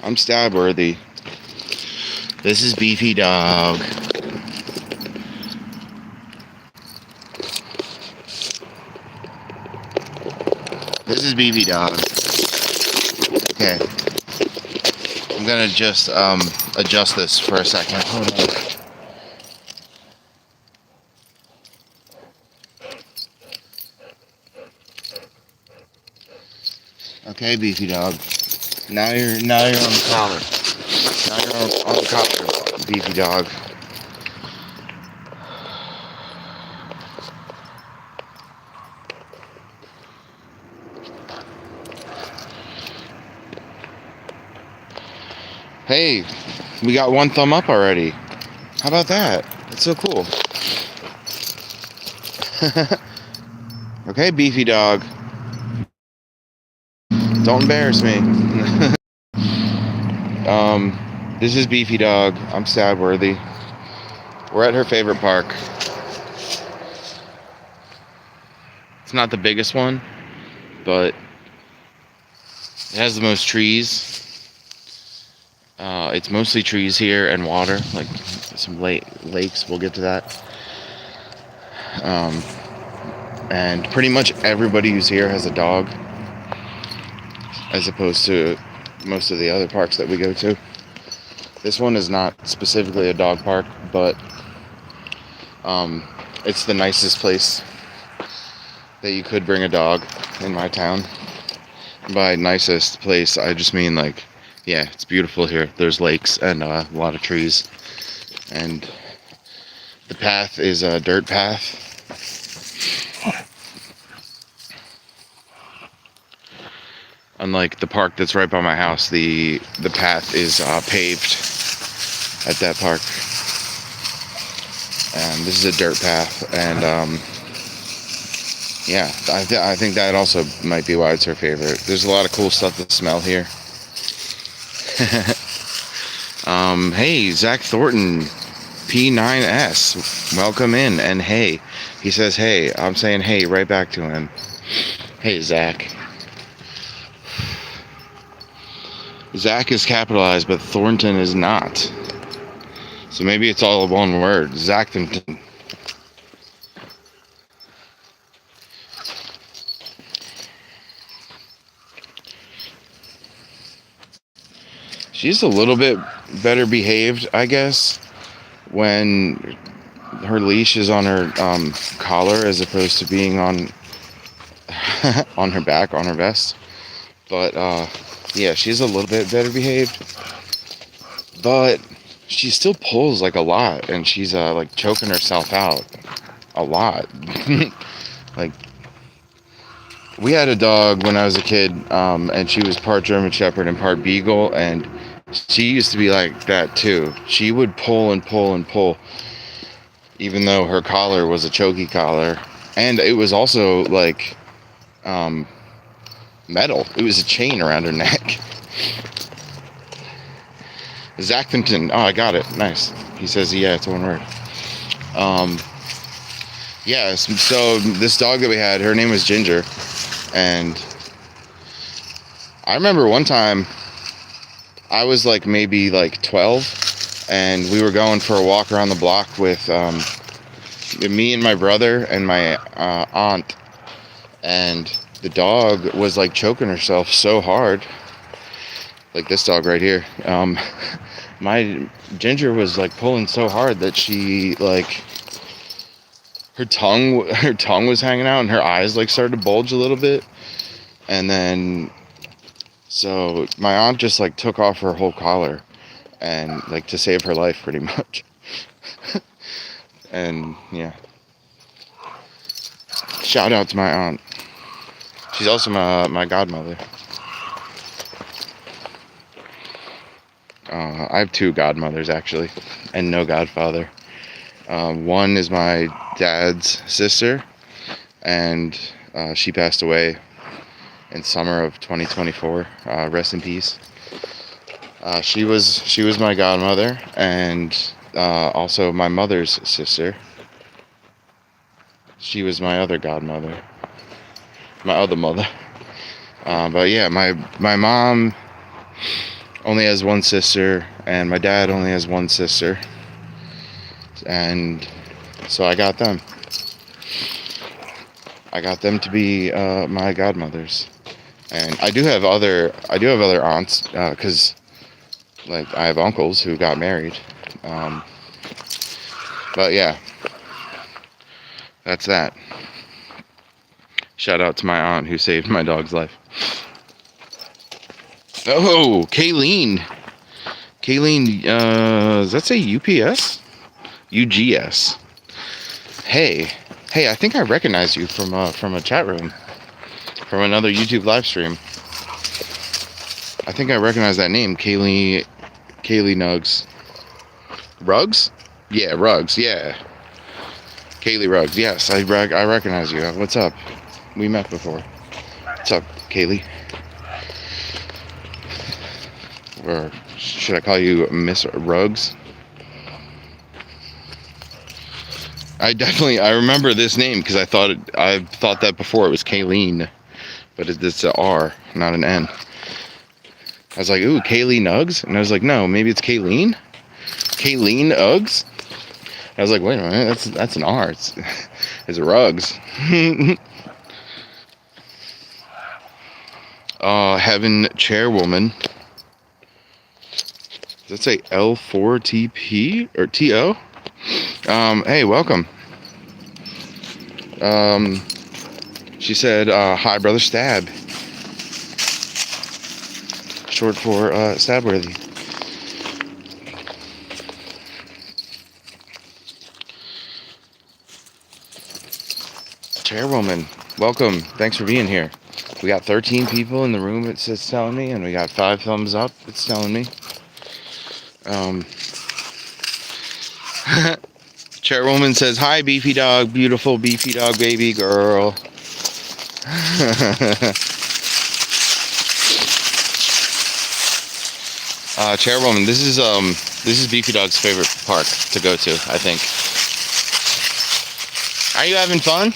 I'm stabworthy. This is Beefy Dog. This is Beefy Dog. Okay. I'm gonna just adjust this for a second. Hold on. Okay, Beefy Dog. Now you're on the collar. Now you're on the collar, Beefy Dog. Hey, we got one thumb up already. How about that? That's so cool. Okay, Beefy Dog. Don't embarrass me. This is Beefy Dog. I'm stabworthy. We're at her favorite park. It's not the biggest one, but it has the most trees. It's mostly trees here and water, like some lakes. We'll get to that. And pretty much everybody who's here has a dog, as opposed to most of the other parks that we go to. This one is not specifically a dog park, but it's the nicest place that you could bring a dog in my town. By nicest place, I just mean like, yeah, it's beautiful here. There's lakes and a lot of trees, and the path is a dirt path. Unlike the park that's right by my house, the path is paved at that park. And this is a dirt path, and yeah, I think that also might be why it's her favorite. There's a lot of cool stuff to smell here. Hey, Zach Thornton, P9S, welcome in. And hey, he says hey. I'm saying hey right back to him. Hey, Zach. Zach is capitalized, but Thornton is not. So maybe it's all one word. Zach Thornton. She's a little bit better behaved, I guess, when her leash is on her collar as opposed to being on on her back, on her vest. But yeah, she's a little bit better behaved, but she still pulls like a lot, and she's like choking herself out a lot. Like, we had a dog when I was a kid, and she was part German Shepherd and part Beagle, and she used to be like that too. She would pull and pull and pull, even though her collar was a chokey collar, and it was also like metal. It was a chain around her neck. Zackenton. Oh, I got it. Nice. He says, yeah, it's one word. Yeah, so this dog that we had, her name was Ginger, and I remember one time I was like maybe like 12, and we were going for a walk around the block with me and my brother and my aunt, and the dog was like choking herself so hard, like this dog right here. My Ginger was like pulling so hard that she like her tongue was hanging out, and her eyes like started to bulge a little bit, and then so my aunt just like took off her whole collar, and like to save her life pretty much. And yeah, shout out to my aunt. She's also my godmother. I have two godmothers actually, and no godfather. One is my dad's sister, and she passed away in summer of 2024. Rest in peace. She was my godmother, and also my mother's sister. She was my other godmother, my other mother. But yeah, my mom only has one sister, and my dad only has one sister, and so I got them. I got them to be my godmothers, and I do have other aunts, because like I have uncles who got married, but yeah, that's that. Shout out to my aunt who saved my dog's life. Oh, Kayleen. Does that say UPS? UGS. Hey, I think I recognize you from a chat room, from another YouTube live stream. I think I recognize that name, Kaylee Nugs. Ruggs? Yeah, Ruggs, yeah. Kaylee Ruggs, yes, I recognize you. What's up? We met before. What's up, Kaylee? Or should I call you Miss Ruggs? I remember this name because I thought that before it was Kayleen, but it's an R, not an N. I was like, ooh, Kaylee Nugs? And I was like, no, maybe it's Kayleen? Kayleen Uggs? I was like, wait a minute, that's an R. It's Ruggs. Heaven Chairwoman. Does that say L4TP or TO? Hey, welcome. She said, hi, Brother Stab. Short for Stabworthy. Chairwoman, welcome. Thanks for being here. We got 13 people in the room, it's telling me, and we got 5 thumbs up, it's telling me. Chairwoman says, hi, beefy dog, beautiful beefy dog baby girl. Chairwoman, this is Beefy Dog's favorite park to go to, I think. Are you having fun?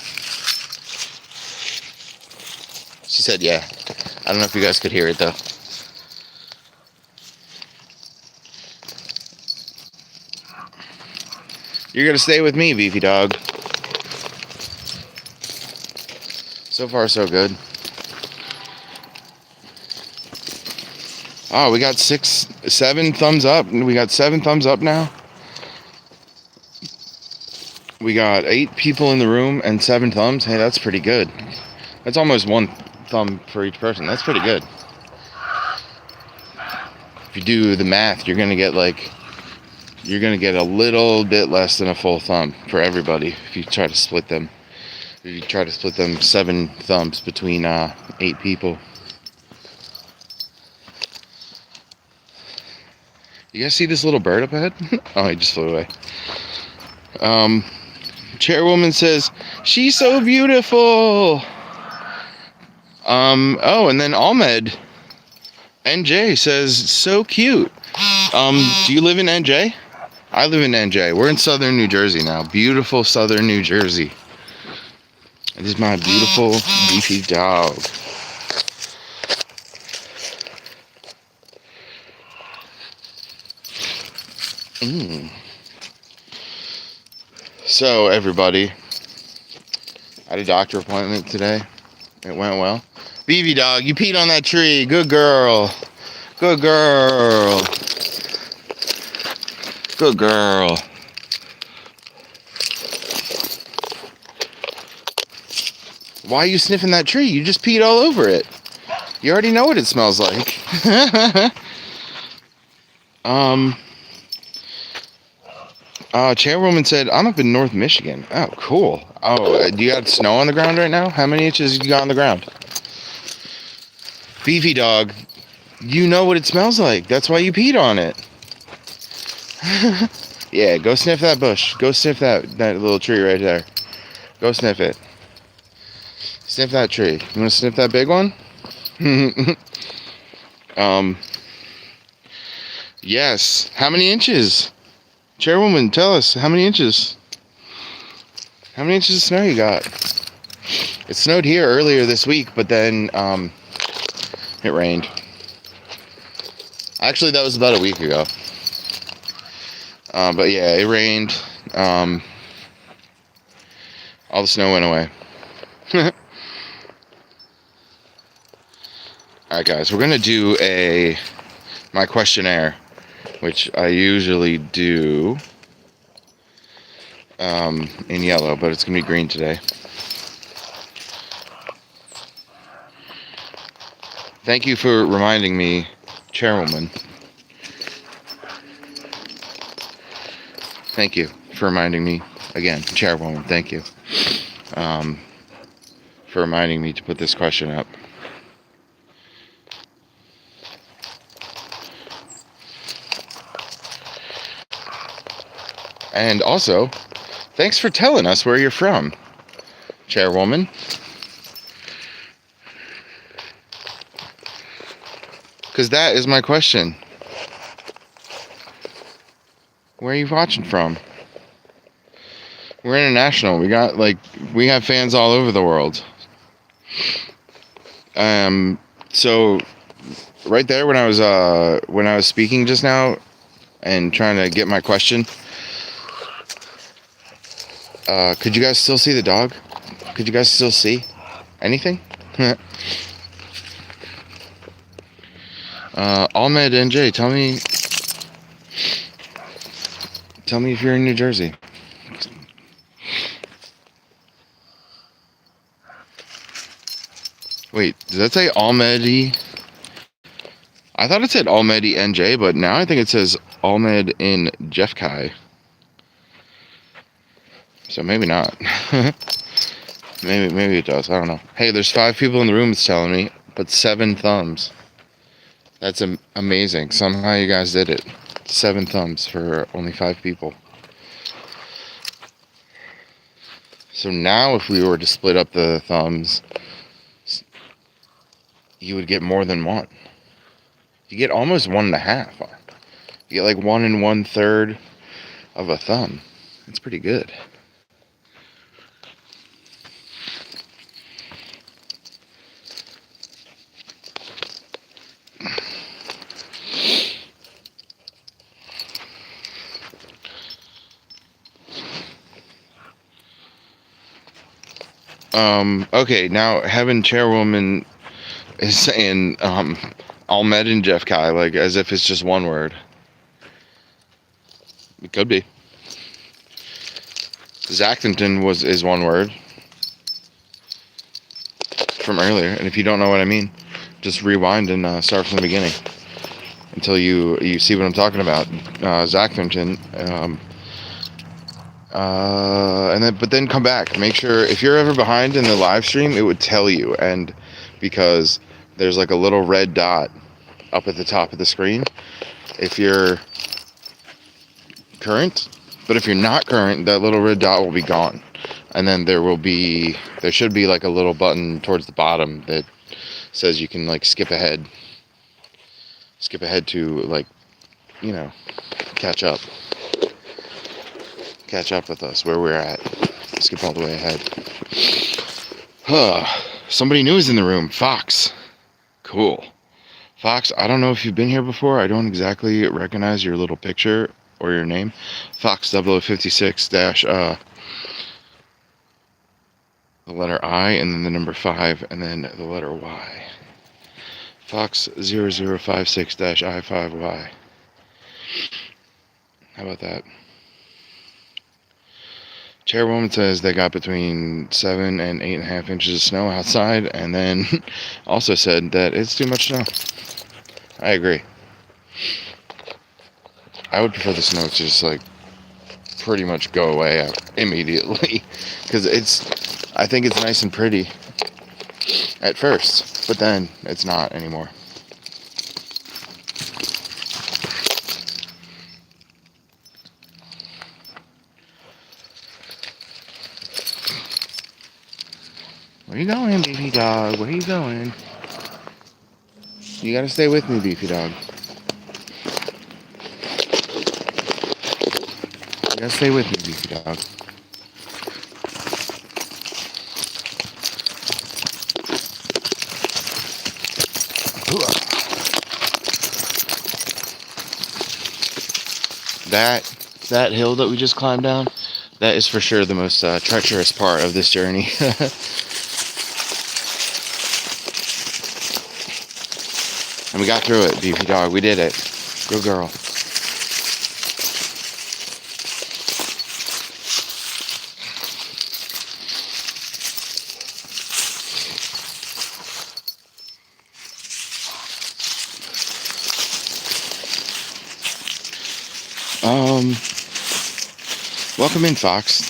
She said, yeah. I don't know if you guys could hear it, though. You're gonna stay with me, Beefy Dog. So far, so good. Oh, we got 7 thumbs up. We got 7 thumbs up now. We got 8 people in the room and 7 thumbs. Hey, that's pretty good. That's almost 1 thumb for each person. That's pretty good. If you do the math, you're gonna get a little bit less than a full thumb for everybody if you try to split them. If you try to split them 7 thumbs between 8 people. You guys see this little bird up ahead? Oh, he just flew away. Chairwoman says, she's so beautiful. Oh, and then Ahmed NJ says, so cute. Do you live in NJ? I live in NJ. We're in southern New Jersey now. Beautiful southern New Jersey. This is my beautiful beefy dog. So, everybody, I had a doctor appointment today. It went well. Beefy Dog, you peed on that tree. Good girl. Good girl. Good girl. Why are you sniffing that tree? You just peed all over it. You already know what it smells like. Chairwoman said, I'm up in North Michigan. Oh, cool. Oh, do you got snow on the ground right now? How many inches you got on the ground? Beefy Dog, you know what it smells like. That's why you peed on it. Yeah, go sniff that bush. Go sniff that little tree right there. Go sniff it. Sniff that tree. You want to sniff that big one? Yes. How many inches? Chairwoman, tell us, how many inches? How many inches of snow you got? It snowed here earlier this week, but then, it rained. Actually, that was about a week ago. But yeah, it rained. All the snow went away. Alright guys, we're gonna do my questionnaire, which I usually do in yellow, but it's gonna be green today. Thank you for reminding me, Chairwoman. Thank you for reminding me again, Chairwoman. Thank you for reminding me to put this question up. And also, thanks for telling us where you're from, Chairwoman. Because that is my question. Where are you watching from? We're international. We have fans all over the world. So right there when I was speaking just now and trying to get my question, could you guys still see the dog? Could you guys still see anything? Ahmed NJ, tell me if you're in New Jersey. Wait, does that say Almedi? I thought it said Almedi NJ, but now I think it says Almed in Jeff Kai. So maybe not. maybe it does. I don't know. Hey, there's 5 people in the room, it's telling me, but 7 thumbs. That's amazing. Somehow you guys did it. 7 thumbs for only 5 people. So now if we were to split up the thumbs, you would get more than 1. You get almost 1.5. You get like 1 1/3 of a thumb. It's pretty good. Okay, now Heaven Chairwoman is saying Ahmed and Jeff Kai, like as if it's just one word. It could be. Zactington is one word from earlier, and if you don't know what I mean, just rewind and start from the beginning until you see what I'm talking about. Zactington, but then come back. Make sure if you're ever behind in the live stream, it would tell you, and because there's like a little red dot up at the top of the screen if you're current, but if you're not current, that little red dot will be gone, and then there should be like a little button towards the bottom that says you can like skip ahead to, like, you know, catch up with us where we're at. Skip all the way ahead. Somebody new is in the room. Fox. Cool. Fox, I don't know if you've been here before. I don't exactly recognize your little picture or your name. Fox 0056 dash the letter I and then the number 5 and then the letter Y. Fox 0056 dash I5Y. How about that? Chairwoman says they got between 7 and 8.5 inches of snow outside, and then also said that it's too much snow. I agree. I would prefer the snow to just like pretty much go away immediately, because I think it's nice and pretty at first, but then it's not anymore. Where you going, beefy dog? Where you going? You gotta stay with me, beefy dog. You gotta stay with me, beefy dog. that hill that we just climbed down, that is for sure the most treacherous part of this journey. And we got through it, beefy dog. We did it. Good girl. Welcome in, Fox.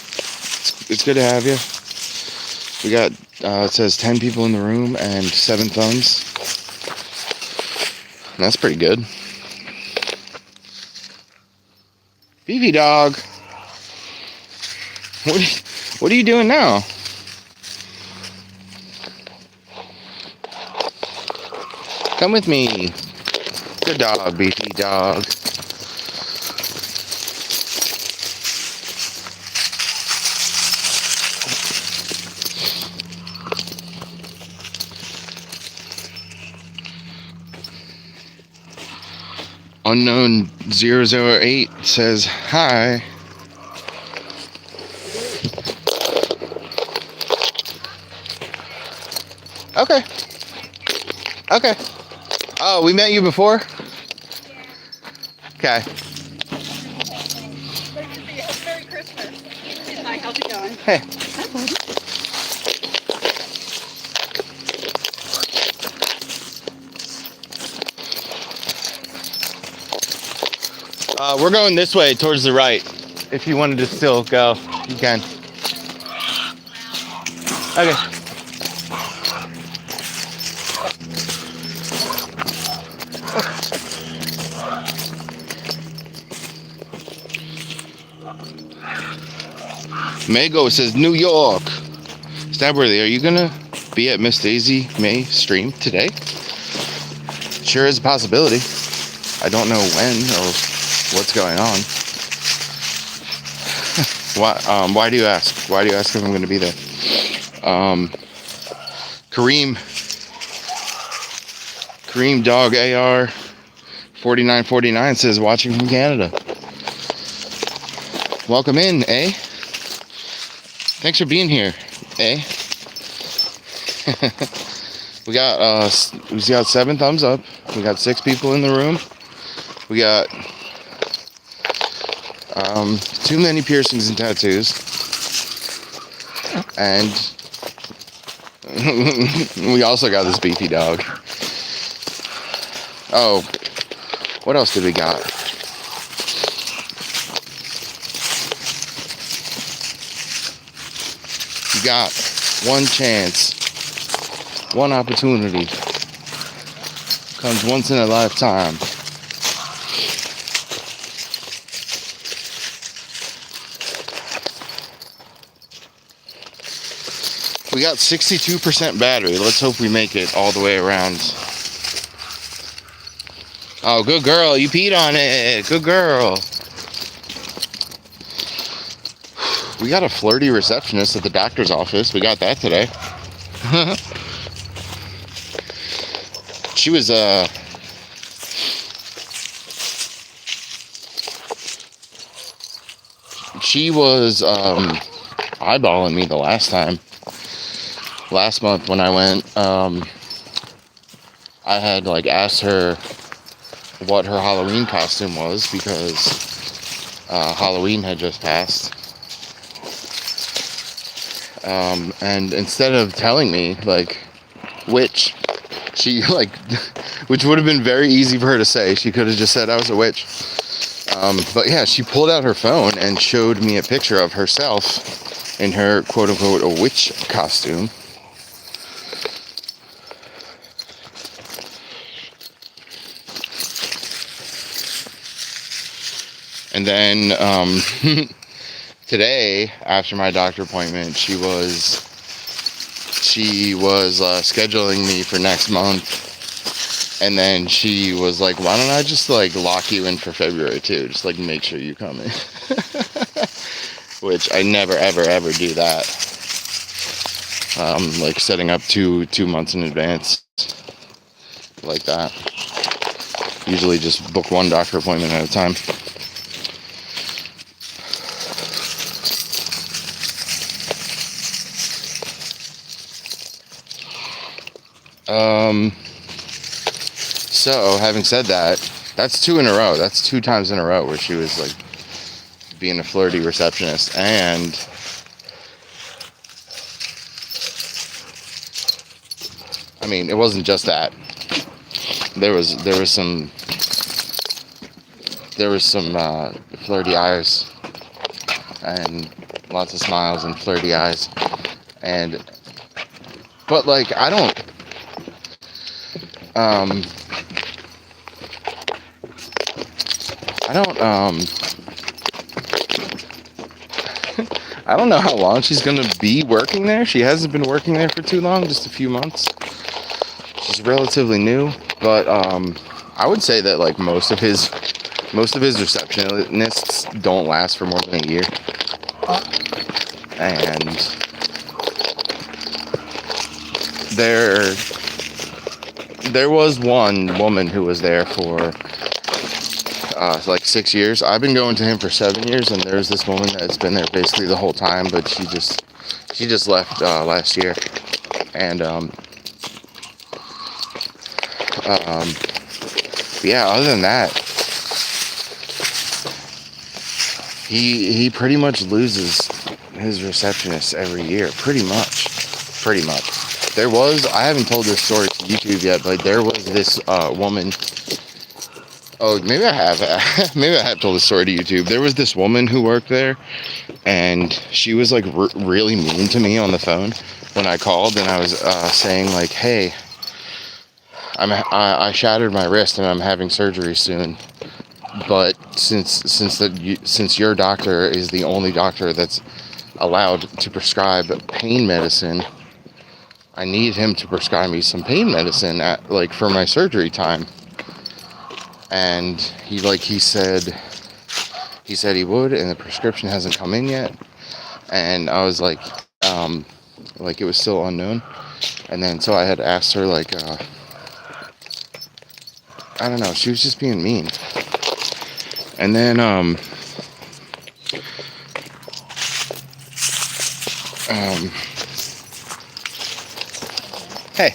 It's good to have you. We got, it says 10 people in the room and 7 thumbs. That's pretty good. Beefy dog. What are you doing now? Come with me. Good dog, beefy dog. Unknown 008 says hi. Okay. Okay. Oh, we met you before? Okay. Merry Christmas. Hi, how's it going? Hey. We're going this way towards the right. If you wanted to still go, you can. Okay. Mago says New York. Stabworthy, are you gonna be at Miss Daisy May stream today? Sure is a possibility. I don't know when or what's going on. Why do you ask? Why do you ask if I'm gonna be there? Kareem Dog AR 4949 says watching from Canada. Welcome in, eh? Thanks for being here, eh? we got 7 thumbs up. We got 6 people in the room. We got too many piercings and tattoos, and we also got this beefy dog. Oh, what else did we got? You got one chance, one opportunity. Comes once in a lifetime. We got 62% battery. Let's hope we make it all the way around. Oh, good girl. You peed on it. Good girl. We got a flirty receptionist at the doctor's office. We got that today. She was, eyeballing me the last time. Last month when I went, I had asked her what her Halloween costume was because Halloween had just passed. And instead of telling me which, she which would have been very easy for her to say, she could have just said I was a witch. But yeah, she pulled out her phone and showed me a picture of herself in her quote unquote a witch costume. And then today, after my doctor appointment, she was scheduling me for next month, and then she was like, "Why don't I just lock you in for February too? Just make sure you come in." Which I never ever do that. Setting up two months in advance like that. Usually just book one doctor appointment at a time. So having said that, that's 2 in a row. That's 2 times in a row where she was like being a flirty receptionist. And I mean, it wasn't just that. There was some flirty eyes and lots of smiles and flirty eyes. But like, I don't I don't know how long she's gonna be working there. She hasn't been working there for too long, just a few months. She's relatively new, but I would say that like most of his receptionists don't last for more than a year. And there was one woman who was there for like 6 years. I've been going to him for 7 years, and there's this woman that's been there basically the whole time, but she just left last year. And yeah, other than that, he pretty much loses his receptionist every year, pretty much. I haven't told this story to YouTube yet, but there was this woman. Oh, maybe I have. Maybe I have told this story to YouTube. There was this woman who worked there, and she was like really mean to me on the phone when I called, and I was saying like, "Hey, I shattered my wrist and I'm having surgery soon. But since your doctor is the only doctor that's allowed to prescribe pain medicine, I need him to prescribe me some pain medicine for my surgery time." And he said he would, and the prescription hasn't come in yet. And I was like it was still unknown. And then so I had asked her like I don't know, she was just being mean. And then hey.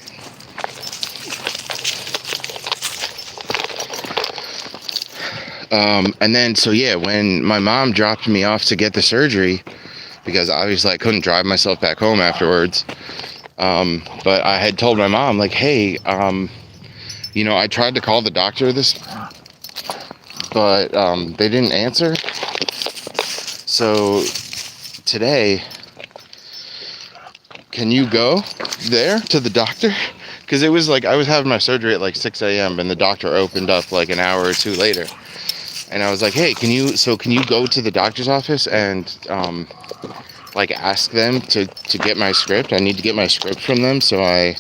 And then, so yeah, when my mom dropped me off to get the surgery, because obviously I couldn't drive myself back home afterwards, but I had told my mom, like, hey, I tried to call the doctor but they didn't answer. So today, can you go there to the doctor? Because it was like, I was having my surgery at like 6 a.m. and the doctor opened up like an hour or two later. And I was like, hey, can you go to the doctor's office and ask them to get my script? I need to get my script from them so I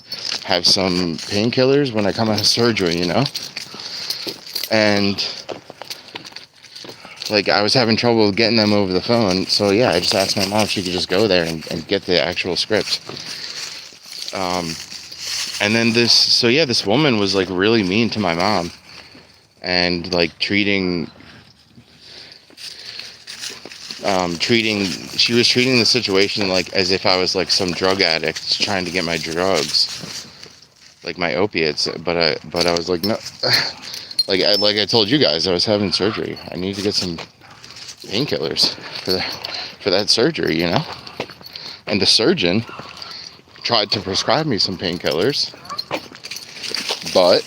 have some painkillers when I come out of surgery, And I was having trouble getting them over the phone. So yeah, I just asked my mom if she could just go there and get the actual script. And then this woman was like really mean to my mom and like treating the situation like as if I was like some drug addict trying to get my drugs, like my opiates. But I was like, no, like I told you guys, I was having surgery. I need to get some painkillers for that surgery, And the surgeon tried to prescribe me some painkillers, but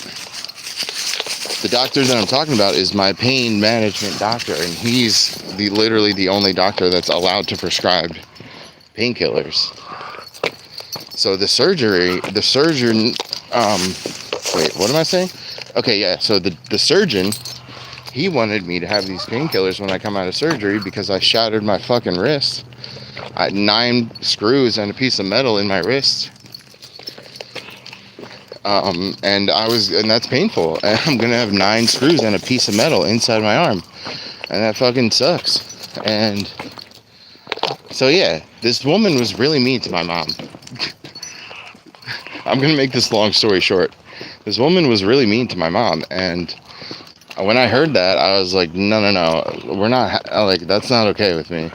the doctor that I'm talking about is my pain management doctor, and he's literally the only doctor that's allowed to prescribe painkillers. So the surgeon, wait, what am I saying? Okay, yeah, so the surgeon, he wanted me to have these painkillers when I come out of surgery because I shattered my fucking wrist. I had 9 screws and a piece of metal in my wrist. And that's painful. And I'm gonna have 9 screws and a piece of metal inside my arm. And that fucking sucks. And so yeah, this woman was really mean to my mom. I'm gonna make this long story short. This woman was really mean to my mom, and when I heard that, I was like, no, we're not, that's not okay with me.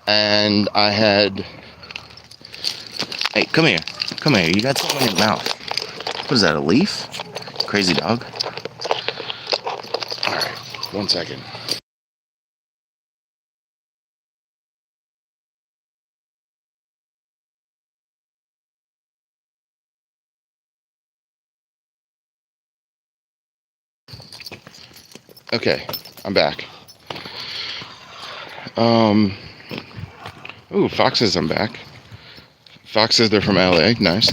and I had. Hey, come here. Come here. You got something in your mouth. What is that, a leaf? Crazy dog. Alright, 1 second. Okay, I'm back. Ooh, Fox says I'm back. Fox says they're from LA. Nice.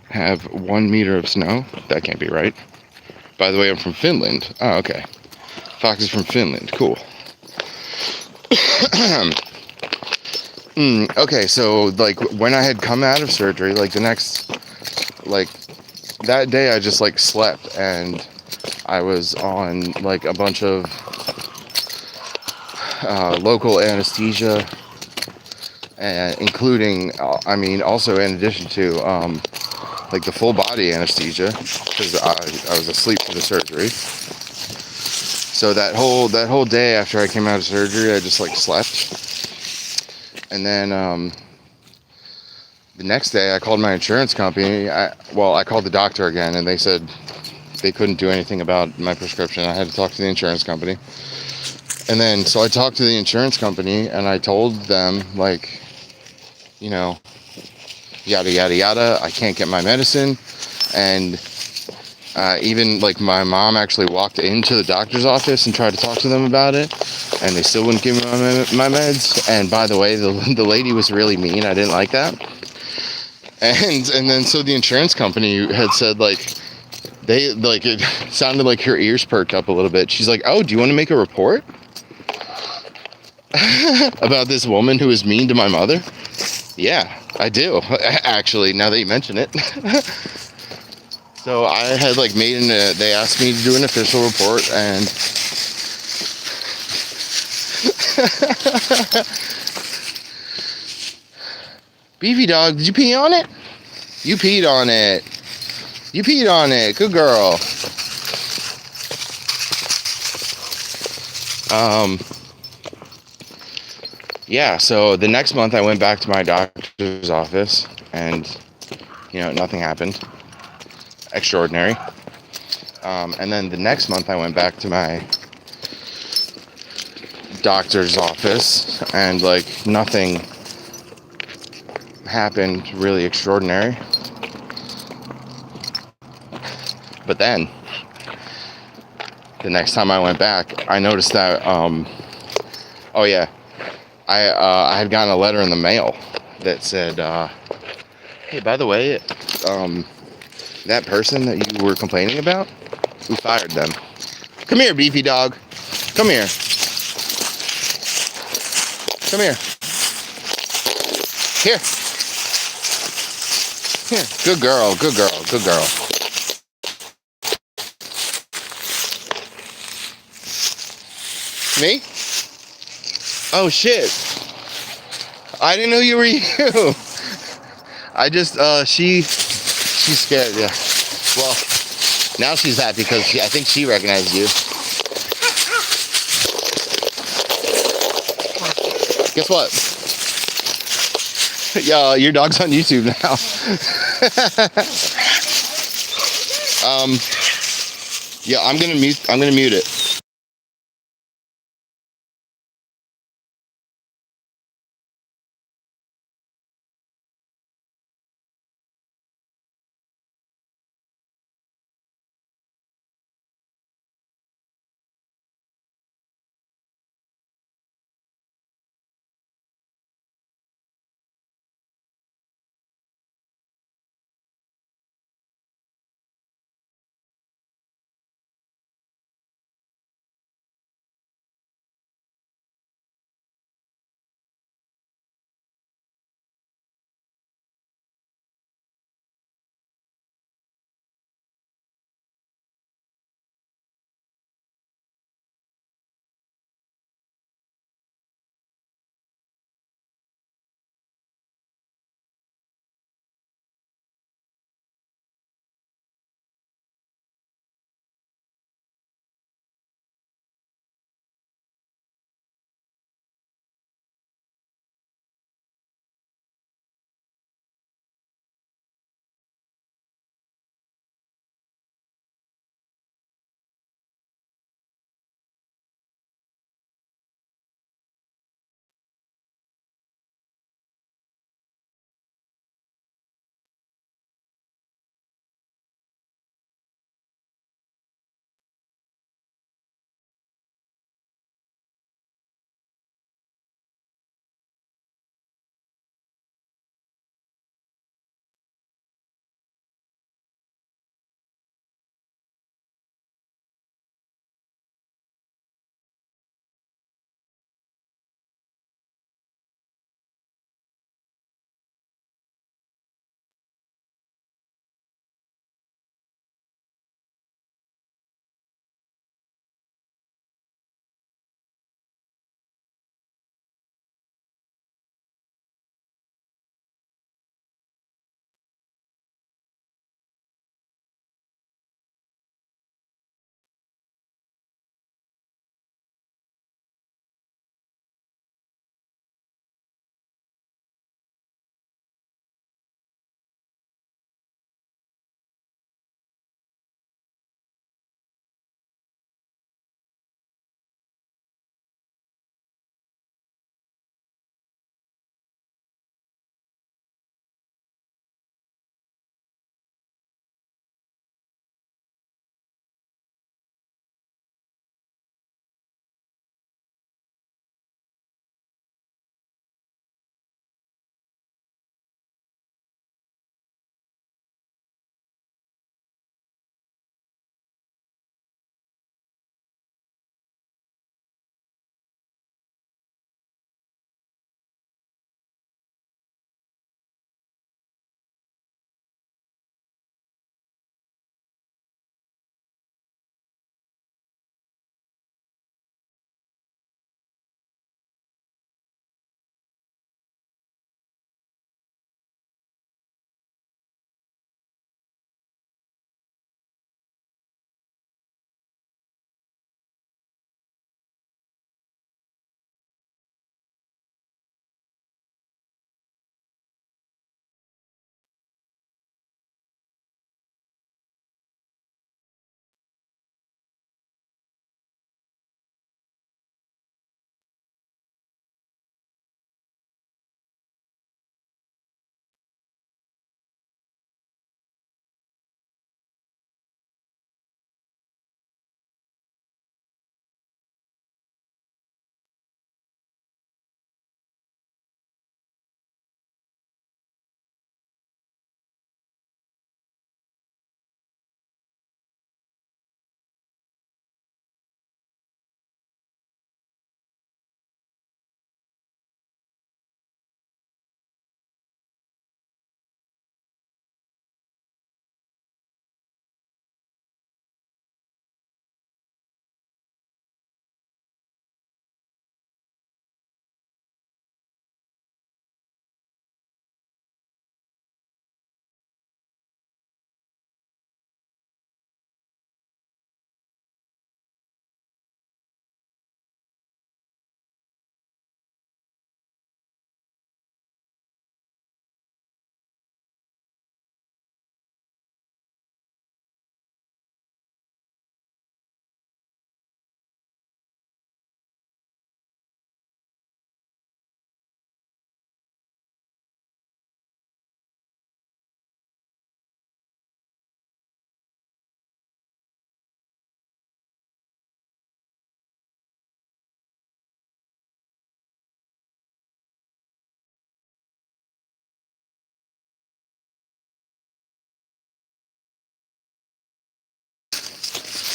Have 1 meter of snow. That can't be right. By the way, I'm from Finland. Oh, okay. Fox is from Finland. Cool. Okay, so like when I had come out of surgery, like the next, like that day, I just like slept and I was on like a bunch of local anesthesia, including, I mean, also in addition to like the full body anesthesia, because I was asleep for the surgery. So that whole day after I came out of surgery, I just like slept. And then the next day, I called my insurance company. I called the doctor again, and they said they couldn't do anything about my prescription. I had to talk to the insurance company. And then, so I talked to the insurance company, and I told them, like, you know, yada, yada, yada, I can't get my medicine. And even, like, my mom actually walked into the doctor's office and tried to talk to them about it, and they still wouldn't give me my meds. And by the way, the lady was really mean. I didn't like that. And then, so the insurance company had said, like, it sounded like her ears perked up a little bit. She's like, oh, do you want to make a report about this woman who was mean to my mother? Yeah, I do, actually, now that you mention it. So I had like they asked me to do an official report, and Beefy dog, did you pee on it? You peed on it. You peed on it. Good girl. Yeah, so the next month I went back to my doctor's office, and, you know, nothing happened. Extraordinary. And then the next month I went back to my doctor's office, and, like, nothing happened really extraordinary. But then, the next time I went back, I noticed that, oh yeah, I had gotten a letter in the mail that said, hey, by the way, that person that you were complaining about, we fired them. Come here, Beefy dog. Come here. Come here. Here. Here. Good girl, good girl, good girl. Me? Oh shit. I didn't know you were you. I just, she's scared, yeah. Well, now she's happy because I think she recognized you. Guess what? Yeah, your dog's on YouTube now. Yeah, I'm gonna mute it.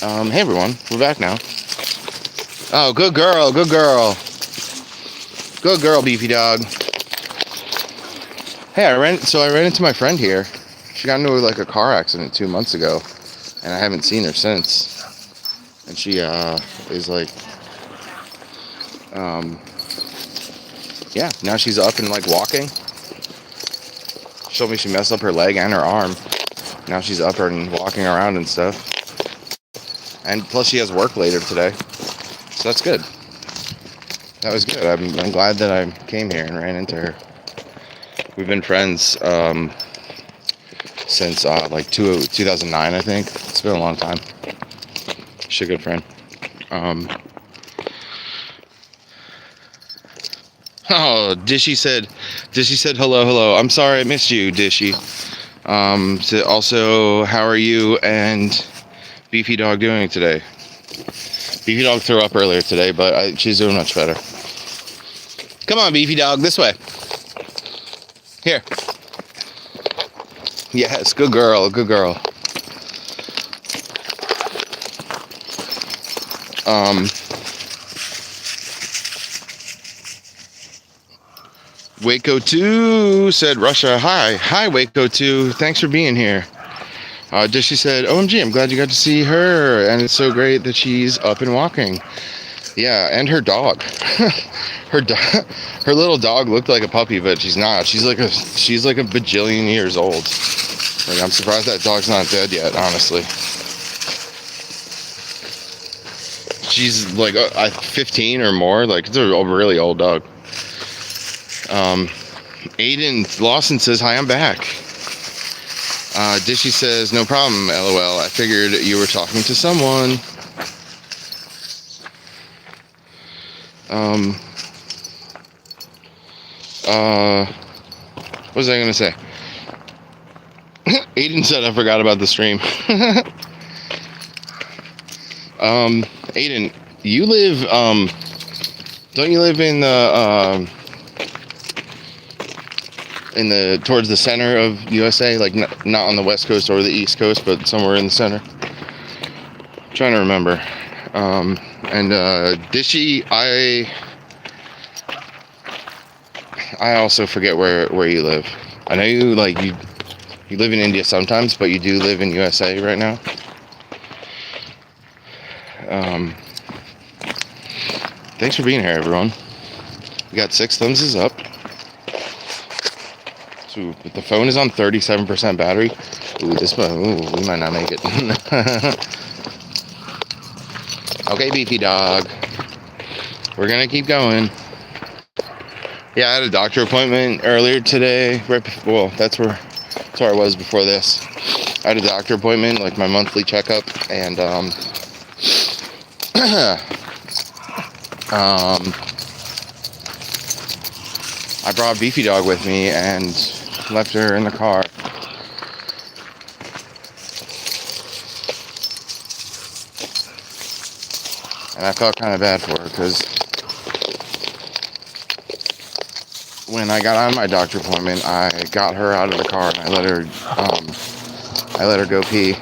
Hey everyone, we're back now. Oh, good girl, good girl. Good girl, beefy dog. Hey, I ran into my friend here. She got into like a car accident 2 months ago, and I haven't seen her since. And she is like, yeah, now she's up and like walking. She told me she messed up her leg and her arm. Now she's up and walking around and stuff. And plus she has work later today, so that's good. That was good. I'm glad that I came here and ran into her. We've been friends since like 2009, I think. It's been a long time. She's a good friend. Oh, Dishy said hello. I'm sorry I missed you, Dishy. So also, how are you and Beefy Dog doing today? Beefy Dog threw up earlier today, but she's doing much better. Come on, Beefy Dog, this way. Here. Yes, good girl, good girl. Waco 2 said Russia, hi Waco 2, thanks for being here. Dishy said, OMG, I'm glad you got to see her, and it's so great that she's up and walking. Yeah, and her dog. Her little dog looked like a puppy, but she's not. She's like a bajillion years old. Like, I'm surprised that dog's not dead yet, honestly. She's like 15 or more. Like, it's a really old dog. Aiden Lawson says, hi, I'm back. Dishy says, no problem, LOL. I figured you were talking to someone. What was I gonna say? Aiden said I forgot about the stream. Aiden, you live, don't you live in the towards the center of USA, like not on the West Coast or the East Coast, but somewhere in the center? I'm trying to remember. And Dishy, I also forget where you live. I know you live in India sometimes, but you do live in USA right now. Thanks for being here, everyone. We got 6 thumbs up. So the phone is on 37% battery. We might not make it. Okay, Beefy Dog. We're gonna keep going. Yeah, I had a doctor appointment earlier today. Right before, well, that's where I was before this. I had a doctor appointment, like my monthly checkup, and I brought Beefy Dog with me and left her in the car. And I felt kind of bad for her because when I got on my doctor appointment, I got her out of the car and I let her go pee.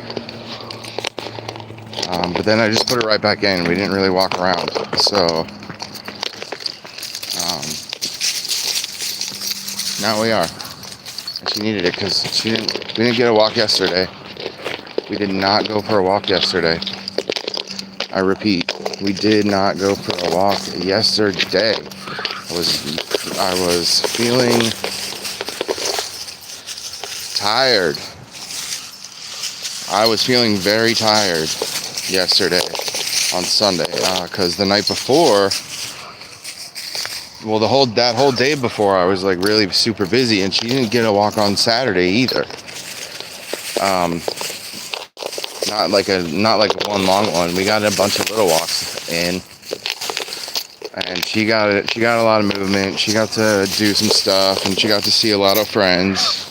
But then I just put her right back in. We didn't really walk around, so now we are. And she needed it because we didn't get a walk yesterday. We did not go for a walk yesterday. I repeat, we did not go for a walk yesterday. I was feeling tired. I was feeling very tired yesterday on Sunday because the night before, well, that whole day before, I was like really super busy, and she didn't get a walk on Saturday either. Not like one long one. We got a bunch of little walks in, and she got a lot of movement. She got to do some stuff, and she got to see a lot of friends.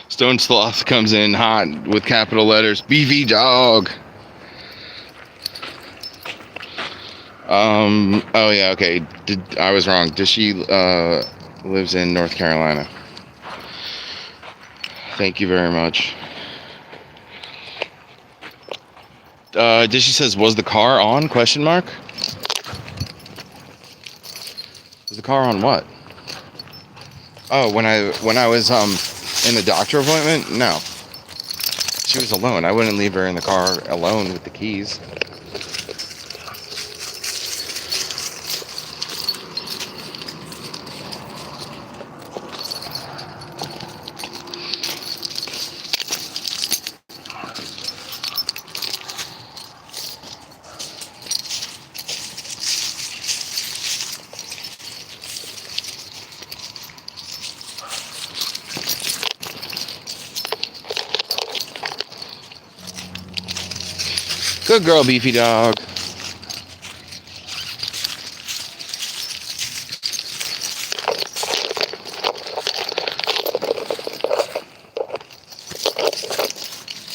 Stone Sloth comes in hot with capital letters. BV Dog. Oh yeah, okay. I was wrong. She lives in North Carolina. Thank you very much. Dishy says, was the car on? Question mark. Was the car on what? Oh, when I was in the doctor appointment? No. She was alone. I wouldn't leave her in the car alone with the keys. Good girl, beefy dog.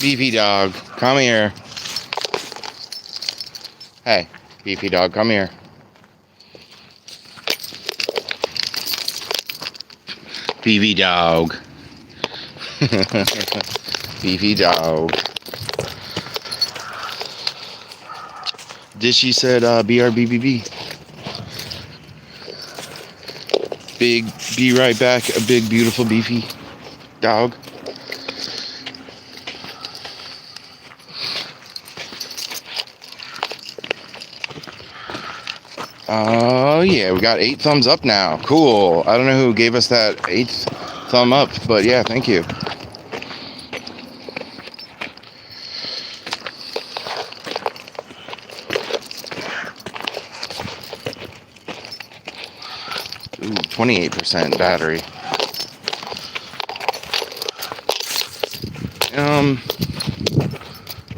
Beefy dog, come here. Hey, beefy dog, come here. Beefy dog. Beefy dog. Dishy said BRBBB. Big, be right back, a big, beautiful, beefy dog. Oh, yeah, we got 8 thumbs up now. Cool. I don't know who gave us that 8th thumb up, but yeah, thank you. Ooh, 28% battery.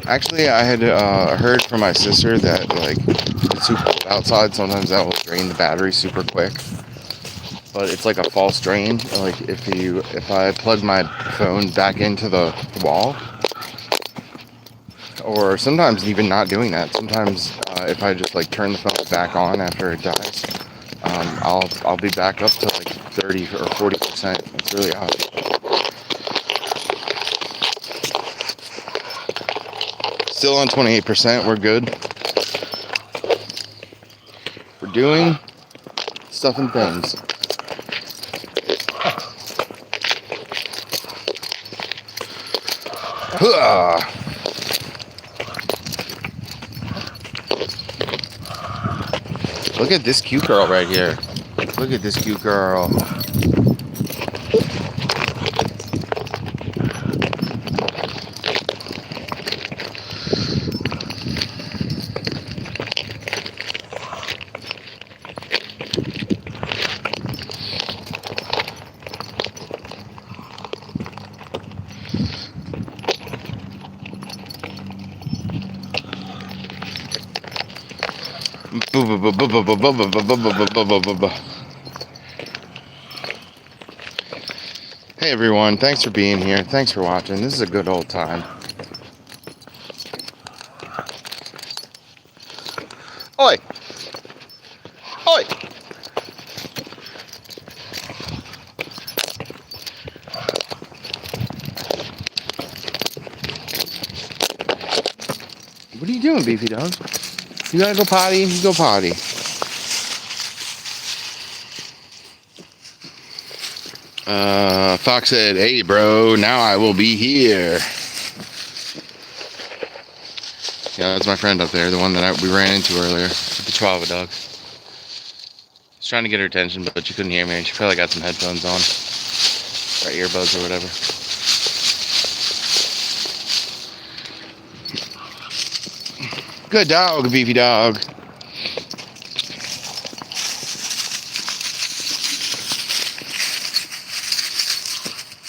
Actually, I had heard from my sister that like it's super cold outside. Sometimes that will drain the battery super quick. But it's like a false drain. Like if I plug my phone back into the wall, or sometimes even not doing that. Sometimes if I just like turn the phone back on after it dies, I'll be back up to like 30 or 40%. It's really odd. Still on 28%. We're good. We're doing stuff and things. Look at this cute girl right here. Look at this cute girl. Hey everyone, thanks for being here. Thanks for watching. This is a good old time. Oi! Oi! What are you doing, beefy dog? You gotta go potty? You go potty. Fox said, hey bro, now I will be here. Yeah, that's my friend up there, the one that we ran into earlier, with the Chihuahua dog. I was trying to get her attention, but she couldn't hear me. She probably got some headphones on, or earbuds or whatever. Good dog, beefy dog.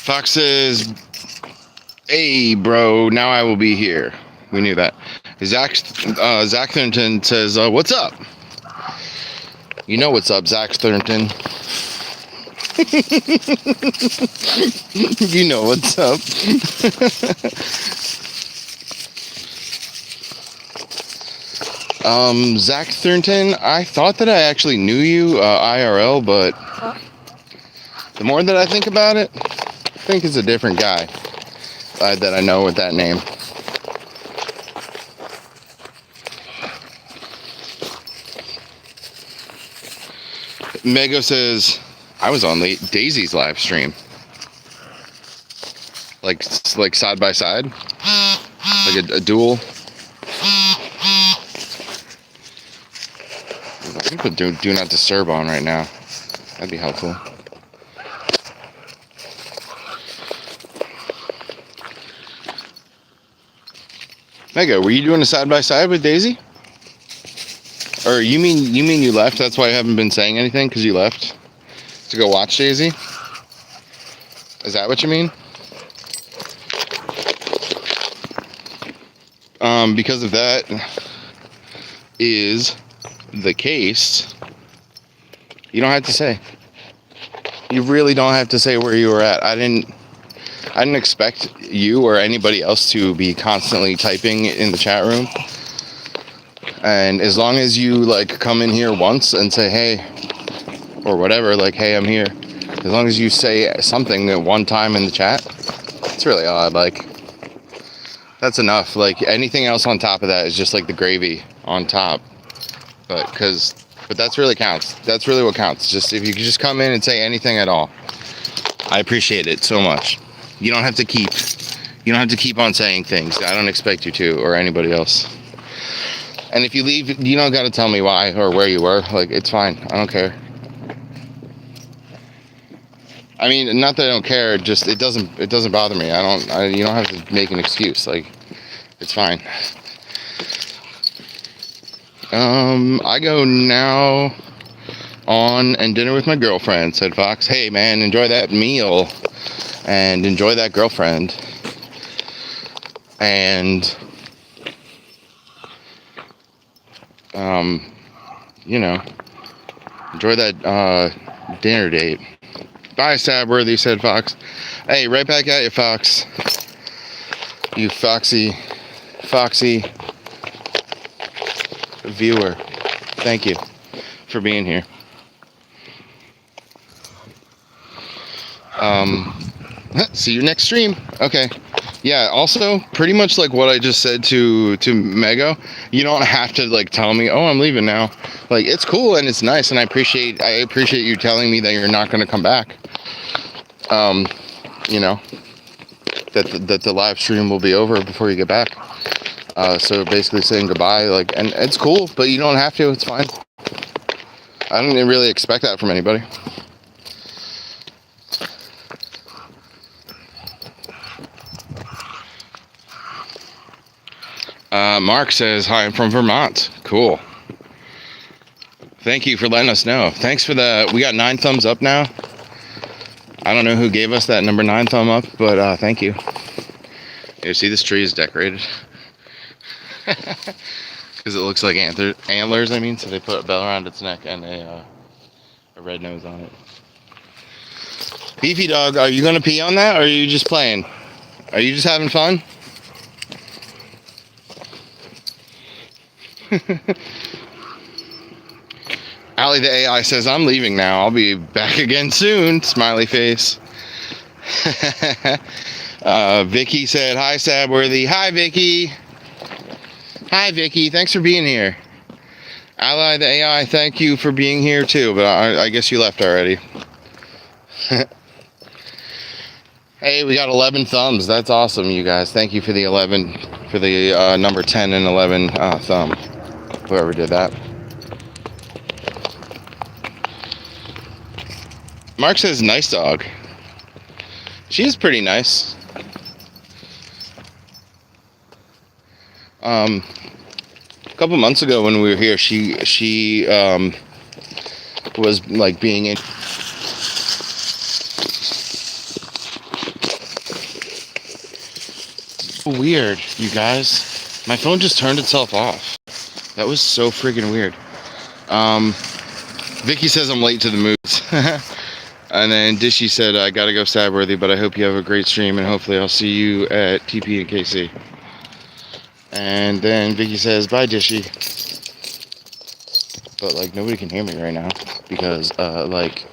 Fox says, hey bro, now I will be here. We knew that. Zach Thornton says, what's up? You know what's up, Zach Thornton. You know what's up. Zach Thornton, I thought that I actually knew you IRL, but the more that I think about it, I think it's a different guy. that I know with that name. Mego says, I was on Daisy's live stream. Like side by side? Like a duel? I can put do not disturb on right now. That'd be helpful. Mega, were you doing a side by side with Daisy? Or you mean you left? That's why I haven't been saying anything, because you left to go watch Daisy? Is that what you mean? Because if that is the case, you don't have to say. You really don't have to say where you were at. I didn't expect you or anybody else to be constantly typing in the chat room. And as long as you like come in here once and say hey or whatever, like hey, I'm here. As long as you say something at one time in the chat, it's really odd. Like that's enough. Like anything else on top of that is just like the gravy on top. But that's really counts. That's really what counts. Just if you could just come in and say anything at all, I appreciate it so much. You don't have to keep on saying things. I don't expect you to, or anybody else. And if you leave, you don't got to tell me why or where you were. Like it's fine. I don't care. I mean, not that I don't care. Just it doesn't bother me. You don't have to make an excuse. Like it's fine. I go now on and dinner with my girlfriend, said Fox. Hey man, enjoy that meal and enjoy that girlfriend. And you know, enjoy that dinner date. Bye, Stabworthy, said Fox. Hey, right back at you, Fox. You foxy viewer. Thank you for being here. See you next stream. Okay. Yeah, also pretty much like what I just said to Mego, you don't have to like tell me, oh, I'm leaving now. Like it's cool and it's nice and I appreciate you telling me that you're not going to come back. You know, that the live stream will be over before you get back. So basically saying goodbye, like, and it's cool, but you don't have to, it's fine. I don't really expect that from anybody. Mark says, hi, I'm from Vermont. Cool. Thank you for letting us know. Thanks for we got 9 thumbs up now. I don't know who gave us that number 9 thumb up, but thank you. You see this tree is decorated? Because it looks like antlers, I mean, so they put a bell around its neck and a red nose on it. Beefy dog, are you going to pee on that, or are you just playing? Are you just having fun? Allie the AI says, I'm leaving now. I'll be back again soon. Smiley face. Vicky said, hi, Stabworthy. Hi, Vicky. Hi, Vicky. Thanks for being here. Ally the AI, thank you for being here too, but I guess you left already. Hey, we got 11 thumbs. That's awesome, you guys. Thank you for the 11, for the number 10 and 11 thumb. Whoever did that. Mark says, nice dog. She is pretty nice. A couple months ago when we were here, she was like being in. Weird, you guys. My phone just turned itself off. That was so freaking weird. Vicky says I'm late to the moves. And then Dishy said, I gotta go, Stabworthy, but I hope you have a great stream and hopefully I'll see you at TP and KC. And then Vicky says, bye, Dishy. But like nobody can hear me right now because like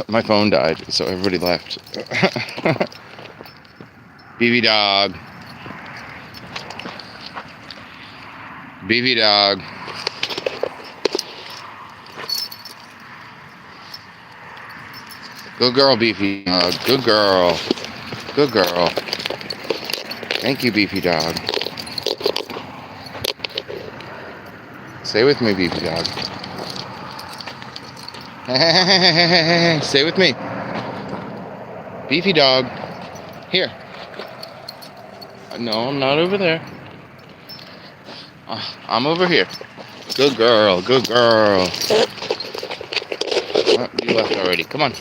my phone died, so everybody left. Beefy dog. Beefy dog. Good girl, Beefy dog. Good girl. Good girl. Thank you, Beefy dog. Stay with me, Beefy dog. Stay with me. Beefy dog. Here. No, I'm not over there. I'm over here. Good girl. Good girl. Oh, you left already. Come on.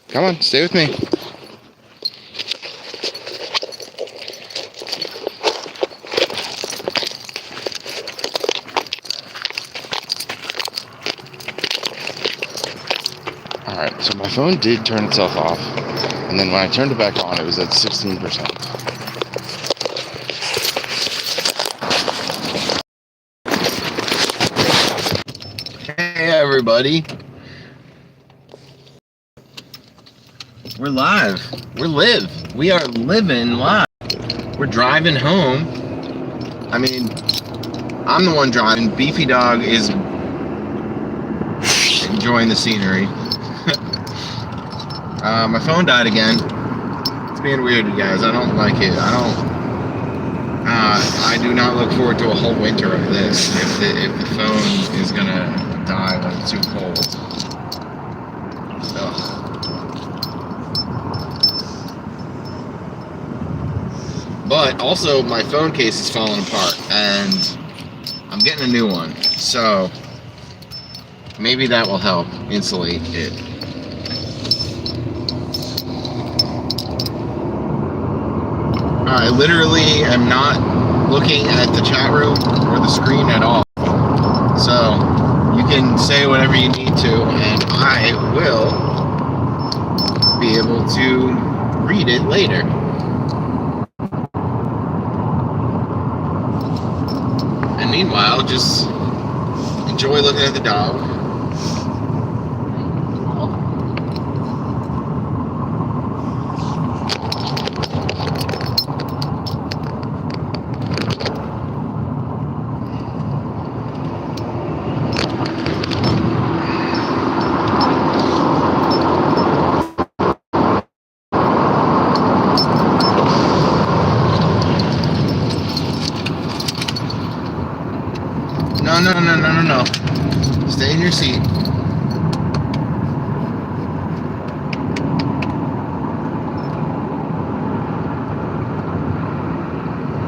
Come on. Stay with me. Alright, so my phone did turn itself off. And then when I turned it back on, it was at 16%. Hey everybody. We're live. We are living live. We're driving home. I mean, I'm the one driving. Beefy dog is enjoying the scenery. My phone died again. It's being weird, you guys. I don't like it. I do not look forward to a whole winter of this if the phone is gonna die when it's too cold. Ugh. But also, my phone case is falling apart, and I'm getting a new one. So maybe that will help insulate it. I literally am not looking at the chat room or the screen at all. So you can say whatever you need to, and I will be able to read it later. And meanwhile, just enjoy looking at the dog. No. Stay in your seat.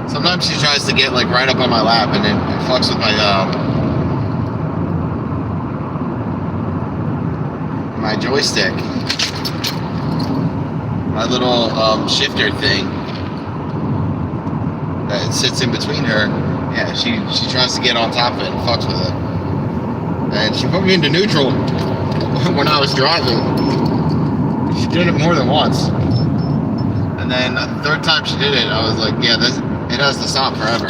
Sometimes she tries to get like right up on my lap, and it fucks with my joystick. My little shifter thing that sits in between her. Yeah, she tries to get on top of it and fucks with it. And she put me into neutral when I was driving. She did it more than once. And then the third time she did it, I was like, yeah, it has to stop forever.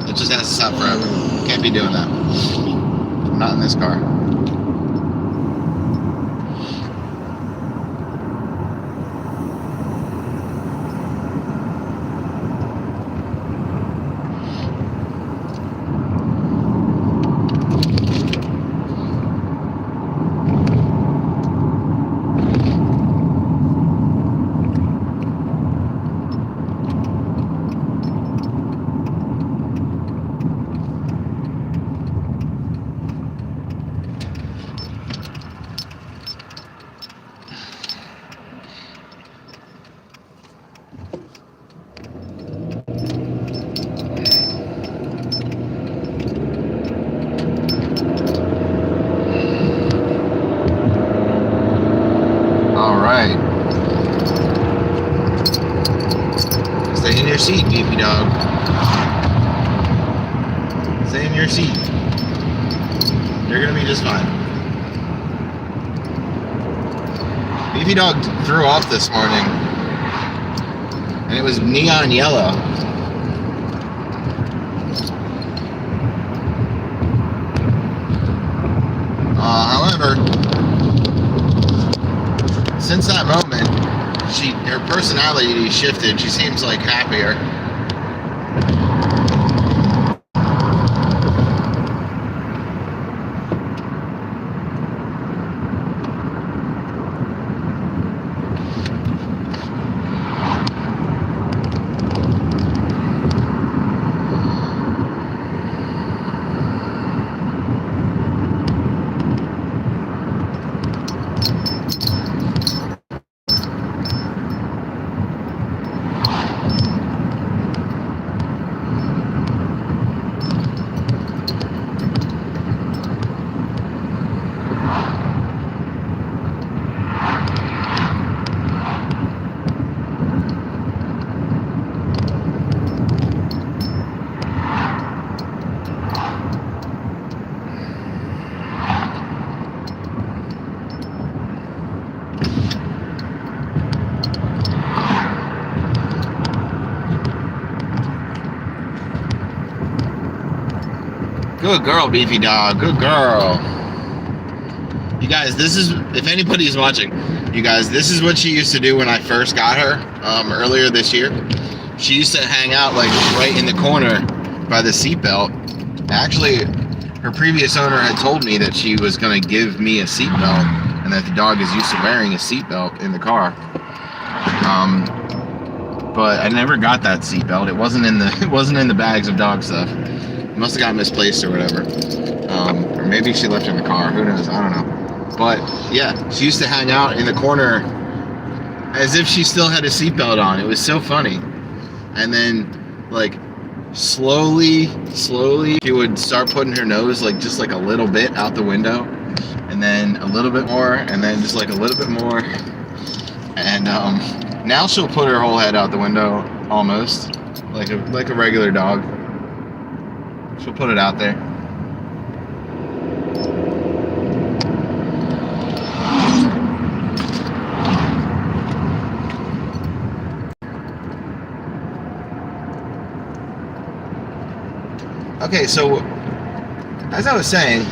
It just has to stop forever. Can't be doing that. Not in this car. Stay in your seat, Beefy dog. Stay in your seat. You're gonna be just fine. Beefy dog threw off this morning, and it was neon yellow. However, since that moment, her personality shifted. She seems like happier. Good girl, Beefy dog. Good girl. You guys, this is, if anybody's watching, you guys, this is what she used to do when I first got her earlier this year. She used to hang out like right in the corner by the seatbelt. Actually, her previous owner had told me that she was going to give me a seatbelt and that the dog is used to wearing a seatbelt in the car. But I never got that seatbelt. It wasn't in the bags of dog stuff. It must have got misplaced or whatever. Or maybe she left it in the car. Who knows? I don't know. But yeah, she used to hang out in the corner as if she still had a seatbelt on. It was so funny. And then, like, slowly, she would start putting her nose, like, just like a little bit out the window. And then a little bit more. And then just like a little bit more. And now she'll put her whole head out the window, almost. Like a regular dog. She'll put it out there. Okay, so as I was saying,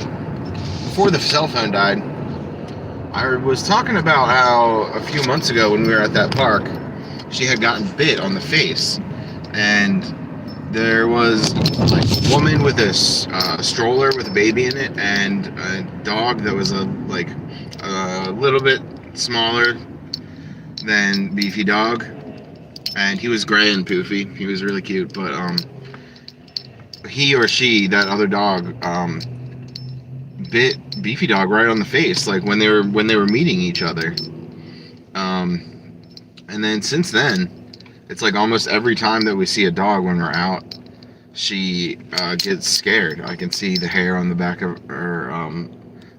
before the cell phone died, I was talking about how a few months ago when we were at that park, she had gotten bit on the face. And there was like a woman with a stroller with a baby in it, and a dog that was a little bit smaller than Beefy dog, and he was gray and poofy. He was really cute, but he or she, that other dog, bit Beefy dog right on the face, like when they were meeting each other. And then since then, it's like almost every time that we see a dog when we're out, she gets scared. I can see the hair on the back of her,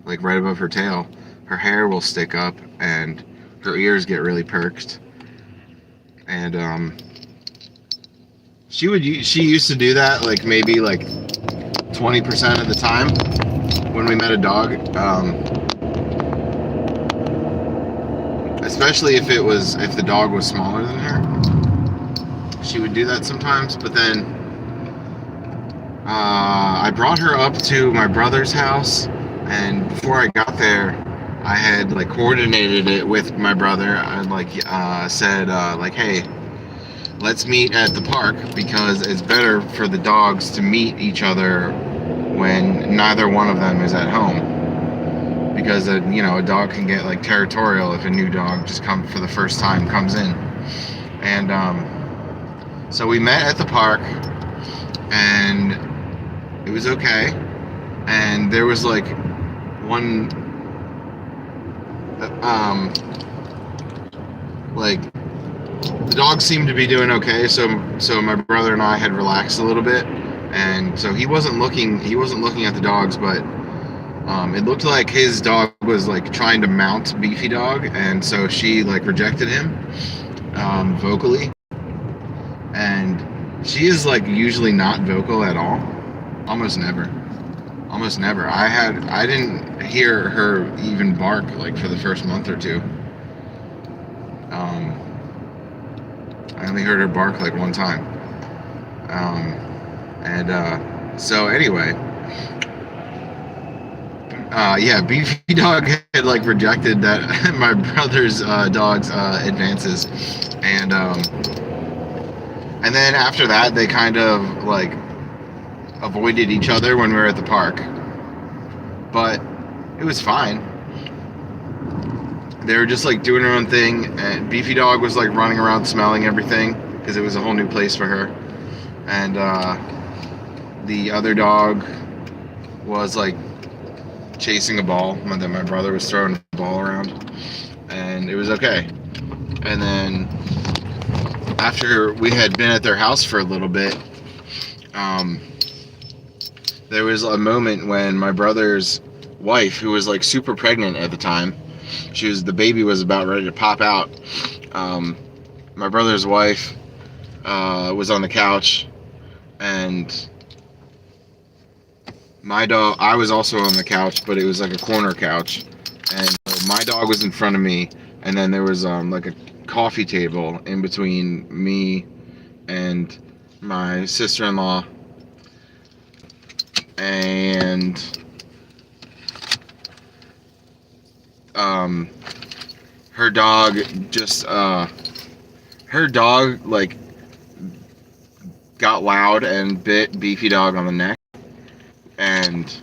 like right above her tail. Her hair will stick up and her ears get really perked. And she used to do that like maybe like 20% of the time when we met a dog. Especially if the dog was smaller than her. She would do that sometimes, but then I brought her up to my brother's house, and before I got there, I had like coordinated it with my brother. I said hey, let's meet at the park because it's better for the dogs to meet each other when neither one of them is at home. Because a dog can get like territorial if a new dog just for the first time comes in. And so we met at the park, and it was okay. And there was like one like the dog seemed to be doing okay, so my brother and I had relaxed a little bit, and so he wasn't looking at the dogs, but it looked like his dog was like trying to mount Beefy dog, and so she like rejected him vocally. And she is like usually not vocal at all, almost never. I didn't hear her even bark like for the first month or two. I only heard her bark like one time. So anyway, Yeah, Beefy Dog had like rejected that my brother's dog's advances, and then after that they kind of like avoided each other when we were at the park, but it was fine. They were just like doing their own thing, and Beefy Dog was like running around smelling everything because it was a whole new place for her, and the other dog was like chasing a ball that my brother was throwing a ball around, and it was okay. And then after we had been at their house for a little bit, there was a moment when my brother's wife, who was like super pregnant at the time, the baby was about ready to pop out. My brother's wife was on the couch, and my dog, I was also on the couch, but it was like a corner couch, and my dog was in front of me, and then there was like a coffee table in between me and my sister-in-law, and her dog just like got loud and bit Beefy Dog on the neck, and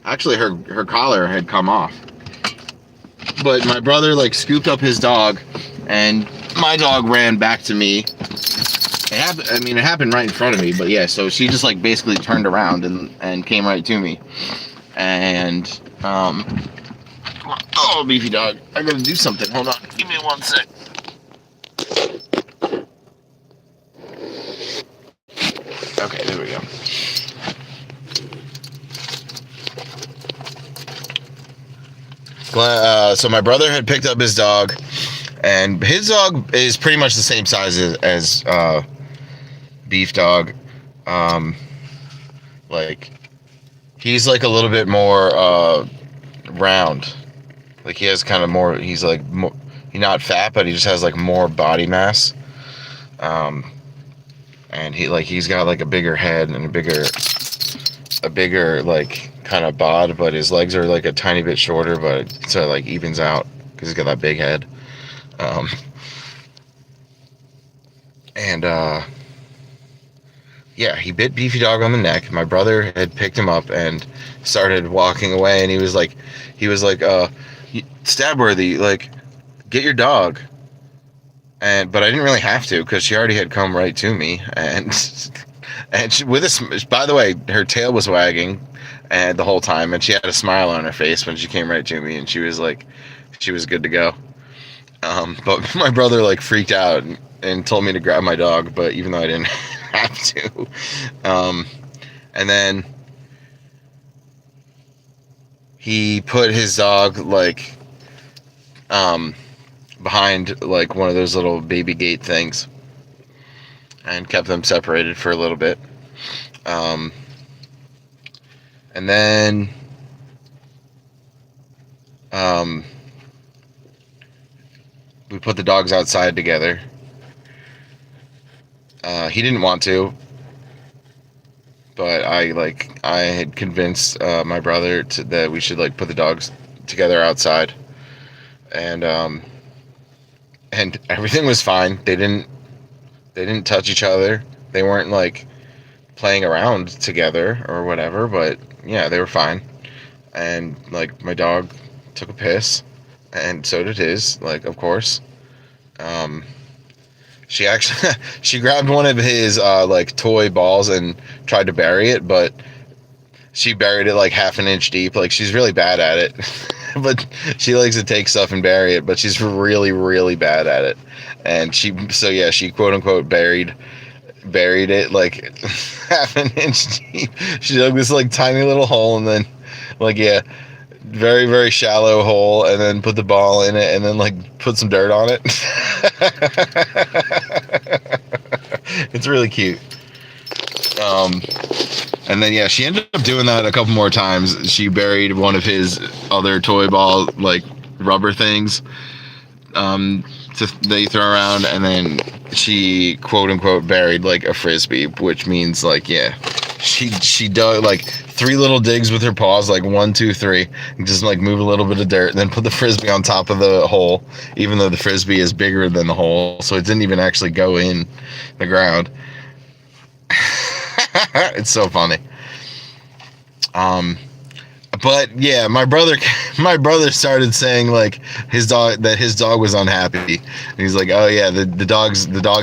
actually her collar had come off, but my brother like scooped up his dog, and my dog ran back to me. It happened right in front of me, but yeah, so she just like basically turned around and came right to me, and oh, Beefy Dog, I gotta do something. Hold on, give me 1 sec. Okay, there we go. So my brother had picked up his dog, and his dog is pretty much the same size as Beef Dog. Like he's like a little bit more round. Like he has kind of more. He's like more, he's not fat, but he just has like more body mass. And he's got like a bigger head and a bigger like kind of bod, but his legs are like a tiny bit shorter, but so it like evens out because he's got that big head. Yeah, he bit Beefy Dog on the neck. My brother had picked him up and started walking away, and he was like, Stabworthy, like, get your dog. But I didn't really have to because she already had come right to me, and she, by the way, her tail was wagging, and the whole time, and she had a smile on her face when she came right to me, and she was good to go. But my brother like freaked out and told me to grab my dog, but even though I didn't have to, and then he put his dog like behind like one of those little baby gate things and kept them separated for a little bit, and then we put the dogs outside together. He didn't want to, but I had convinced my brother that we should like put the dogs together outside, and everything was fine. They didn't touch each other. They weren't like playing around together or whatever, but yeah, they were fine. And like my dog took a piss, and so did his, like, of course. She actually she grabbed one of his like toy balls and tried to bury it, but she buried it like half an inch deep. Like, she's really bad at it. But she likes to take stuff and bury it, but she's really, really bad at it. And she quote unquote buried it like half an inch deep. She dug this like tiny little hole, and then like, yeah, very, very shallow hole, and then put the ball in it, and then like put some dirt on it. It's really cute. And then yeah, she ended up doing that a couple more times. She buried one of his other toy ball like rubber things that you throw around, and then she quote unquote buried like a frisbee, which means like she dug like 3 little digs with her paws, like 1, 2, 3, and just like move a little bit of dirt, and then put the frisbee on top of the hole, even though the frisbee is bigger than the hole, so it didn't even actually go in the ground. It's so funny. But yeah, my brother started saying like his dog was unhappy. And he's like, oh yeah, the dog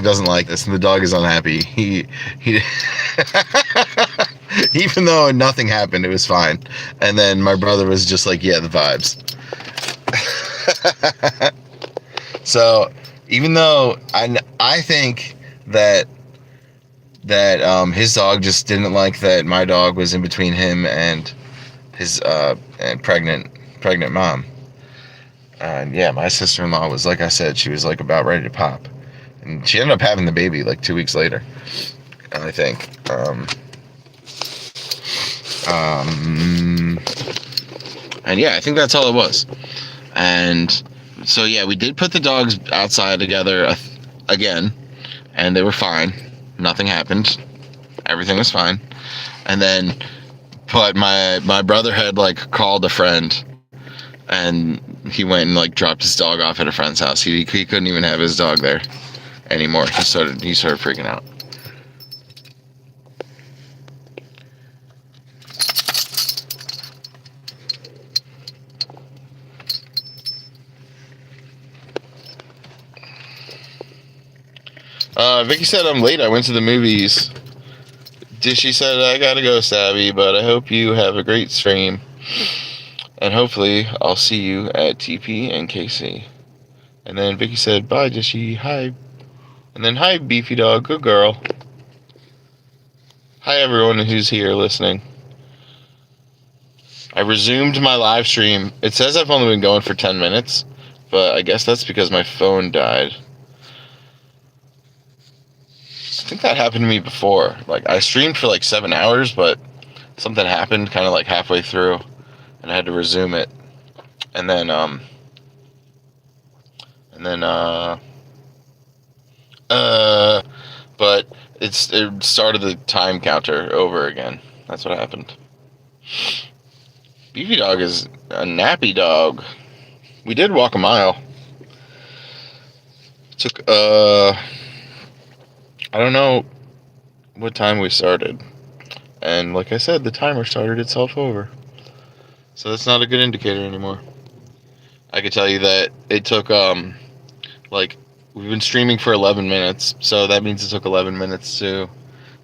doesn't like this, and the dog is unhappy. He even though nothing happened, it was fine. And then my brother was just like, yeah, the vibes. So even though I think that his dog just didn't like that my dog was in between him and his and pregnant mom. And yeah, my sister-in-law was, like I said, she was like about ready to pop, and she ended up having the baby like 2 weeks later, I think. And yeah, I think that's all it was. And so yeah, we did put the dogs outside together again, and they were fine. Nothing happened. Everything was fine. And then, but my brother had like called a friend, and he went and like dropped his dog off at a friend's house. He couldn't even have his dog there anymore. He started freaking out. Vicky said I'm late. I went to the movies. She said I gotta go, Savvy, but I hope you have a great stream. And hopefully I'll see you at TP and KC. And then Vicky said, bye, Dishy. Hi. And then, hi, Beefy Dog. Good girl. Hi, everyone who's here listening. I resumed my live stream. It says I've only been going for 10 minutes, but I guess that's because my phone died. I think that happened to me before. Like, I streamed for like 7 hours, but something happened kind of like halfway through, and I had to resume it. And then, but it started the time counter over again. That's what happened. Beefy Dog is a nappy dog. We did walk a mile. It took, I don't know what time we started. And like I said, the timer started itself over. So that's not a good indicator anymore. I could tell you that it took, like, we've been streaming for 11 minutes, so that means it took 11 minutes to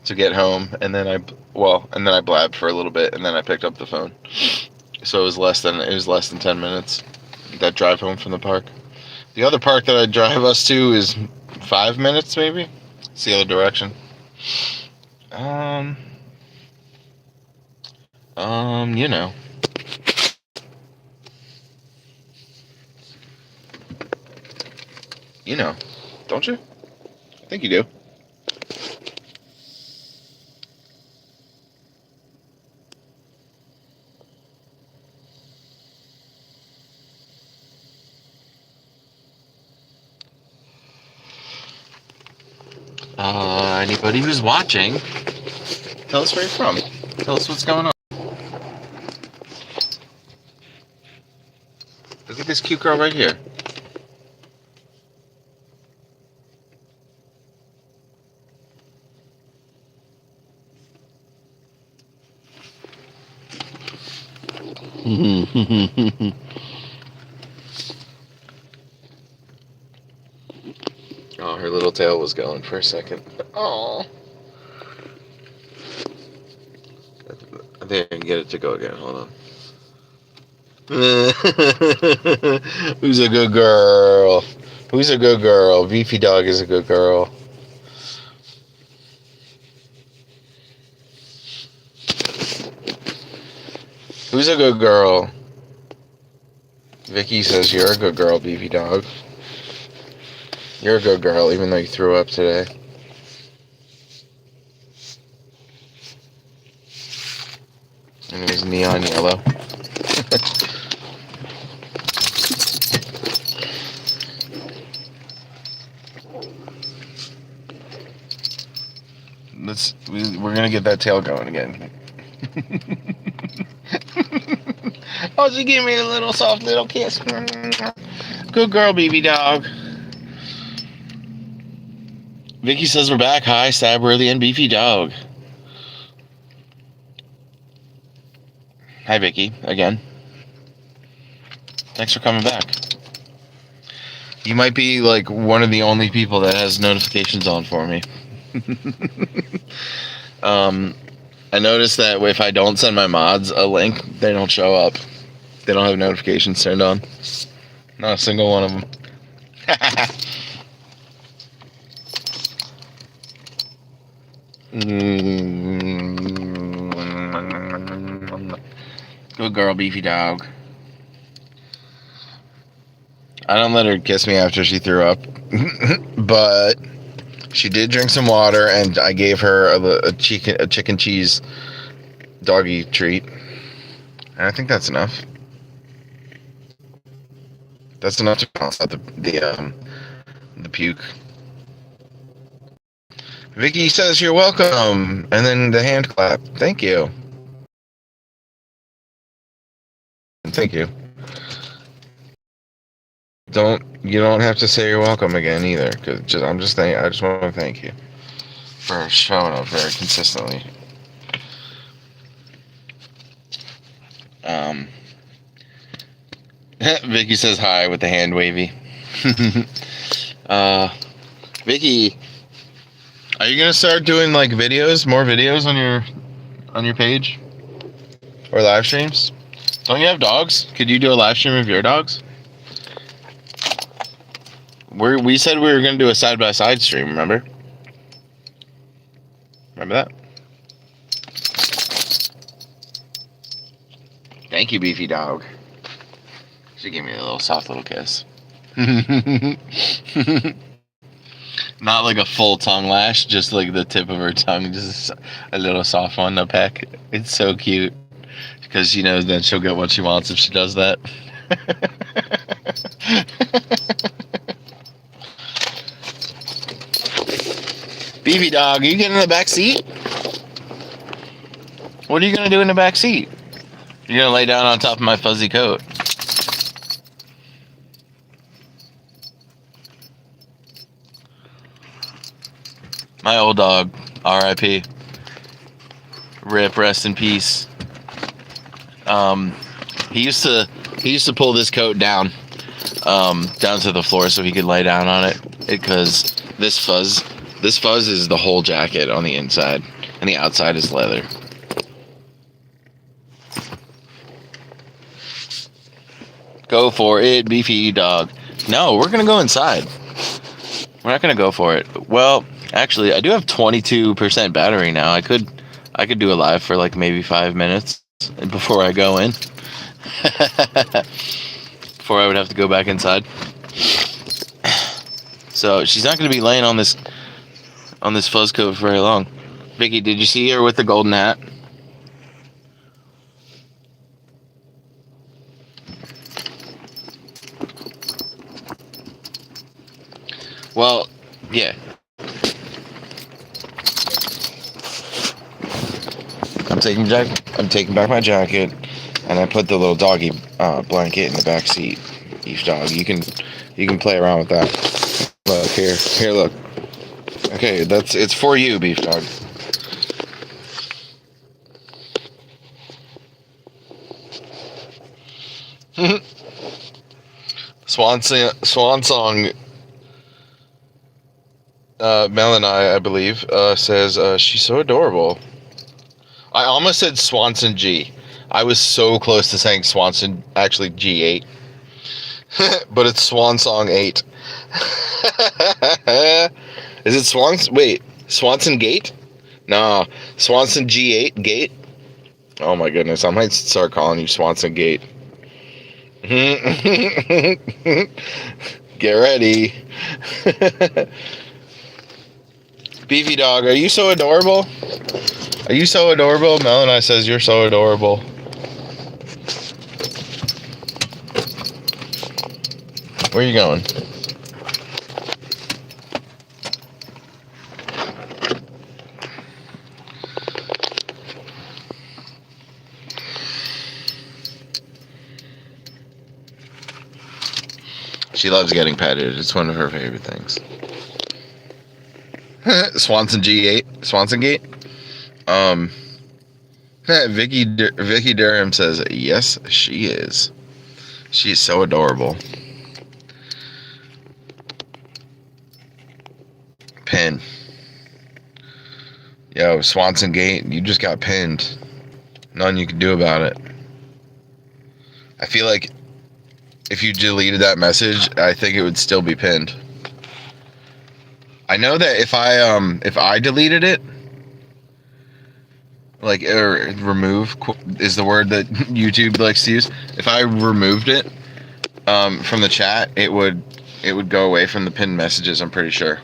get home, and then I blabbed for a little bit, and then I picked up the phone. So it was less than 10 minutes, that drive home from the park. The other park that I drive us to is 5 minutes, maybe? It's the other direction. You know. You know, don't you? I think you do. Anybody who's watching, tell us where you're from. Tell us what's going on. Look at this cute girl right here. Oh, her little tail was going for a second. Oh. I think I can get it to go again. Hold on. Who's a good girl? Who's a good girl? Beefy Dog is a good girl. Who's a good girl? Vicky says you're a good girl, Beefy Dog. You're a good girl, even though you threw up today. And it was neon yellow. We're gonna get that tail going again. Oh, she gave me a little soft little kiss. Good girl, baby dog. Vicky says we're back. Hi, stabworthy and beefy dog. Hi, Vicky, again. Thanks for coming back. You might be like one of the only people that has notifications on for me. I noticed that if I don't send my mods a link, they don't show up. They don't have notifications turned on. Not a single one of them. Good girl, beefy dog. I don't let her kiss me after she threw up, but she did drink some water, and I gave her a chicken cheese doggy treat. And I think that's enough. That's enough to balance out the puke. Vicky says you're welcome, and then the hand clap. Thank you. Thank you. You don't have to say you're welcome again either, because I just want to thank you for showing up very consistently. Vicky says hi with the hand wavy. Vicky, are you gonna start doing like videos, more videos on your page or live streams? Don't you have dogs? Could you do a live stream of your dogs? We said we were gonna do a side-by-side stream. Remember that? Thank you, beefy dog. She gave me a little soft little kiss. Not like a full tongue lash, just like the tip of her tongue, just a little soft one to peck. It's so cute because she knows that she'll get what she wants if she does that. Beefy dog, are you getting in the back seat? What are you gonna do in the back seat? You're gonna lay down on top of my fuzzy coat. My old dog, R.I.P. Rip, rest in peace. He used to pull this coat down to the floor so he could lay down on it, because this fuzz is the whole jacket on the inside, and the outside is leather. Go for it, beefy dog. No, we're gonna go inside. We're not gonna go for it. Well, actually, I do have 22% battery now. I could do a live for like maybe 5 minutes before I go in. Before I would have to go back inside. So she's not gonna be laying on this fuzz coat for very long. Vicky, did you see her with the golden hat? Well, yeah. I'm taking back my jacket, and I put the little doggy blanket in the back seat. Beef dog, you can play around with that. Look here, look. Okay, it's for you, beef dog. Swan song. Melanie, I believe, says she's so adorable. I almost said Swanson G. I was so close to saying Swanson, actually G8. But it's Swan Song 8. Is it Swanson Gate? No, Swanson G8 Gate? Oh my goodness, I might start calling you Swanson Gate. Get ready. Beefy dog, are you so adorable? Are you so adorable? Melanie says you're so adorable. Where are you going? She loves getting petted. It's one of her favorite things. Swanson G8, Swanson Gate. Vicky Durham says yes, she is. She is so adorable. Pin. Yo, Swanson Gate, you just got pinned. Nothing you can do about it. I feel like if you deleted that message, I think it would still be pinned. I know that if I deleted it, like, or remove is the word that YouTube likes to use. If I removed it from the chat, it would go away from the pinned messages, I'm pretty sure.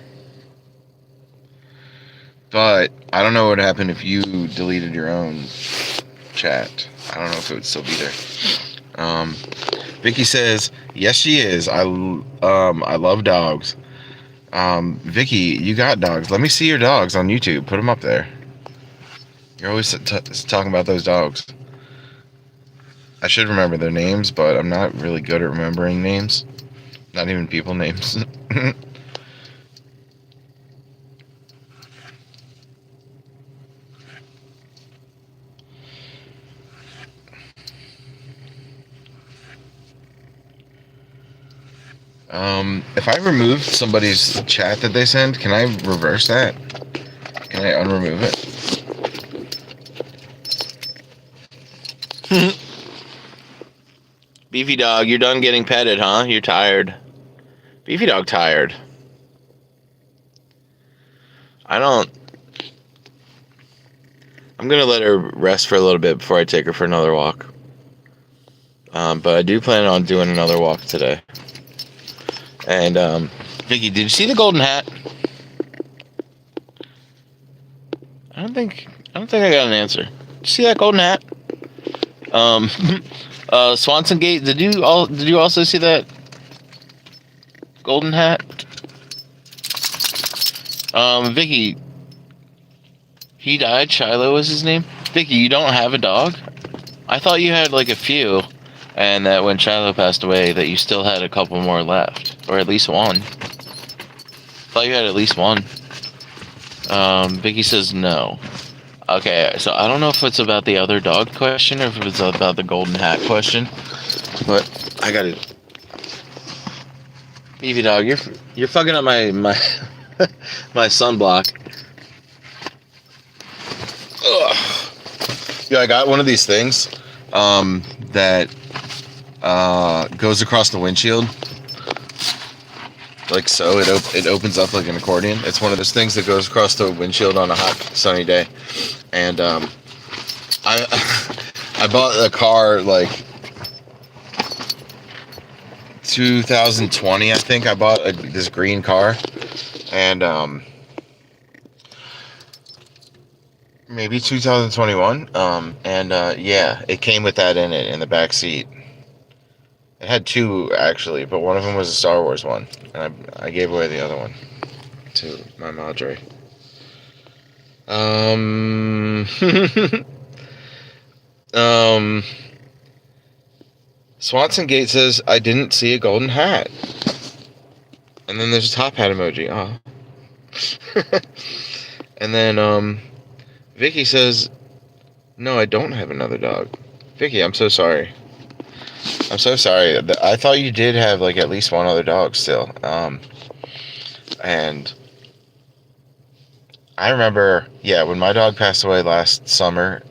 But I don't know what would happen if you deleted your own chat. I don't know if it would still be there. Vicky says, yes, she is. I love dogs. Vicky, you got dogs. Let me see your dogs on YouTube. Put them up there. You're always talking about those dogs. I should remember their names, but I'm not really good at remembering names. Not even people names. If I remove somebody's chat that they send, can I reverse that? Can I unremove it? Beefy dog, you're done getting petted, huh? You're tired. Beefy dog tired. I'm gonna let her rest for a little bit before I take her for another walk. But I do plan on doing another walk today. And Vicky, did you see the golden hat? I don't think I got an answer. Did you see that golden hat? Swanson Gate, did you also see that golden hat? Vicky, he died. Shiloh was his name. Vicky, you don't have a dog? I thought you had like a few, and that when Shiloh passed away, that you still had a couple more left, or at least one. Thought you had at least one. Vicky says no. Okay, so I don't know if it's about the other dog question or if it's about the golden hat question, but I got it. Beefy dog, you're fucking up my my sunblock. Ugh. Yeah, I got one of these things that goes across the windshield. Like so, it opens up like an accordion. It's one of those things that goes across the windshield on a hot, sunny day. And I bought a car like 2020, I think. I bought this green car, and maybe 2021. Yeah, it came with that in it in the back seat. It had two actually, but one of them was a Star Wars one, and I gave away the other one to my madre. Swanson Gate says, I didn't see a golden hat. And then there's a top hat emoji. Oh. And then Vicky says, no, I don't have another dog. Vicky, I'm so sorry. I'm so sorry. I thought you did have like at least one other dog still. And I remember, yeah, when my dog passed away last summer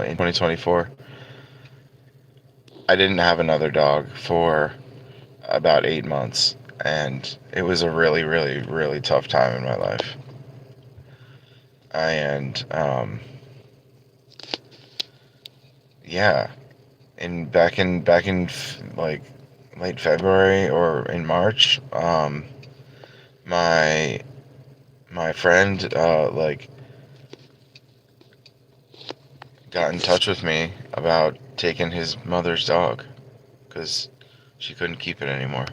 in 2024, I didn't have another dog for about 8 months. And it was a really, really, really tough time in my life. And yeah. And back in like late February or in March, my friend like got in touch with me about taking his mother's dog because she couldn't keep it anymore.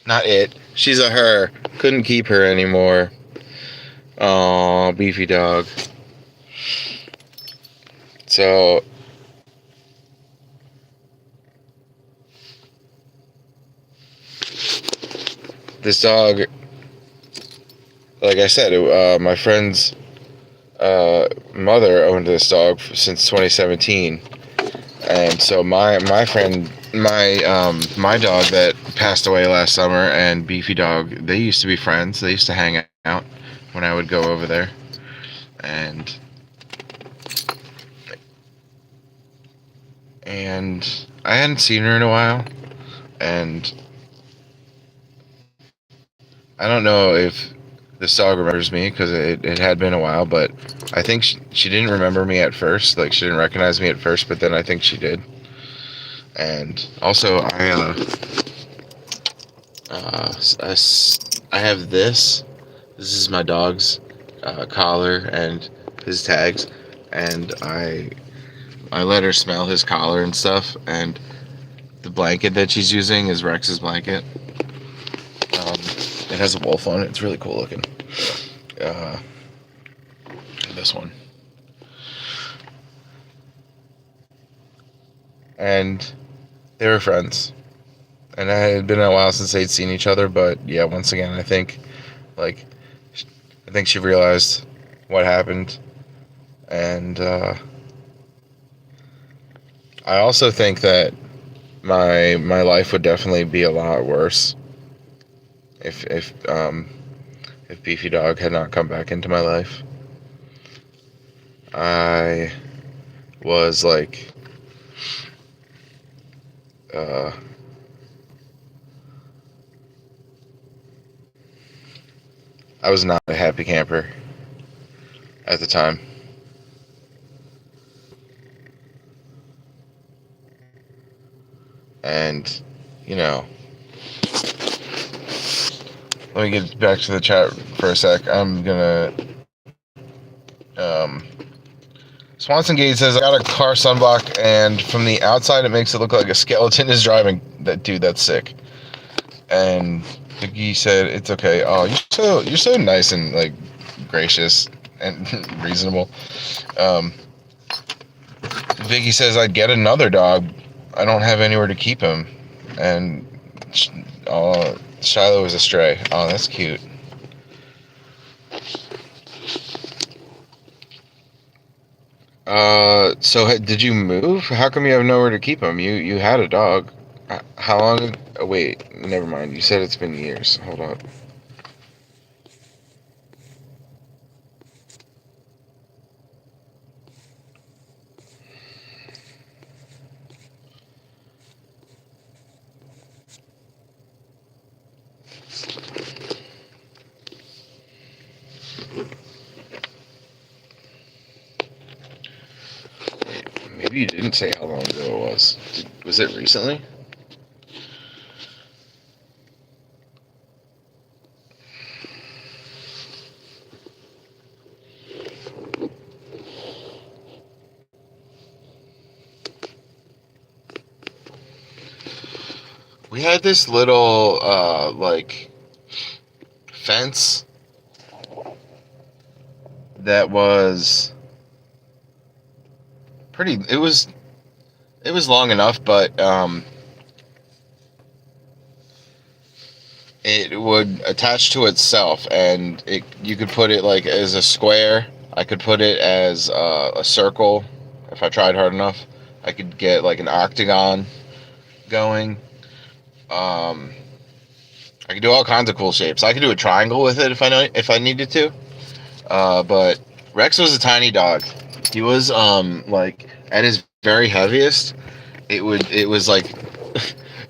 Not it. She's a her. Couldn't keep her anymore. Aw, beefy dog. So this dog, like I said, my friend's mother owned this dog since 2017, and so my friend, my dog that passed away last summer, and Beefy dog, they used to be friends. They used to hang out when I would go over there, and I hadn't seen her in a while, and I don't know if this dog remembers me because it had been a while, but I think she didn't remember me at first. Like, she didn't recognize me at first, but then I think she did. And also, I have this. This is my dog's collar and his tags, and I let her smell his collar and stuff, and the blanket that she's using is Rex's blanket. It has a wolf on it. It's really cool looking. This one. And they were friends. And it had been a while since they'd seen each other, but yeah, once again, I think she realized what happened. And I also think that my life would definitely be a lot worse if Beefy Dog had not come back into my life. I was like I was not a happy camper at the time. And, you know, let me get back to the chat for a sec. I'm gonna Swanson Gate says, I got a car sunblock, and from the outside it makes it look like a skeleton is driving. That dude, that's sick. And Vicky said, it's okay. Oh, you're so nice and like gracious and reasonable. Vicky says, I'd get another dog. I don't have anywhere to keep him. And Shiloh is a stray. Oh, that's cute. So did you move? How come you have nowhere to keep him? You had a dog. How long? Oh, wait, never mind. You said it's been years. Hold up. Maybe you didn't say how long ago it was. Was it recently? We had this little, like, fence that was pretty, it was long enough, but, it would attach to itself, and you could put it, like, as a square. I could put it as a circle. If I tried hard enough, I could get, like, an octagon going. I could do all kinds of cool shapes. I could do a triangle with it if I needed to. But Rex was a tiny dog. He was like at his very heaviest, it was like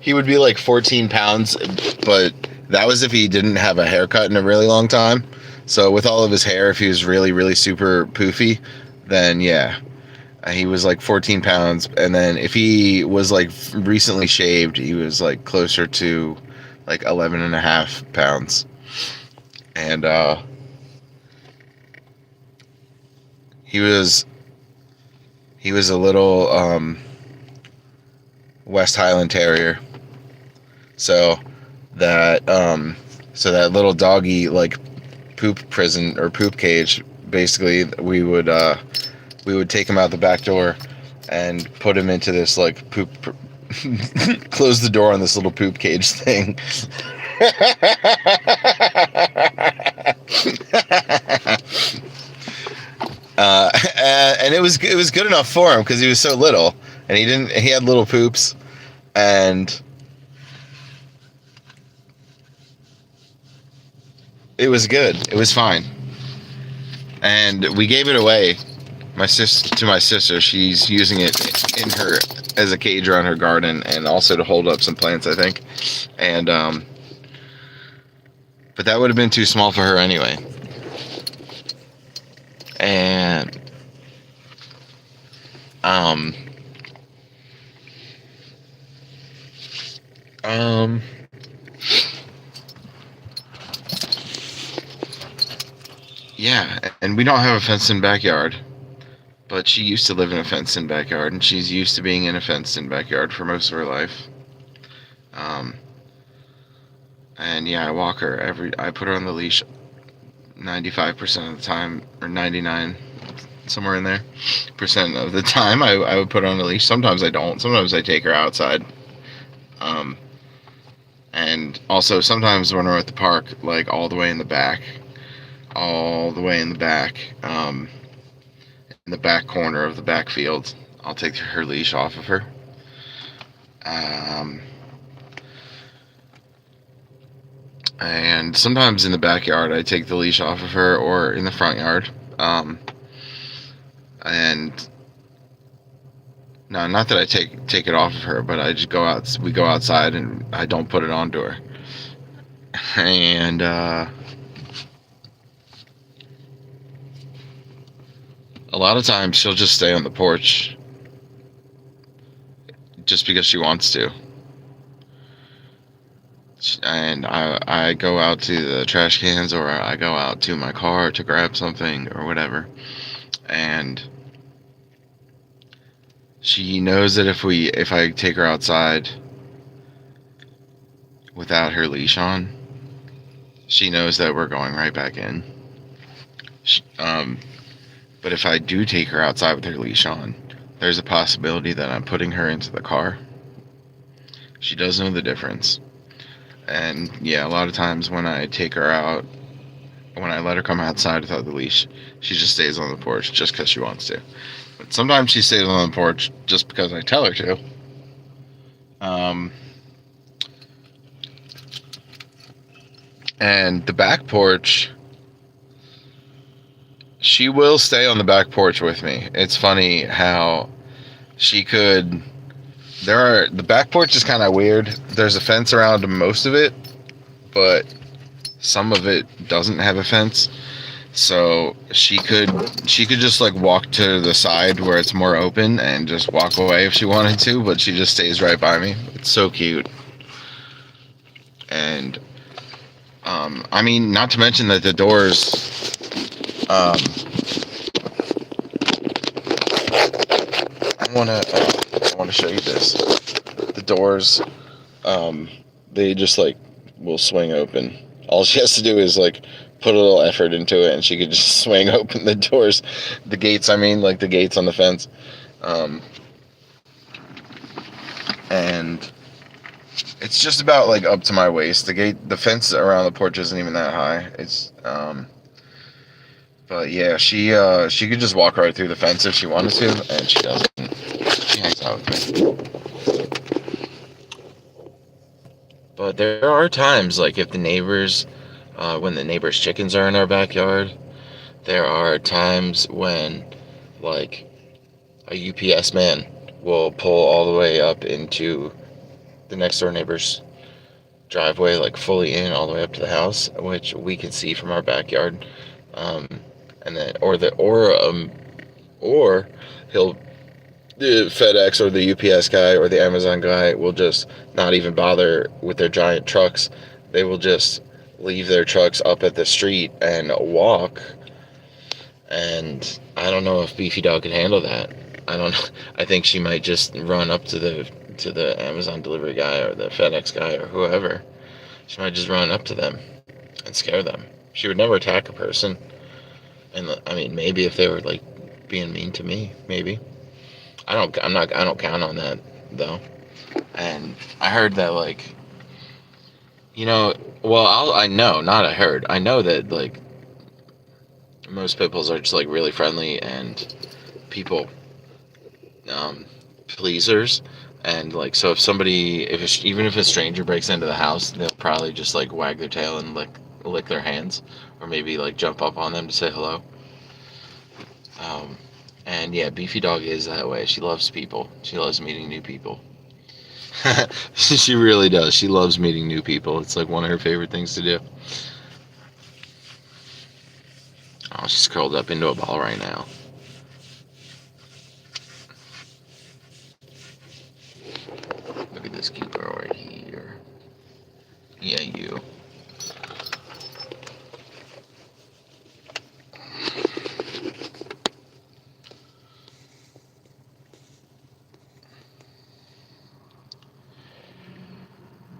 he would be like 14 pounds, but that was if he didn't have a haircut in a really long time. So with all of his hair, if he was really, really super poofy, then yeah, he was like 14 pounds. And then if he was like recently shaved, he was like closer to like 11 and a half pounds. And he was a little West Highland Terrier. So that little doggy like poop prison or poop cage, basically we would take him out the back door and put him into this like poop close the door on this little poop cage thing And it was good enough for him because he was so little, and he had little poops, and it was good. It was fine, and we gave it away. My sister. She's using it in her as a cage around her garden, and also to hold up some plants, I think. And but that would have been too small for her anyway. And yeah, and we don't have a fenced-in backyard, but she used to live in a fenced-in backyard, and she's used to being in a fenced-in backyard for most of her life. And yeah, I walk her I put her on the leash 95% of the time, or 99, somewhere in there, percent of the time. I would put her on the leash. Sometimes I don't. Sometimes I take her outside. And also sometimes when we're at the park, like all the way in the back, in the back corner of the backfield, I'll take her leash off of her. And sometimes in the backyard, I take the leash off of her, or in the front yard. And no, not that I take it off of her, but I just go out. We go outside, and I don't put it onto her. And a lot of times she'll just stay on the porch just because she wants to. And I go out to the trash cans, or I go out to my car to grab something or whatever. And she knows that if I take her outside without her leash on, she knows that we're going right back in. But if I do take her outside with her leash on, there's a possibility that I'm putting her into the car. She does know the difference. And yeah, a lot of times when I take her out, when I let her come outside without the leash, she just stays on the porch just because she wants to. But sometimes she stays on the porch just because I tell her to. And the back porch, she will stay on the back porch with me. It's funny how she could... The back porch is kind of weird. There's a fence around most of it, but some of it doesn't have a fence. So she could just like walk to the side where it's more open and just walk away if she wanted to, but she just stays right by me. It's so cute. And I mean, not to mention that the doors I want to show you this. The doors they just like will swing open. All she has to do is like put a little effort into it, and she could just swing open the doors, the gates. I mean, like the gates on the fence. And it's just about like up to my waist. The fence around the porch isn't even that high. It's but yeah, she could just walk right through the fence if she wanted to, and she doesn't. She hangs out with me. But there are times, like if the neighbors, when the neighbors' chickens are in our backyard, there are times when, like, a UPS man will pull all the way up into the next door neighbor's driveway, like fully in all the way up to the house, which we can see from our backyard. And then, or he'll, the FedEx or the UPS guy or the Amazon guy will just not even bother with their giant trucks. They will just leave their trucks up at the street and walk. And I don't know if Beefy Dog could handle that. I don't know. I think she might just run up to the Amazon delivery guy or the FedEx guy or whoever. She might just run up to them and scare them. She would never attack a person. And I mean, maybe if they were like being mean to me, maybe. I don't count on that though. And I heard that like You know, well, I know, not I heard. I know that, like, most pit bulls are just, like, really friendly and people pleasers. And, like, so if somebody, even if a stranger breaks into the house, they'll probably just, like, wag their tail and lick their hands, or maybe, like, jump up on them to say hello. And yeah, Beefy Dog is that way. She loves people. She loves meeting new people. She really does. She loves meeting new people. It's like one of her favorite things to do. Oh, she's curled up into a ball right now. Look at this cute girl right here. Yeah, you.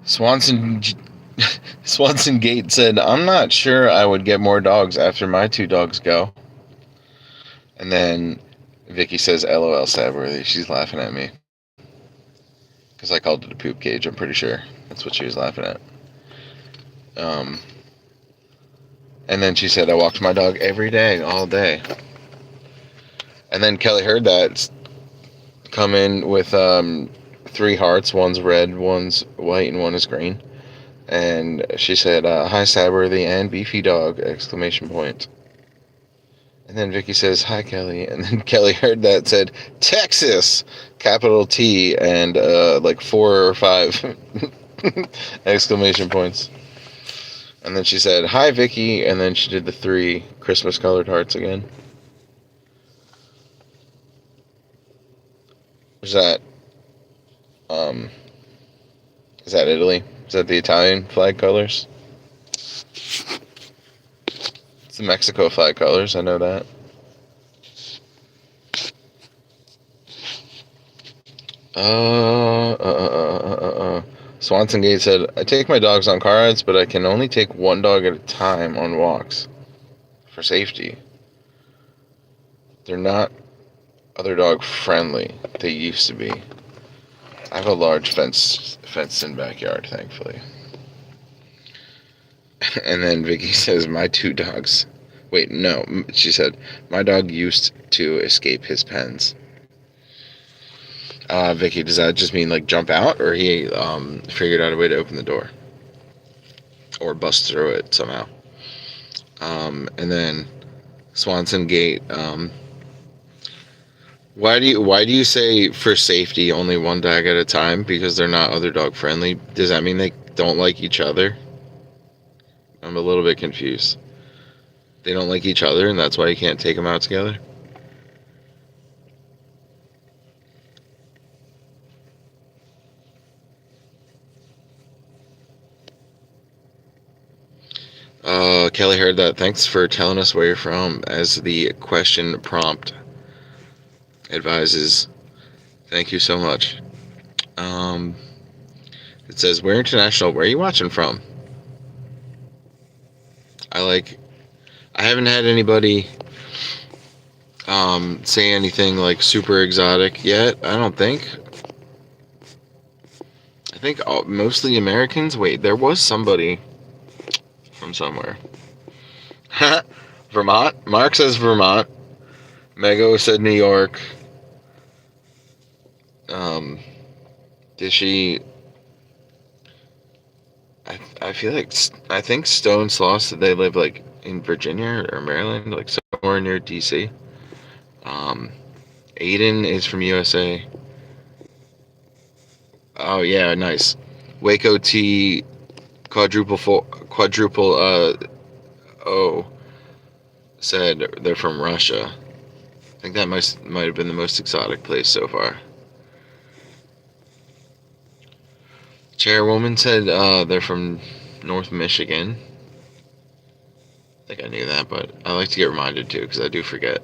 Swanson Gate said, "I'm not sure I would get more dogs after my 2 dogs go." And then Vicky says, "LOL, stabworthy." She's laughing at me because I called it a poop cage. I'm pretty sure that's what she was laughing at. And then she said, "I walked my dog every day, all day." And then Kelly heard that come in with 3 hearts. One's red, one's white, and one is green. And she said, "Hi, Stabworthy and Beefy Dog!" Exclamation point. And then Vicky says, "Hi, Kelly." And then Kelly heard that, said, "Texas!" Capital T and like 4 or 5 exclamation points. And then she said, "Hi, Vicky." And then she did the 3 Christmas colored hearts again. Is that is that Italy? Is that the Italian flag colors? It's the Mexico flag colors, I know that. Swanson Gate said, "I take my dogs on car rides, but I can only take 1 dog at a time on walks for safety. They're not other dog friendly. They used to be. I have a large fenced-in backyard, thankfully." And then Vicky says, "My 2 dogs." Wait, no. She said, "My dog used to escape his pens." Vicky, does that just mean like jump out, or he figured out a way to open the door, or bust through it somehow? And then Swanson Gate. Why do you say for safety only 1 dog at a time? Because they're not other dog friendly. Does that mean they don't like each other? I'm a little bit confused. They don't like each other, and that's why you can't take them out together? Kelly heard that. Thanks for telling us where you're from, as the question prompt advises. Thank you so much. It says, "We're international. Where are you watching from?" I haven't had anybody say anything like super exotic yet. I don't think. I think mostly Americans. Wait, there was somebody from somewhere. Vermont. Mark says Vermont. Mego said New York. Did she? I feel like I think Stone Sloth said they live like in Virginia or Maryland, like somewhere near DC. Aiden is from USA. Oh yeah, nice. Waco T quadruple O said they're from Russia. I think that might have been the most exotic place so far. Chairwoman said they're from North Michigan. I think I knew that, but I like to get reminded too because I do forget.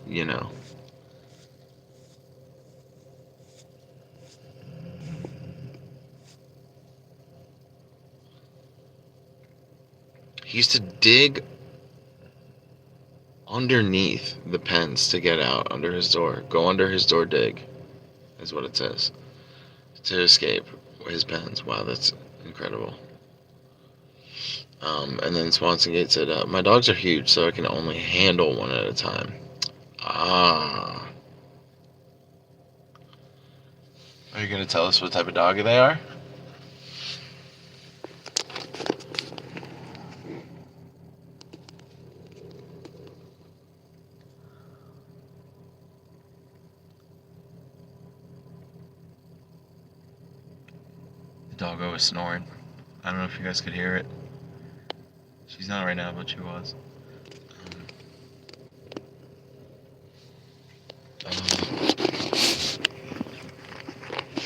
You know. He used to dig underneath the pens to get out under his door. Go under his door, dig. is what it says. To escape his pens. Wow, that's incredible. And then Swanson Gate said, my dogs are huge, so I can only handle one at a time. Ah. Are you going to tell us what type of dog they are? The doggo was snoring. I don't know if you guys could hear it. She's not right now, but she was.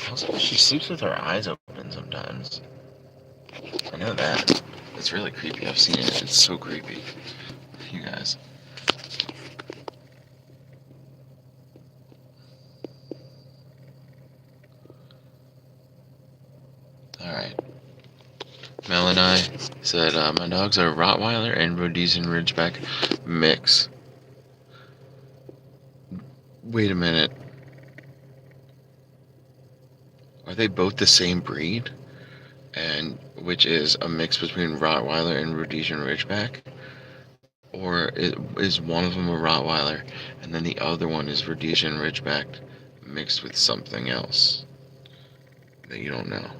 Also, she sleeps with her eyes open sometimes. I know that. It's really creepy. I've seen it. It's so creepy. You guys. Alright. Mel and I said, my dogs are Rottweiler and Rhodesian Ridgeback mix. Wait a minute. Are they both the same breed? And which is a mix between Rottweiler and Rhodesian Ridgeback? Or is one of them a Rottweiler and then the other one is Rhodesian Ridgeback mixed with something else that you don't know?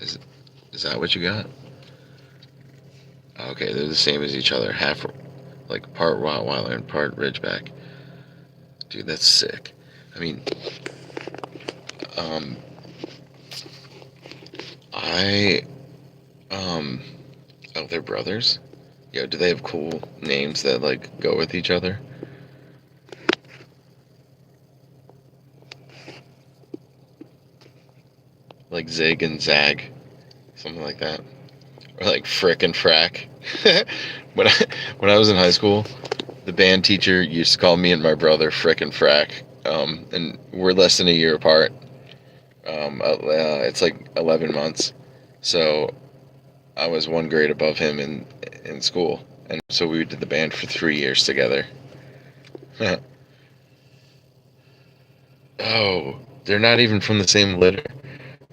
Is that what you got? Okay, they're the same as each other. Half, like part Rottweiler and part Ridgeback. Dude, that's sick. I mean, oh, they're brothers? Yo, do they have cool names that, like, go with each other? Like Zig and Zag. Something like that. Or like Frick and Frack. when I was in high school, the band teacher used to call me and my brother Frick and Frack. And we're less than a year apart. It's like 11 months. So I was one grade above him in school. And so we did the band for 3 years together. Oh, they're not even from the same litter.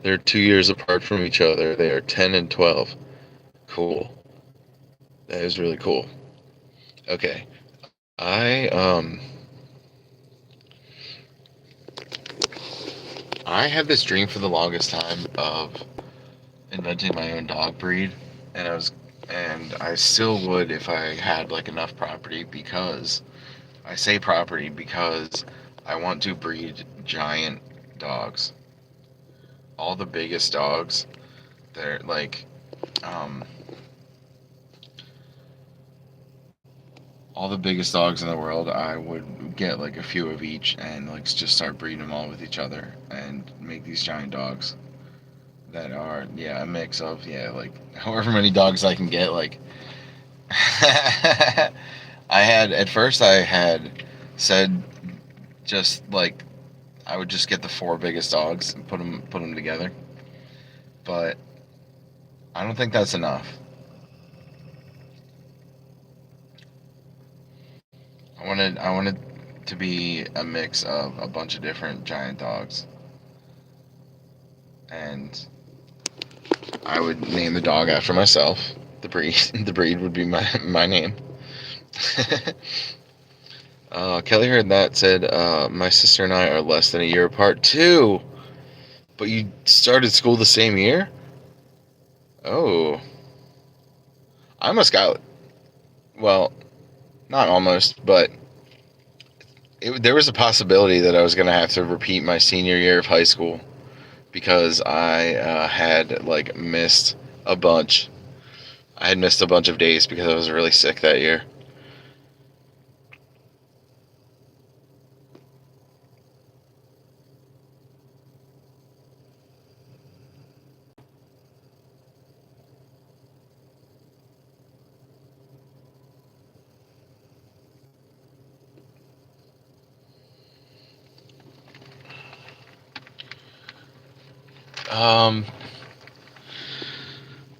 They're 2 years apart from each other. They are 10 and 12. Cool. That is really cool. Okay. I had this dream for the longest time of inventing my own dog breed, and I still would if I had like enough property, because I say property because I want to breed giant dogs. All the biggest dogs, they're like all the biggest dogs in the world, I would get like a few of each and like just start breeding them all with each other and make these giant dogs that are, yeah, a mix of, yeah, like however many dogs I can get. Like at first I had said just like I would just get the 4 biggest dogs and put them together, but I don't think that's enough. I wanted to be a mix of a bunch of different giant dogs, and I would name the dog after myself. The breed would be my name. Kelly heard that, said, my sister and I are less than a year apart too. But you started school the same year? Oh. I almost got, well, not almost, but there was a possibility that I was going to have to repeat my senior year of high school because I had like missed a bunch. I had missed a bunch of days because I was really sick that year.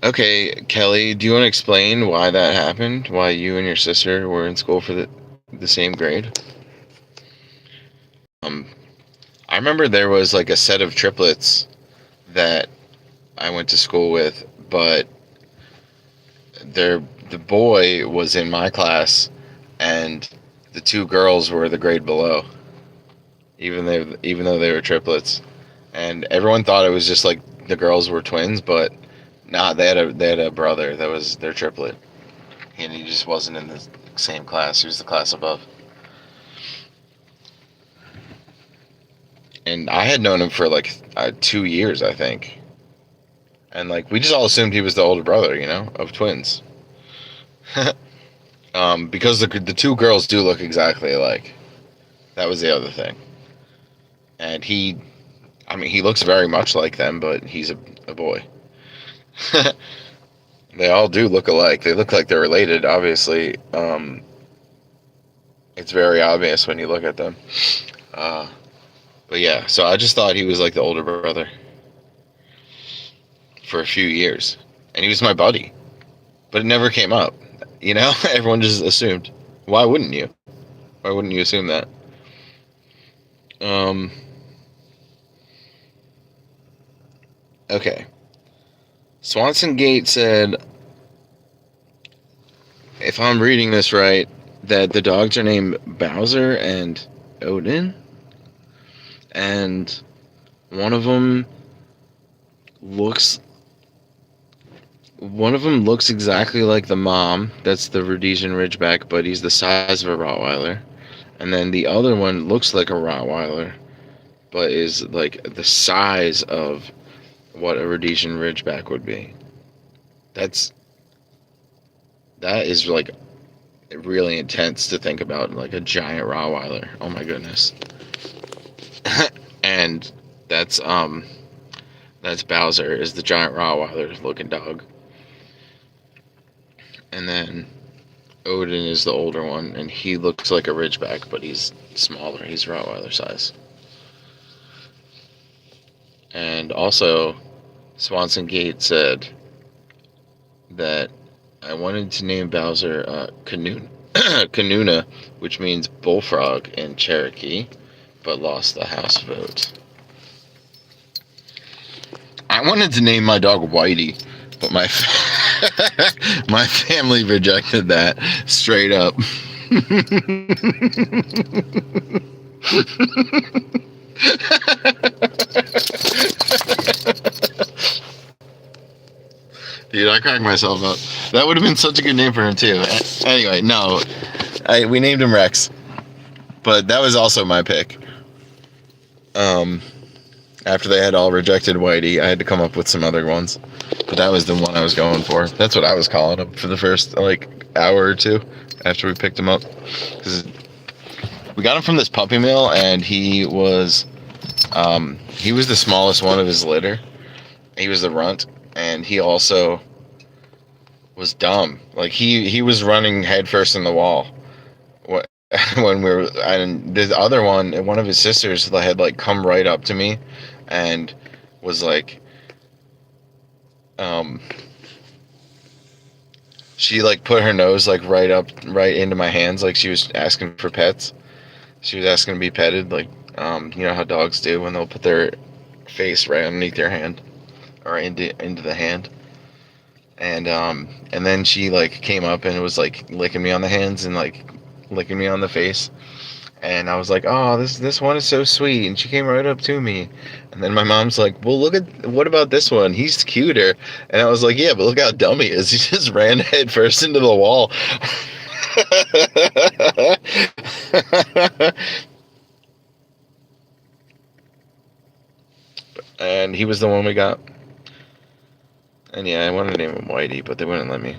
Okay, Kelly, do you want to explain why that happened? Why you and your sister were in school for the same grade? I remember there was like a set of triplets that I went to school with, but the boy was in my class, and the two girls were the grade below, even though they were triplets, and everyone thought it was just like the girls were twins, but nah, they had a brother that was their triplet, and he just wasn't in the same class. He was the class above, and I had known him for like 2 years, I think, and like we just all assumed he was the older brother, of twins. Because the two girls do look exactly alike. That was the other thing. And he looks very much like them, but he's a boy. They all do look alike. They look like they're related, obviously. It's very obvious when you look at them. But yeah, so I just thought he was like the older brother for a few years. And he was my buddy. But it never came up. Everyone just assumed. Why wouldn't you? Why wouldn't you assume that? Okay. Swanson Gate said, if I'm reading this right, that the dogs are named Bowser and Odin, and one of them looks exactly like the mom. That's the Rhodesian Ridgeback, but he's the size of a Rottweiler. And then the other one looks like a Rottweiler, but is like the size of what a Rhodesian Ridgeback would be. That is like really intense to think about, like a giant Rottweiler. Oh my goodness. And that's Bowser, is the giant Rottweiler looking dog. And then Odin is the older one, and he looks like a Ridgeback, but he's smaller. He's Rottweiler size. And also, Swanson Gate said that I wanted to name Bowser Kanuna, which means bullfrog in Cherokee, but lost the House vote. I wanted to name my dog Whitey, but my my family rejected that straight up. Dude, I cracked myself up. That would have been such a good name for him too. Anyway, no, we named him Rex, but that was also my pick. After they had all rejected Whitey, I had to come up with some other ones, but that was the one I was going for. That's what I was calling him for the first hour or two after we picked him up, because we got him from this puppy mill, and he was the smallest one of his litter. He was the runt, and he also was dumb. Like he was running headfirst in the wall when we were, and the other one of his sisters had come right up to me and was like, she put her nose right into my hands, like she was asking for pets. She was asking to be petted, you know how dogs do when they'll put their face right underneath your hand or into the hand. And then she came up and was licking me on the hands and licking me on the face. And I was like, oh, this one is so sweet. And she came right up to me. And then my mom's like, well, what about this one? He's cuter. And I was like, yeah, but look how dumb he is. He just ran head first into the wall. And he was the one we got. And yeah, I wanted to name him Whitey, but they wouldn't let me.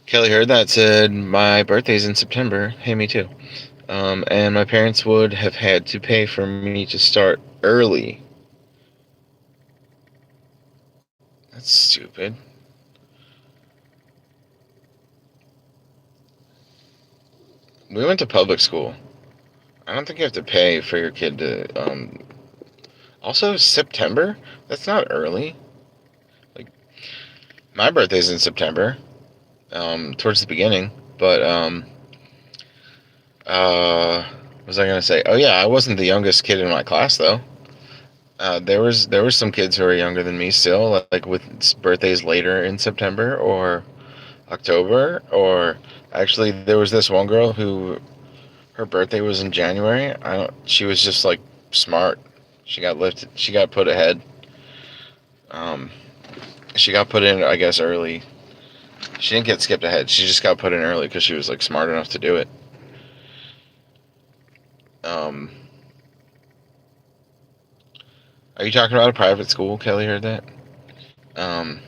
Kelly heard that, said, my birthday's in September. Hey, me too. And my parents would have had to pay for me to start early. That's stupid. We went to public school. I don't think you have to pay for your kid to, also, September? That's not early. My birthday's in September. towards the beginning. But what was I gonna say? Oh yeah, I wasn't the youngest kid in my class though. There was some kids who are younger than me still, like with birthdays later in September or October, or actually there was this one girl who her birthday was in January. I don't. She was just like smart. She got lifted. She got put ahead. Um, she got put in, I guess, early. She didn't get skipped ahead. She just got put in early because she was like smart enough to do it. Um, are you talking about a private school? Kelly heard that. Um,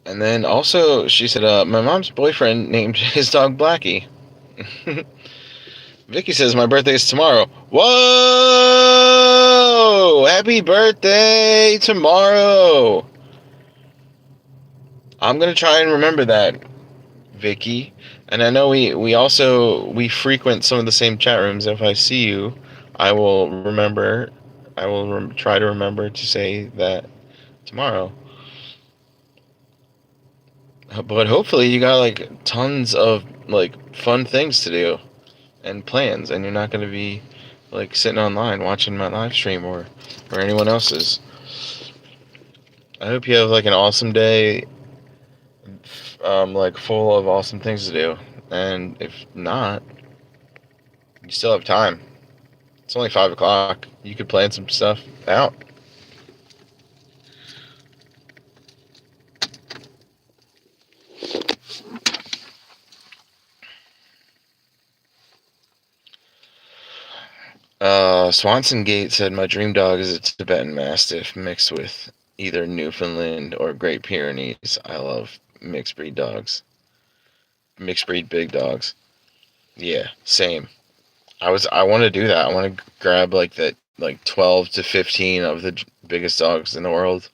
and then also she said, my mom's boyfriend named his dog Blackie. Vicky says my birthday is tomorrow. Whoa! Happy birthday tomorrow. I'm gonna try and remember that, Vicky. And I know we frequent some of the same chat rooms. If I see you, I will remember. I will try to remember to say that tomorrow. But hopefully you got like tons of like fun things to do and plans, and you're not going to be like sitting online watching my live stream or anyone else's. I hope you have like an awesome day, like full of awesome things to do. And if not, you still have time. It's only 5 o'clock. You could plan some stuff out. Swanson Gate said my dream dog is a Tibetan Mastiff mixed with either Newfoundland or Great Pyrenees. I love mixed breed dogs. Mixed breed big dogs. Yeah, same. I want to do that. I want to grab like 12 to 15 of the biggest dogs in the world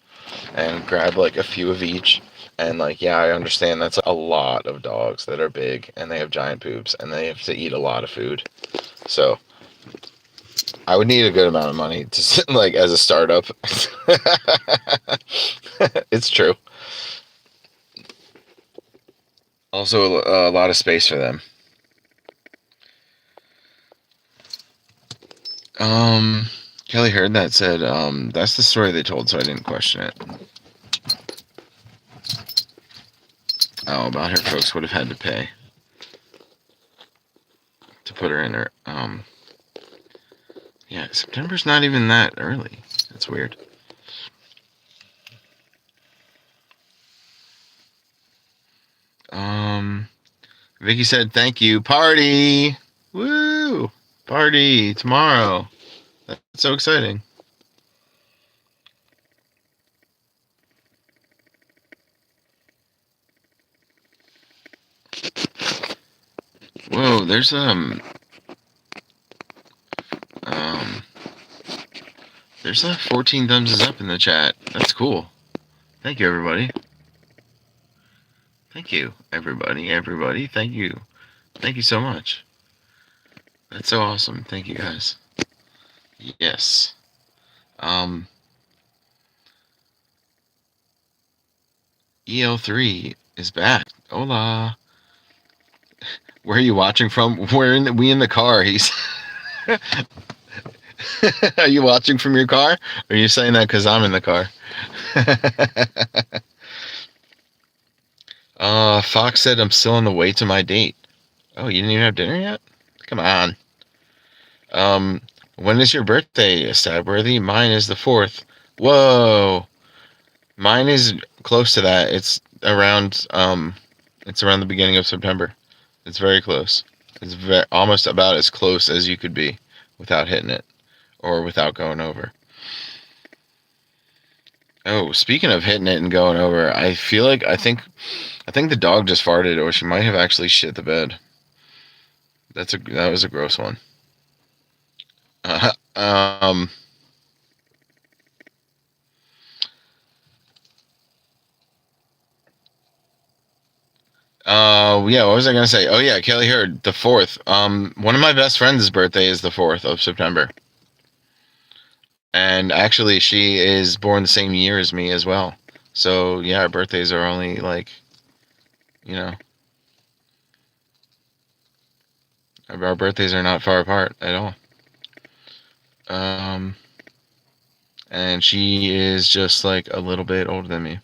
and grab like a few of each. And like, yeah, I understand that's a lot of dogs that are big and they have giant poops and they have to eat a lot of food. So I would need a good amount of money to like as a startup. It's true. Also, a lot of space for them. Kelly heard that said, that's the story they told, so I didn't question it. Oh, about her folks would have had to pay to put her in her, yeah, September's not even that early. That's weird. Vicky said, thank you. Party! Woo! Party tomorrow. That's so exciting. Whoa, there's there's 14 thumbs up in the chat. That's cool. Thank you, everybody. Thank you, everybody. Thank you. Thank you so much. That's so awesome. Thank you, guys. Yes. EL3 is back. Hola. Where are you watching from? We in the car. He's. Are you watching from your car? Or are you saying that because I'm in the car? Fox said I'm still on the way to my date. Oh, you didn't even have dinner yet? Come on. When is your birthday, Stabworthy? Mine is the 4th. Whoa. Mine is close to that. It's around the beginning of September. It's very close. It's almost about as close as you could be without hitting it or without going over. Oh, speaking of hitting it and going over, I think the dog just farted, or she might have actually shit the bed. That was a gross one. Yeah, what was I gonna say? Oh yeah, Kelly heard the 4th. One of my best friends' birthday is the 4th of September. And actually, she is born the same year as me as well. So yeah, our birthdays are only like, you know, our birthdays are not far apart at all. Um, and she is just like a little bit older than me.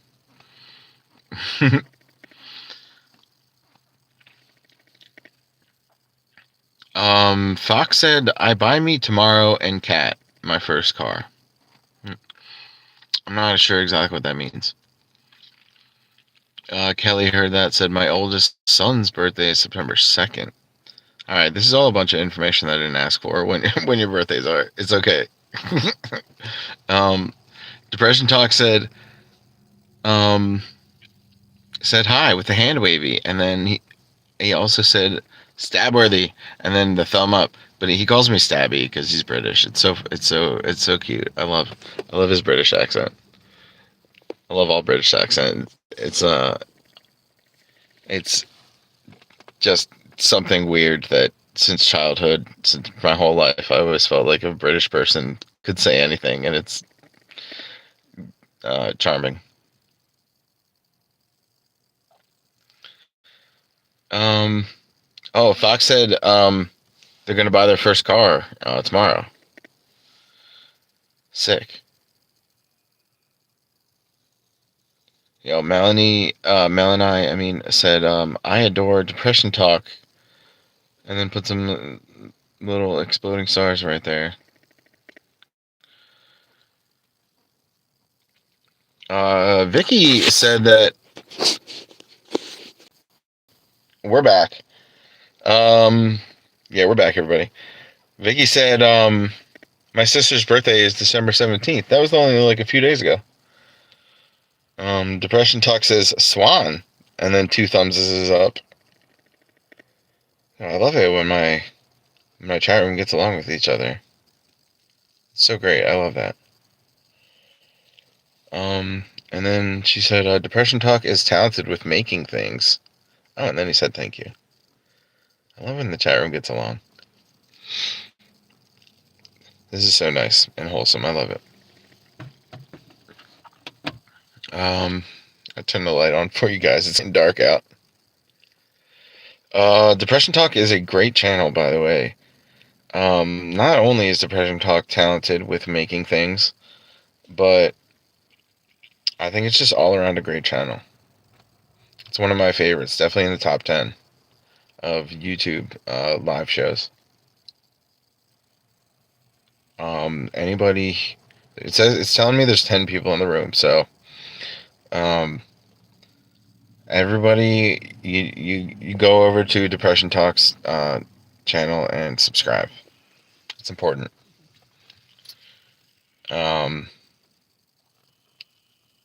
Fox said, "I buy me tomorrow and cat my first car." I'm not sure exactly what that means. Kelly heard that, said, "My oldest son's birthday is September 2nd." All right, this is all a bunch of information that I didn't ask for. When when your birthdays are, it's okay. um, Depression Talk um, said hi with the hand wavy, and then he also said stabworthy, and then the thumb up. But he calls me Stabby because he's British. It's so cute. I love his British accent. I love all British accents. It's just something weird that since childhood, since my whole life, I always felt like a British person could say anything, and it's charming. Um, oh, Fox said they're gonna buy their first car tomorrow. Sick. Melanie, I mean, said, I adore Depression Talk, and then put some little exploding stars right there. Vicky said that we're back. Um, yeah, we're back, everybody. Vicky said, my sister's birthday is December 17th. That was only like a few days ago. Depression Talk says Swan, and then two thumbs is up. I love it when my chat room gets along with each other. It's so great. I love that. And then she said, Depression Talk is talented with making things. Oh, and then he said thank you. I love when the chat room gets along. This is so nice and wholesome. I love it. I turned the light on for you guys. It's dark out. Depression Talk is a great channel, by the way. Not only is Depression Talk talented with making things, but I think it's just all around a great channel. It's one of my favorites, definitely in the top 10 of YouTube live shows. Anybody, it says it's telling me there's 10 people in the room, so everybody, you go over to Depression Talks channel and subscribe. It's important.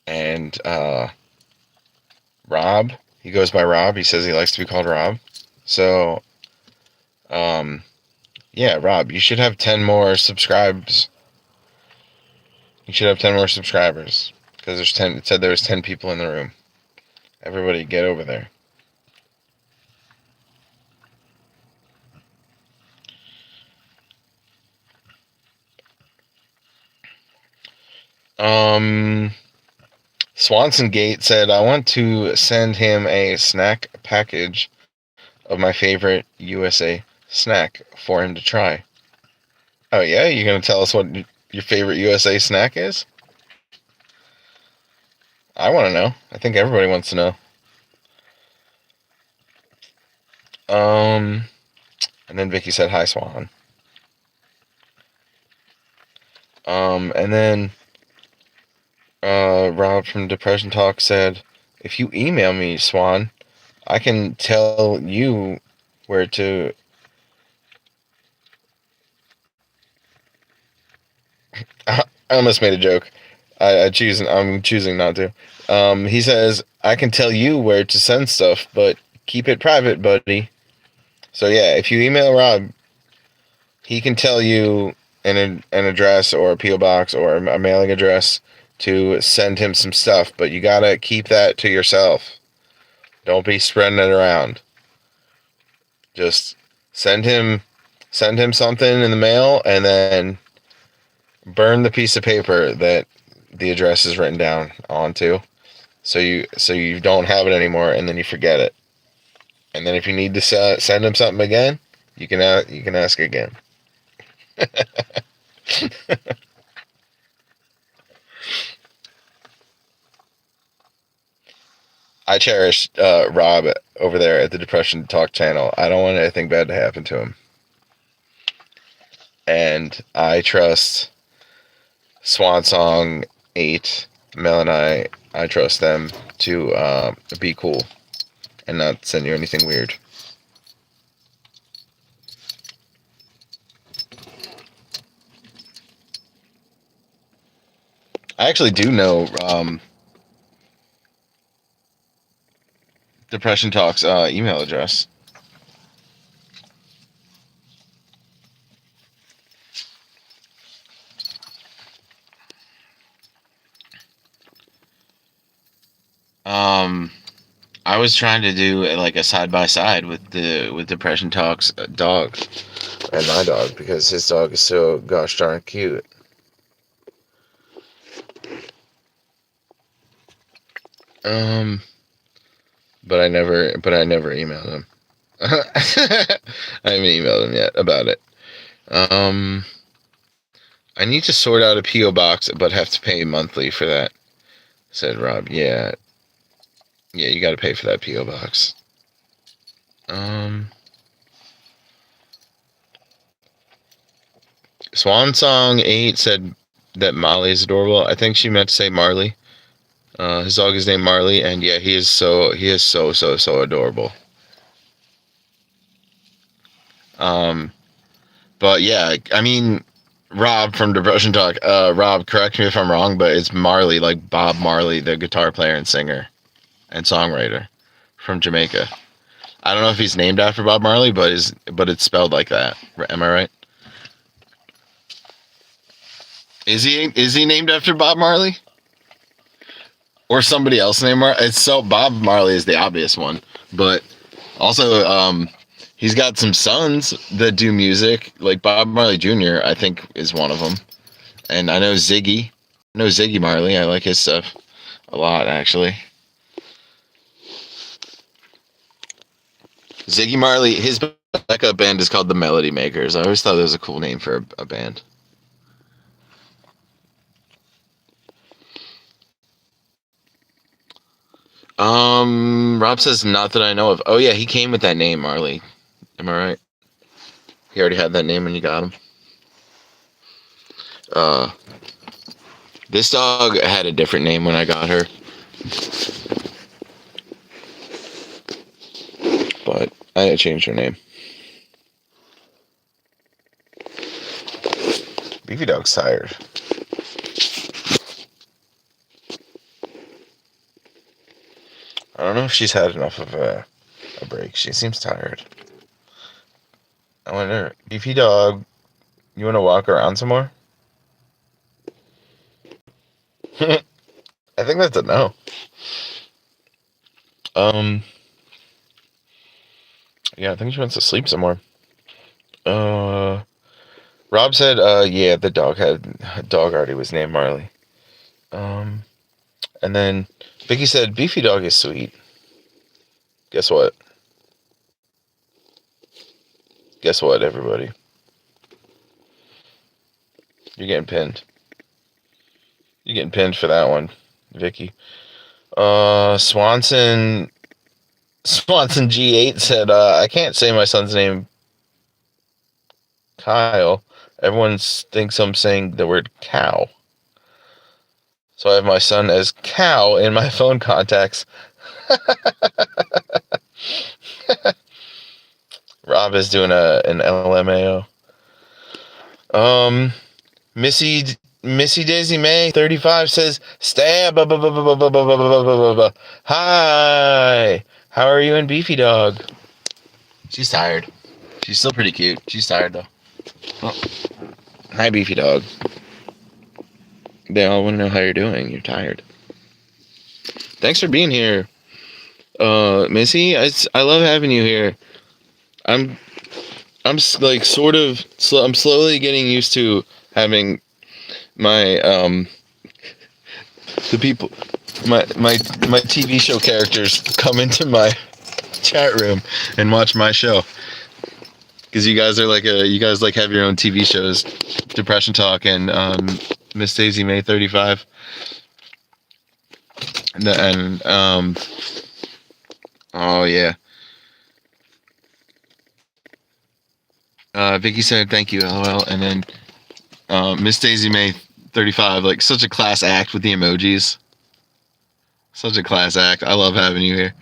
And Rob, he goes by Rob. He says he likes to be called Rob. So, yeah, Rob, you should have 10 more subscribes. You should have 10 more subscribers because there's 10. It said there was 10 people in the room. Everybody, get over there. Swanson Gate said, I want to send him a snack package of my favorite USA snack for him to try. Oh, yeah? You're going to tell us what your favorite USA snack is? I want to know. I think everybody wants to know. And then Vicky said, hi, Swan. And then Rob from Depression Talk said, if you email me, Swan, I can tell you where to. I almost made a joke. I'm choosing not to. He says, I can tell you where to send stuff, but keep it private, buddy. So yeah, if you email Rob, he can tell you an address or a P.O. box or a mailing address to send him some stuff, but you gotta keep that to yourself. Don't be spreading it around. Just send him something in the mail, and then burn the piece of paper that the address is written down onto, so you don't have it anymore, and then you forget it. And then if you need to send him something again, you can ask again. I cherish Rob over there at the Depression Talk channel. I don't want anything bad to happen to him. And I trust Swan Song 8, Mel and I trust them to be cool and not send you anything weird. I actually do know Depression Talk's email address. I was trying to do like a side by side with Depression Talk's dog and my dog, because his dog is so gosh darn cute. But I never emailed him. I haven't emailed him yet about it. I need to sort out a P.O. box, but have to pay monthly for that, said Rob. Yeah, you got to pay for that P.O. box. Swan Song 8 said that Molly is adorable. I think she meant to say Marley. His dog is named Marley, and yeah, he is so adorable. But yeah, I mean, Rob from Depression Talk. Rob, correct me if I'm wrong, but it's Marley, like Bob Marley, the guitar player and singer and songwriter from Jamaica. I don't know if he's named after Bob Marley, but it's spelled like that. Am I right? Is he named after Bob Marley? Or somebody else named Marley? It's so Bob Marley is the obvious one, but also he's got some sons that do music, like Bob Marley Jr. I think is one of them, and I know Ziggy. Marley. I like his stuff a lot, actually. Ziggy Marley, his backup band is called the Melody Makers. I always thought that was a cool name for a band. Rob says, not that I know of. Oh yeah, he came with that name, Marley. Am I right? He already had that name when you got him. This dog had a different name when I got her. But I had to change her name. Beefy dog's tired. I don't know if she's had enough of a break. She seems tired. I wonder, Beefy dog, you want to walk around some more? I think that's a no. Yeah, I think she wants to sleep some more. Rob said, yeah, the dog already was named Marley. And then Vicky said, Beefy dog is sweet. Guess what? Guess what, everybody? You're getting pinned. You're getting pinned for that one, Vicky. Swanson G8 said, I can't say my son's name, Kyle. Everyone thinks I'm saying the word cow. So I have my son as Cow in my phone contacts. Rob is doing an LMAO. Missy Daisy May 35 says, stab. Hi. How are you and Beefy dog? She's tired. She's still pretty cute. She's tired though. Oh. Hi, Beefy dog. They all want to know how you're doing. You're tired. Thanks for being here, Missy. I love having you here. I'm like I'm slowly getting used to having my the people, my TV show characters come into my chat room and watch my show. Because you guys like have your own TV shows, Depression Talk and Miss Daisy May 35, and oh yeah, Vicky said thank you, LOL, and then Miss Daisy May 35, like such a class act with the emojis, such a class act. I love having you here.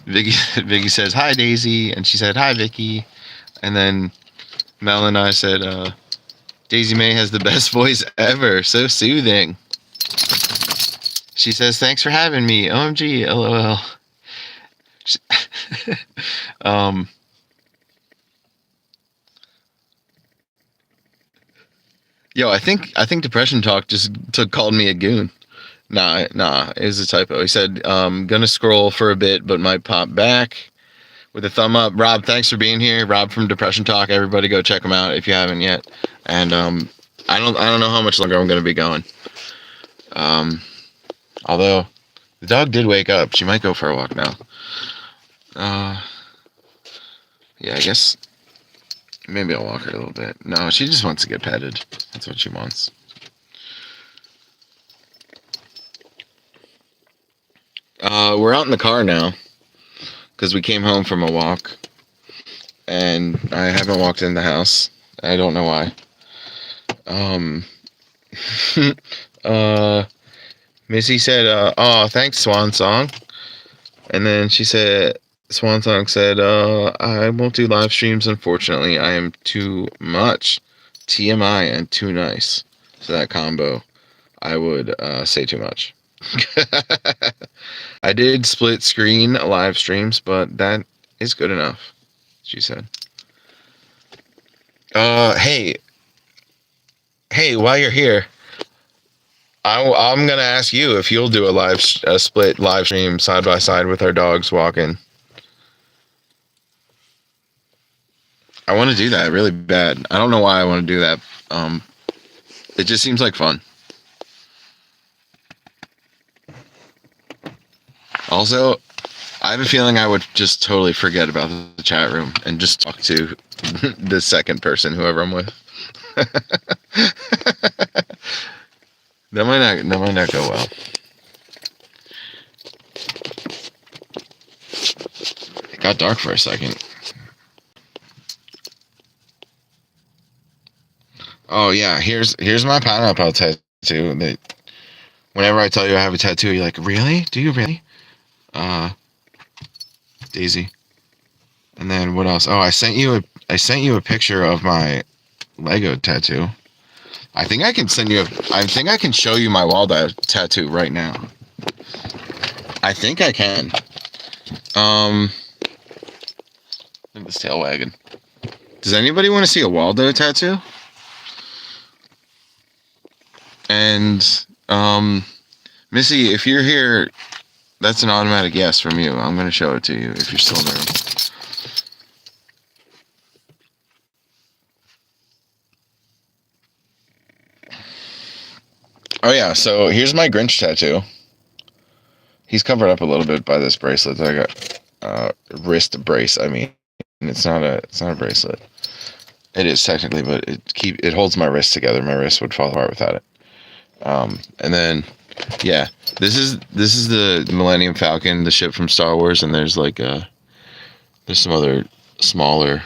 Vicky says hi Daisy, and she said hi Vicky, and then Mel and I said Daisy May has the best voice ever, so soothing. She says thanks for having me, OMG, LOL. Yo, I think Depression Talk just called me a goon. Nah, it was a typo. He said, gonna scroll for a bit, but might pop back with a thumb up. Rob, thanks for being here. Rob from Depression Talk. Everybody go check him out if you haven't yet. And I don't know how much longer I'm gonna be going. Although the dog did wake up. She might go for a walk now. Yeah, I guess maybe I'll walk her a little bit. No, she just wants to get petted. That's what she wants. We're out in the car now because we came home from a walk, and I haven't walked in the house. I don't know why. Missy said, "Oh, thanks, Swan Song," and then she said, "Swan Song said, I won't do live streams. Unfortunately, I am too much TMI and too nice." So that combo, I would say too much. I did split screen live streams, but that is good enough, she said. Hey, while you're here, I'm gonna ask you if you'll do a split live stream side by side with our dogs walking. I want to do that really bad. I don't know why I want to do that. It just seems like fun. Also, I have a feeling I would just totally forget about the chat room and just talk to the second person, whoever I'm with. That might not go well. It got dark for a second. Oh yeah, here's my pineapple tattoo. That whenever I tell you I have a tattoo, you're like, really? Do you really? Daisy. And then what else? Oh, I sent you a picture of my Lego tattoo. I think I can show you my wall tattoo right now. I think I can. Look at this tail wagging. Does anybody want to see a Waldo tattoo? And Missy, if you're here, that's an automatic yes from you. I'm gonna show it to you if you're still there. Oh yeah, so here's my Grinch tattoo. He's covered up a little bit by this bracelet that I got. Wrist brace. I mean, it's not a bracelet. It is technically, but it holds my wrist together. My wrist would fall apart without it. And then, yeah, this is the Millennium Falcon, the ship from Star Wars, and there's like there's some other smaller.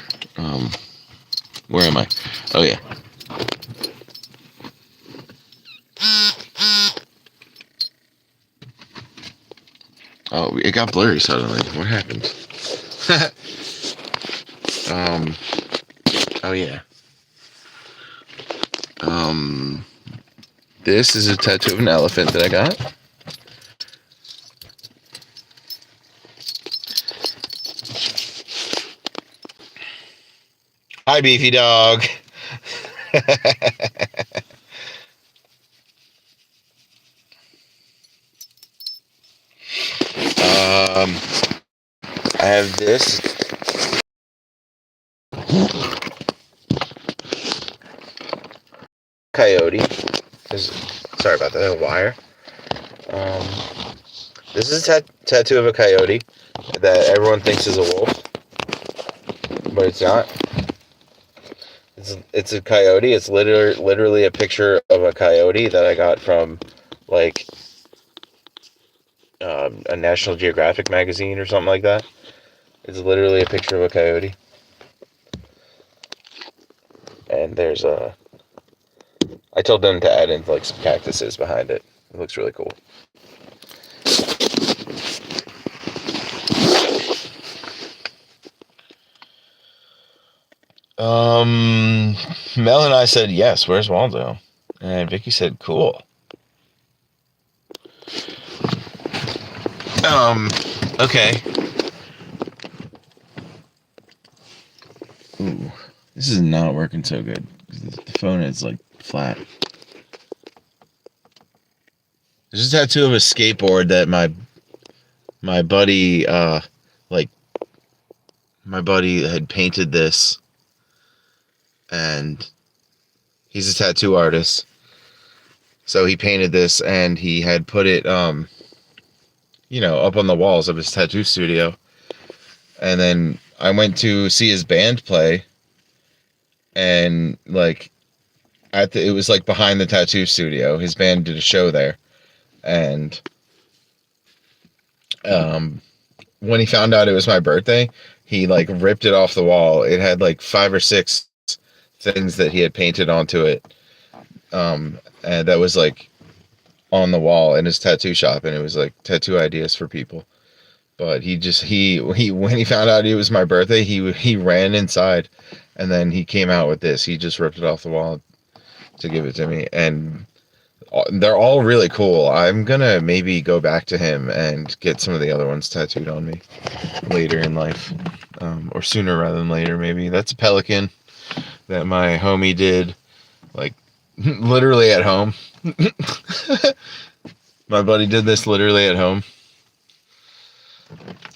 Where am I? Oh yeah. Oh, it got blurry suddenly. What happened? Oh yeah. This is a tattoo of an elephant that I got. Hi, Beefy Dog. I have this. coyote. Sorry about that, a wire. This is a tattoo of a coyote that everyone thinks is a wolf, but it's not. It's a coyote. It's literally a picture of a coyote that I got from like a National Geographic magazine or something like that. It's literally a picture of a coyote, and there's a. I told them to add in like some cactuses behind it. It looks really cool. Mel and I said yes. Where's Waldo? And Vicky said cool. Okay. Ooh, this is not working so good. The phone is like flat. There's a tattoo of a skateboard that my buddy my buddy had painted this, and he's a tattoo artist. So he painted this and he had put it up on the walls of his tattoo studio. And then I went to see his band play, and like it was like behind the tattoo studio. His band did a show there, and when he found out it was my birthday, he like ripped it off the wall. It had like 5 or 6 things that he had painted onto it, and that was like on the wall in his tattoo shop, and it was like tattoo ideas for people. But he when he found out it was my birthday, he ran inside, and then he came out with this. He just ripped it off the wall to give it to me, and they're all really cool. I'm gonna maybe go back to him and get some of the other ones tattooed on me later in life, or sooner rather than later. Maybe that's a pelican that my homie did, like literally at home. My buddy did this literally at home,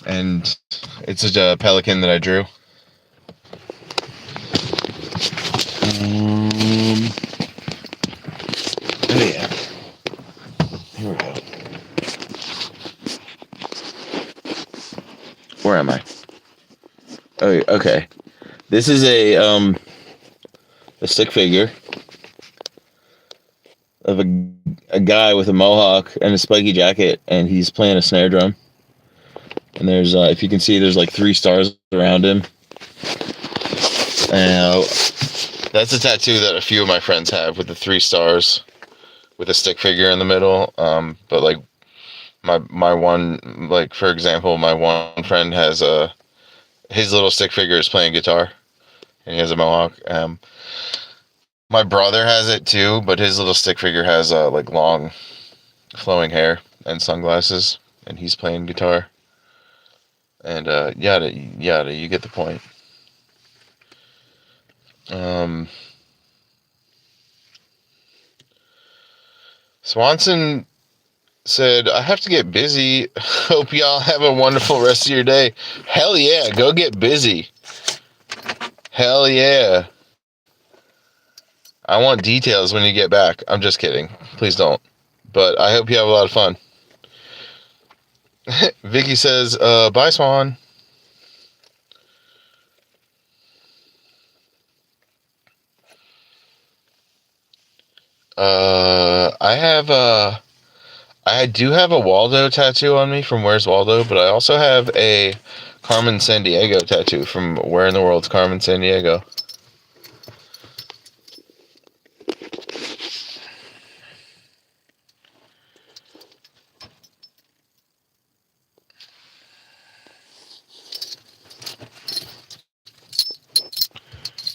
and it's just a pelican that I drew. Oh yeah. Here we go. Where am I? Oh, okay. This is a stick figure of a guy with a mohawk and a spiky jacket, and he's playing a snare drum. And there's, if you can see, there's like 3 stars around him. And that's a tattoo that a few of my friends have, with the 3 stars, with a stick figure in the middle. But like my one, like for example, my one friend has his little stick figure is playing guitar, and he has a mohawk. My brother has it too, but his little stick figure has like long, flowing hair and sunglasses, and he's playing guitar. And yada, you get the point. Swanson said, I have to get busy. Hope y'all have a wonderful rest of your day. Hell yeah, go get busy. Hell yeah. I want details when you get back. I'm just kidding. Please don't. But I hope you have a lot of fun. Vicky says, bye, Swan. I do have a Waldo tattoo on me from Where's Waldo, but I also have a Carmen Sandiego tattoo from Where in the World's Carmen Sandiego.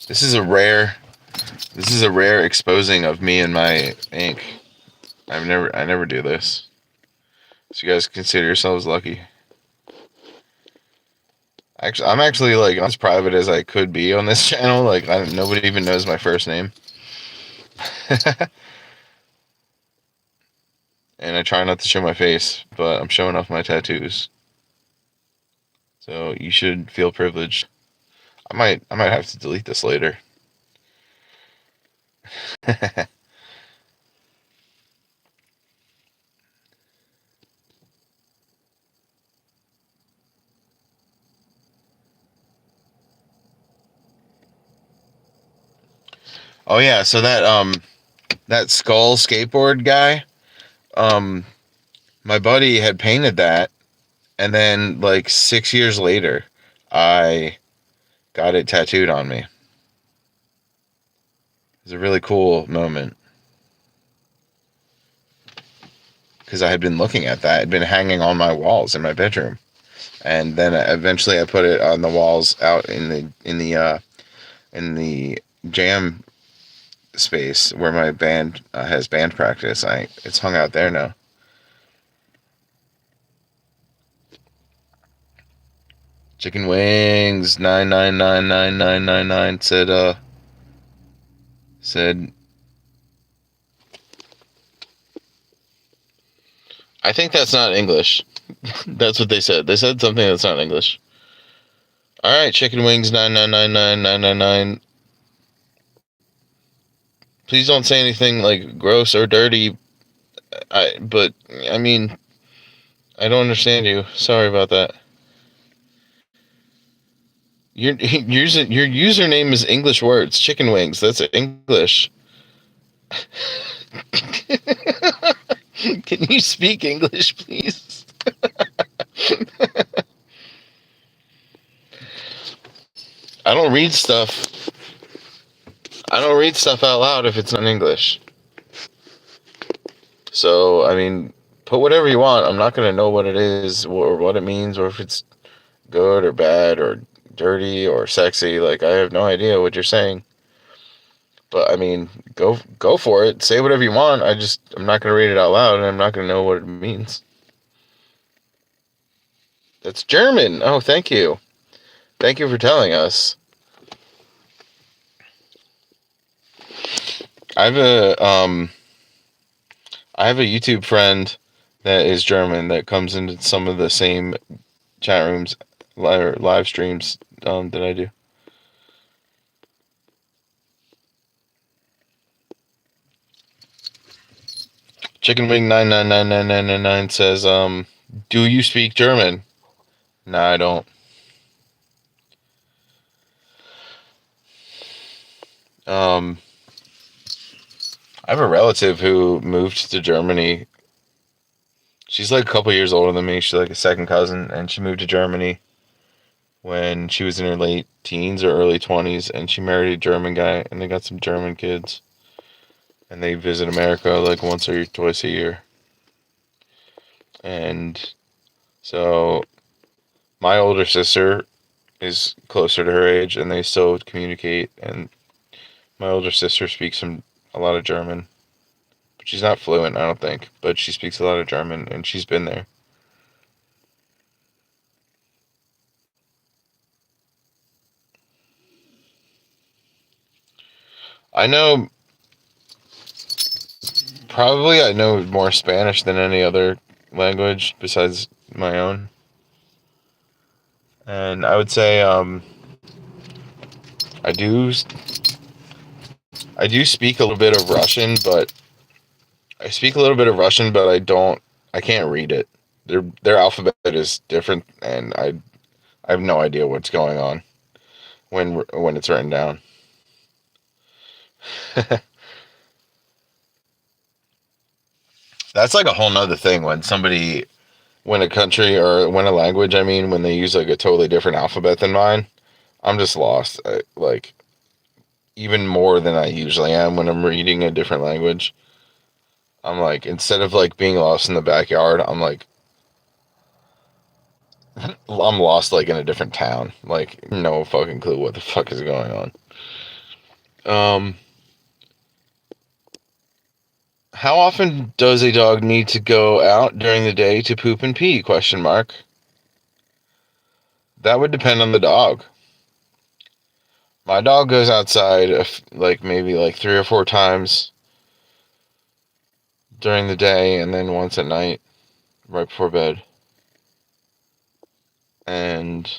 This is a rare exposing of me and my ink. I never do this. So you guys consider yourselves lucky. Actually, I'm actually like as private as I could be on this channel. Like nobody even knows my first name. And I try not to show my face, but I'm showing off my tattoos. So you should feel privileged. I might have to delete this later. Oh yeah, so that skull skateboard guy, my buddy had painted that, and then like 6 years later, I got it tattooed on me. It was a really cool moment because I had been looking at that. It had been hanging on my walls in my bedroom, and then eventually I put it on the walls out in the jam space where my band has band practice. It's hung out there now. Chicken wings 9999999 said I think that's not English. That's what they said. They said something that's not English. All right, chicken wings 9999999. Please don't say anything like gross or dirty. But I mean, I don't understand you. Sorry about that. Your username is English words. Chicken wings. That's English. Can you speak English, please? I don't read stuff. I don't read stuff out loud if it's not English. So, I mean, put whatever you want. I'm not going to know what it is or what it means or if it's good or bad or dirty or sexy. Like, I have no idea what you're saying. But, I mean, go for it. Say whatever you want. I'm not going to read it out loud and I'm not going to know what it means. That's German. Oh, thank you. Thank you for telling us. I have a YouTube friend that is German that comes into some of the same chat rooms, live streams that I do. Chicken Wing 999999 says, do you speak German? No, I don't. I have a relative who moved to Germany. She's like a couple years older than me. She's like a second cousin, and she moved to Germany when she was in her late teens or early 20s, and she married a German guy, and they got some German kids. And they visit America like once or twice a year. And so my older sister is closer to her age, and they still communicate, and my older sister speaks a lot of German. But she's not fluent, I don't think, but she speaks a lot of German, and she's been there. I know more Spanish than any other language besides my own. And I would say I do speak a little bit of Russian, but I can't read it. Their alphabet is different, and I have no idea what's going on when it's written down. That's like a whole nother thing when a country or when a language, I mean, when they use like a totally different alphabet than mine, I'm just lost. Like even more than I usually am when I'm reading a different language. I'm like, instead of like being lost in the backyard, I'm lost like in a different town. Like no fucking clue what the fuck is going on. How often does a dog need to go out during the day to poop and pee? Question mark. That would depend on the dog. My dog goes outside like maybe like 3 or 4 times during the day and then once at night right before bed. And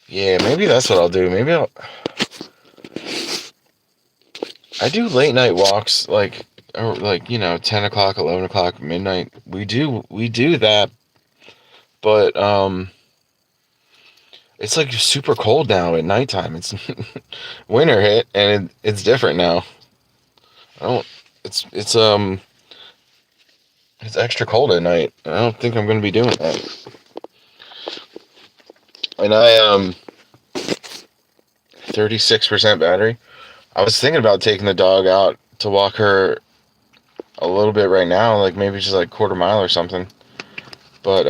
yeah, maybe that's what I'll do. I do late night walks like 10 o'clock, 11 o'clock, midnight. We do that. But It's like super cold now at nighttime. It's winter hit, and it's different now. I don't. It's extra cold at night. I don't think I'm gonna be doing that. And I 36% battery. I was thinking about taking the dog out to walk her a little bit right now, like maybe just like quarter mile or something. But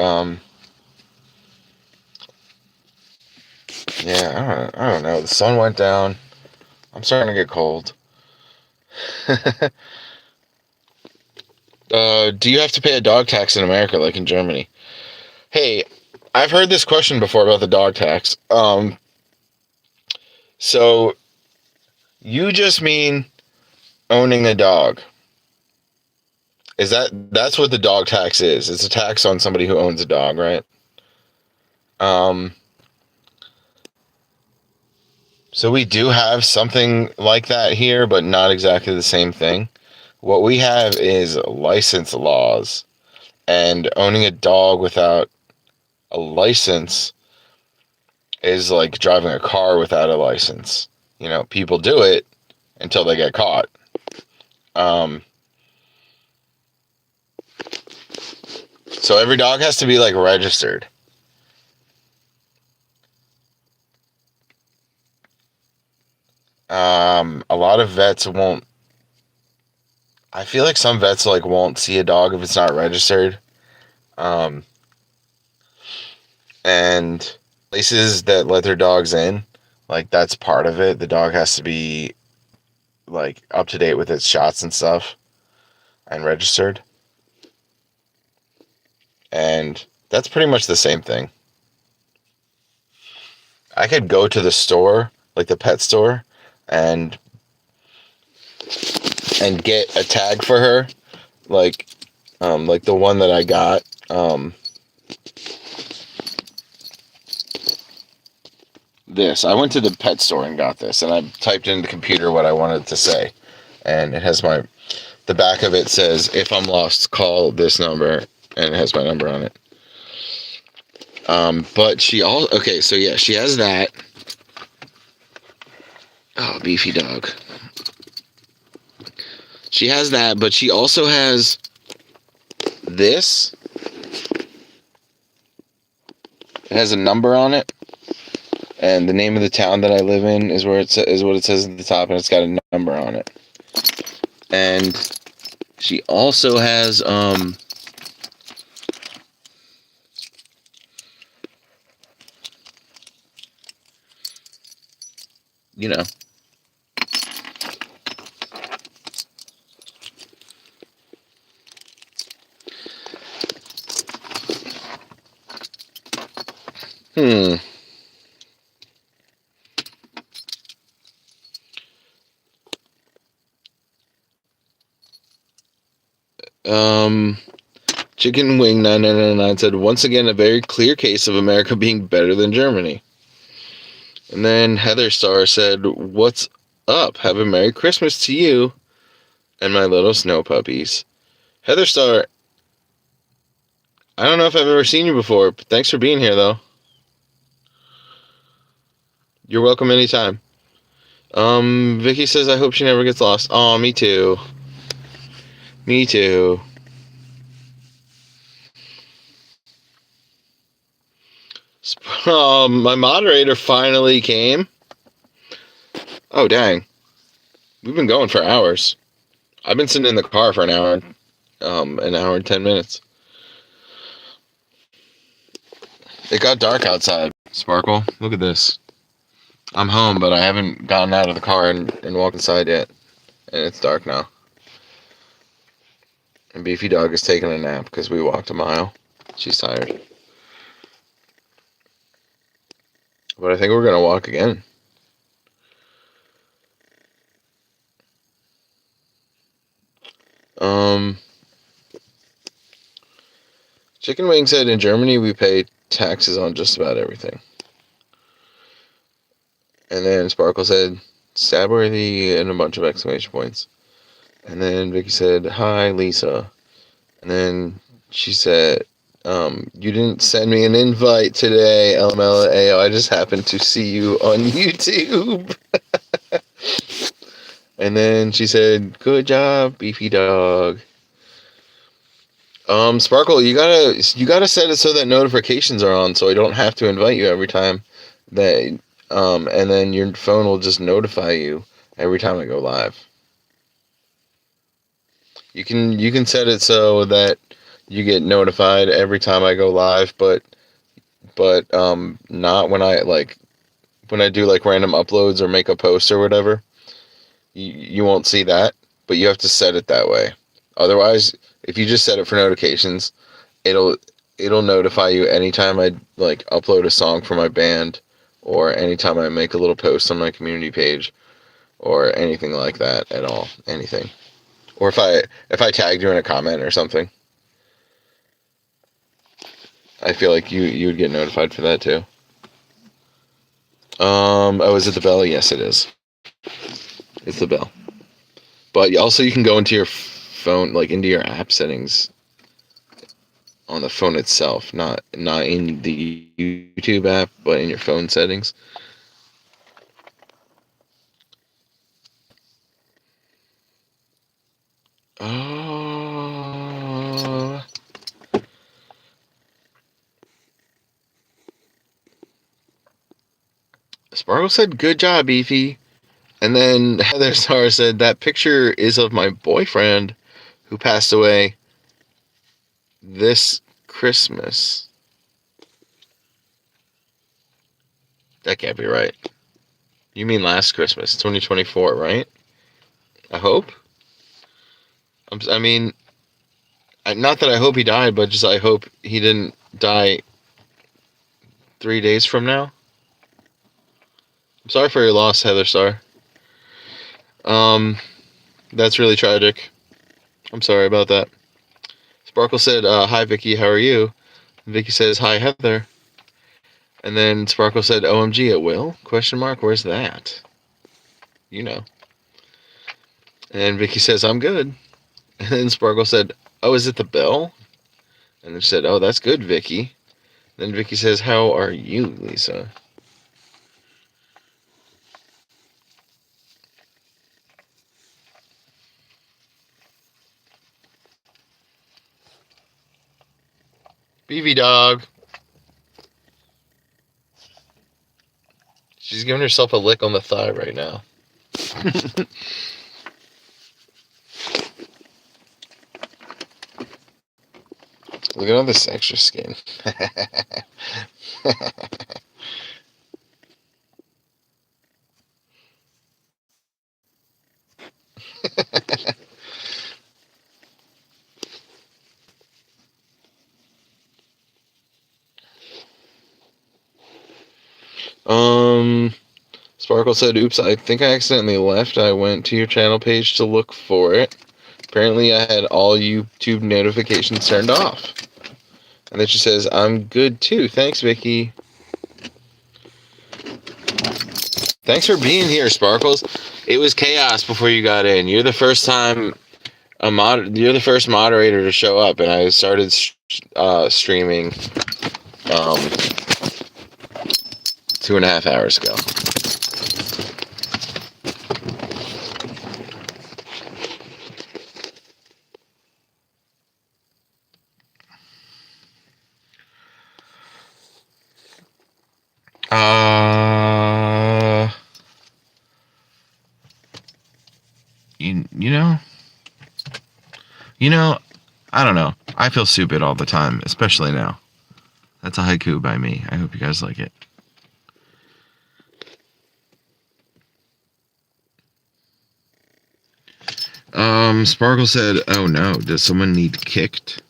yeah, I don't know. The sun went down. I'm starting to get cold. Do you have to pay a dog tax in America like in Germany? Hey, I've heard this question before about the dog tax. So you just mean owning a dog? That's what the dog tax is? It's a tax on somebody who owns a dog, right? Um, so we do have something like that here, but not exactly the same thing. What we have is license laws, and owning a dog without a license is like driving a car without a license. You know, people do it until they get caught. Um, so every dog has to be like registered. A lot of vets won't. I feel like some vets like won't see a dog if it's not registered. Um, and places that let their dogs in, like that's part of it. The dog has to be like up to date with its shots and stuff and registered. And that's pretty much the same thing. I could go to the store, like the pet store, and get a tag for her, like the one that I got. This I went to the pet store and got this, and I typed in the computer what I wanted to say, and it has the back of it says, if I'm lost, call this number, and it has my number on it. But she okay, so yeah, she has that. Oh, beefy dog. She has that, but she also has this. It has a number on it, and the name of the town that I live in is what it says at the top, and it's got a number on it. And she also has you know, Chicken Wing 9999 said, once again, a very clear case of America being better than Germany. And then Heather Star said, what's up? Have a Merry Christmas to you and my little snow puppies. Heather Star, I don't know if I've ever seen you before, but thanks for being here, though. You're welcome anytime. Vicky says, I hope she never gets lost. Aw, me too. Me too. My moderator finally came. Oh, dang. We've been going for hours. I've been sitting in the car for an hour and 10 minutes. It got dark outside. Sparkle, look at this. I'm home, but I haven't gotten out of the car and walked inside yet. And it's dark now. And Beefy Dog is taking a nap because we walked a mile. She's tired. But I think we're going to walk again. Chicken Wing said in Germany we pay taxes on just about everything. And then Sparkle said, stabworthy, and a bunch of exclamation points. And then Vicky said, hi, Lisa. And then she said, You didn't send me an invite today, LMLAO. I just happened to see you on YouTube. And then she said, good job, beefy dog. Sparkle, you gotta set it so that notifications are on, so I don't have to invite you every time that, and then your phone will just notify you every time I go live. You can set it so that you get notified every time I go live, but not when I do like random uploads or make a post or whatever. You won't see that, but you have to set it that way. Otherwise, if you just set it for notifications, it'll notify you anytime I like upload a song for my band, or anytime I make a little post on my community page, or anything like that at all. Anything. Or if I tagged you in a comment or something. I feel like you would get notified for that too. Oh, is it the bell? Yes, it is. It's the bell. But also you can go into your phone, like into your app settings on the phone itself, not in the YouTube app, but in your phone settings. Oh. Sparkle said, good job, Beefy. And then Heather Star said, that picture is of my boyfriend who passed away this Christmas. That can't be right. You mean last Christmas, 2024, right? I hope. I mean, not that I hope he died, but just I hope he didn't die 3 days from now. I'm sorry for your loss, Heather Star. That's really tragic. I'm sorry about that. Sparkle said, hi, Vicky, how are you? Vicky says, hi, Heather. And then Sparkle said, OMG, it will? Question mark, where's that? You know. And then Vicky says, I'm good. And then Sparkle said, oh, is it the bell? And then she said, oh, that's good, Vicky. Then Vicky says, how are you, Lisa? Beefy dog. She's giving herself a lick on the thigh right now. Look at all this extra skin. Sparkle said, oops, I think I accidentally left. I went to your channel page to look for it. Apparently I had all YouTube notifications turned off. And then she says, I'm good too. Thanks, Vicky. Thanks for being here, Sparkles. It was chaos before you got in. You're the first time you're the first moderator to show up, and I started streaming 2.5 hours ago. You know, I don't know. I feel stupid all the time, especially now. That's a haiku by me. I hope you guys like it. Sparkle said, oh no, does someone need kicked?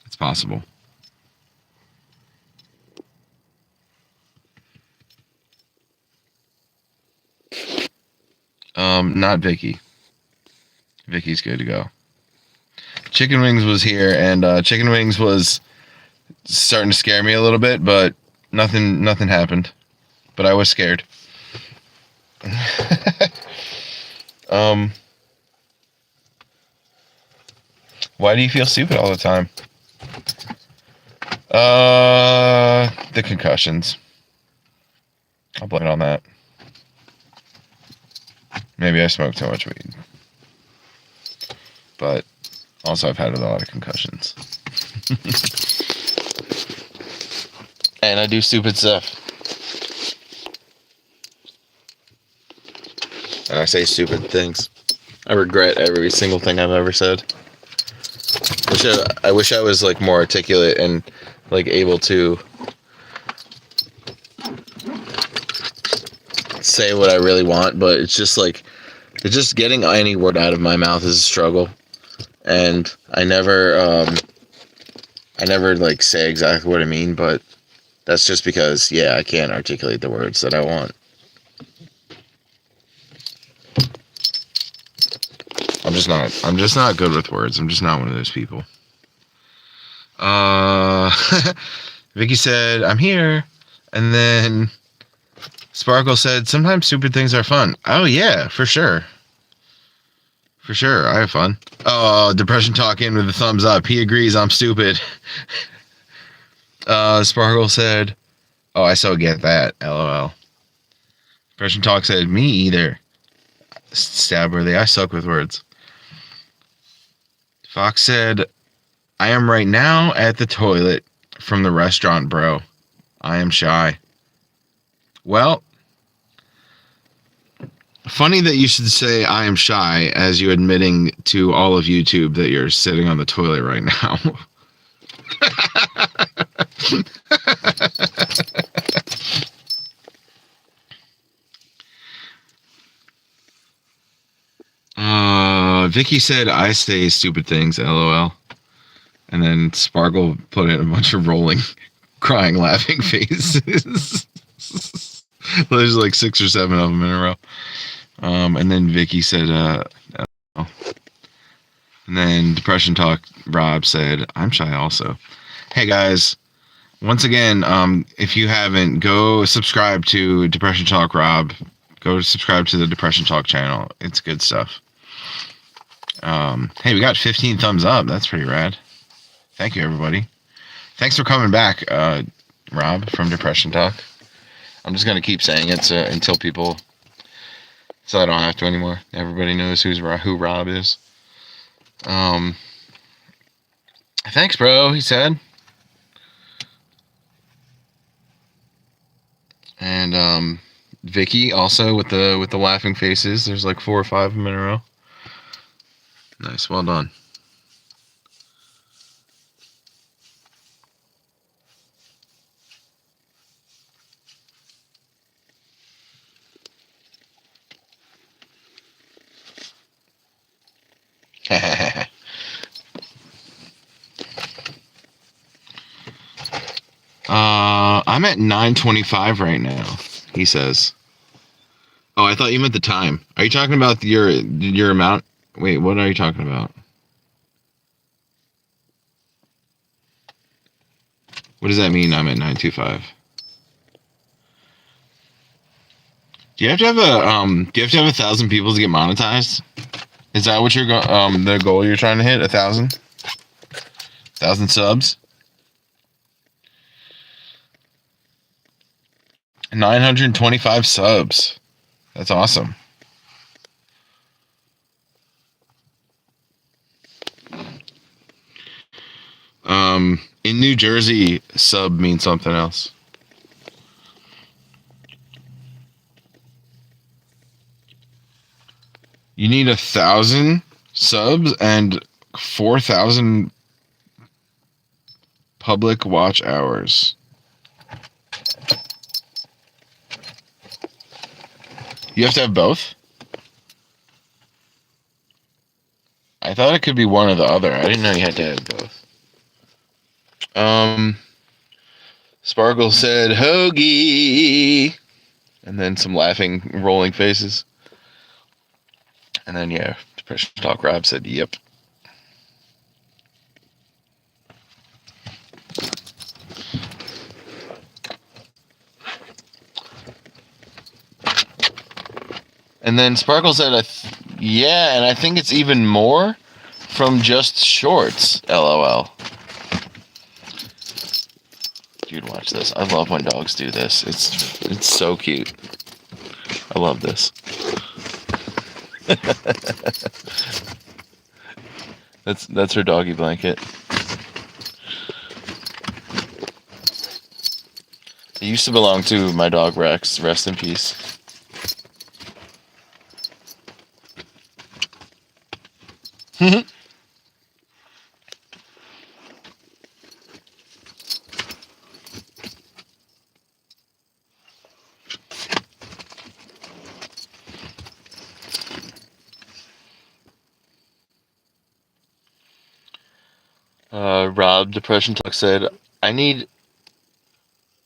It's possible. Not Vicky. Vicky's good to go. Chicken Wings was here, and Chicken Wings was starting to scare me a little bit, but nothing happened. But I was scared. Why do you feel stupid all the time? The concussions. I'll blame it on that. Maybe I smoke too much weed. But also I've had a lot of concussions. And I do stupid stuff. And I say stupid things. I regret every single thing I've ever said. I wish I was like more articulate and like able to say what I really want, but it's just getting any word out of my mouth is a struggle. And I never like say exactly what I mean, but that's just because, yeah, I can't articulate the words that I want. I'm just not good with words. I'm just not one of those people. Vicky said, I'm here. And then Sparkle said, sometimes stupid things are fun. Oh yeah, for sure. For sure, I have fun. Oh, Depression Talk in with a thumbs up. He agrees I'm stupid. Sparkle said, oh, I so get that. LOL. Depression Talk said, me either. Stabworthy, I suck with words. Fox said, I am right now at the toilet from the restaurant, bro. I am shy. Well, funny that you should say I am shy as you admitting to all of YouTube that you're sitting on the toilet right now. Vicky said I say stupid things, LOL. And then Sparkle put in a bunch of rolling, crying, laughing faces. There's like 6 or 7 of them in a row. And then Vicky said, and then Depression Talk Rob said, I'm shy also. Hey guys, once again, if you haven't, go subscribe to Depression Talk Rob. Go subscribe to the Depression Talk channel. It's good stuff. Hey, we got 15 thumbs up. That's pretty rad. Thank you, everybody. Thanks for coming back, Rob from Depression Talk. I'm just going to keep saying it until people... So I don't have to anymore. Everybody knows who Rob is. Thanks, bro, he said. And Vicky also with the laughing faces. There's like 4 or 5 of them in a row. Nice, well done. I'm at 9:25 right now, he says. Oh, I thought you meant the time. Are you talking about your amount? Wait, what are you talking about? What does that mean? I'm at 9:25. Do you have to have 1,000 people to get monetized? Is that what the goal you're trying to hit? 1,000? 1,000 subs? 925 subs. That's awesome. In New Jersey, sub means something else. You need 1,000 subs and 4,000 public watch hours. You have to have both? I thought it could be one or the other. I didn't know you had to have both. Sparkle said, hoagie! And then some laughing, rolling faces. And then, yeah, Depression Talk Rob said, yep. And then Sparkle said, yeah, and I think it's even more from Just Shorts, LOL. Dude, watch this. I love when dogs do this. It's so cute. I love this. That's her doggy blanket. It used to belong to my dog Rex. Rest in peace. Rob Depression Talk said, I need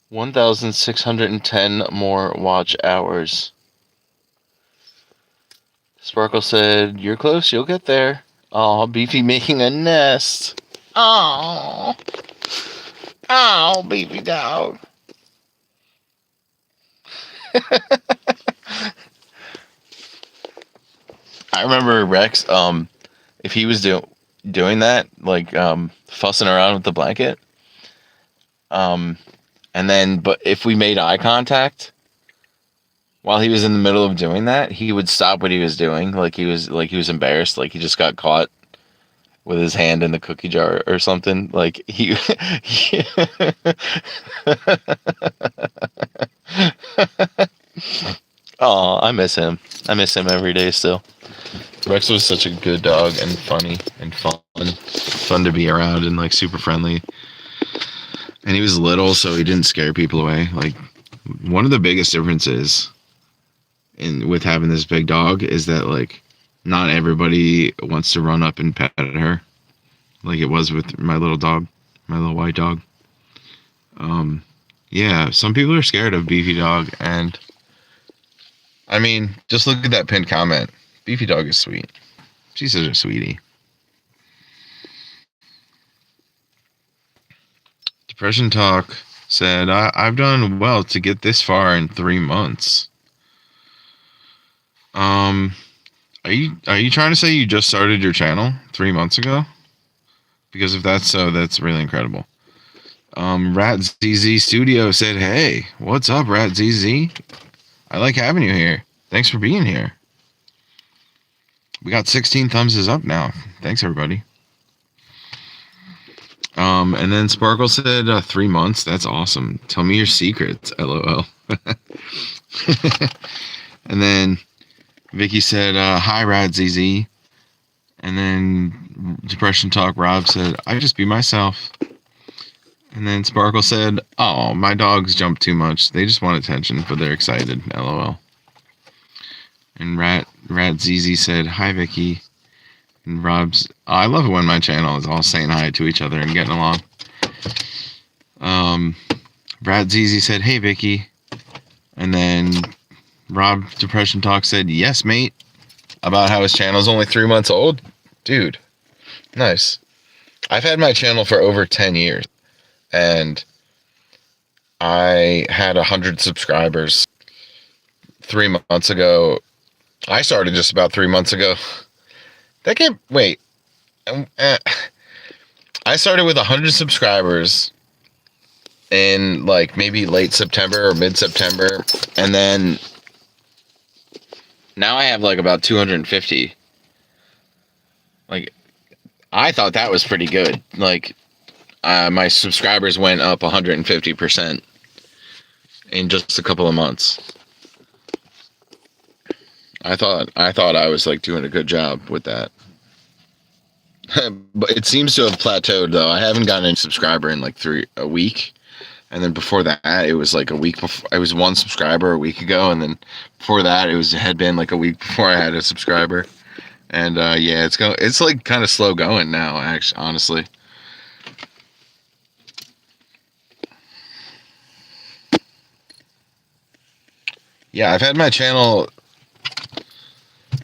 1,610 more watch hours. Sparkle said, you're close, you'll get there. Aw, Beefy making a nest. Aw. Oh, Beefy dog. I remember Rex, if he was doing that, like, fussing around with the blanket, and then, but if we made eye contact while he was in the middle of doing that, he would stop what he was doing, like he was embarrassed, like he just got caught with his hand in the cookie jar or something, like he Oh, I miss him every day still. Rex was such a good dog and funny and fun to be around and like super friendly. And he was little, so he didn't scare people away. Like, one of the biggest differences with having this big dog is that, like, not everybody wants to run up and pet her, like it was with my little dog, my little white dog. Yeah, some people are scared of Beefy Dog, and I mean, just look at that pinned comment. Beefy Dog is sweet. She's such a sweetie. Depression Talk said, I've done well to get this far in 3 months. Are you trying to say you just started your channel 3 months ago? Because if that's so, that's really incredible. Rat ZZ Studio said, hey, what's up, Rat ZZ? I like having you here. Thanks for being here. We got 16 thumbs up now. Thanks, everybody. And then Sparkle said 3 months. That's awesome. Tell me your secrets. LOL. And then Vicky said, hi, Rad ZZ. And then Depression Talk Rob said, I just be myself. And then Sparkle said, oh, my dogs jump too much. They just want attention, but they're excited. LOL. And Rat ZZ said, hi, Vicky. And Rob's, I love it when my channel is all saying hi to each other and getting along. Rat ZZ said, hey, Vicky. And then Rob Depression Talk said, yes, mate. About how his channel's only 3 months old. Dude, nice. I've had my channel for over 10 years. And I had 100 subscribers 3 months ago. I started just about 3 months ago. That can't wait. I started with 100 subscribers in like maybe late September or mid-September, and then now I have like about 250. Like, I thought that was pretty good. Like, my subscribers went up 150% in just a couple of months. I thought I was like doing a good job with that. But it seems to have plateaued though. I haven't gotten a subscriber in like a week. And then before that, it was like a week before. I was 1 subscriber a week ago, and then before that, had been like a week before I had a subscriber. And yeah, it's like kind of slow going now, actually, honestly. Yeah, I've had my channel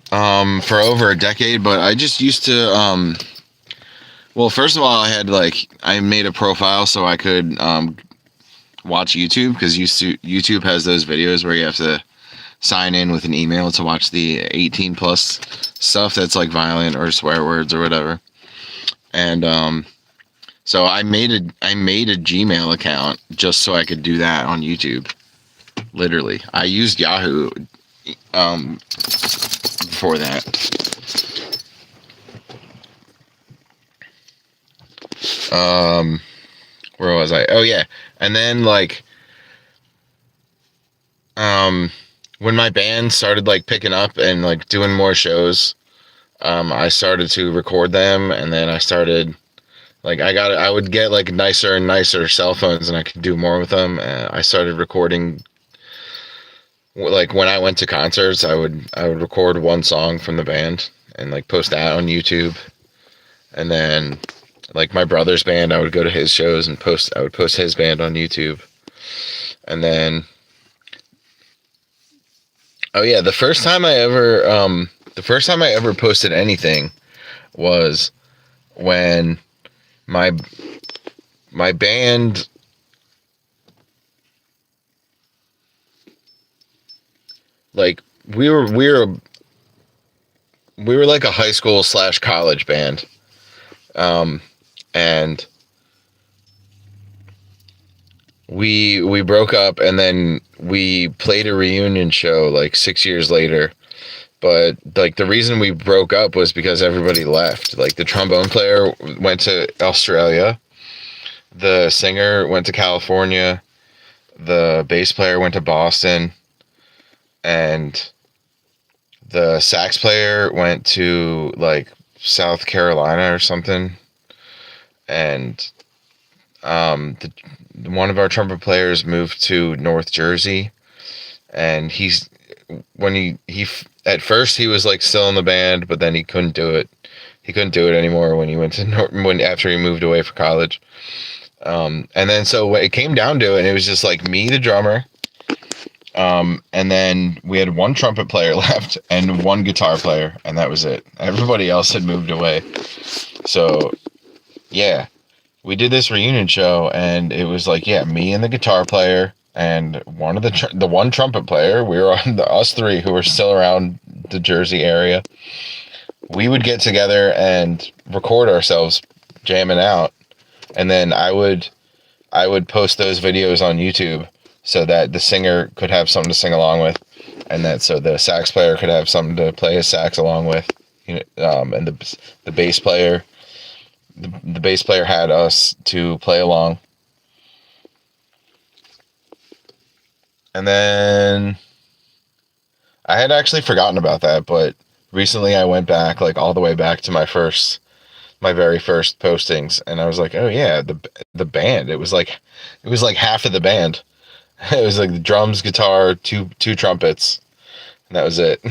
for over a decade, but I just used to well, first of all, I made a profile so I could watch YouTube, because YouTube has those videos where you have to sign in with an email to watch the 18 plus stuff that's like violent or swear words or whatever. And so I made a Gmail account just so I could do that on YouTube. Literally, I used Yahoo for that. Where was I? Oh yeah, and then like when my band started like picking up and like doing more shows, I started to record them, and then I started like I would get like nicer and nicer cell phones, and I could do more with them. I started recording. Like when I went to concerts, I would record one song from the band and like post that on YouTube, and then like my brother's band, I would go to his shows and I would post his band on YouTube, and then oh yeah, the first time I ever posted anything was when my band like we were like a high school / college band, and we broke up, and then we played a reunion show like 6 years later. But like the reason we broke up was because everybody left. Like the trombone player went to Australia, the singer went to California, the bass player went to Boston, and the sax player went to like South Carolina or something. And one of our trumpet players moved to North Jersey, and when he at first he was like still in the band, but then he couldn't do it. He couldn't do it anymore when he went to after he moved away for college. And then so it came down to it, and it was just like me, the drummer, and then we had one trumpet player left and one guitar player, and that was it. Everybody else had moved away. So yeah, we did this reunion show, and it was like, yeah, me and the guitar player and one of the one trumpet player. We were on us three who were still around the Jersey area. We would get together and record ourselves jamming out, and then I would post those videos on YouTube so that the singer could have something to sing along with, and that so the sax player could have something to play his sax along with, and the bass player. The bass player had us to play along. And then I had actually forgotten about that, but recently I went back, like all the way back to my very first postings, and I was like, oh yeah, the band. It was like half of the band. It was like the drums, guitar, two trumpets, and that was it.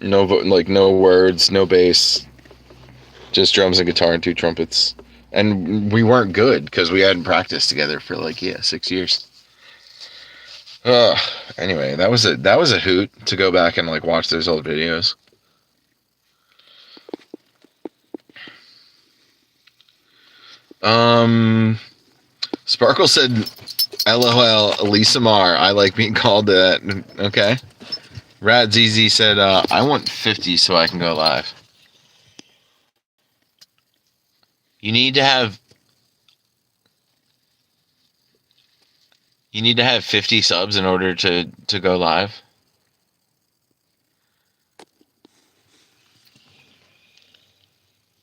No words, no bass, just drums and guitar and two trumpets. And we weren't good because we hadn't practiced together for 6 years. Anyway, that was a hoot to go back and watch those old videos. Sparkle said, LOL, Lisa Mar, I like being called that. Okay. Rat ZZ said, I want 50 so I can go live. You need to have 50 subs in order to go live.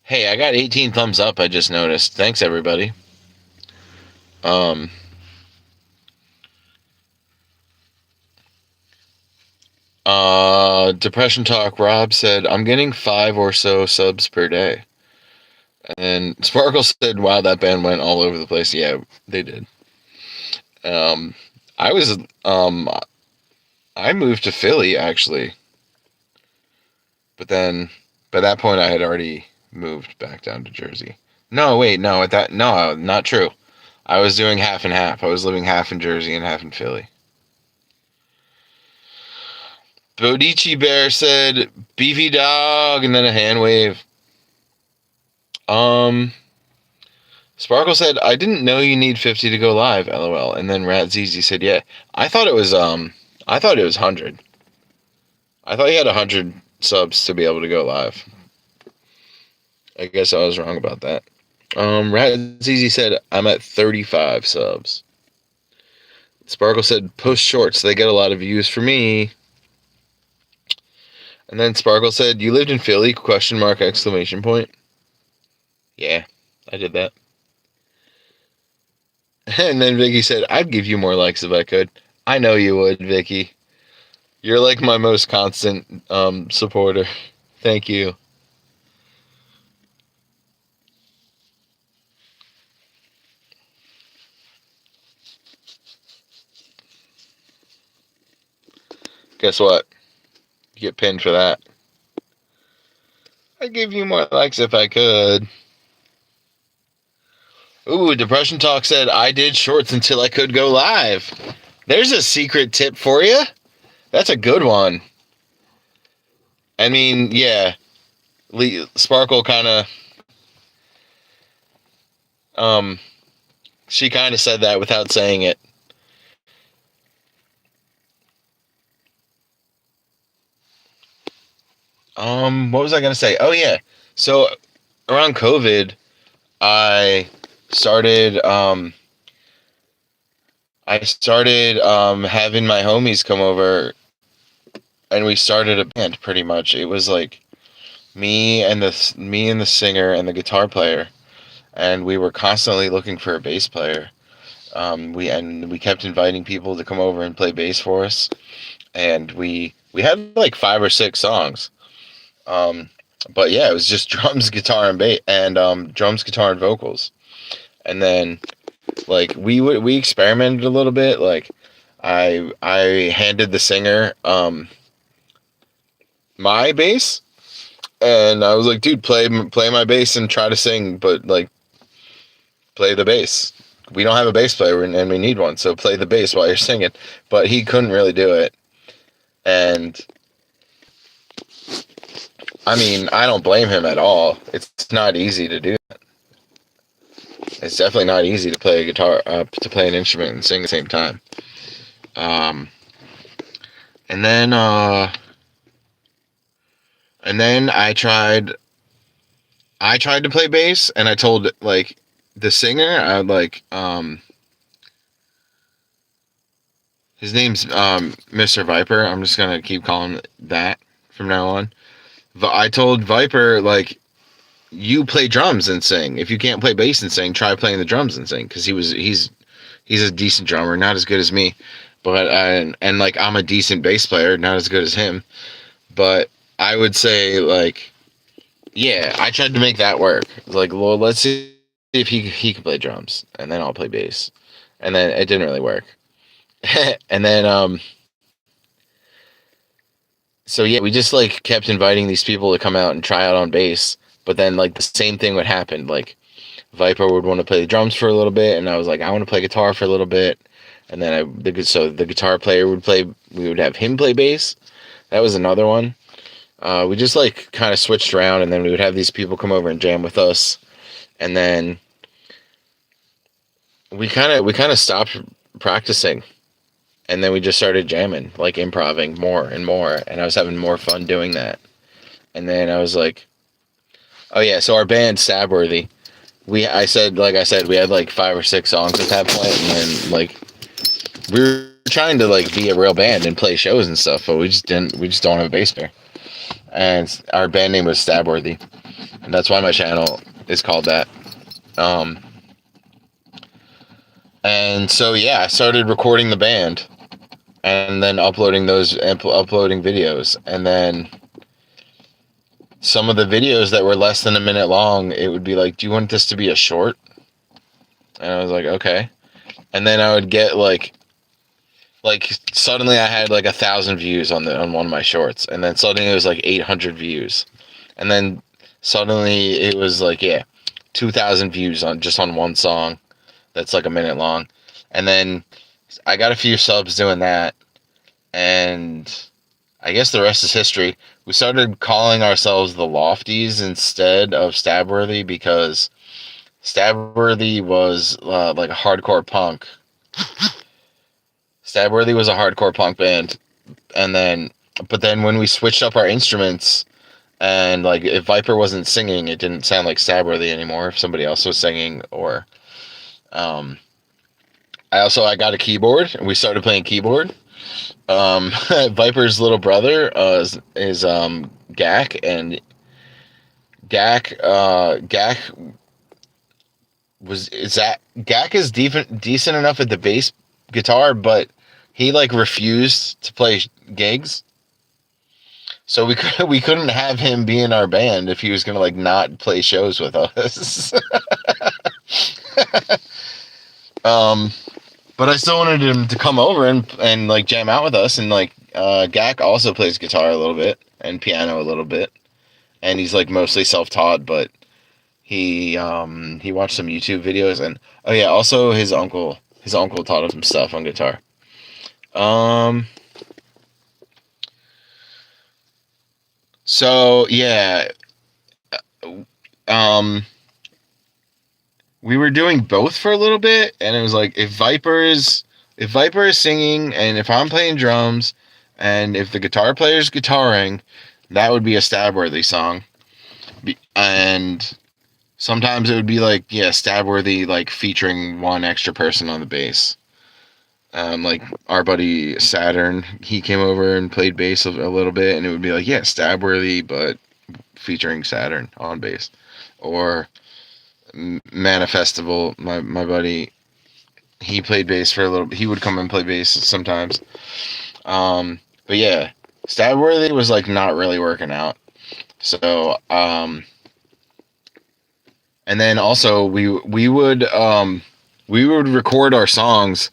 Hey, I got 18 thumbs up, I just noticed. Thanks, everybody. Depression Talk, Rob said, I'm getting 5 or so subs per day. And Sparkle said, wow, that band went all over the place. Yeah, they did. I moved to Philly, actually. But then, by that point, I had already moved back down to Jersey. No, wait, no, not true. I was doing half and half. I was living half in Jersey and half in Philly. Bodici Bear said, beefy dog, and then a hand wave. Sparkle said, I didn't know you need 50 to go live, LOL. And then Rat ZZ said, yeah. I thought it was 100. I thought you had 100 subs to be able to go live. I guess I was wrong about that. Radzizi said, I'm at 35 subs. Sparkle said, post shorts. They get a lot of views for me. And then Sparkle said, you lived in Philly? ? Exclamation point. Yeah, I did that. And then Vicky said, I'd give you more likes if I could. I know you would, Vicky. You're like my most constant supporter. Thank you. Guess what? You get pinned for that. I'd give you more likes if I could. Ooh, Depression Talk said, I did shorts until I could go live. There's a secret tip for you. That's a good one. I mean, yeah. Sparkle kind of, she kind of said that without saying it. What was I going to say? Oh, yeah. So, around COVID, I started having my homies come over, and we started a band. Pretty much, it was like me and the singer and the guitar player, and we were constantly looking for a bass player. We kept inviting people to come over and play bass for us, and we had like 5 or 6 songs. But yeah, it was just drums, guitar, and bass, and drums, guitar, and vocals. And then like we experimented a little bit. Like I handed the singer my bass, and I was like, dude, play my bass and try to sing, but like play the bass. We don't have a bass player and we need one, so play the bass while you're singing. But he couldn't really do it, and I mean, I don't blame him at all. It's not easy to do that. It's definitely not easy to play a guitar, to play an instrument and sing at the same time. And then I tried to play bass, and I told like the singer, I like his name's Mr. Viper. I'm just gonna keep calling it that from now on. I told Viper, like, you play drums and sing. If you can't play bass and sing, try playing the drums and sing, because he's a decent drummer, not as good as me, but and like I'm a decent bass player, not as good as him. But I would say, like, yeah, I tried to make that work. Like, well, let's see if he can play drums, and then I'll play bass, and then it didn't really work. And then so yeah, we just like kept inviting these people to come out and try out on bass, but then like the same thing would happen. Like Viper would want to play the drums for a little bit, and I was like, I want to play guitar for a little bit, and then the guitar player would play. We would have him play bass. That was another one. We just like kind of switched around, and then we would have these people come over and jam with us, and then we kind of stopped practicing. And then we just started jamming, like improvising more and more. And I was having more fun doing that. And then I was like, oh yeah, so our band, Stabworthy, I said, we had like 5 or 6 songs at that point. And then like, we were trying to like be a real band and play shows and stuff, but we just don't have a bass player. And our band name was Stabworthy. And that's why my channel is called that. And so yeah, I started recording the band. And then uploading videos, and then some of the videos that were less than a minute long, it would be like, do you want this to be a short? And I was like, okay. And then I would get like suddenly I had like 1,000 views on one of my shorts, and then suddenly it was like 800 views, and then suddenly it was like 2,000 views on one song that's like a minute long, and then I got a few subs doing that, and I guess the rest is history. We started calling ourselves the Lofties instead of Stabworthy, because Stabworthy was like a hardcore punk. Stabworthy was a hardcore punk band, but then when we switched up our instruments And like if Viper wasn't singing, it didn't sound like Stabworthy anymore. If somebody else was singing, or I got a keyboard and we started playing keyboard. Viper's little brother is Gak, and Gak Gak is decent enough at the bass guitar, but he like refused to play gigs. So we couldn't have him be in our band if he was gonna like not play shows with us. But I still wanted him to come over and like jam out with us, and like Gak also plays guitar a little bit and piano a little bit, and he's like mostly self-taught, but he watched some YouTube videos, and oh yeah, also his uncle taught him some stuff on guitar. So yeah, we were doing both for a little bit, and it was like if Viper is singing, and if I'm playing drums, and if the guitar player's guitaring, that would be a Stabworthy song. And sometimes it would be like, yeah, Stabworthy, like featuring one extra person on the bass. Like our buddy Saturn, he came over and played bass a little bit, and it would be like, yeah, Stabworthy, but featuring Saturn on bass. Or Manifestival, my buddy, he played bass for a little. He would come and play bass sometimes. But yeah, Stabworthy was like not really working out. So and then also we would record our songs,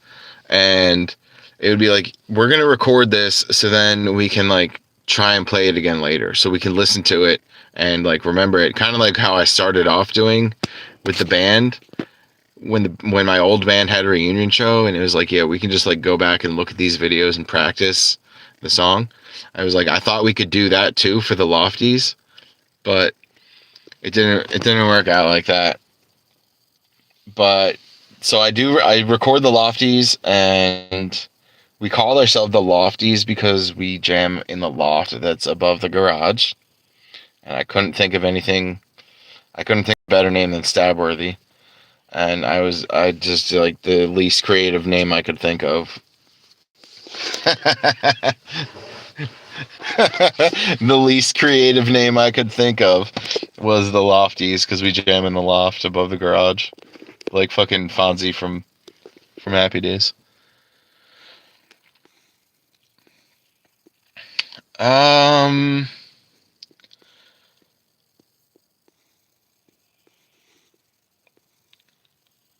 and it would be like, we're gonna record this so then we can like try and play it again later, so we can listen to it and like remember it, kind of like how I started off doing with the band when my old band had a reunion show, and it was like, yeah, we can just like go back and look at these videos and practice the song. I was like, I thought we could do that too for the Lofties, but it didn't work out like that. But so I record the Lofties, and we call ourselves the Lofties because we jam in the loft that's above the garage. And I couldn't think of a better name than Stabworthy. And I just like the least creative name I could think of. The least creative name I could think of was the Lofties, because we jam in the loft above the garage, like fucking Fonzie from Happy Days.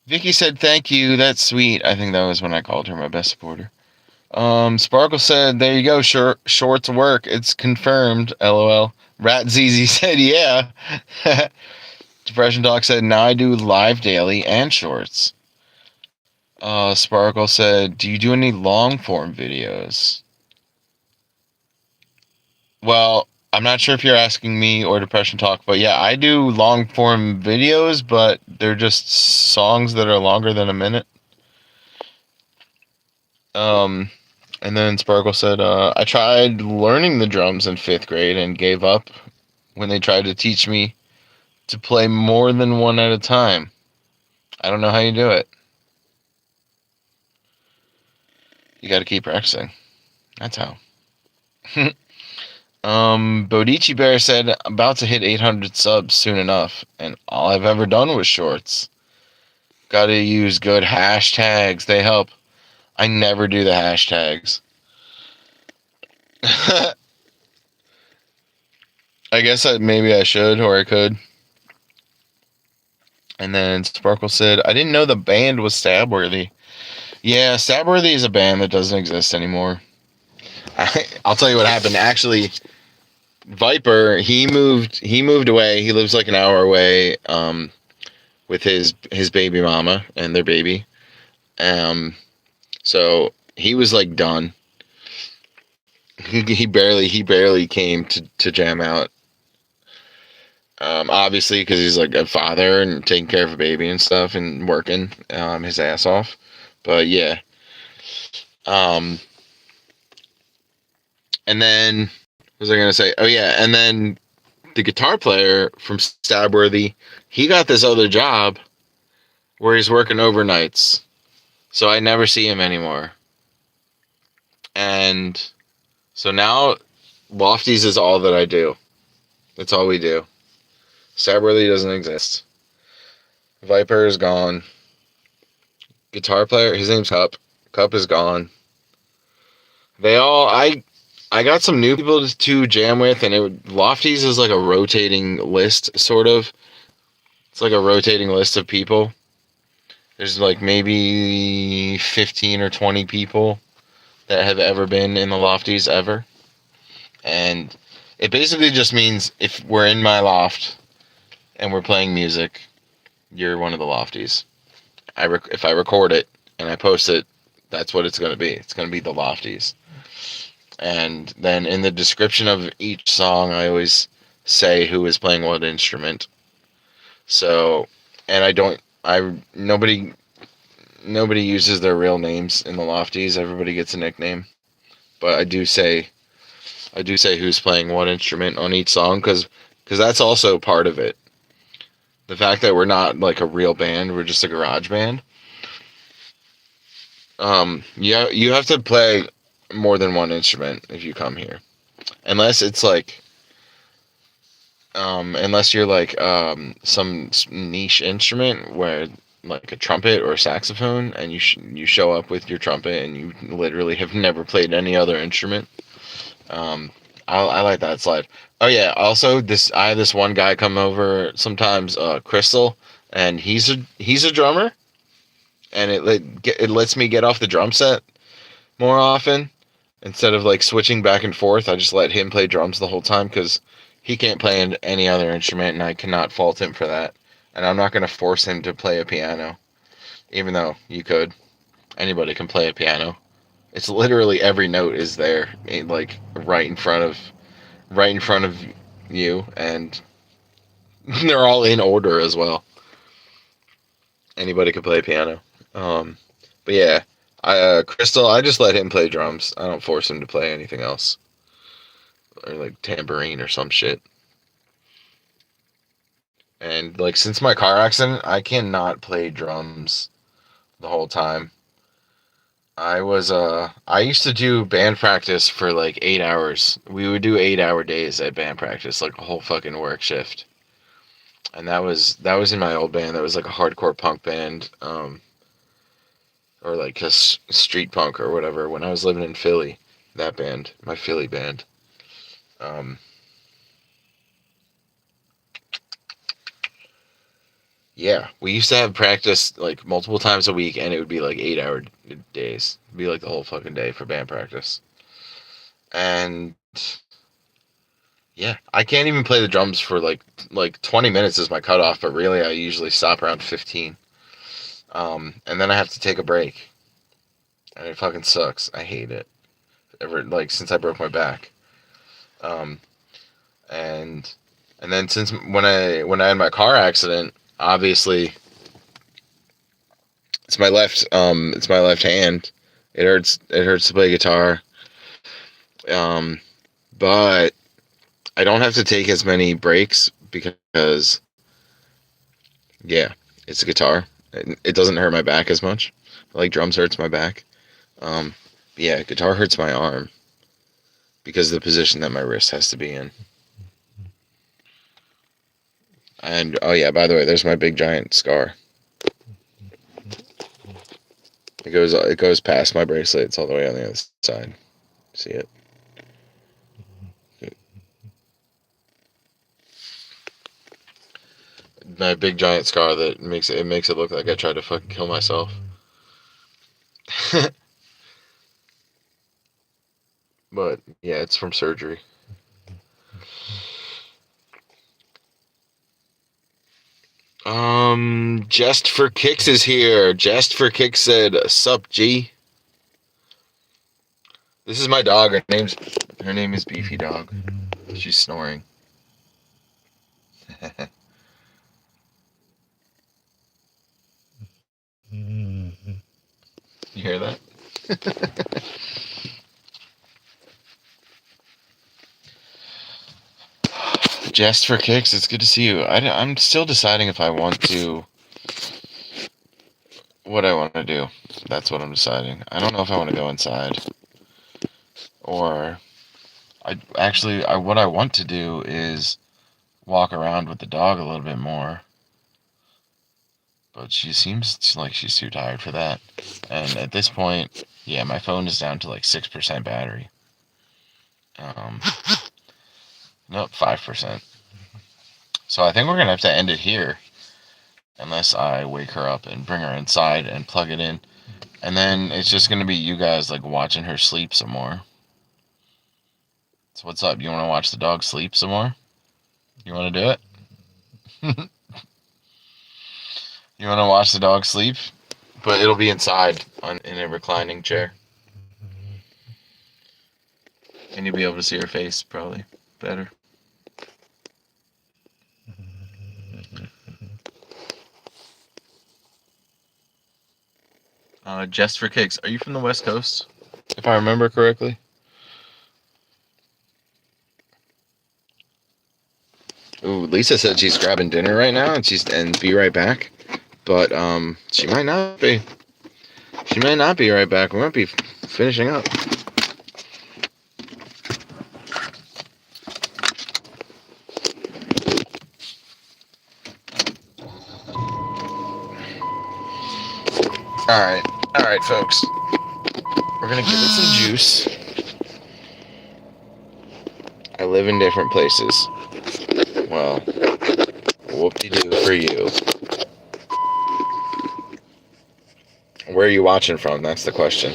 Vicky said thank you. That's sweet. I think that was when I called her my best supporter. Sparkle said, there you go, shorts work. It's confirmed, LOL. Rat ZZ said, yeah. Depression Doc said, now I do live daily and shorts. Sparkle said, do you do any long form videos? Well, I'm not sure if you're asking me or Depression Talk, but yeah, I do long form videos, but they're just songs that are longer than a minute. And then Sparkle said, I tried learning the drums in 5th grade and gave up when they tried to teach me to play more than one at a time. I don't know how you do it. You got to keep practicing. That's how. Bodici Bear said, about to hit 800 subs soon enough, and all I've ever done was shorts. Gotta use good hashtags. They help. I never do the hashtags. I guess maybe I should, or I could. And then Sparkle said, I didn't know the band was Stabworthy. Yeah, Stabworthy is a band that doesn't exist anymore. I'll tell you what happened. Actually, Viper, he moved away. He lives like an hour away with his baby mama and their baby. So he was like done. He barely came to jam out. Obviously, because he's like a father and taking care of a baby and stuff and working his ass off. But yeah. And then, what was I gonna say? Oh yeah, and then the guitar player from Stabworthy, he got this other job where he's working overnights. So I never see him anymore. And so now Lofties is all that I do. That's all we do. Stabworthy doesn't exist. Viper is gone. Guitar player, his name's Cup. Cup is gone. I got some new people to jam with, and Lofties is like a rotating list, sort of. It's like a rotating list of people. There's like maybe 15 or 20 people that have ever been in the Lofties ever. And it basically just means if we're in my loft and we're playing music, you're one of the Lofties. If I record it and I post it, that's what it's going to be. It's going to be the Lofties. And then in the description of each song, I always say who is playing what instrument. So, and nobody uses their real names in the Lofties. Everybody gets a nickname. But I do say who's playing what instrument on each song because that's also part of it. The fact that we're not like a real band, we're just a garage band. You have to play more than one instrument if you come here, unless it's like, unless you're like some niche instrument where like a trumpet or a saxophone, and you show up with your trumpet and you literally have never played any other instrument. I like that slide. Oh yeah. Also, I have this one guy come over sometimes, Crystal, and he's a drummer, and it lets me get off the drum set more often instead of like switching back and forth. I just let him play drums the whole time because he can't play any other instrument, and I cannot fault him for that. And I'm not gonna force him to play a piano, even though you could. Anybody can play a piano. It's literally every note is there, like right in front of you, and they're all in order as well. Anybody can play piano. But yeah, Crystal, I just let him play drums. I don't force him to play anything else, or like tambourine or some shit. And like since my car accident, I cannot play drums the whole time. I used to do band practice for like 8 hours. We would do 8 hour days at band practice, like a whole fucking work shift. And that was in my old band. That was like a hardcore punk band, or like a street punk or whatever. When I was living in Philly, that band, my Philly band. Yeah, we used to have practice like multiple times a week, and it would be like 8 hour days. It'd be like the whole fucking day for band practice. And yeah, I can't even play the drums for like 20 minutes is my cutoff, but really I usually stop around 15. And then I have to take a break, and it fucking sucks. I hate it. Since I broke my back. Um, and then since when I had my car accident, obviously it's my left hand. It hurts to play guitar. But I don't have to take as many breaks because yeah, it's a guitar. It doesn't hurt my back as much. Like drums hurts my back. Yeah, guitar hurts my arm because of the position that my wrist has to be in. And oh yeah, by the way, there's my big giant scar. It goes past my bracelet. It's all the way on the other side. See it? My big giant scar that makes it look like I tried to fucking kill myself. But yeah, it's from surgery. Just for Kicks is here. Just for Kicks said, "Sup, G." This is my dog. Her name is Beefy Dog. She's snoring. You hear that? Just for kicks, it's good to see you. I'm still deciding if I want to... What I want to do. That's what I'm deciding. I don't know if I want to go inside. Or... what I want to do is walk around with the dog a little bit more. But she seems like she's too tired for that. And at this point, yeah, my phone is down to like 6% battery. Nope, 5%. So I think we're going to have to end it here. Unless I wake her up and bring her inside and plug it in. And then it's just going to be you guys like watching her sleep some more. So what's up? You want to watch the dog sleep some more? You want to do it? You want to watch the dog sleep? But it'll be inside in a reclining chair. And you'll be able to see her face probably better. Just for kicks. Are you from the West Coast? If I remember correctly. Ooh, Lisa said she's grabbing dinner right now and be right back. But she might not be. She might not be right back. We might be finishing up. All right, folks. We're gonna give it some juice. I live in different places. Well, whoop-de-doo for you. Where are you watching from? That's the question.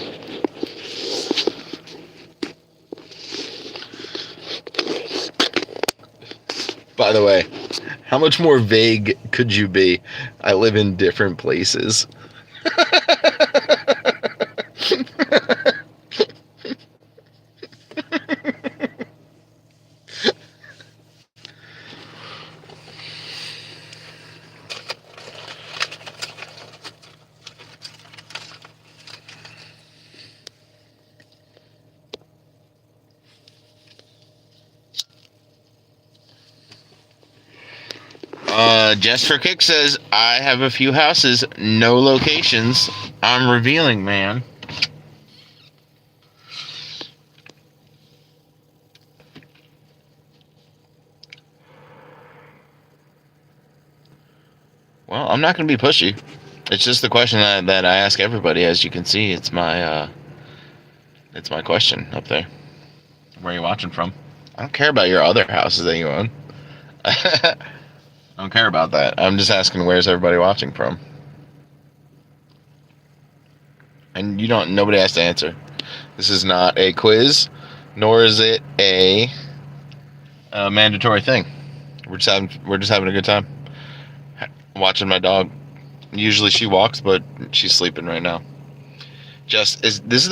By the way, how much more vague could you be? I live in different places. Just for Kick says, I have a few houses, no locations. I'm revealing, man. Well, I'm not going to be pushy. It's just the question that I ask everybody. As you can see, it's my question up there. Where are you watching from? I don't care about your other houses that you own. I don't care about that. I'm just asking, where's everybody watching from? And nobody has to answer. This is not a quiz, nor is it a mandatory thing. We're just having a good time. Watching my dog. Usually she walks, but she's sleeping right now. Is this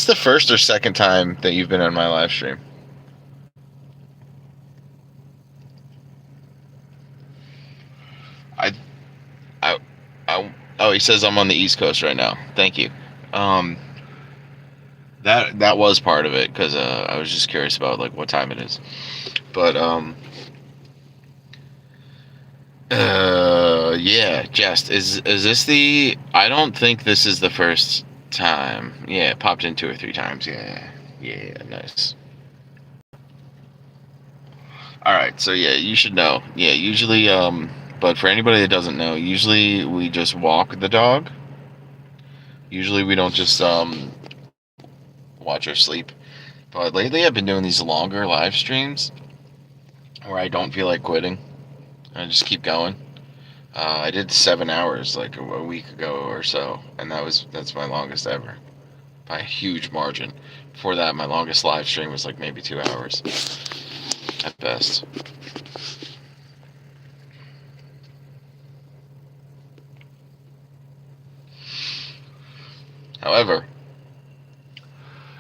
the first or second time that you've been on my live stream? Oh, he says I'm on the East Coast right now. Thank you. That was part of it because I was just curious about like what time it is. But yeah, Jest, is this the? I don't think this is the first time. Yeah, it popped in 2 or 3 times. Yeah, nice. All right, so yeah, you should know. Yeah, usually but for anybody that doesn't know, usually we just walk the dog. Usually we don't just watch her sleep. But lately I've been doing these longer live streams where I don't feel like quitting. I just keep going. I did 7 hours like a week ago or so, and that's my longest ever by a huge margin. Before that, my longest live stream was like maybe 2 hours at best. However,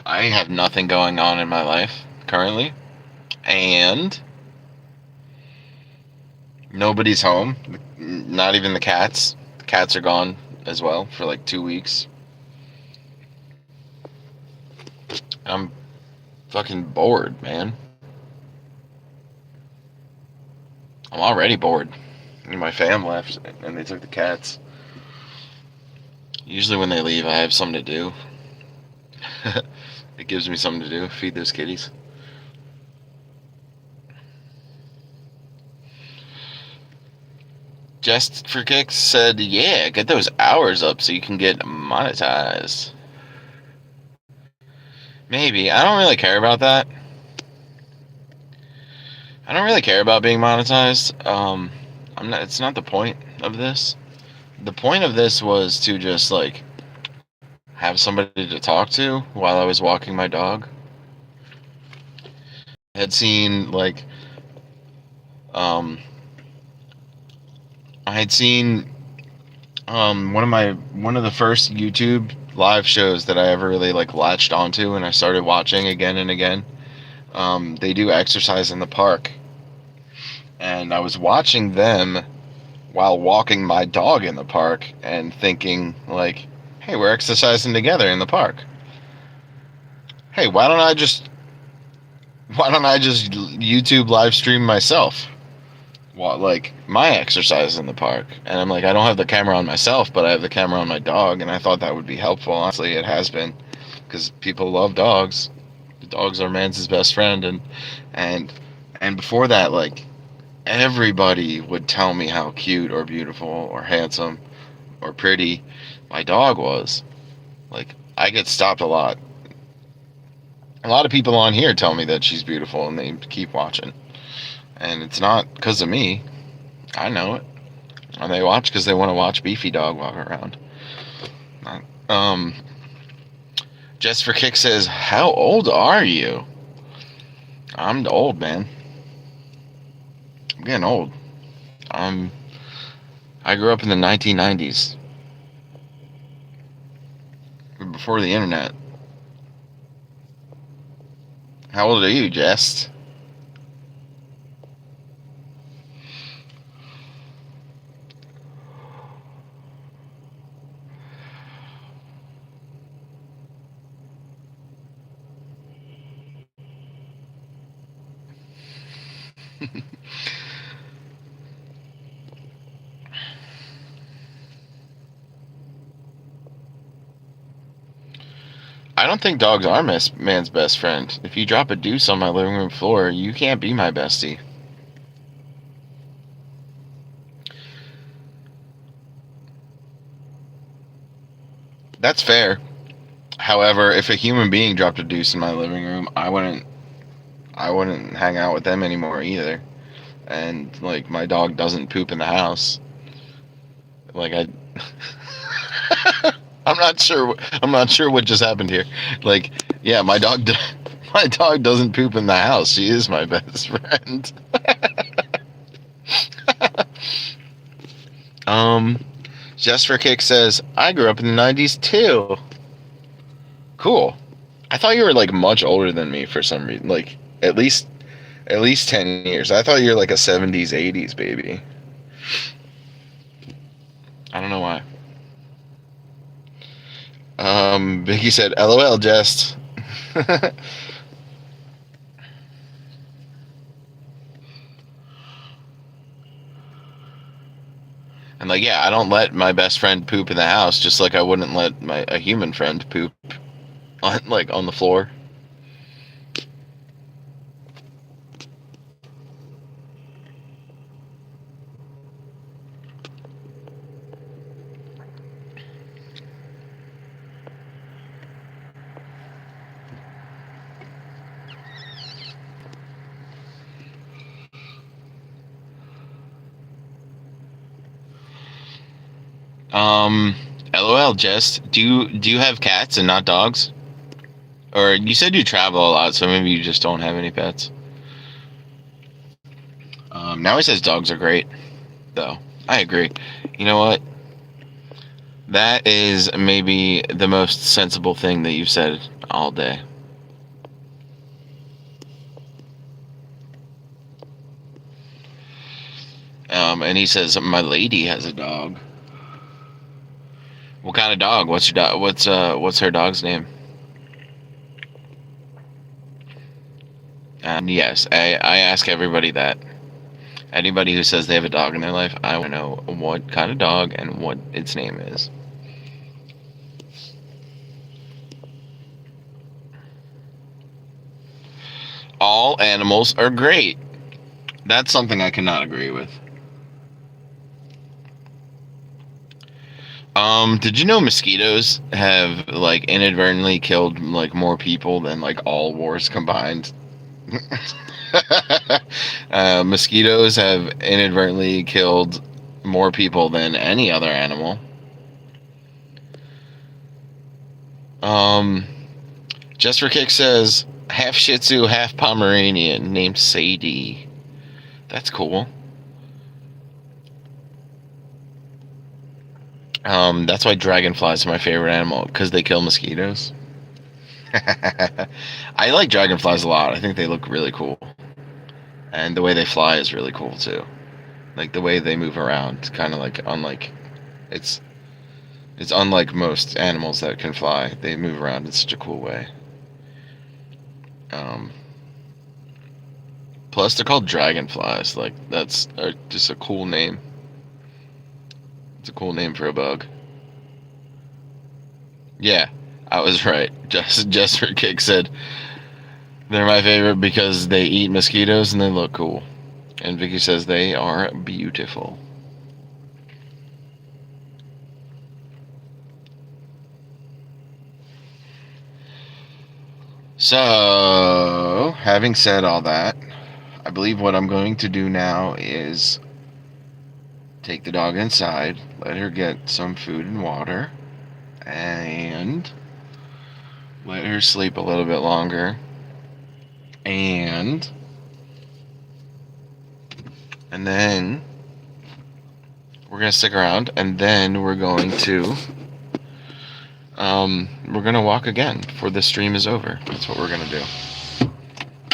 I have nothing going on in my life currently, and nobody's home. Not even the cats. The cats are gone as well for like 2 weeks. I'm fucking bored, man. I'm already bored. My fam left, and they took the cats. Usually when they leave, I have something to do. It gives me something to do. Feed those kitties. Just for Kicks said, yeah, get those hours up so you can get monetized. Maybe. I don't really care about that. I don't really care about being monetized. It's not the point of this. The point of this was to just, like, have somebody to talk to while I was walking my dog. I had seen, like, I had seen one of the first YouTube live shows that I ever really, like, latched onto and I started watching again and again. They do exercise in the park, and I was watching them while walking my dog in the park and thinking, like, hey, we're exercising together in the park. Hey, why don't I just YouTube live stream myself? Like, my exercise in the park. And I'm like, I don't have the camera on myself, but I have the camera on my dog, and I thought that would be helpful. Honestly, it has been, because people love dogs. The dogs are man's best friend, and before that, like, everybody would tell me how cute or beautiful or handsome or pretty my dog was. Like, I get stopped a lot. A lot of people on here tell me that she's beautiful, and they keep watching. And it's not because of me. I know it. And they watch because they want to watch Beefy Dog walk around. Just for Kick says, how old are you? I'm old, man. I'm getting old. I grew up in the 1990s. Before the internet. How old are you, Jess? I don't think dogs are man's best friend. If you drop a deuce on my living room floor, you can't be my bestie. That's fair. However, if a human being dropped a deuce in my living room, I wouldn't hang out with them anymore either. And, like, my dog doesn't poop in the house. Like, I'm not sure what just happened here. Like, yeah, my dog doesn't poop in the house. She is my best friend. Just for Kick says, I grew up in the 90s too. Cool. I thought you were, like, much older than me for some reason. Like, at least 10 years. I thought you were like a 70s, 80s baby. I don't know why. Vicky said, LOL, Jess. And, like, yeah, I don't let my best friend poop in the house, just like I wouldn't let a human friend poop on the floor. LOL, Jess. Do you have cats and not dogs? Or you said you travel a lot, so maybe you just don't have any pets. Now he says dogs are great, though. I agree. You know what? That is maybe the most sensible thing that you've said all day. And he says, my lady has a dog. What kind of dog? What's your dog? What's her dog's name? And yes, I ask everybody that. Anybody who says they have a dog in their life, I want to know what kind of dog and what its name is. All animals are great. That's something I cannot agree with. Did you know mosquitoes have like inadvertently killed like more people than like all wars combined? Mosquitoes have inadvertently killed more people than any other animal. Just for Kick says half Shih Tzu, half Pomeranian, named Sadie. That's cool. That's why dragonflies are my favorite animal, because they kill mosquitoes. I like dragonflies a lot. I think they look really cool. And the way they fly is really cool too. Like the way they move around, kind of like unlike it's unlike most animals that can fly. They move around in such a cool way. Plus, they're called dragonflies. Like that's just a cool name. It's a cool name for a bug. Yeah, I was right. Just for Kick said they're my favorite because they eat mosquitoes and they look cool. And Vicky says they are beautiful. So, having said all that, I believe what I'm going to do now is take the dog inside, let her get some food and water, and let her sleep a little bit longer. And then we're going to stick around, and then we're going to walk again before the stream is over. That's what we're going to do.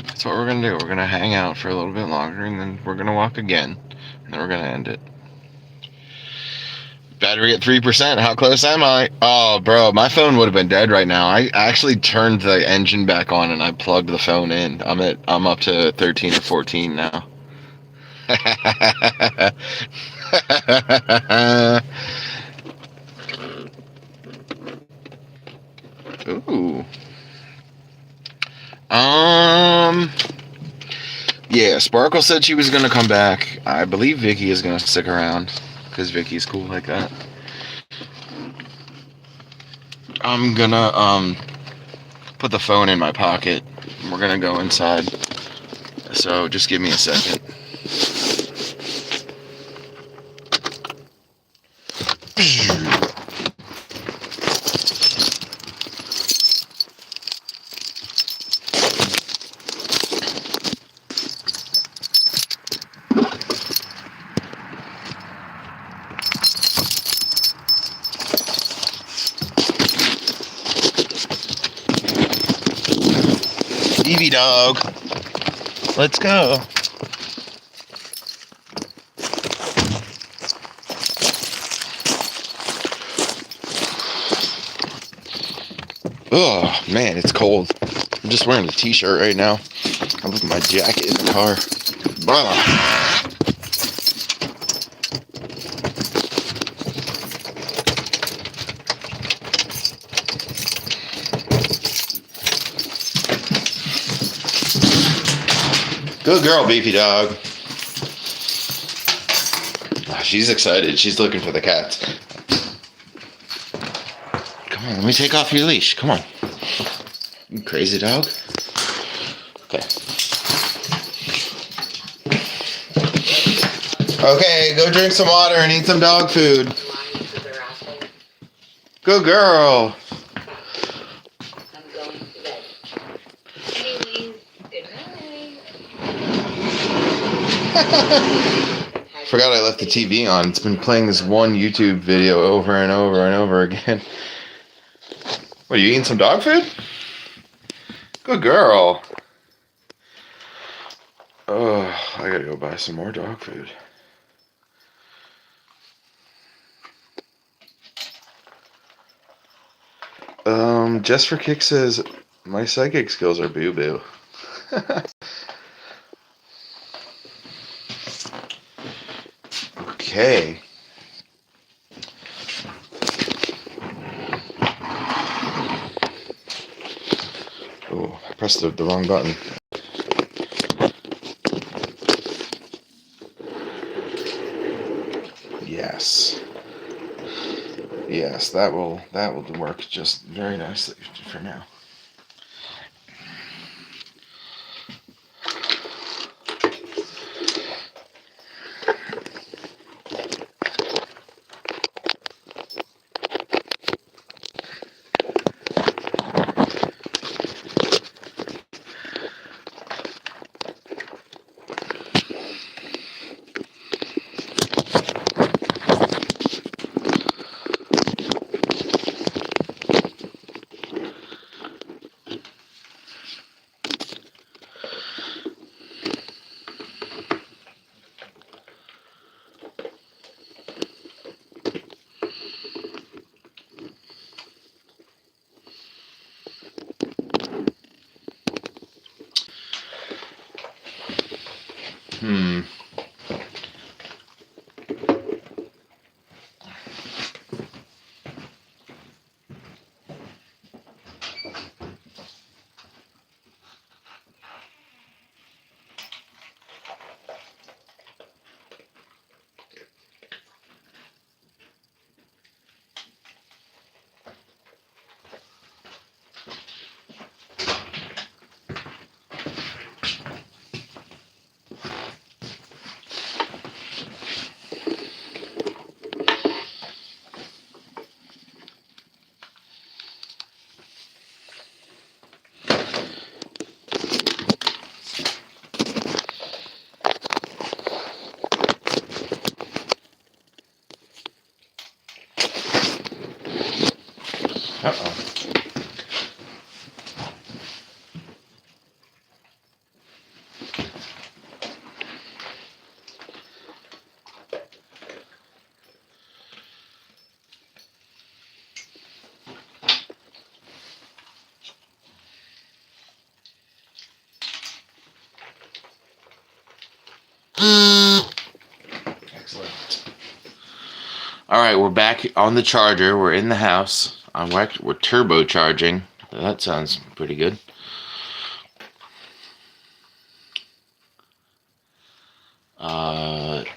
That's what we're going to do. We're going to hang out for a little bit longer, and then we're going to walk again, and then we're going to end it. Battery at 3%. How close am I? Oh, bro, my phone would have been dead right now. I actually turned the engine back on and I plugged the phone in. I'm up to 13 or 14 now. Ooh. Yeah, Sparkle said she was gonna come back. I believe Vicky is gonna stick around because Vicky's cool like that. I'm gonna put the phone in my pocket. We're gonna go inside. So just give me a second. Beefy dog. Let's go. Oh, man, it's cold. I'm just wearing a t-shirt right now. I'm leaving my jacket in the car. Blah. Good girl, Beefy dog. Oh, she's excited. She's looking for the cats. Come on, let me take off your leash. Come on. You crazy dog. Okay. Okay, go drink some water and eat some dog food. Good girl. I'm going to bed. Anyways, good night. Forgot I left the TV on. It's been playing this one YouTube video over and over and over again. What, are you eating some dog food? Good girl. Oh, I gotta go buy some more dog food. Just for Kick says, my psychic skills are boo-boo. Okay. Oh, I pressed the wrong button. Yes. Yes, that will work just very nicely for now. Uh-oh. Excellent. All right, we're back on the charger. We're in the house. We're turbocharging. That sounds pretty good.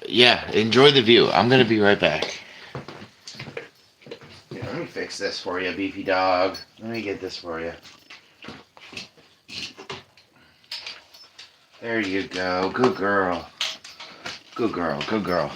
Yeah, enjoy the view. I'm gonna be right back. Yeah, let me fix this for you, beefy dog. Let me get this for you. There you go. Good girl. Good girl. Good girl.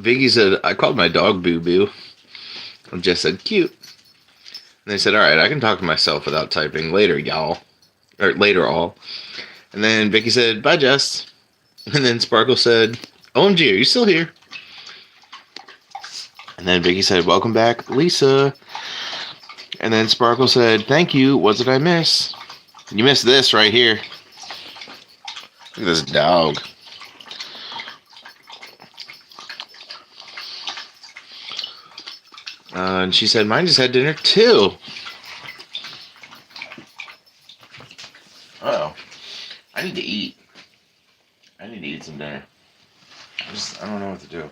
Vicky said, I called my dog Boo Boo. And Jess said, cute. And they said, all right, I can talk to myself without typing. Later, y'all. Or later, all. And then Vicky said, bye, Jess. And then Sparkle said, OMG, are you still here? And then Vicky said, welcome back, Lisa. And then Sparkle said, thank you. What did I miss? You missed this right here. Look at this dog. And she said, mine just had dinner too. Uh-oh. I need to eat. I need to eat some dinner. I don't know what to do.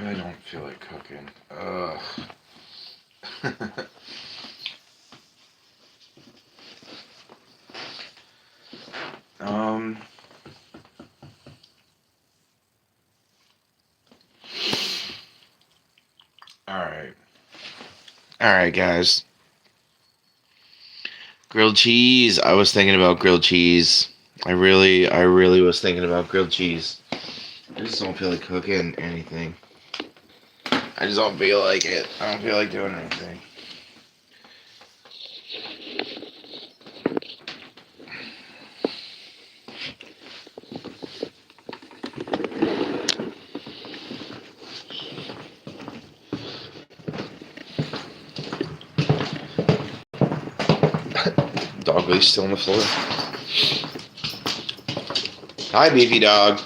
really don't feel like cooking. Ugh. um. All right. All right, guys. Grilled cheese. I was thinking about grilled cheese. I really was thinking about grilled cheese. I just don't feel like cooking anything. I just don't feel like it. I don't feel like doing anything. Dog leash still on the floor. Hi, beefy dog.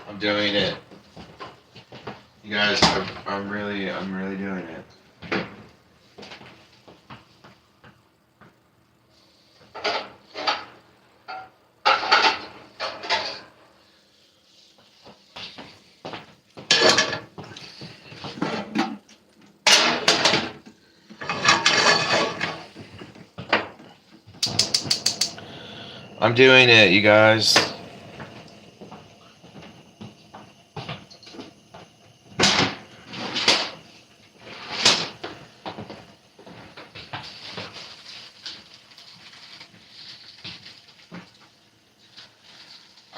I'm doing it. You guys, I'm really doing it. I'm doing it, you guys.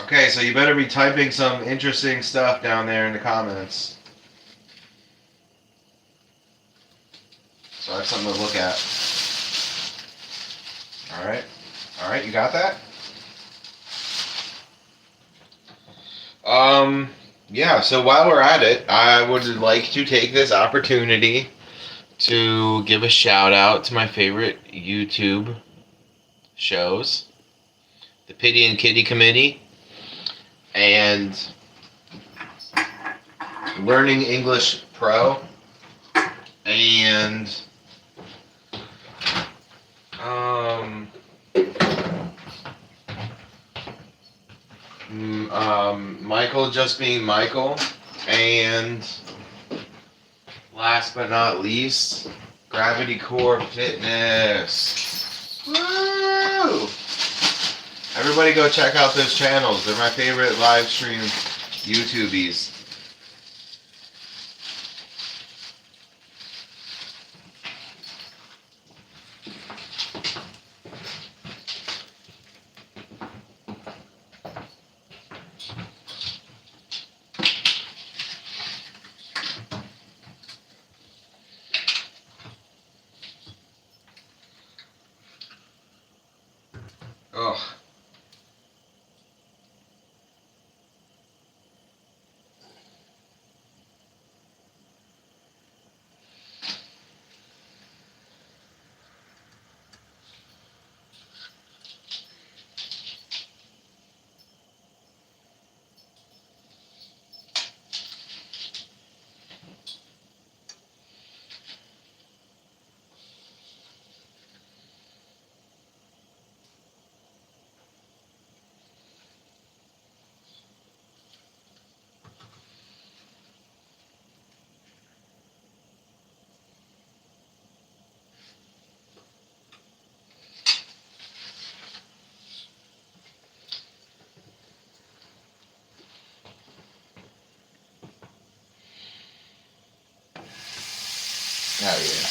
Okay, so you better be typing some interesting stuff down there in the comments. So I have something to look at. Alright? Alright, you got that? Yeah, so while we're at it, I would like to take this opportunity to give a shout out to my favorite YouTube shows, the Pity and Kitty Committee, and Learning English Pro, and Michael Just Being Michael, and last but not least, Gravity Core Fitness. Woo! Everybody go check out those channels. They're my favorite live stream YouTubies. Ugh. Oh yeah.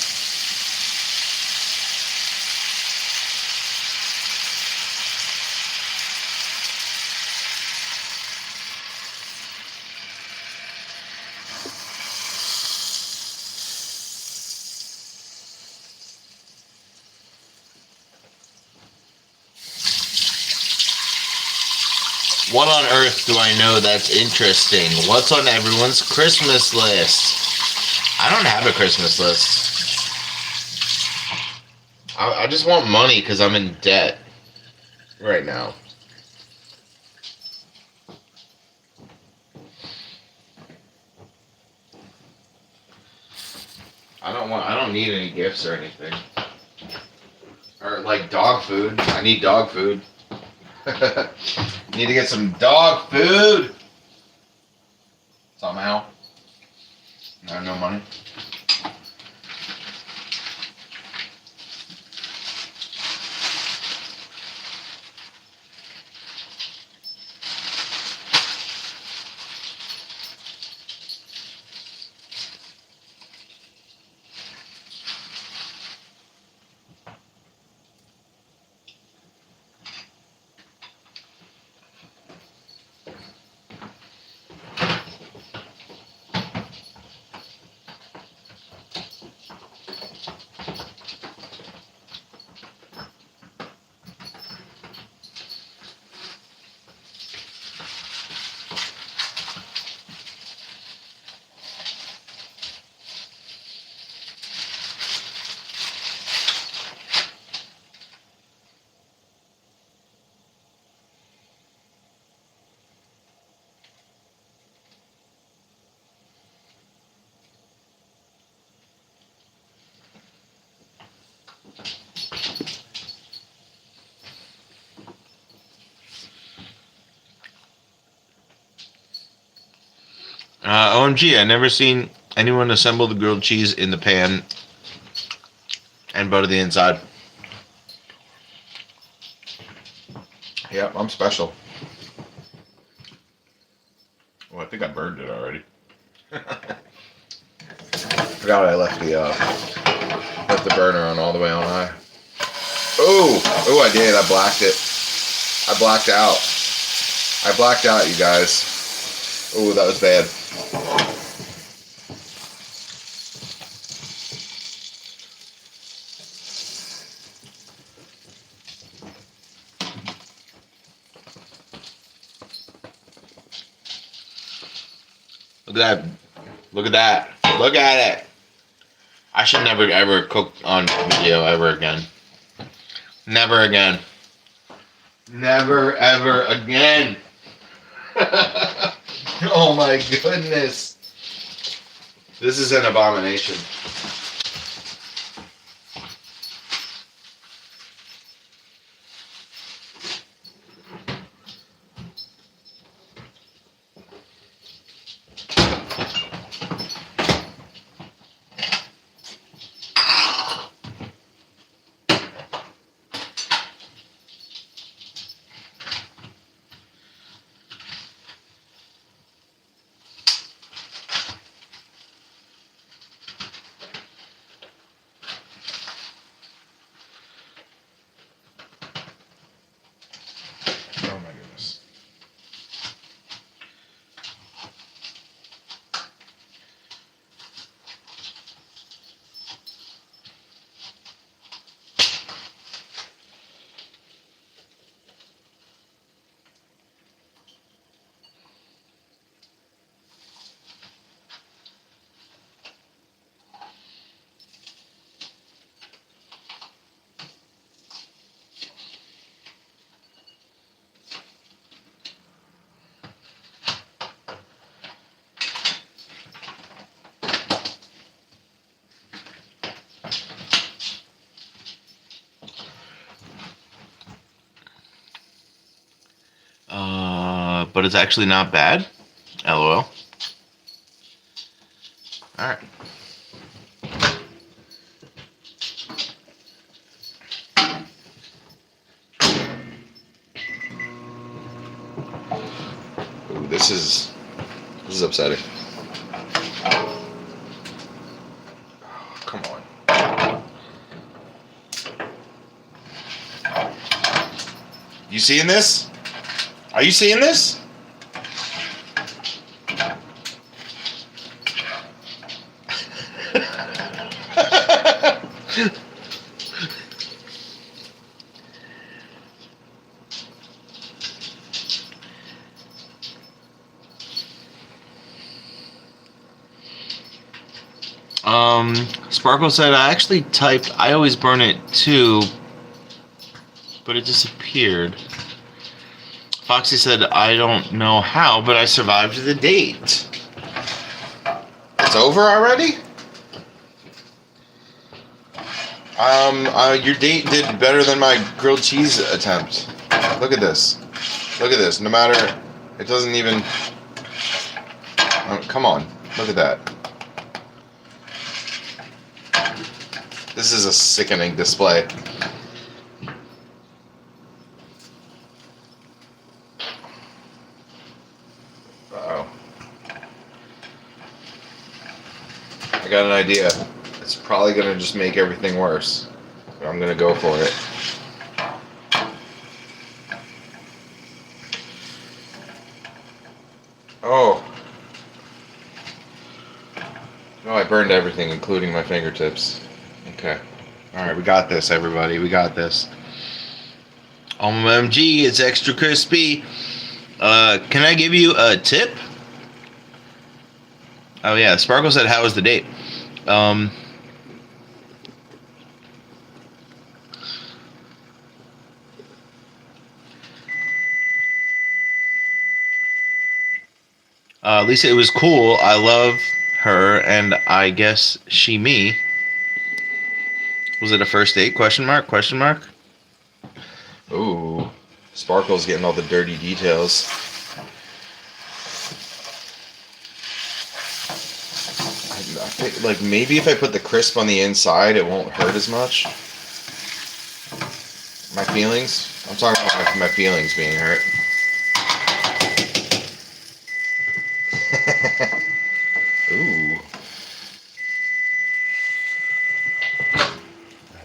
What on earth do I know that's interesting? What's on everyone's Christmas list? I don't have a Christmas list. I just want money because I'm in debt right now. I don't need any gifts or anything. Or like dog food. I need dog food. Need to get some dog food. Somehow. I have no money. OMG, I never seen anyone assemble the grilled cheese in the pan and butter the inside. Yep, I'm special. Well, I think I burned it already. Forgot I left the burner on all the way on high. Oh, I did. I blacked it. I blacked out. I blacked out, you guys. Oh, that was bad. Look at that. Look at that. Look at it. I should never ever cook on video ever again. Never again. Never ever again. Oh my goodness. This is an abomination. Oh my goodness. But it's actually not bad. LOL. Alright. Ooh, this is upsetting. Oh, come on. seeing this? Are you seeing this? Sparkle said, I actually typed, I always burn it too, but it disappeared. Foxy said, I don't know how, but I survived the date. It's over already? Your date did better than my grilled cheese attempt. Look at this. Look at this. No matter, it doesn't even. Come on. Look at that. This is a sickening display. Uh-oh. I got an idea. It's probably going to just make everything worse. But I'm going to go for it. Oh. Oh, I burned everything, including my fingertips. Okay. Alright, we got this, everybody. We got this. OMG, it's extra crispy. Can I give you a tip? Oh yeah, Sparkle said, how was the date? Lisa, it was cool. I love her, and I guess she me. Was it a first date? Question mark? Question mark? Ooh. Sparkle's getting all the dirty details. I think, like, maybe if I put the crisp on the inside, it won't hurt as much. My feelings? I'm talking about my feelings being hurt. Ooh.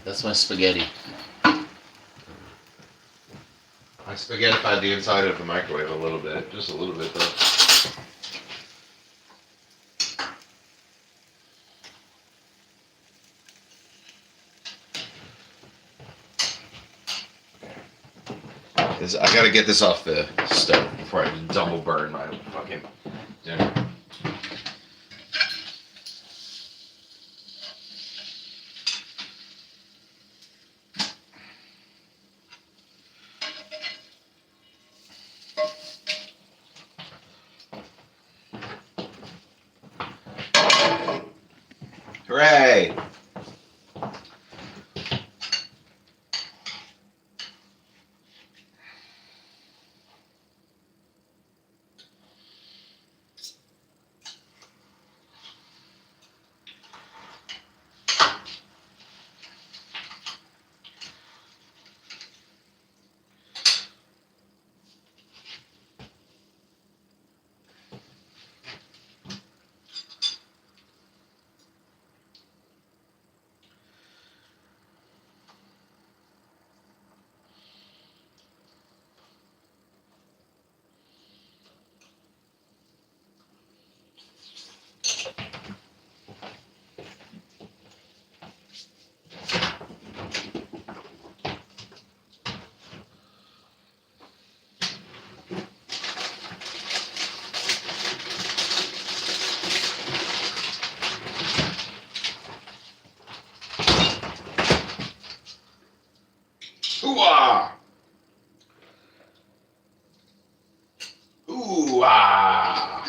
That's my spaghetti. I spaghettified the inside of the microwave a little bit. Just a little bit, though. I gotta get this off the stove before I double burn my fucking dinner. Hooray! Ooh-ah! Ooh-ah!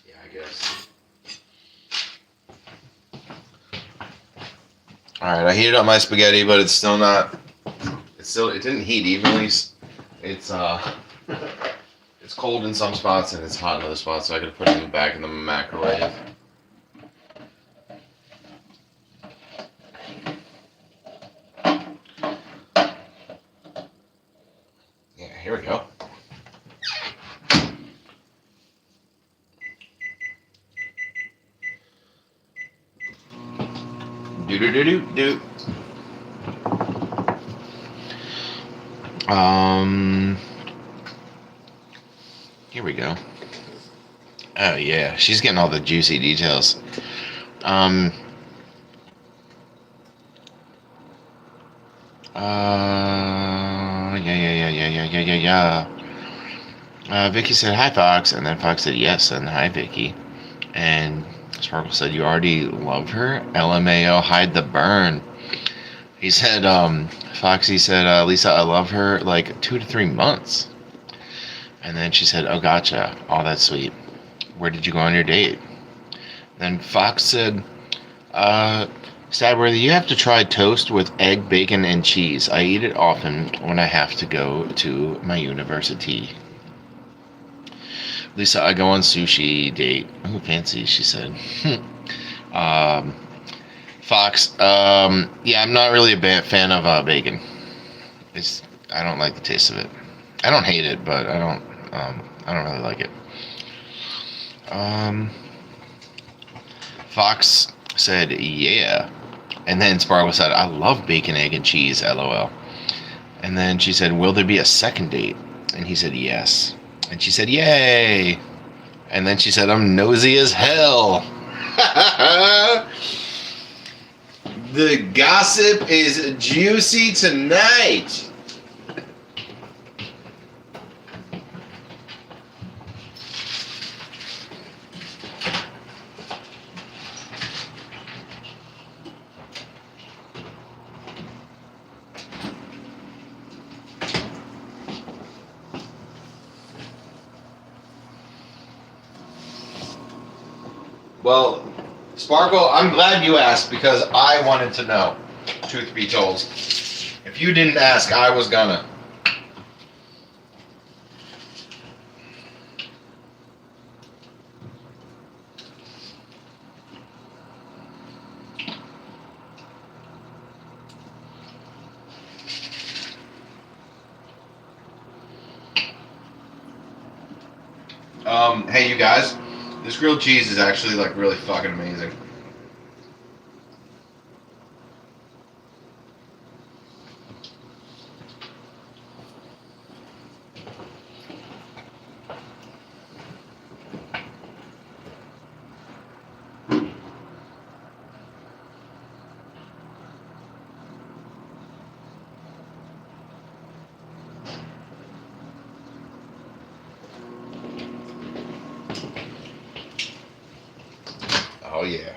Yeah, I guess. Alright, I heated up my spaghetti, but it's still not... it didn't heat evenly. It's it's cold in some spots and it's hot in other spots, so I gotta put it back in the microwave. Yeah, here we go. Do do do do do. Here we go. Oh yeah, she's getting all the juicy details. Yeah. Vicky said hi, Fox, and then Fox said yes, and hi, Vicky. And Sparkle said you already love her. LMAO, hide the burn. He said, Foxy said, Lisa, I love her like 2 to 3 months. And then she said, oh, gotcha. Oh, that's sweet. Where did you go on your date? Then Fox said, Stabworthy, you have to try toast with egg, bacon, and cheese. I eat it often when I have to go to my university. Lisa, I go on sushi date. Oh, fancy, she said. Fox, yeah, I'm not really a fan of bacon. I don't like the taste of it. I don't hate it, but I don't really like it. Fox said, yeah. And then Sparkle said, I love bacon, egg, and cheese, LOL. And then she said, will there be a second date? And he said, yes. And she said, yay. And then she said, I'm nosy as hell. The gossip is juicy tonight. Well, Sparkle, I'm glad you asked because I wanted to know, truth be told. If you didn't ask, I was gonna. Hey, you guys. This grilled cheese is actually like really fucking amazing. Oh yeah.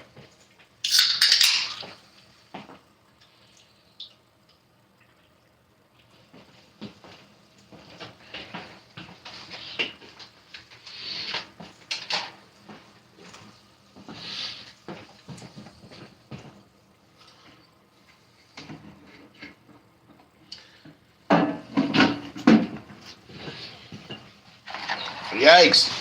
Yikes.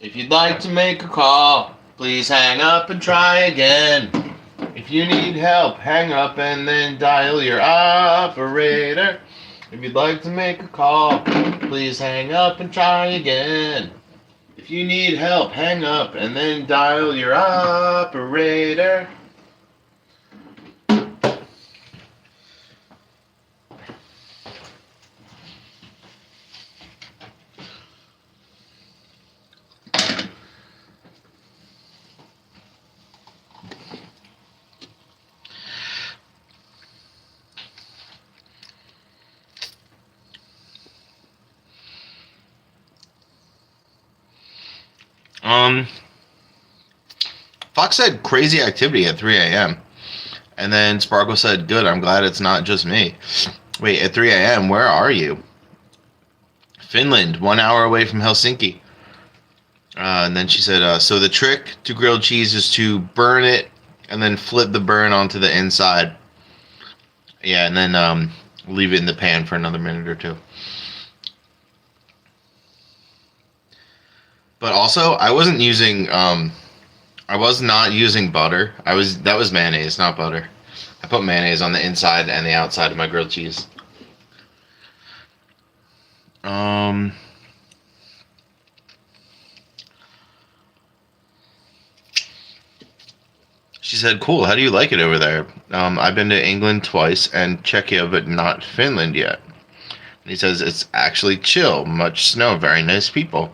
If you'd like to make a call, please hang up and try again. If you need help, hang up and then dial your operator. If you'd like to make a call, please hang up and try again. If you need help, hang up and then dial your operator. Fox said crazy activity at 3 a.m. And then Sparkle said, good, I'm glad it's not just me. Wait, at 3 a.m., where are you? Finland, 1 hour away from Helsinki. And then she said, so the trick to grilled cheese is to burn it and then flip the burn onto the inside. Yeah, and then leave it in the pan for another minute or two. But also, I wasn't using I was not using butter. That was mayonnaise, not butter. I put mayonnaise on the inside and the outside of my grilled cheese. She said, "Cool. How do you like it over there?" I've been to England twice and Czechia, but not Finland yet. And he says it's actually chill, much snow, very nice people.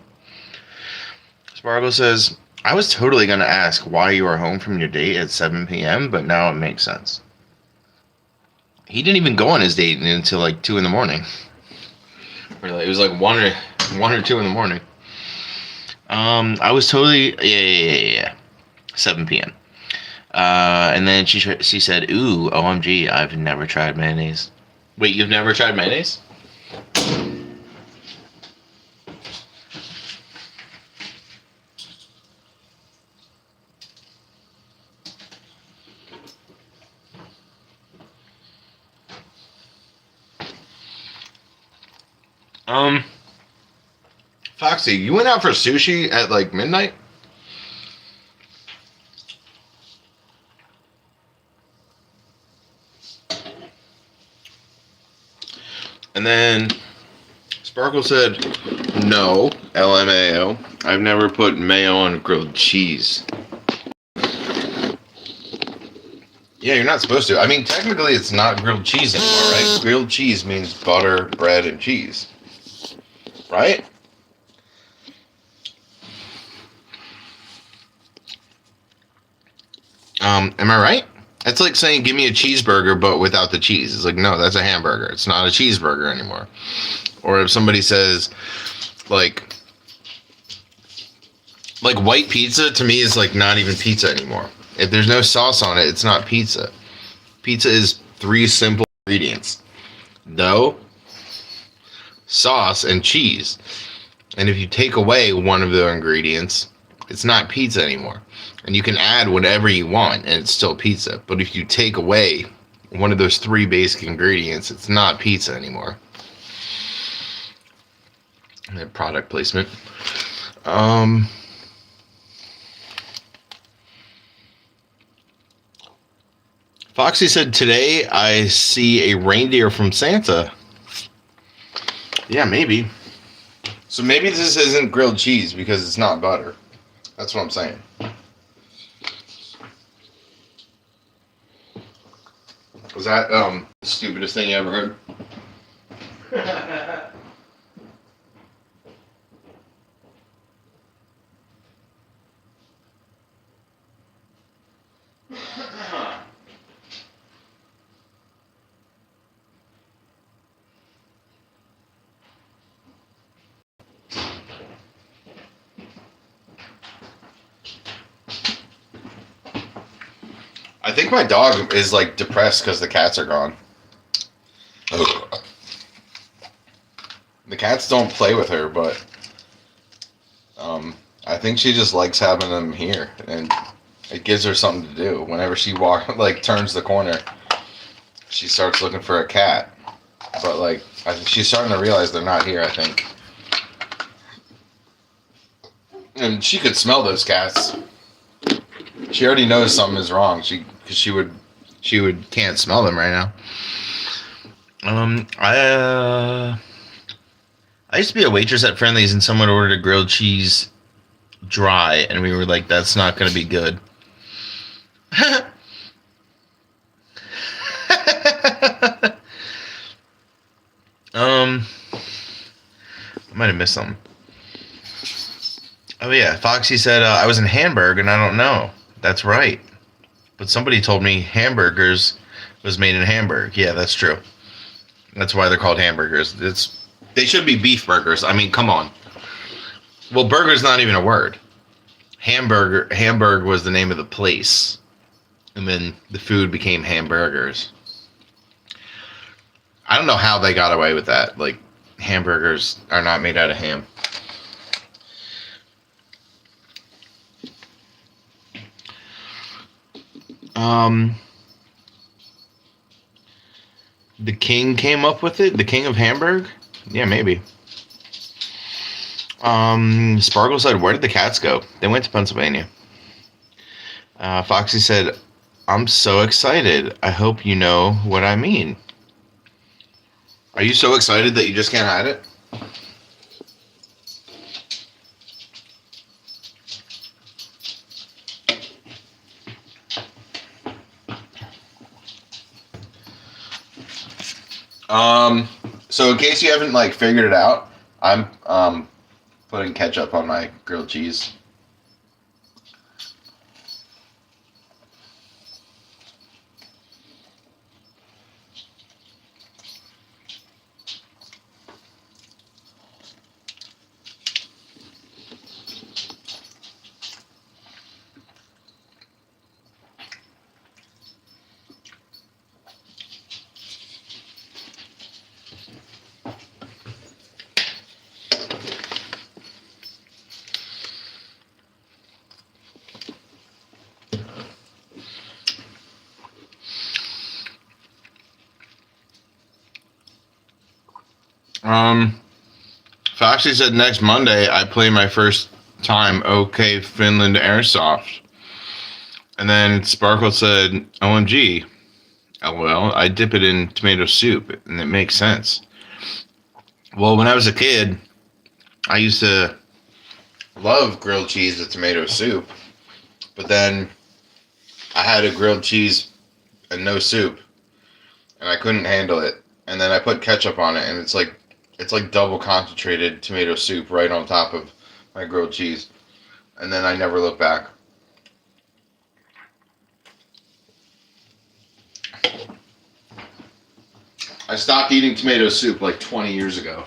Sparkle says, "I was totally gonna ask why you were home from your date at 7 p.m., but now it makes sense." He didn't even go on his date until like 2 in the morning. It was like 1 or 2 in the morning. I was totally yeah. 7 p.m. And then she said, "Ooh, OMG, I've never tried mayonnaise." Wait, you've never tried mayonnaise? Foxy, you went out for sushi at like midnight? And then Sparkle said, "No, LMAO. I've never put mayo on grilled cheese." Yeah, you're not supposed to. I mean, technically, it's not grilled cheese anymore, right? Grilled cheese means butter, bread, and cheese. Right? Am I right? It's like saying, "Give me a cheeseburger, but without the cheese." It's like, no, that's a hamburger. It's not a cheeseburger anymore. Or if somebody says, like white pizza to me is like not even pizza anymore. If there's no sauce on it, it's not pizza. Pizza is 3 simple ingredients: dough, sauce, and cheese. And if you take away one of the ingredients, it's not pizza anymore. And you can add whatever you want and it's still pizza. But if you take away one of those 3 basic ingredients, it's not pizza anymore. And product placement. Foxy said, "Today I see a reindeer from Santa." Yeah, maybe. So maybe this isn't grilled cheese because it's not butter. That's what I'm saying. Was that the stupidest thing you ever heard? I think my dog is like depressed because the cats are gone. Ugh. The cats don't play with her, but I think she just likes having them here, and it gives her something to do. Whenever she turns the corner, she starts looking for a cat. But like, she's starting to realize they're not here, I think. And she could smell those cats. She already knows something is wrong. She can't smell them right now. I used to be a waitress at Friendly's, and someone ordered a grilled cheese dry, and we were like, "That's not going to be good." I might have missed something. Oh yeah, Foxy said, "I was in Hamburg, and I don't know." That's right. But somebody told me hamburgers was made in Hamburg. Yeah, that's true. That's why they're called hamburgers. They should be beef burgers. I mean, come on. Well, burger's not even a word. Hamburg was the name of the place. And then the food became hamburgers. I don't know how they got away with that. Like, hamburgers are not made out of ham. The king came up with it? The king of Hamburg? Yeah, maybe. Sparkle said, "Where did the cats go?" They went to Pennsylvania. Foxy said, "I'm so excited. I hope you know what I mean." Are you so excited that you just can't hide it? So in case you haven't like figured it out, I'm putting ketchup on my grilled cheese. Foxy said next Monday I play my first time OK Finland Airsoft. And then Sparkle said, OMG, LOL, I dip it in tomato soup, and it makes sense. Well, when I was a kid, I used to love grilled cheese with tomato soup, but then I had a grilled cheese and no soup, and I couldn't handle it. And then I put ketchup on it, and it's like double concentrated tomato soup right on top of my grilled cheese. And then I never looked back. I stopped eating tomato soup like 20 years ago.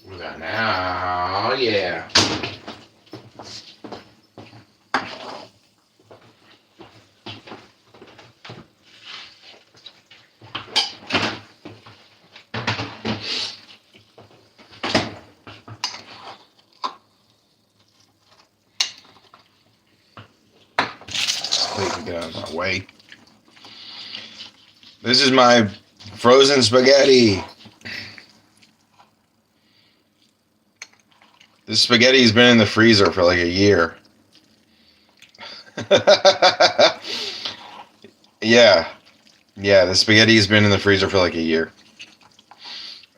Look at that now. Yeah. Get out of my way. This is my frozen spaghetti. This spaghetti has been in the freezer for like a year. Yeah. Yeah, the spaghetti has been in the freezer for like a year.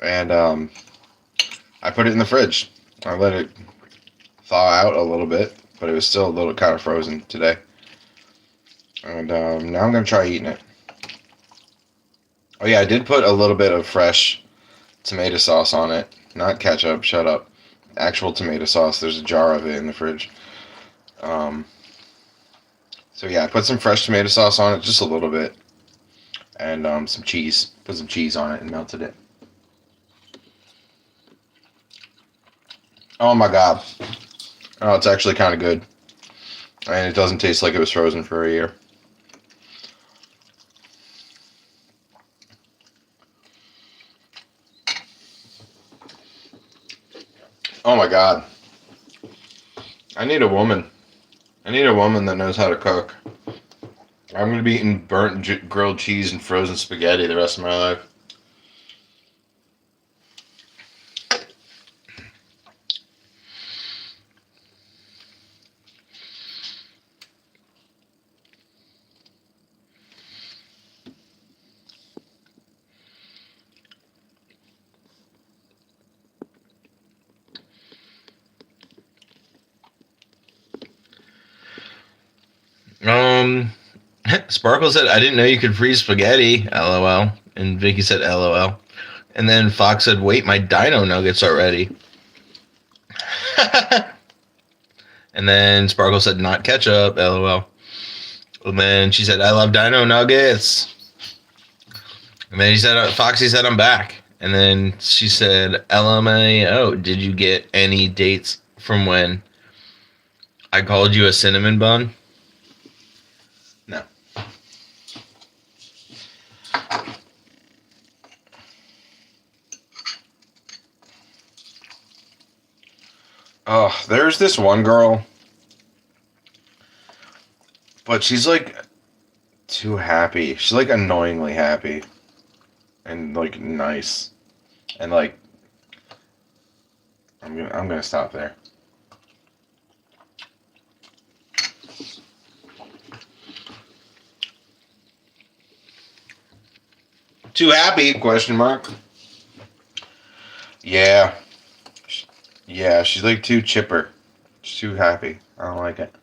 And I put it in the fridge. I let it thaw out a little bit, but it was still a little kind of frozen today. And now I'm going to try eating it. Oh yeah, I did put a little bit of fresh tomato sauce on it. Not ketchup, shut up. Actual tomato sauce. There's a jar of it in the fridge. So yeah, I put some fresh tomato sauce on it, just a little bit. And some cheese. Put some cheese on it and melted it. Oh my god. Oh, it's actually kind of good. And it doesn't taste like it was frozen for a year. Oh my god. I need a woman. I need a woman that knows how to cook. I'm going to be eating burnt grilled cheese and frozen spaghetti the rest of my life. Sparkle said, I didn't know you could freeze spaghetti, LOL. And Vicky said, LOL. And then Fox said, wait, my dino nuggets are ready. And then Sparkle said, not ketchup, LOL. And then she said, I love dino nuggets. And then Foxy said, I'm back. And then she said, LMAO, did you get any dates from when I called you a cinnamon bun? No. Oh, there's this one girl. But she's like too happy. She's like annoyingly happy. And like nice. And like I'm gonna stop there. Too happy? Question mark. Yeah. Yeah, she's like too chipper. She's too happy. I don't like it.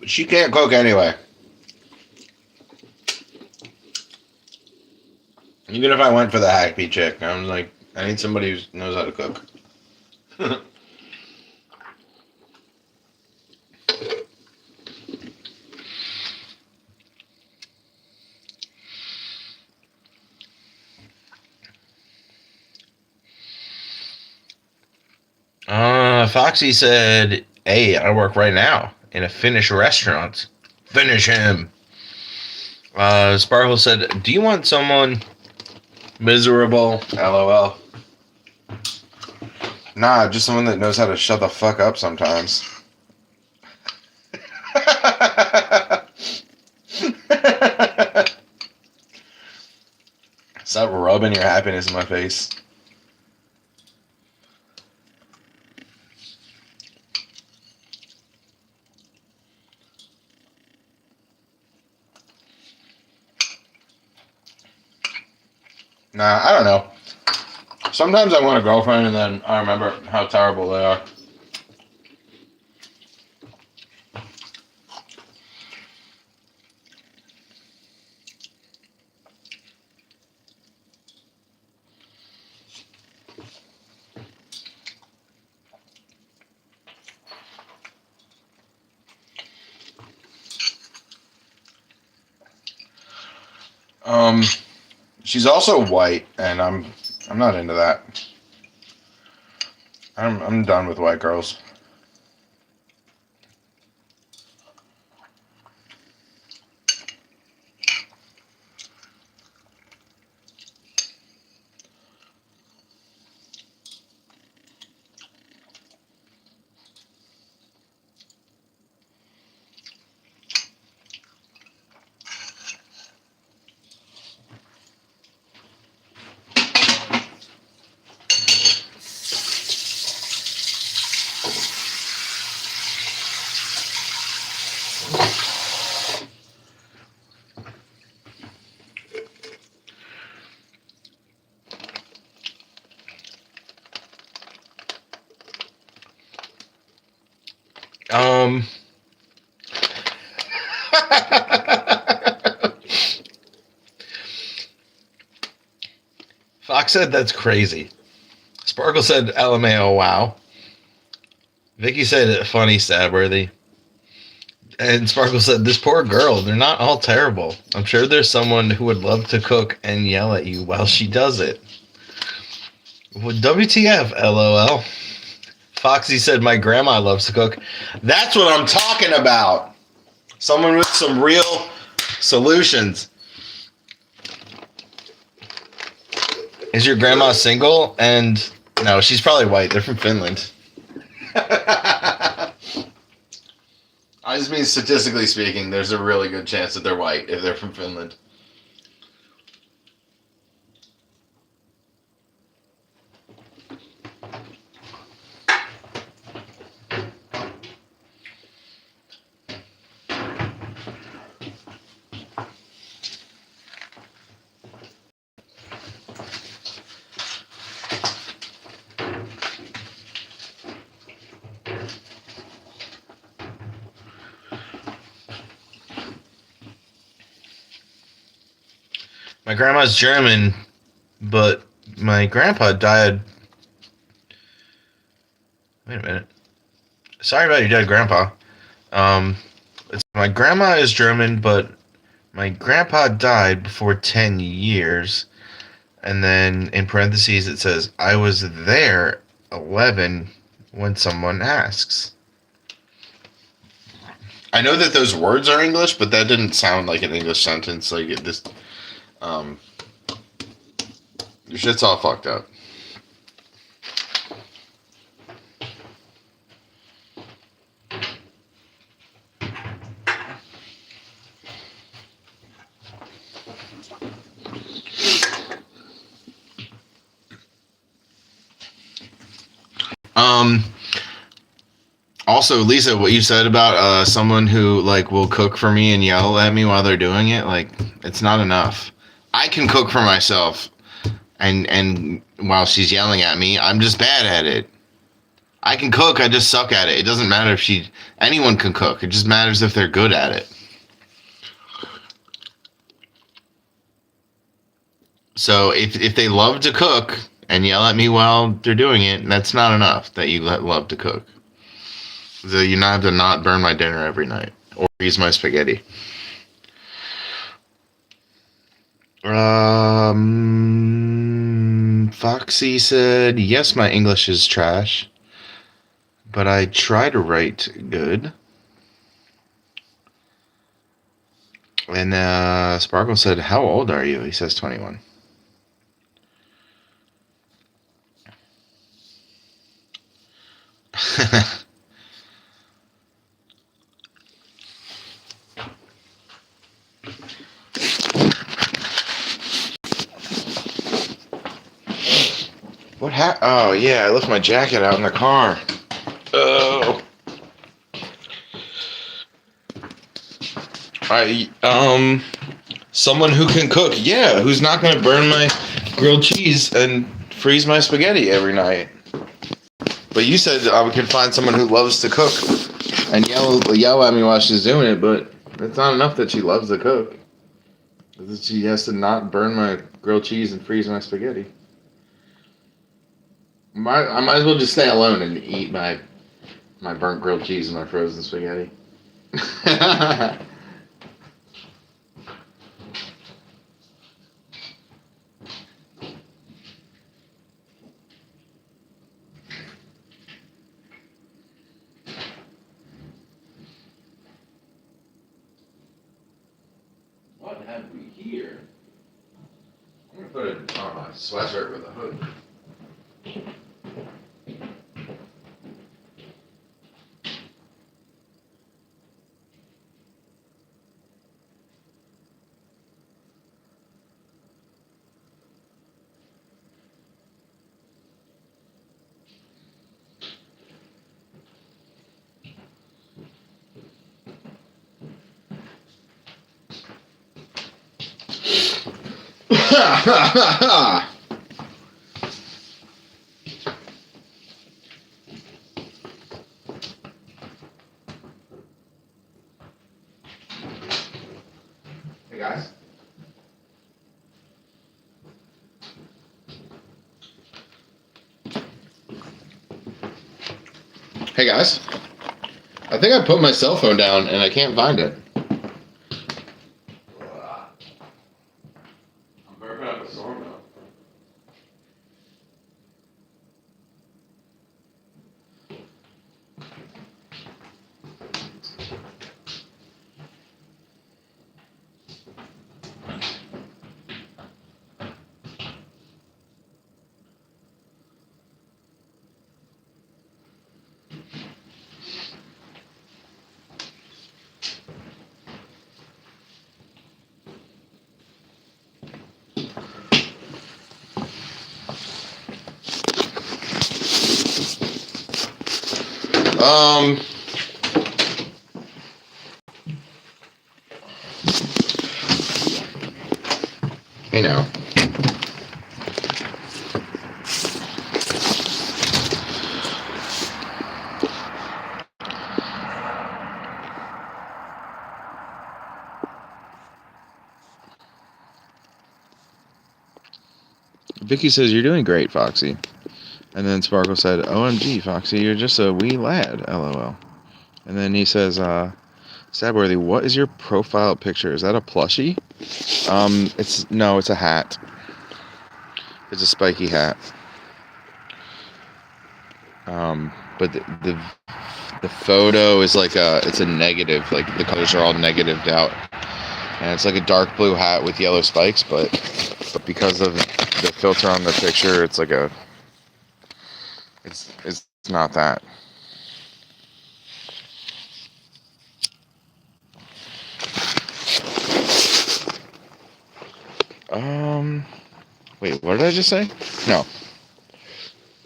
She can't cook anyway. Even if I went for the happy chick, I'm like, I need somebody who knows how to cook. Foxy said, "Hey, I work right now in a Finnish restaurant. Finish him." Sparkle said, "Do you want someone miserable?" LOL. Nah, just someone that knows how to shut the fuck up sometimes. Stop rubbing your happiness in my face. Nah, I don't know. Sometimes I want a girlfriend and then I remember how terrible they are. She's also white, and I'm not into that. I'm done with white girls. Fox said that's crazy. Sparkle said LMAO, wow. Vicky said funny, stabworthy. And Sparkle said, this poor girl, they're not all terrible. I'm sure there's someone who would love to cook and yell at you while she does it. Well, WTF, LOL. Foxy said, my grandma loves to cook. That's what I'm talking about. Someone with some real solutions. Is your grandma single? And no, she's probably white. They're from Finland. I just mean statistically speaking, there's a really good chance that they're white if they're from Finland. My grandma's German, but my grandpa died. Wait a minute. Sorry about your dead grandpa. My grandma is German, but my grandpa died before 10 years. And then in parentheses it says, I was there 11 when someone asks. I know that those words are English, but that didn't sound like an English sentence. Like it just, your shit's all fucked up. Also, Lisa, what you said about someone who like will cook for me and yell at me while they're doing it, like it's not enough. I can cook for myself, and while she's yelling at me, I'm just bad at it. I can cook, I just suck at it. It doesn't matter if anyone can cook. It just matters if they're good at it. So if they love to cook and yell at me while they're doing it, that's not enough that you love to cook. So you not have to not burn my dinner every night or freeze my spaghetti. Foxy said, yes, my English is trash, but I try to write good. And Sparkle said, how old are you? He says 21. What oh, yeah, I left my jacket out in the car. Oh. Someone who can cook. Yeah, who's not going to burn my grilled cheese and freeze my spaghetti every night. But you said I could find someone who loves to cook and yell at me while she's doing it, but it's not enough that she loves to cook. She has to not burn my grilled cheese and freeze my spaghetti. I might as well just stay alone and eat my burnt grilled cheese and my frozen spaghetti. What have we here? I'm gonna put it on my sweatshirt with a hood. Hey guys. Hey guys. I think I put my cell phone down and I can't find it. I'm burping up a storm now. Hey now. Vicky says, you're doing great, Foxy. And then Sparkle said, OMG, Foxy, you're just a wee lad, LOL. And then he says, Stabworthy, what is your profile picture? Is that a plushie? It's a hat. It's a spiky hat. But but the photo is like it's a negative. Like the colors are all negatived out, and it's like a dark blue hat with yellow spikes. But because of the filter on the picture, it's like it's not that. Wait, what did I just say? No.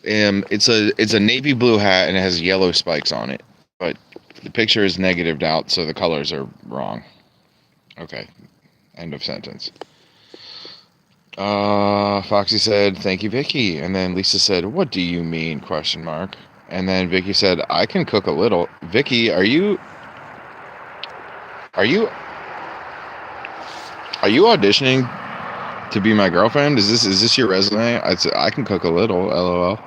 It's a navy blue hat and it has yellow spikes on it, but the picture is negatived out, so the colors are wrong. Okay, end of sentence. Foxy said, "Thank you, Vicky," and then Lisa said, "What do you mean?" ? And then Vicky said, "I can cook a little." Vicky, are you auditioning to be my girlfriend? Is this your resume? I said, "I can cook a little." LOL.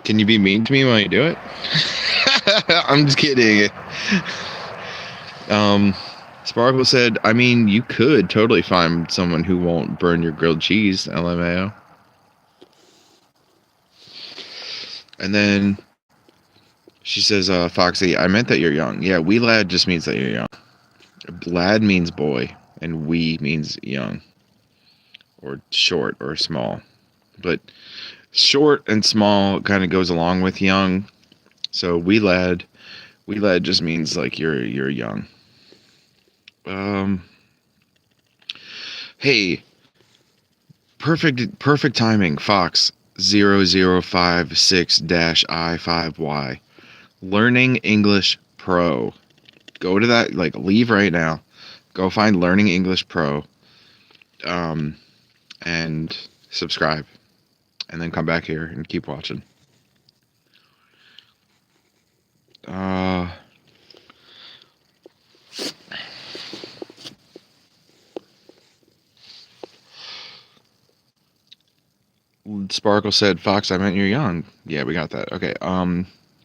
Can you be mean to me when you do it? I'm just kidding. Sparkle said, "I mean, you could totally find someone who won't burn your grilled cheese." LMAO. And then she says, "Foxy, I meant that you're young." Yeah, wee lad just means that you're young. Lad means boy, and wee means young, or short, or small. But short and small kind of goes along with young. So wee lad just means like you're young. Hey, perfect timing, Fox 0056-I5Y. Learning English Pro. Go to that, like leave right now. Go find Learning English Pro. And subscribe. And then come back here and keep watching. Sparkle said, "Fox, I meant you're young." Yeah, we got that. Okay.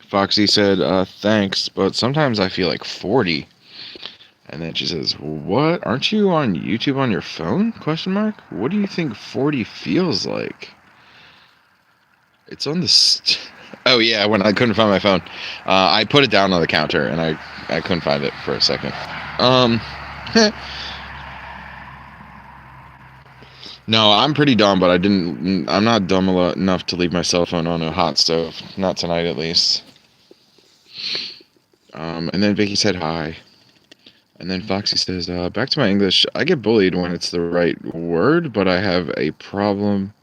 Foxy said, "Thanks, but sometimes I feel like 40." And then she says, "What? Aren't you on YouTube on your phone? ? What do you think 40 feels like?" It's on the oh yeah, when I couldn't find my phone. I put it down on the counter and I couldn't find it for a second. No, I'm pretty dumb, but I'm not dumb enough to leave my cell phone on a hot stove. Not tonight, at least. And then Vicky said hi. And then Foxy says, "Back to my English. I get bullied when it's the right word, but I have a problem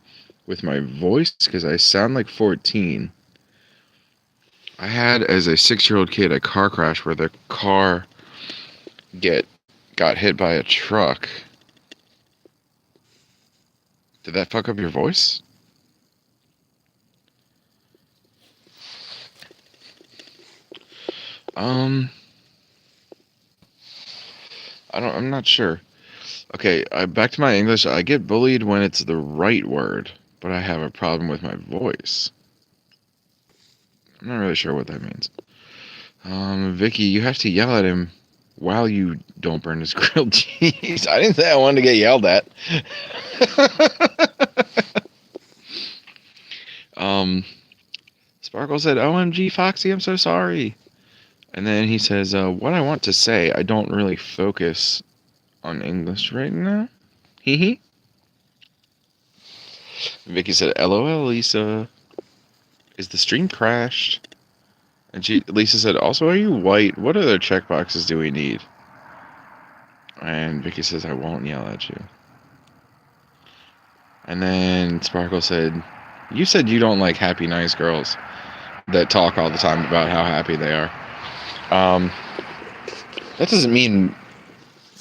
with my voice because I sound like 14. I had, as a 6-year-old kid, a car crash where the car got hit by a truck." Did that fuck up your voice? I'm not sure. Okay, back to my English. I get bullied when it's the right word, but I have a problem with my voice. I'm not really sure what that means. Vicky, you have to yell at him while you don't burn his grilled cheese. I didn't say I wanted to get yelled at. Sparkle said, "OMG, Foxy, I'm so sorry." And then he says, "What I want to say, I don't really focus on English right now." Hee hee. Vicky said, "LOL, Lisa. Is the stream crashed?" And Lisa said, "Also, are you white? What other checkboxes do we need?" And Vicky says, "I won't yell at you." And then Sparkle said, "You said you don't like happy, nice girls that talk all the time about how happy they are." That doesn't mean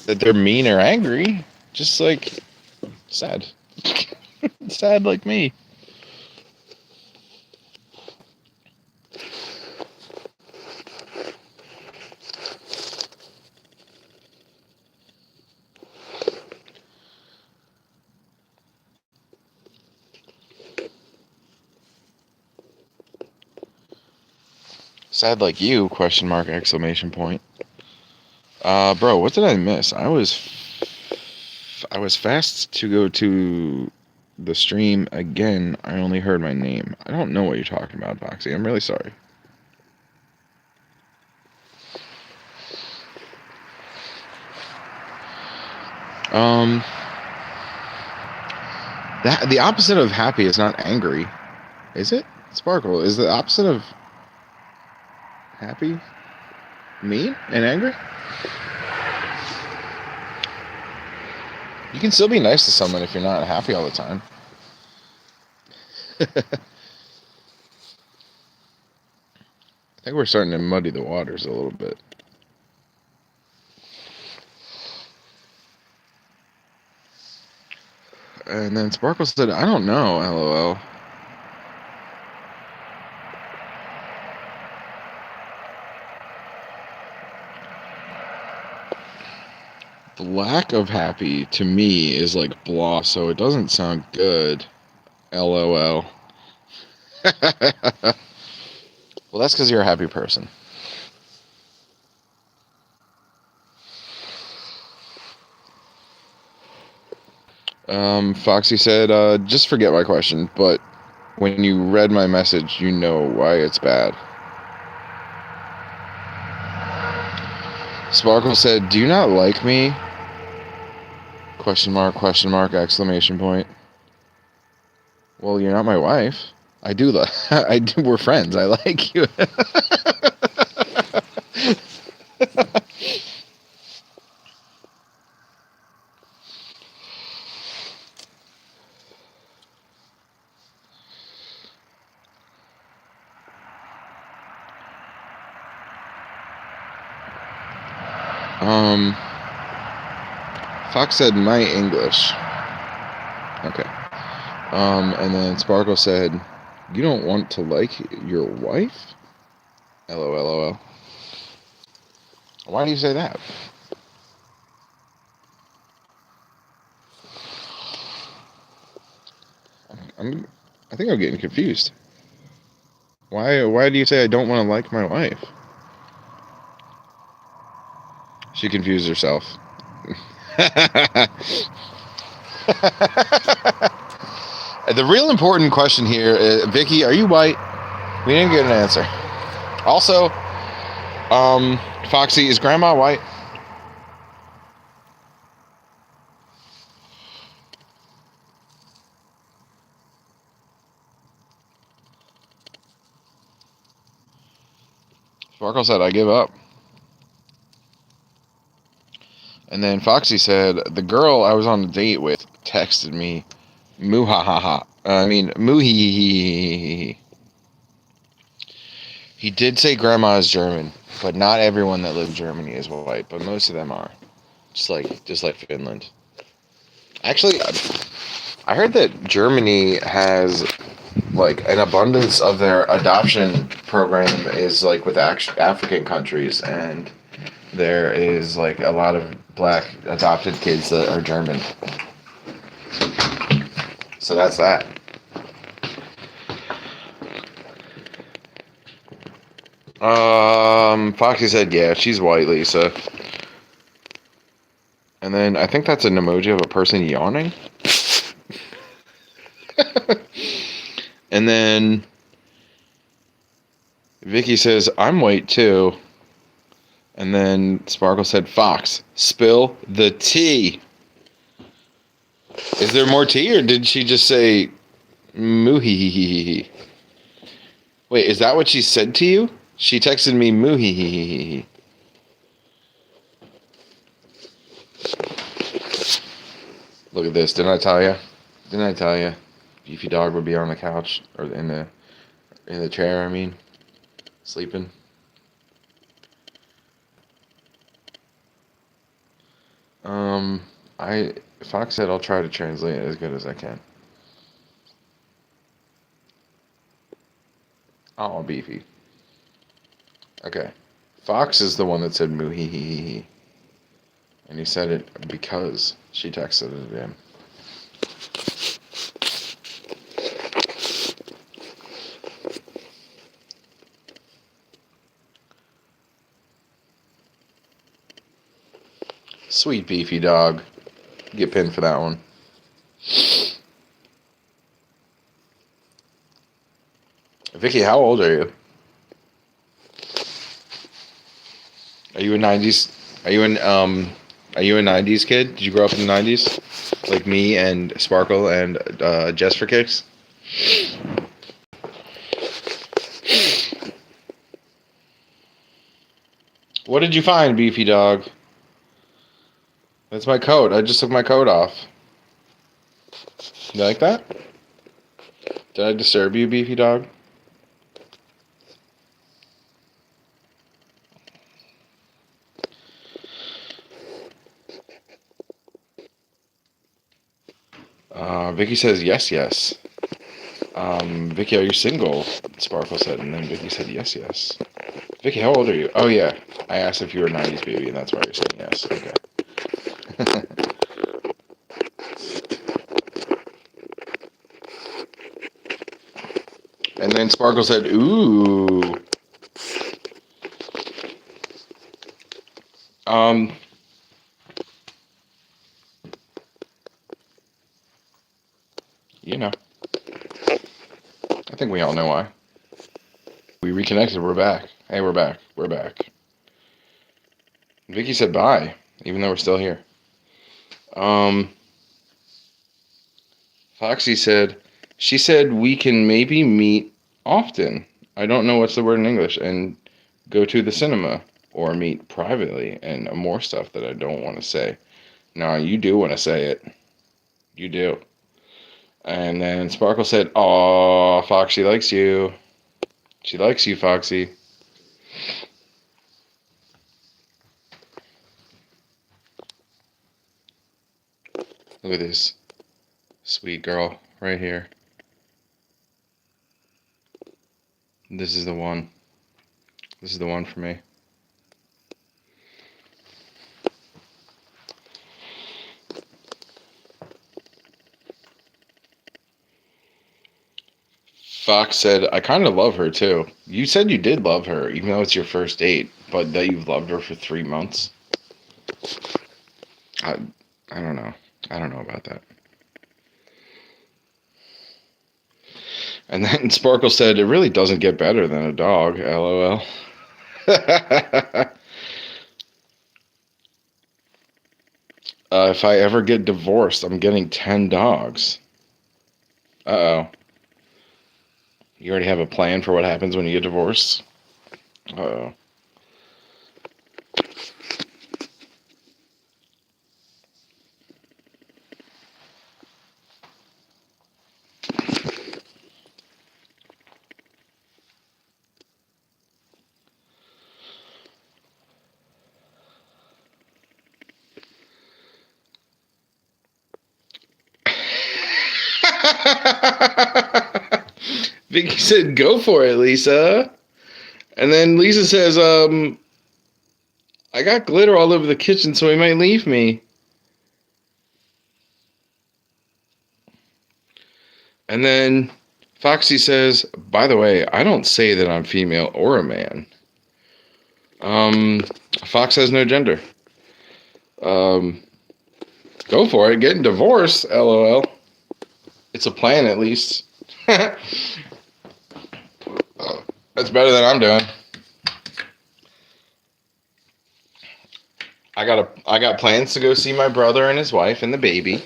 that they're mean or angry. Just like sad. Sad like me. Sad like you, ? Bro, what did I miss? I was fast to go to the stream again. I only heard my name. I don't know what you're talking about, Foxy. I'm really sorry. Um, the opposite of happy is not angry, is it? Sparkle, is the opposite of happy mean and angry? You can still be nice to someone if you're not happy all the time. I think we're starting to muddy the waters a little bit. And then Sparkle said, I don't know, LOL. The lack of happy to me is like blah, so it doesn't sound good. LOL. Well, that's because you're a happy person. Foxy said, just forget my question, but when you read my message, you know why it's bad. Sparkle said, do you not like me? Question mark, exclamation point. Well, you're not my wife. I do. We're friends. I like you. Fox said my English. Okay. And then Sparkle said, you don't want to like your wife? LOL. Why do you say that? I think I'm getting confused. Why do you say I don't want to like my wife? She confused herself. The real important question here is, Vicky, are you white? We didn't get an answer. Also, Foxy, is Grandma white? Sparkle said, I give up. And then Foxy said, the girl I was on a date with texted me, muhahaha. Muhihihi. He did say grandma is German, but not everyone that lives in Germany is white, but most of them are. Just like Finland. Actually, I heard that Germany has like an abundance of their adoption program is like with African countries, and there is like a lot of black adopted kids that are German. So that's that. Foxy said, yeah, she's white, Lisa. And then I think that's an emoji of a person yawning. And then Vicky says, I'm white too. And then Sparkle said, Fox, spill the tea. Is there more tea, or did she just say moohee? Wait, is that what she said to you? She texted me moohee. Look at this. Didn't I tell you? Beefy dog would be on the couch, or in the chair, sleeping. Fox said I'll try to translate it as good as I can. Oh, Beefy. Okay. Fox is the one that said moohee. And he said it because she texted it to him. Sweet Beefy dog. Get pinned for that one. Vicky, how old are you? Are you in 90s? Are you in Are you a 90s kid? Did you grow up in the 90s? Like me and Sparkle and Jess for Kicks? What did you find, Beefy Dog? That's my coat. I just took my coat off. You like that? Did I disturb you, Beefy Dog? Vicky says yes, yes. Vicky, are you single? Sparkle said, and then Vicky said yes, yes. Vicky, how old are you? Oh yeah, I asked if you were a 90s baby, and that's why you're saying yes. Okay. And then Sparkle said, ooh. You know. I think we all know why. We reconnected, we're back. Hey, we're back. We're back. Vicky said bye, even though we're still here. Foxy said, she said we can maybe meet often. I don't know what's the word in English. And go to the cinema or meet privately and more stuff that I don't want to say. No, you do want to say it. You do. And then Sparkle said, aw, Foxy likes you. She likes you, Foxy. Look at this sweet girl right here. This is the one. This is the one for me. Fox said, I kind of love her too. You said you did love her, even though it's your first date, but that you've loved her for 3 months. I don't know. I don't know about that. And then Sparkle said, it really doesn't get better than a dog, LOL. If I ever get divorced, I'm getting 10 dogs. Uh-oh. You already have a plan for what happens when you get divorced? Uh-oh. Vicky said, go for it, Lisa. And then Lisa says, I got glitter all over the kitchen, so he might leave me. And then Foxy says, by the way, I don't say that I'm female or a man. Fox has no gender. Go for it. Getting divorced, LOL. It's a plan, at least. That's better than I'm doing. I got plans to go see my brother and his wife and the baby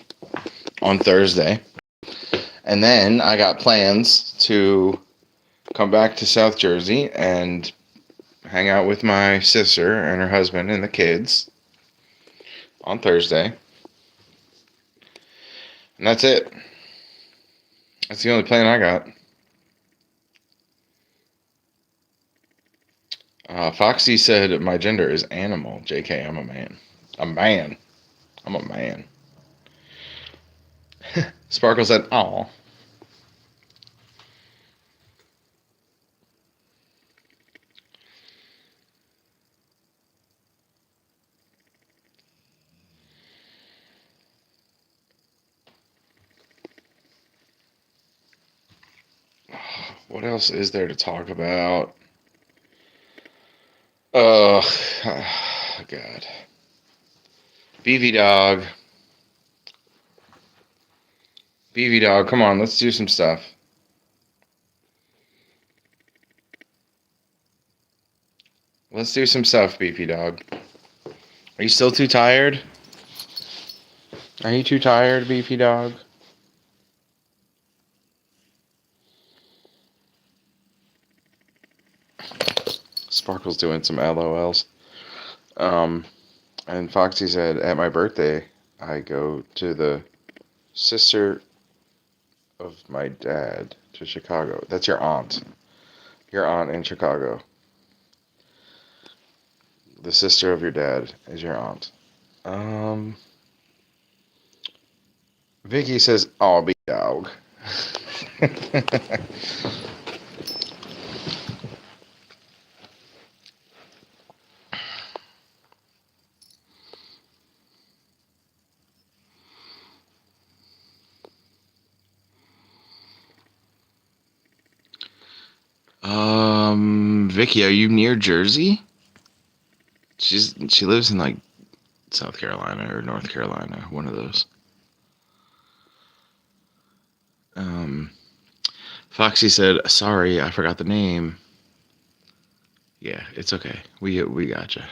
on Thursday. And then I got plans to come back to South Jersey and hang out with my sister and her husband and the kids on Thursday. And that's it. That's the only plan I got. Foxy said my gender is animal. JK, I'm a man. A man. I'm a man. Sparkle said, aw. What else is there to talk about? Oh, God. Beefy Dog. Beefy Dog, come on, let's do some stuff. Let's do some stuff, Beefy Dog. Are you still too tired? Are you too tired, beefy dog? Sparkle's doing some LOLs. And Foxy said, at my birthday, I go to the sister of my dad to Chicago. That's your aunt. Your aunt in Chicago. The sister of your dad is your aunt. Vicky says, I'll be dog. Vicky, are you near Jersey? She lives in like South Carolina or North Carolina, one of those. Foxy said, sorry, I forgot the name. Yeah, it's okay. We gotcha.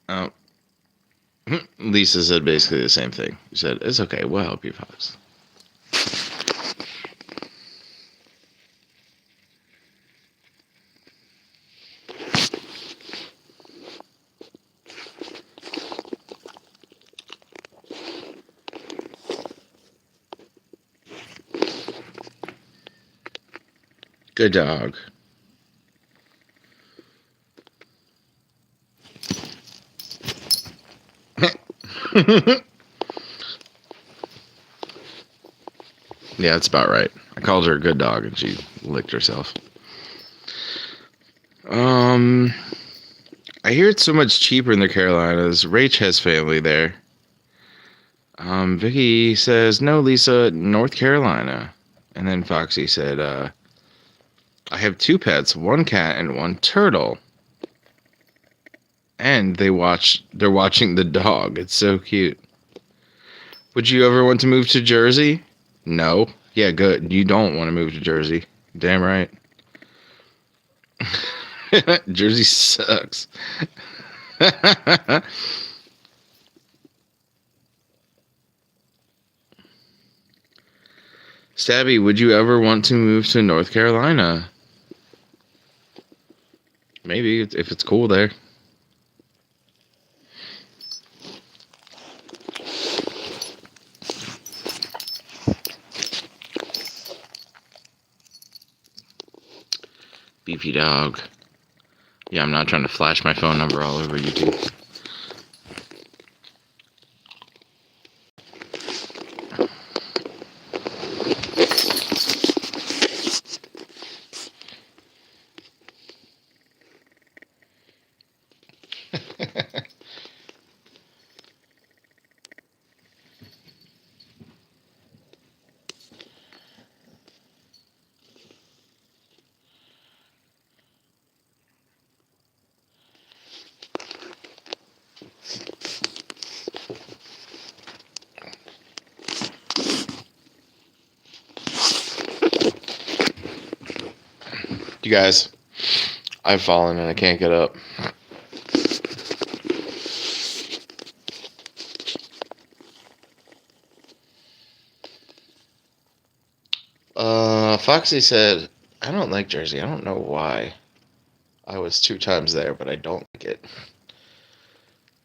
Oh. Lisa said basically the same thing. She said, it's okay, we'll help you, Fox. Good dog. Yeah, that's about right. I called her a good dog and she licked herself. I hear it's so much cheaper in the Carolinas. Rach has family there. Vicky says, no, Lisa, North Carolina. And then Foxy said, I have 2 pets, 1 cat and 1 turtle. And they're watching the dog. It's so cute. Would you ever want to move to Jersey? No. Yeah, good. You don't want to move to Jersey. Damn right. Jersey sucks. Stabby, would you ever want to move to North Carolina? Maybe, if it's cool there. Beefy dog. Yeah, I'm not trying to flash my phone number all over YouTube. You guys, I've fallen and I can't get up. Foxy said, I don't like Jersey. I don't know why. I was 2 times there, but I don't like it.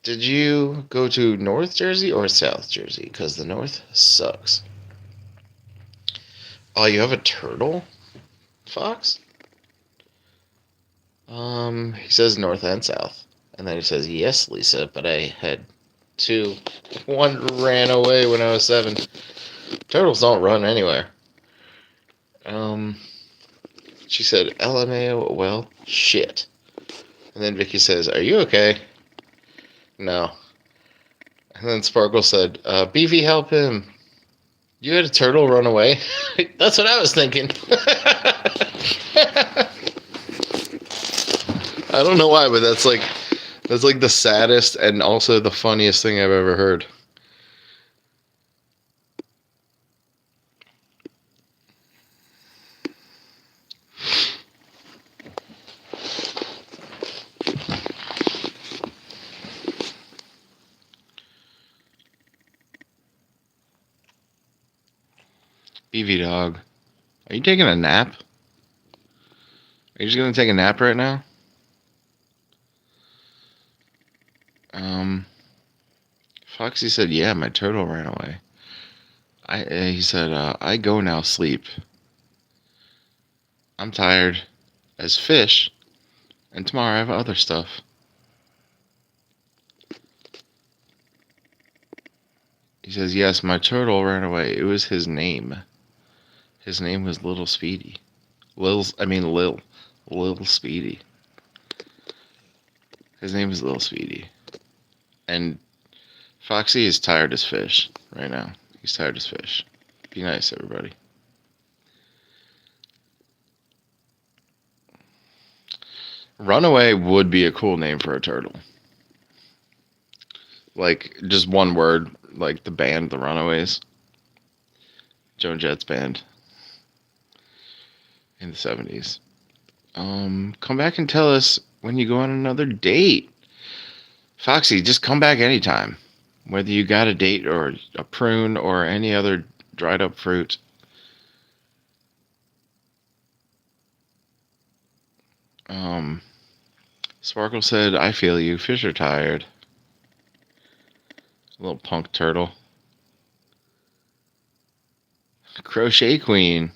Did you go to North Jersey or South Jersey? Because the North sucks. Oh, you have a turtle, Fox? He says North and South. And then he says, yes, Lisa, but I had 2. 1 ran away when I was 7. Turtles don't run anywhere. She said, LMAO, well, shit. And then Vicky says, are you okay? No. And then Sparkle said, Beefy, help him. You had a turtle run away? That's what I was thinking. I don't know why, but that's like the saddest and also the funniest thing I've ever heard. Beefy dog. Are you taking a nap? Are you just gonna take a nap right now? Foxy said, yeah, my turtle ran away. He said, I go now sleep. I'm tired as fish, and tomorrow I have other stuff. He says, yes, my turtle ran away. It was his name. His name was Little Speedy. Lil Speedy. His name is Little Speedy. And Foxy is tired as fish right now. He's tired as fish. Be nice, everybody. Runaway would be a cool name for a turtle. Like, just one word, like the band, the Runaways. Joan Jett's band. In the 70s. Come back and tell us when you go on another date. Foxy, just come back anytime. Whether you got a date or a prune or any other dried up fruit. Sparkle said, I feel you. Fish are tired. Little punk turtle. Crochet Queen.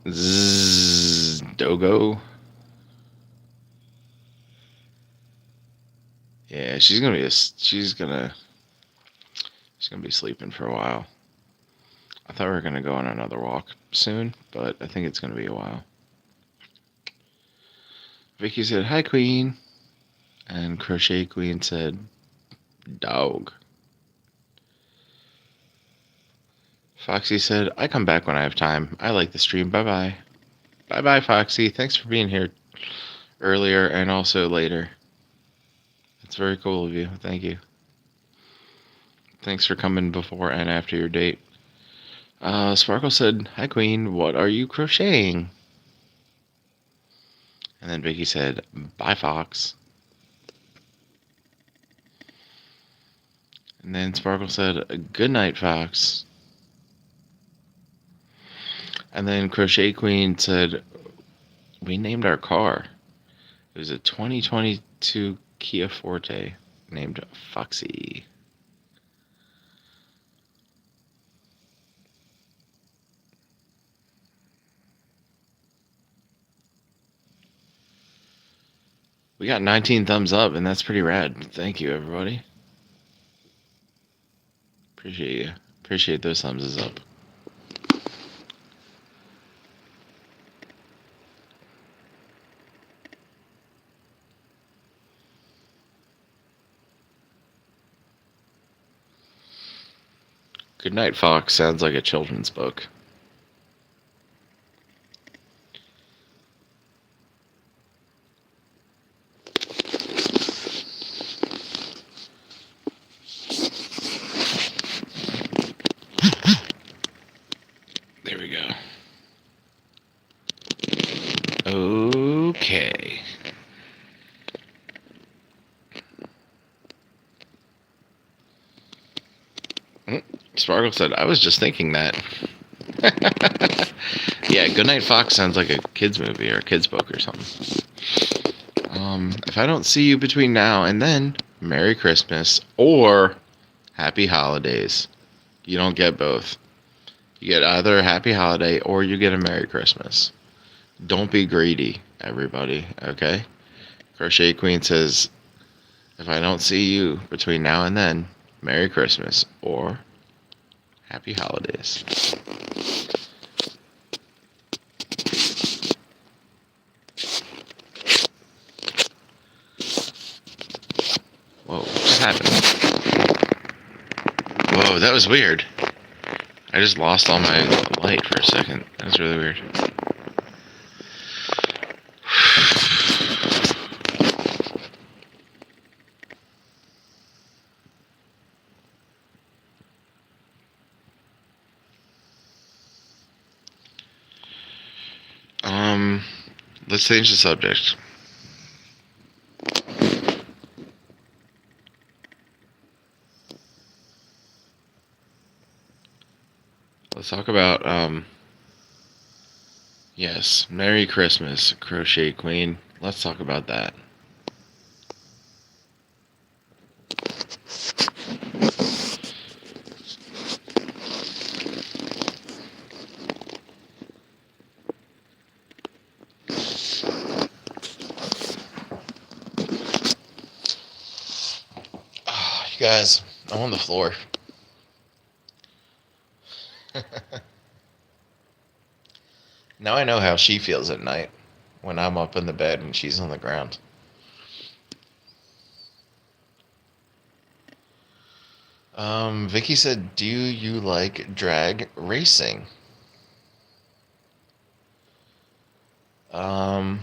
Zzz, Dogo. Yeah, she's gonna be sleeping for a while. I thought we were gonna go on another walk soon, but I think it's gonna be a while. Vicky said, hi, Queen. And Crochet Queen said, dog. Foxy said, I come back when I have time. I like the stream. Bye-bye. Bye-bye, Foxy. Thanks for being here earlier and also later. It's very cool of you. Thank you. Thanks for coming before and after your date. Sparkle said, hi, Queen. What are you crocheting? And then Vicky said, bye, Fox. And then Sparkle said, good night, Fox. And then Crochet Queen said, we named our car. It was a 2022 Kia Forte named Foxy. We got 19 thumbs up, and that's pretty rad. Thank you, everybody. Appreciate you. Appreciate those thumbs up. Good Night, Fox sounds like a children's book. There we go. Okay. Sparkle said, I was just thinking that. Yeah, Goodnight Fox sounds like a kid's movie or a kid's book or something. If I don't see you between now and then, Merry Christmas or Happy Holidays. You don't get both. You get either a Happy Holiday or you get a Merry Christmas. Don't be greedy, everybody, okay? Crochet Queen says, if I don't see you between now and then, Merry Christmas or Happy Holidays. Whoa, what just happened? Whoa, that was weird. I just lost all my light for a second. That was really weird. Let's change the subject. talk about yes, Merry Christmas, Crochet Queen. Let's talk about that. Oh, you guys, I'm on the floor. Now I know how she feels at night when I'm up in the bed and she's on the ground. Vicky said, "Do you like drag racing?" Um,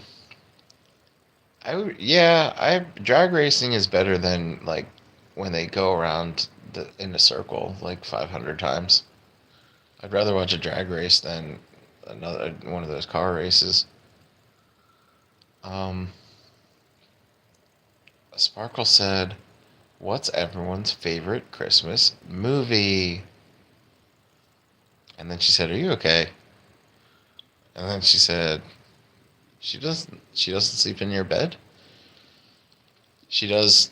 drag racing is better than like when they go around in a circle like 500 times. I'd rather watch a drag race than another one of those car races. Um, Sparkle said, "What's everyone's favorite Christmas movie?" And then she said, "Are you okay?" And then she said, She doesn't sleep in your bed." She does,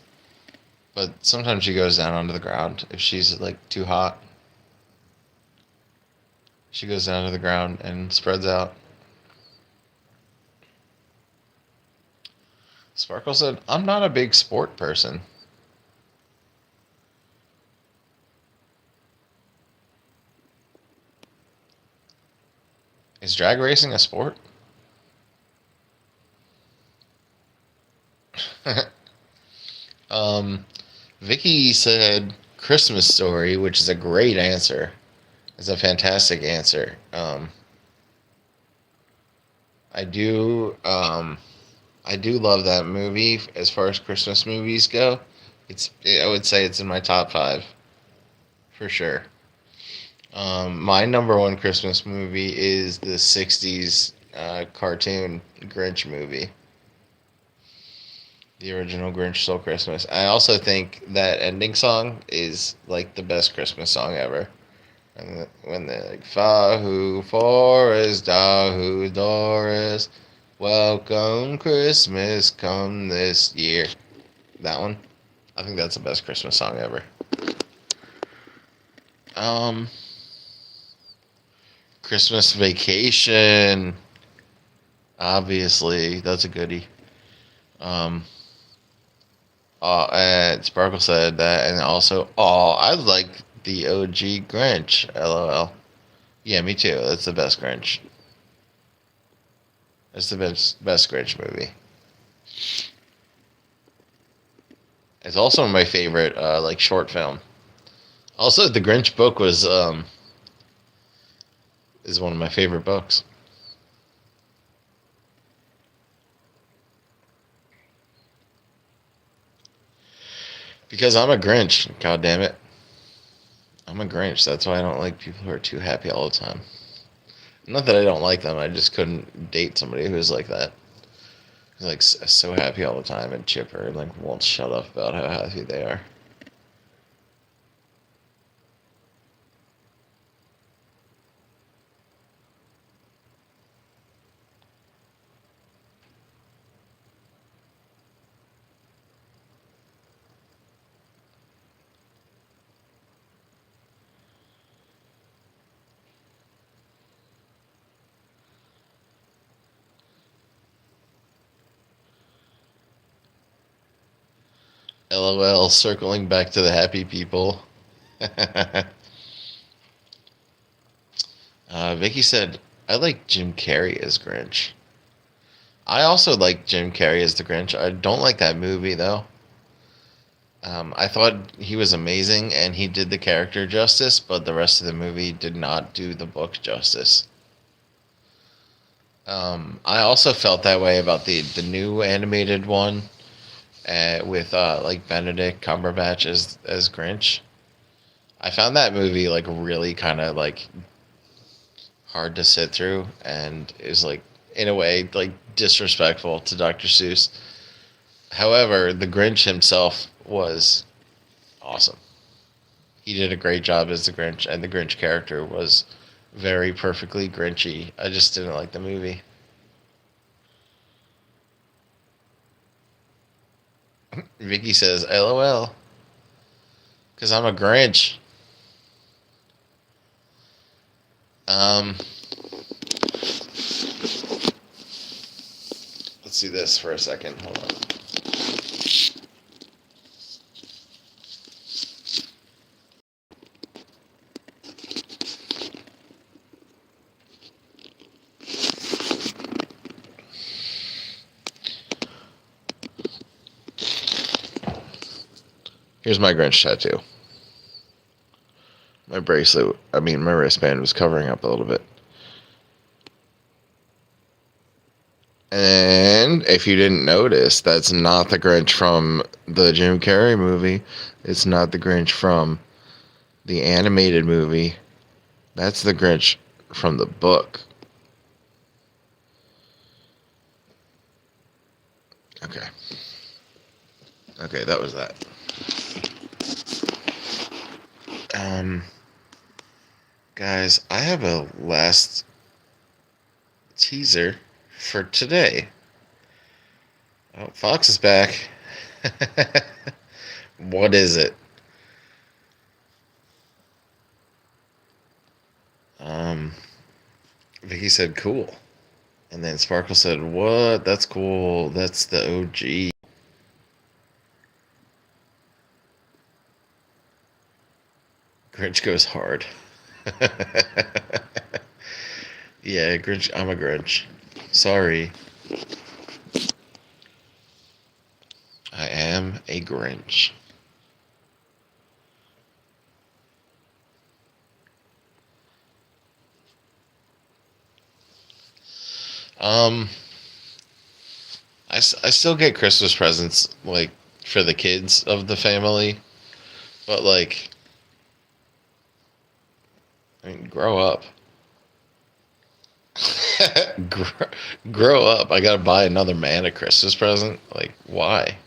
but sometimes she goes down onto the ground if she's like too hot. She goes down to the ground and spreads out. Sparkle said, "I'm not a big sport person." Is drag racing a sport? um, Vicky said Christmas Story, which is a great answer. It's a fantastic answer. I do I do love that movie as far as Christmas movies go. I would say it's in my top 5 for sure. My number one Christmas movie is the 60s cartoon Grinch movie. The original Grinch Stole Christmas. I also think that ending song is like the best Christmas song ever. And when they're like, Fahu Forest, Dahu Doris, welcome Christmas come this year. That one. I think that's the best Christmas song ever. Christmas Vacation. Obviously, that's a goodie. And Sparkle said that, and also, I like the OG Grinch. LOL. Yeah, me too. That's the best Grinch. It's the best Grinch movie. It's also my favorite, like short film. Also, the Grinch book was is one of my favorite books. Because I'm a Grinch, god damn it. I'm a Grinch. That's why I don't like people who are too happy all the time. Not that I don't like them, I just couldn't date somebody who's like that. Who's like so happy all the time and chipper and like won't shut up about how happy they are. LOL, circling back to the happy people. Vicky said, "I like Jim Carrey as Grinch." I also like Jim Carrey as the Grinch. I don't like that movie, though. I thought he was amazing, and he did the character justice, but the rest of the movie did not do the book justice. I also felt that way about the new animated one with like Benedict Cumberbatch as Grinch. I found that movie like really kind of like hard to sit through, and is like in a way like disrespectful to Dr. Seuss. However, the Grinch himself was awesome. He did a great job as the Grinch, and the Grinch character was very perfectly Grinchy. I just didn't like the movie. Vicky says, LOL. Because I'm a Grinch. Let's see this for a second. Hold on. Here's my Grinch tattoo. My my wristband was covering up a little bit. And if you didn't notice, that's not the Grinch from the Jim Carrey movie. It's not the Grinch from the animated movie. That's the Grinch from the book. Okay. Okay, that was that. Guys, I have a last teaser for today. Oh, Fox is back. What is it? Vicky said cool. And then Sparkle said, what? That's cool. That's the OG. Grinch goes hard. Yeah, Grinch. I'm a Grinch. Sorry. I am a Grinch. I still get Christmas presents, like, for the kids of the family. But, like, I mean, grow up. Grow up. I gotta buy another man a Christmas present? Like, why?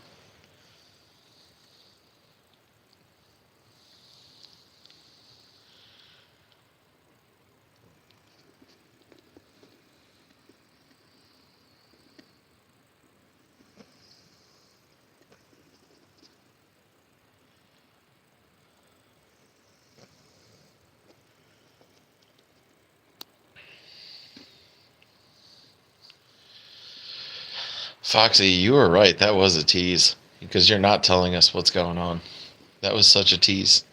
Foxy, you were right. That was a tease. Because you're not telling us what's going on. That was such a tease.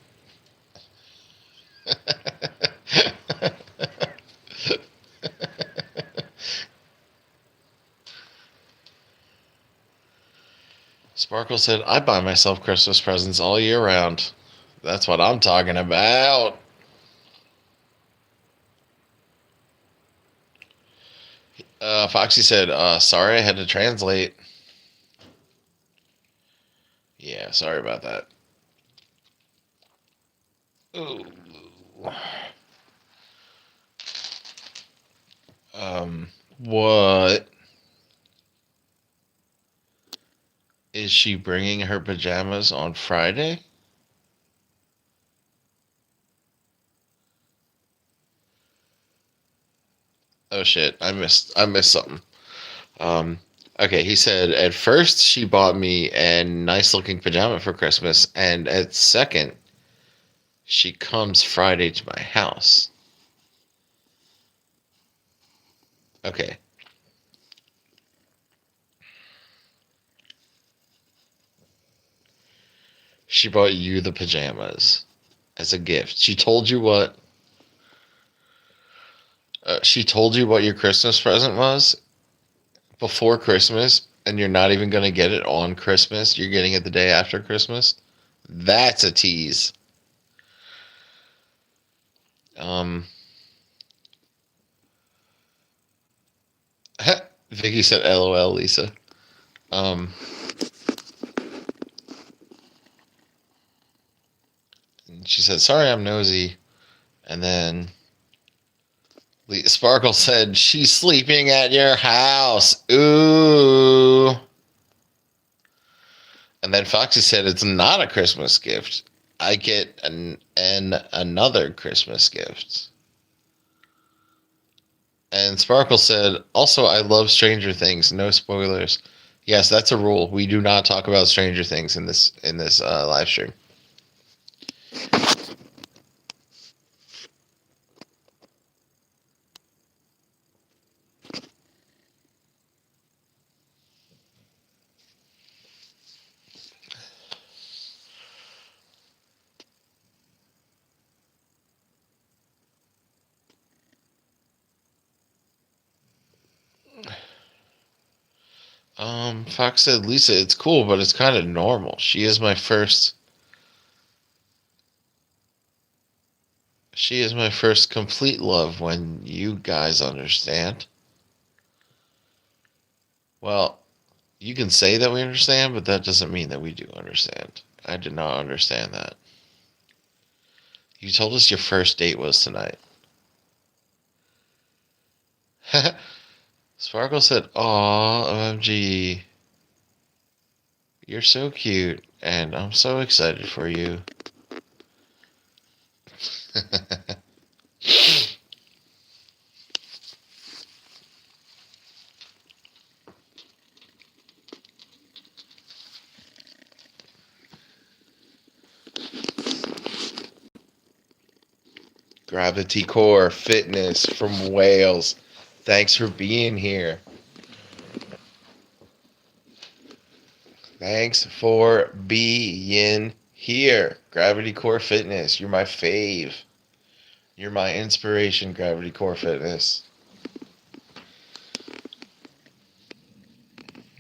Sparkle said, I buy myself Christmas presents all year round. That's what I'm talking about. Foxy said, sorry I had to translate. Yeah, sorry about that. Ooh. What? Is she bringing her pajamas on Friday? Oh shit, I missed something. Um, okay, he said at first she bought me a nice looking pajama for Christmas, and at second, she comes Friday to my house. Okay. She bought you the pajamas as a gift. She told you what? She told you what your Christmas present was before Christmas, and you're not even going to get it on Christmas. You're getting it the day after Christmas. That's a tease. Vicky said, "LOL, Lisa." She said, "Sorry, I'm nosy," and then Sparkle said, "She's sleeping at your house." Ooh. And then Foxy said, "It's not a Christmas gift. I get another Christmas gift." And Sparkle said, also, I love Stranger Things. No spoilers. Yes, that's a rule. We do not talk about Stranger Things in this live stream. Fox said, Lisa, it's cool, but it's kind of normal. She is my first complete love when you guys understand. Well, you can say that we understand, but that doesn't mean that we do understand. I did not understand that. You told us your first date was tonight. Sparkle said, aw, OMG. You're so cute, and I'm so excited for you. Gravity Core Fitness from Wales. Thanks for being here. Thanks for being here. Gravity Core Fitness. You're my fave. You're my inspiration, Gravity Core Fitness.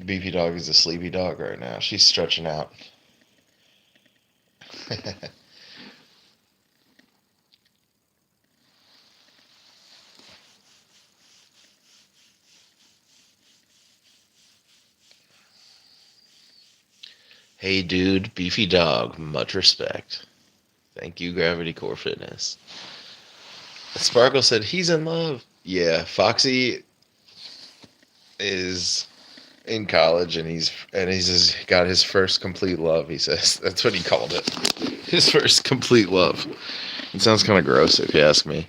Beefy dog is a sleepy dog right now. She's stretching out. Hey dude, Beefy dog, much respect. Thank you, Gravity Core Fitness. Sparkle said he's in love. Yeah, Foxy is in college and he's got his first complete love, he says. That's what he called it. His first complete love. It sounds kind of gross if you ask me.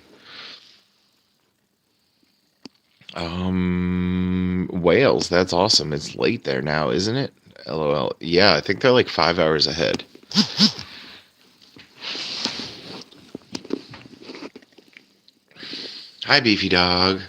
Wales, that's awesome. It's late there now, isn't it? LOL. Yeah, I think they're like 5 hours ahead. Hi, Beefy dog.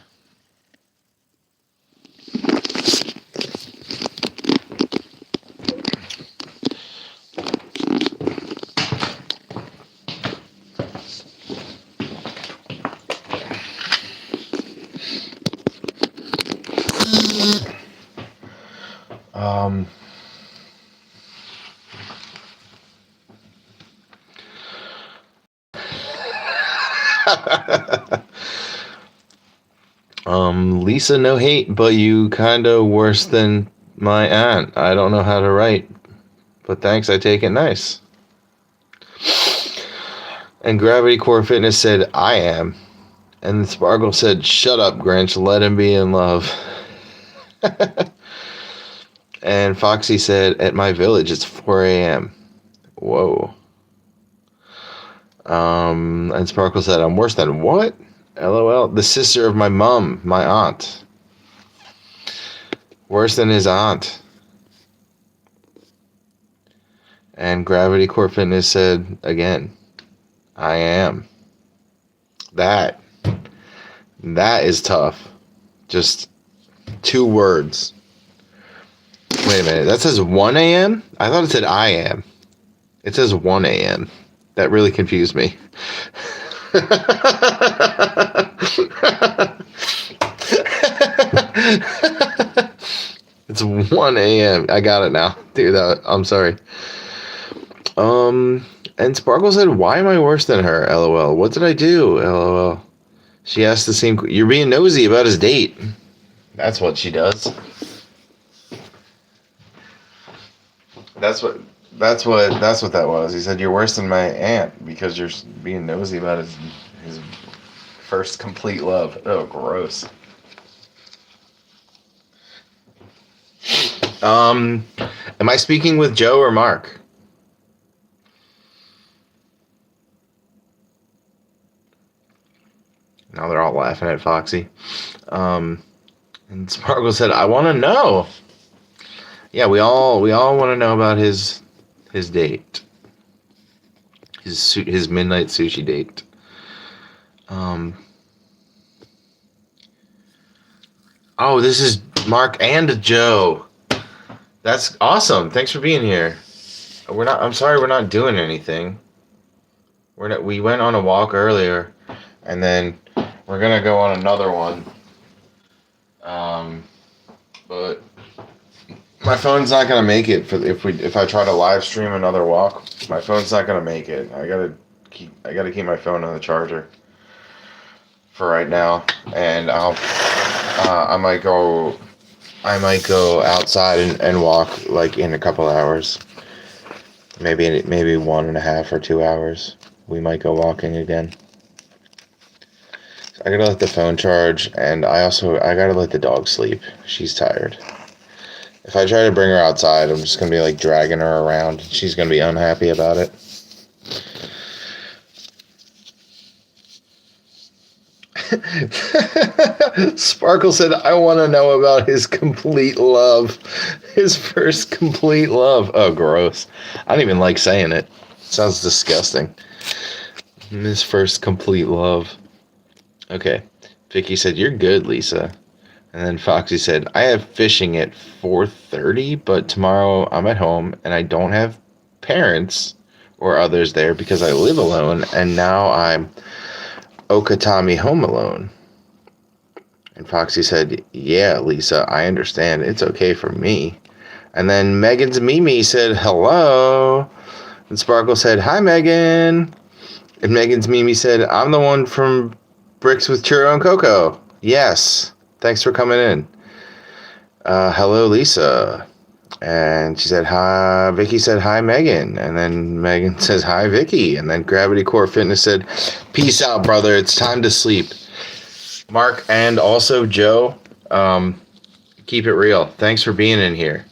Lisa, no hate, but you kinda worse than my aunt. I don't know how to write, but thanks, I take it nice. And Gravity Core Fitness said, I am. And Sparkle said, shut up, Grinch, let him be in love. And Foxy said, at my village, it's 4 a.m. Whoa. And Sparkle said, I'm worse than what? LOL. The sister of my mom, my aunt. Worse than his aunt. And Gravity Core Fitness said, again, I am. That is tough. Just 2 words. Wait a minute. That says 1 a.m.? I thought it said I am. It says 1 a.m. That really confused me. It's 1 a.m. I got it now. Dude, I'm sorry. And Sparkle said, why am I worse than her? LOL. What did I do? LOL. She asked the same. You're being nosy about his date. That's what she does. That's what that was. He said, you're worse than my aunt because you're being nosy about his first complete love. Oh, gross. Am I speaking with Joe or Mark? Now they're all laughing at Foxy. And Sparkle said, "I want to know." Yeah, we all want to know about his date, his midnight sushi date. Oh, this is Mark and Joe. That's awesome. Thanks for being here. I'm sorry we're not doing anything. We went on a walk earlier, and then we're gonna go on another one. But my phone's not gonna make it if I try to live stream another walk. My phone's not gonna make it. I gotta keep my phone on the charger for right now, and I might go outside and walk like in a couple hours. Maybe 1.5 or 2 hours. We might go walking again. I gotta let the phone charge, and I gotta let the dog sleep. She's tired. If I try to bring her outside, I'm just gonna be like dragging her around. She's gonna be unhappy about it. Sparkle said, "I want to know about his complete love. His first complete love." Oh, gross. I don't even like saying it. Sounds disgusting. His first complete love. Okay. Vicky said, "You're good, Lisa." And then Foxy said, "I have fishing at 4:30, but tomorrow I'm at home and I don't have parents or others there because I live alone, and now I'm Okatami home alone." And Foxy said, "Yeah, Lisa, I understand. It's okay for me." And then Megan's Mimi said, "Hello." And Sparkle said, "Hi, Megan." And Megan's Mimi said, "I'm the one from Bricks with Churro and Cocoa." Yes. Thanks for coming in. Hello, Lisa. And she said, "Hi." Vicky said, "Hi, Megan." And then Megan says, "Hi, Vicky." And then Gravity Core Fitness said, "Peace out, brother. It's time to sleep." Mark and also Joe, keep it real. Thanks for being in here.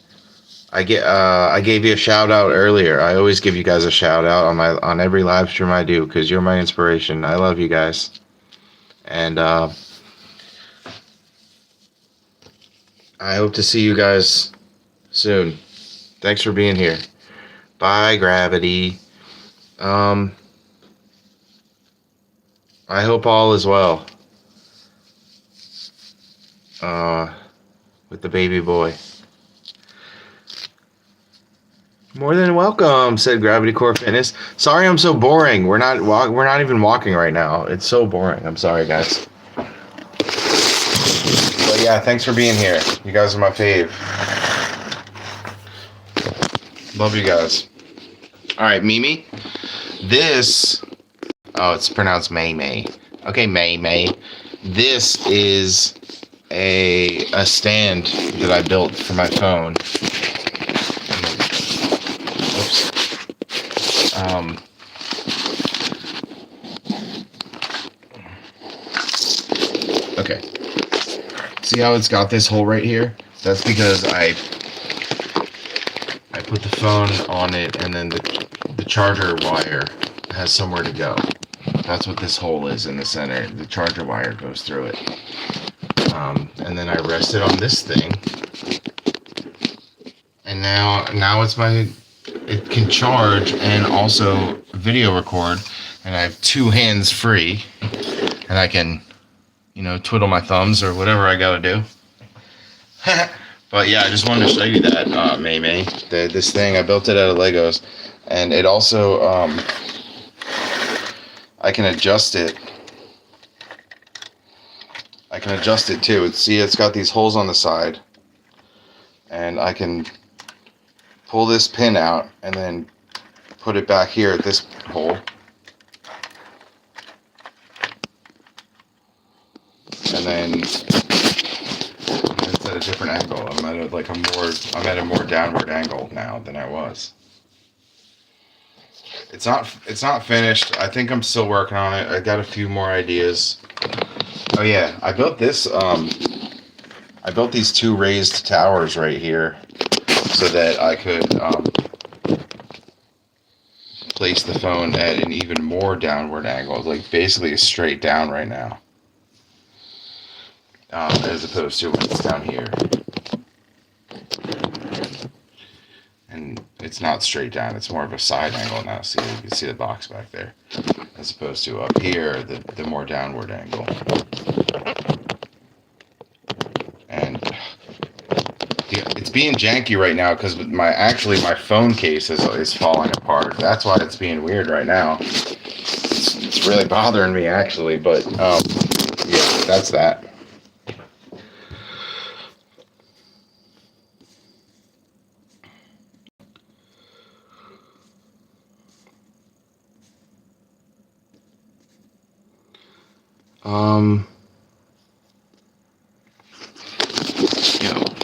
I gave you a shout out earlier. I always give you guys a shout out on every live stream I do because you're my inspiration. I love you guys. And I hope to see you guys soon. Thanks for being here. Bye, Gravity. I hope all is well. With the baby boy. More than welcome, said Gravity Core Fitness. Sorry I'm so boring. We're not even walking right now. It's so boring. I'm sorry, guys. But yeah, thanks for being here. You guys are my fave. Love you guys. All right, Mimi. This. Oh, it's pronounced May May. Okay, May May. This is a stand that I built for my phone. Oops. Okay. See how it's got this hole right here? That's because I put the phone on it, and then the charger wire has somewhere to go. That's what this hole is in the center. The charger wire goes through it. And then I rest it on this thing. And now it can charge and also video record. And I have two hands free. And I can, twiddle my thumbs or whatever I gotta do. But yeah, I just wanted to show you that, May May. This thing, I built it out of Legos. And it also, I can adjust it. I can adjust it too. It's got these holes on the side. And I can pull this pin out and then put it back here at this hole. And then it's at a different angle. I'm at a more downward angle now than I was. It's not finished. I think I'm still working on it. I got a few more ideas. Oh yeah, I built this. I built these two raised towers right here so that I could place the phone at an even more downward angle, like basically straight down right now. as opposed to when it's down here. And it's not straight down, it's more of a side angle now. See, you can see the box back there. As opposed to up here, the more downward angle. And yeah, it's being janky right now because my phone case is falling apart. That's why it's being weird right now. It's really bothering me actually, but yeah, that's that.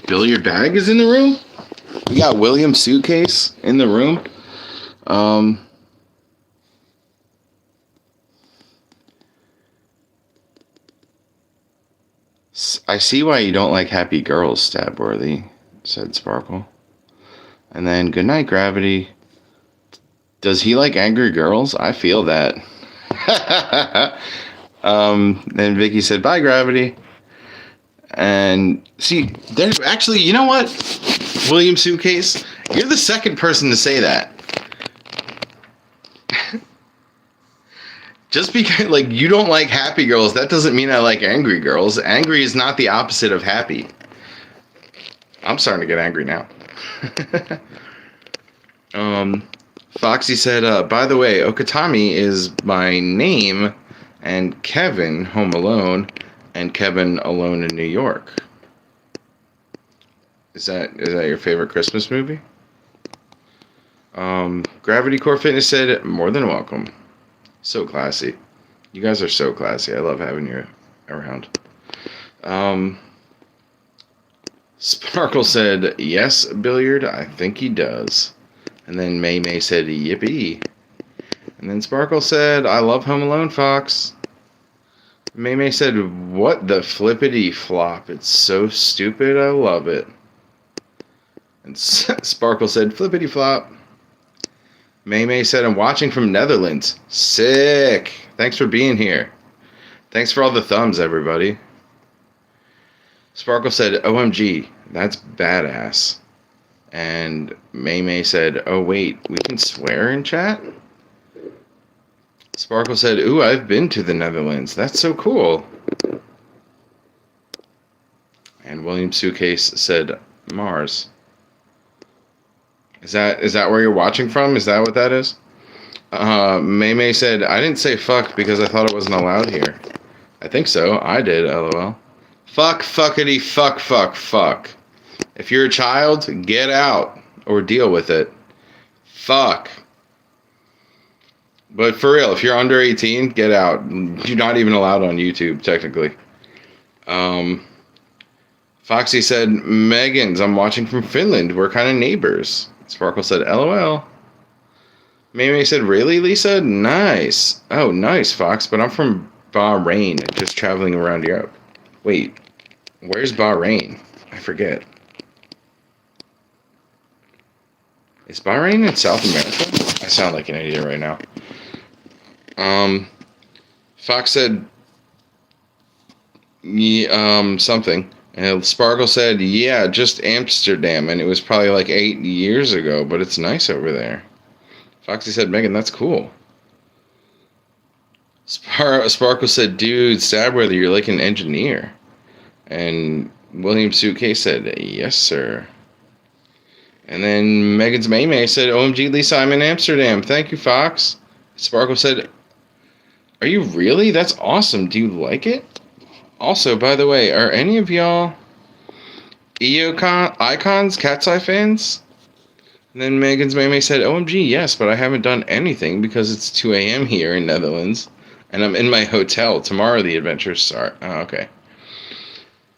Billiard bag is in the room. We got William's suitcase in the room. I see why you don't like happy girls, Stabworthy, said Sparkle. And then, good night, Gravity. Does he like angry girls? I feel that. Then Vicky said, bye, Gravity. And see, there's actually, you know what, William Suitcase? You're the second person to say that. Just because, like, you don't like happy girls, that doesn't mean I like angry girls. Angry is not the opposite of happy. I'm starting to get angry now. Foxy said, by the way, Okatami is my name, and Kevin, Home Alone, and Kevin Alone in New York. Is that your favorite Christmas movie? Gravity Core Fitness said, more than welcome. So classy. You guys are so classy. I love having you around. Sparkle said, yes, Billiard, I think he does. And then May May said, yippee. And then Sparkle said, I love Home Alone, Fox. May May said, what the flippity flop? It's so stupid, I love it. And Sparkle said, flippity flop. May May said, I'm watching from Netherlands. Sick. Thanks for being here. Thanks for all the thumbs, everybody. Sparkle said, OMG, that's badass. And May May said, oh wait, we can swear in chat? Sparkle said, ooh, I've been to the Netherlands. That's so cool. And William Suitcase said, Mars. Is that where you're watching from? Is that what that is? May May said, I didn't say fuck because I thought it wasn't allowed here. I think so. I did, LOL. Fuck, fuckity, fuck, fuck, fuck. If you're a child, get out or deal with it. Fuck. But for real, if you're under 18, get out. You're not even allowed on YouTube, technically. Foxy said, Megan's, I'm watching from Finland. We're kind of neighbors. Sparkle said, LOL. May May said, really, Lisa? Nice. Oh, nice, Fox, but I'm from Bahrain, just traveling around Europe. Wait, where's Bahrain? I forget. Is Bahrain in South America? I sound like an idiot right now. Fox said, something. And Sparkle said, yeah, just Amsterdam. And it was probably like 8 years ago, but it's nice over there. Foxy said, Megan, that's cool. Sparkle said, dude, Stabworthy, you're like an engineer. And William Suitcase said, yes, sir. And then Megan's May May said, OMG, Lisa, I'm in Amsterdam. Thank you, Fox. Sparkle said, are you really? That's awesome. Do you like it? Also, by the way, are any of y'all Icons Cat's Eye fans? And then Megan's May May said, OMG, yes, but I haven't done anything because it's 2 a.m. here in Netherlands. And I'm in my hotel. Tomorrow the adventures start. Oh, okay.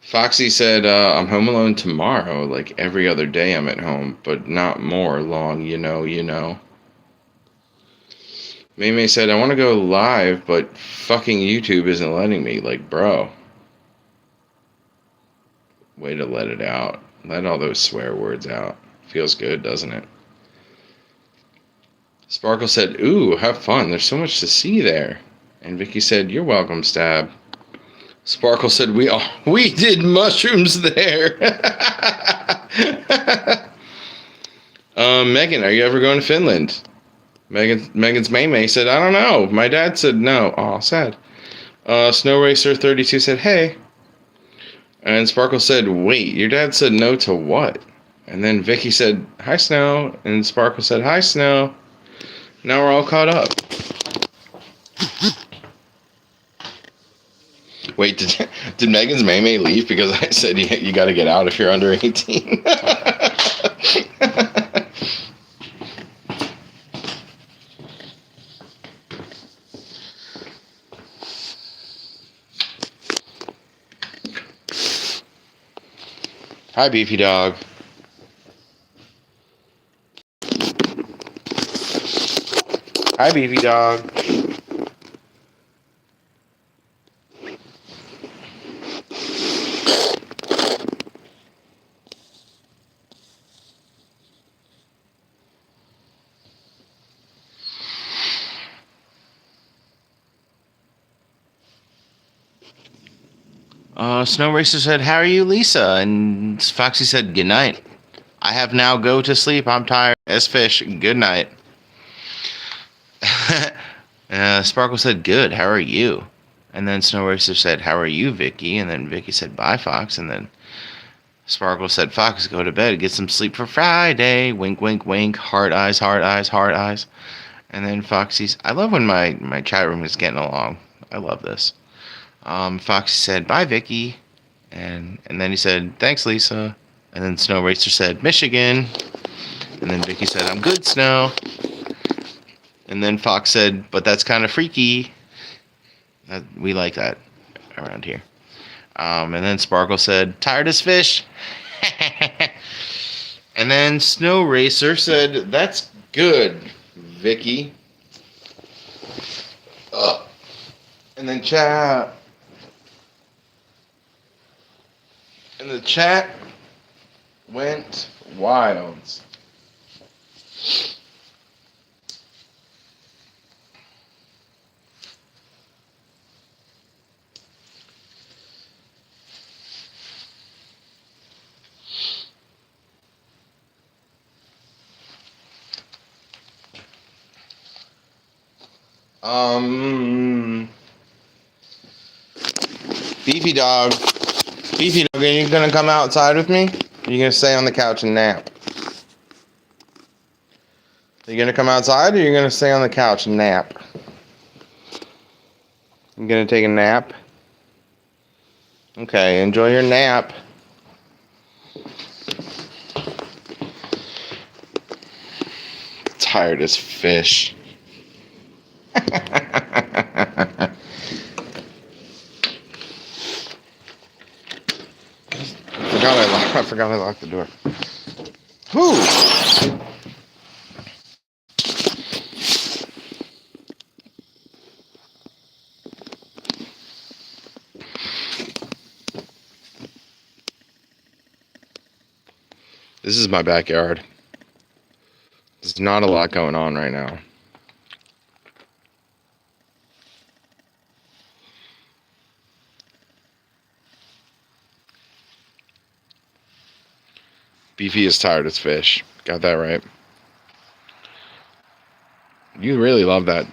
Foxy said, I'm home alone tomorrow. Like every other day I'm at home, but not more long, you know. May May said, I want to go live, but fucking YouTube isn't letting me. Like, bro. Way to let it out. Let all those swear words out. Feels good, doesn't it? Sparkle said, ooh, have fun. There's so much to see there. And Vicky said, you're welcome, Stab. Sparkle said we did mushrooms there. Megan, are you ever going to Finland? Megan's May said, I don't know. My dad said no. Oh, sad. Snow Racer 32 said, hey. And Sparkle said, wait, your dad said no to what? And then Vicky said, hi, Snow. And Sparkle said, hi, Snow. Now we're all caught up. Wait, did Megan's May leave because I said you got to get out if you're under 18? Hi, Beefy Dog. Hi, Beefy Dog. Snow Racer said, how are you, Lisa? And Foxy said, good night. I have now go to sleep. I'm tired as fish. Good night. Sparkle said, good. How are you? And then Snow Racer said, how are you, Vicky? And then Vicky said, bye, Fox. And then Sparkle said, Fox, go to bed. Get some sleep for Friday. Wink, wink, wink. Heart eyes, heart eyes, heart eyes. And then Foxy's... I love when my chat room is getting along. I love this. Foxy said, bye, Vicky. And then he said, thanks, Lisa. And then Snow Racer said, Michigan. And then Vicky said, I'm good, Snow. And then Fox said, but that's kind of freaky. We like that around here. And then Sparkle said, tired as fish. And then Snow Racer said, that's good, Vicky. And then chat. And the chat went wild. Beefy Dog. Beefy Dog, are you gonna come outside with me? Or are you gonna stay on the couch and nap? Are you gonna come outside or are you gonna stay on the couch and nap? You gonna take a nap? Okay, enjoy your nap. Tired as fish. I forgot I locked the door. Whew. This is my backyard. There's not a lot going on right now. Beefy is tired as fish. Got that right. You really love that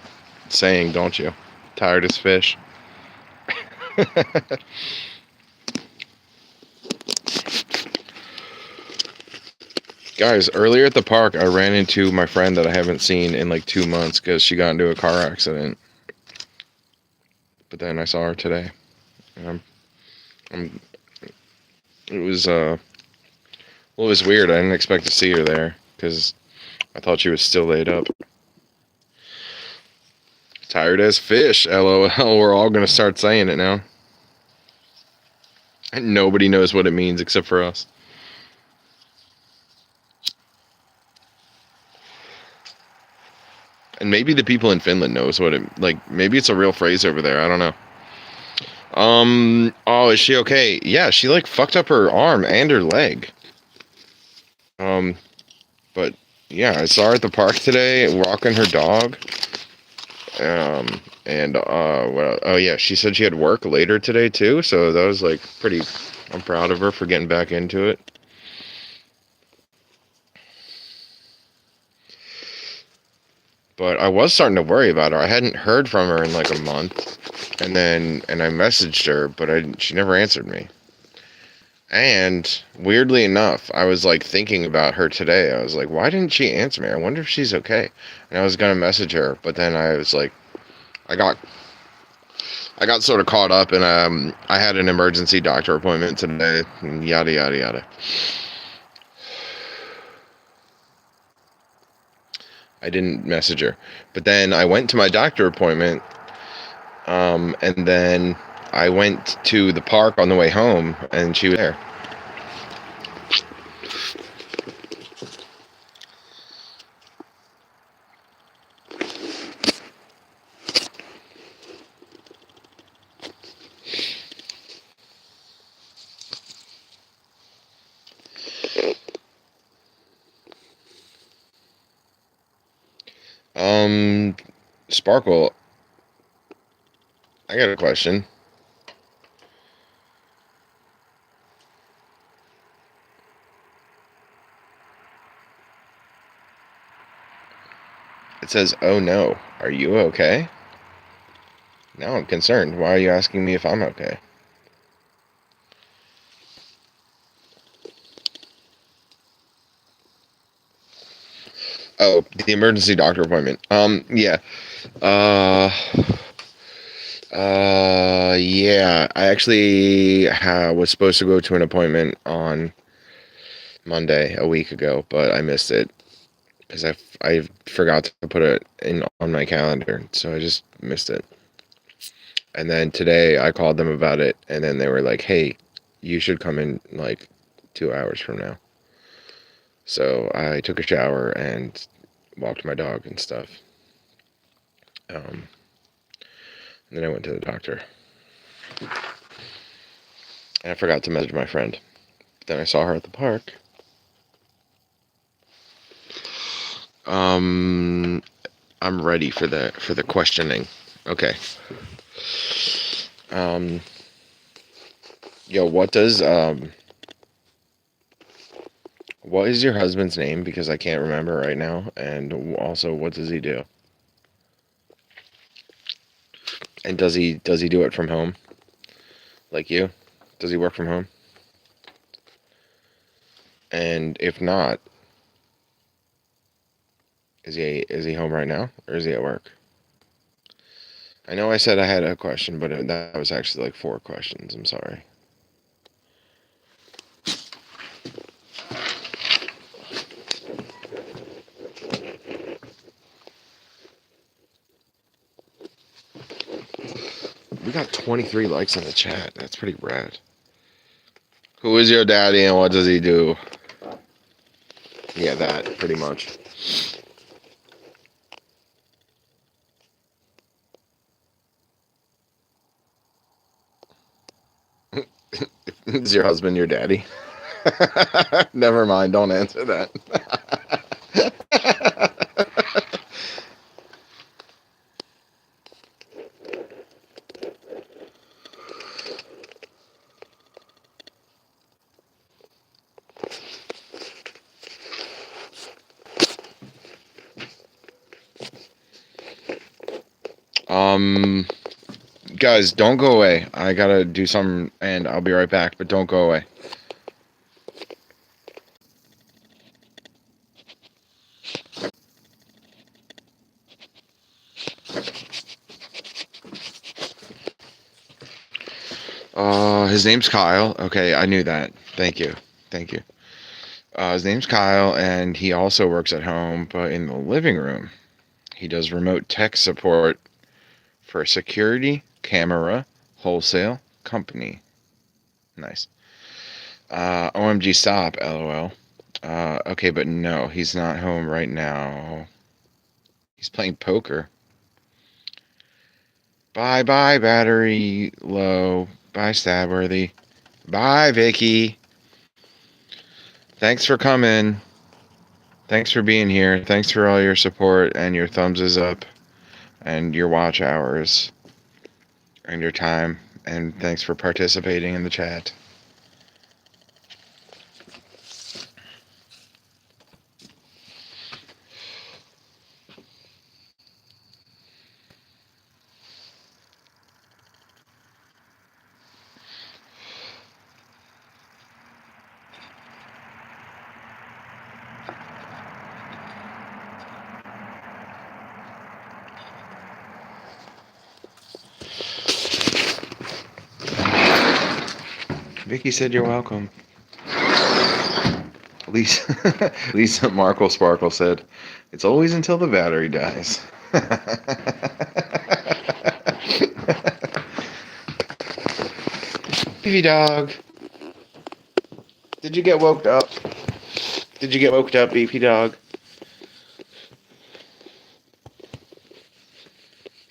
saying, don't you? Tired as fish. Guys, earlier at the park, I ran into my friend that I haven't seen in like 2 months because she got into a car accident. But then I saw her today. It was weird. I didn't expect to see her there because I thought she was still laid up. Tired as fish, LOL. We're all going to start saying it now. And nobody knows what it means except for us. And maybe the people in Finland knows what it, like, maybe it's a real phrase over there. I don't know. Oh, is she okay? Yeah, she like fucked up her arm and her leg. But yeah, I saw her at the park today walking her dog. And well, oh yeah, she said she had work later today too, so that was like pretty. I'm proud of her for getting back into it. But I was starting to worry about her. I hadn't heard from her in like a month, and I messaged her, but she never answered me. And weirdly enough, I was like thinking about her today. I was like, why didn't she answer me? I wonder if she's okay. And I was gonna message her, but then I was like, I got sort of caught up, and I had an emergency doctor appointment today, and yada yada yada. I didn't message her, but then I went to my doctor appointment, and then I went to the park on the way home, and she was there. Sparkle, I got a question. It says, "Oh no, are you okay?" Now I'm concerned. Why are you asking me if I'm okay? Oh, the emergency doctor appointment. Yeah. Uh, yeah. I actually was supposed to go to an appointment on Monday a week ago, but I missed it because I forgot to put it in on my calendar, so I just missed it. And then today I called them about it, and then they were like, "Hey, you should come in like 2 hours from now." So I took a shower and walked my dog and stuff. And then I went to the doctor. And I forgot to message my friend. But then I saw her at the park. I'm ready for the questioning. Okay. Yo, what is your husband's name? Because I can't remember right now. And also, what does he do? And does he do it from home? Like you? Does he work from home? And if not, is he home right now, or is he at work? I know I said I had a question, but that was actually like 4 questions. I'm sorry. We got 23 likes in the chat. That's pretty rad. Who is your daddy and what does he do? Yeah, that, pretty much. Is your husband your daddy? Never mind, don't answer that. Guys, don't go away. I gotta do something and I'll be right back, but don't go away. His name's Kyle. Okay, I knew that. Thank you. Thank you. His name's Kyle, and he also works at home, but in the living room. He does remote tech support for a security camera wholesale company. Nice. OMG stop, LOL. Okay, but no, he's not home right now. He's playing poker. Bye, battery low. Bye, stabworthy. Bye, Vicky. Thanks for coming. Thanks for being here. Thanks for all your support and your thumbs is up. and your watch hours and your time. And thanks for participating in the chat. Vicky said you're welcome. Lisa Markle Sparkle said, it's always until the battery dies. Beefy dog. Did you get woke up? Did you get woke up, Beefy dog?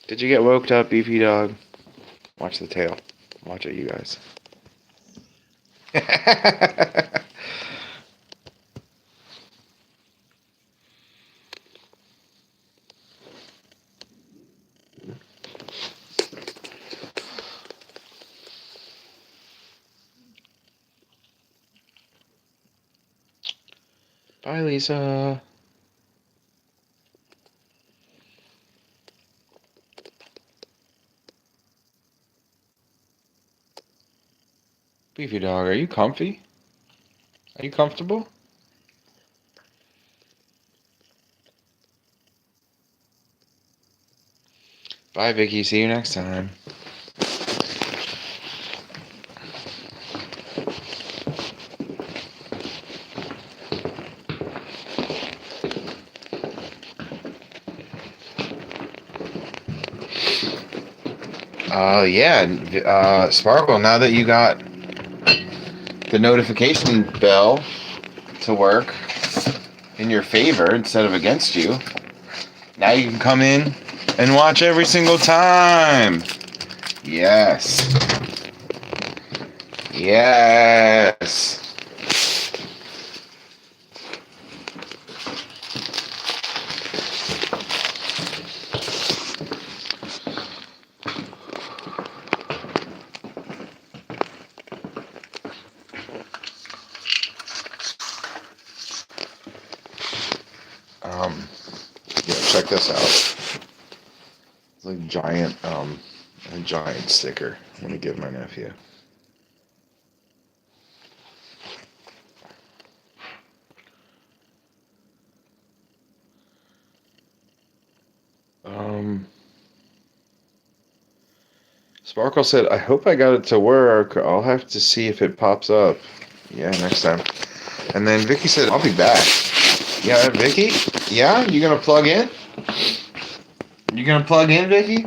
Did you get woke up, Beefy dog? Watch the tail. Watch it, you guys. Bye, Lisa. Beefy dog, are you comfy? Are you comfortable? Bye, Vicky. See you next time. Yeah. Sparkle, now that you got the notification bell to work in your favor instead of against you, now you can come in and watch every single time. Yes. Yes. Yeah, check this out. It's like a giant sticker I'm gonna give my nephew. Sparkle said, I hope I got it to work. I'll have to see if it pops up. Yeah, next time. And then Vicky said, I'll be back. Yeah, Vicky? Yeah? You gonna plug in? You gonna plug in, Vicky?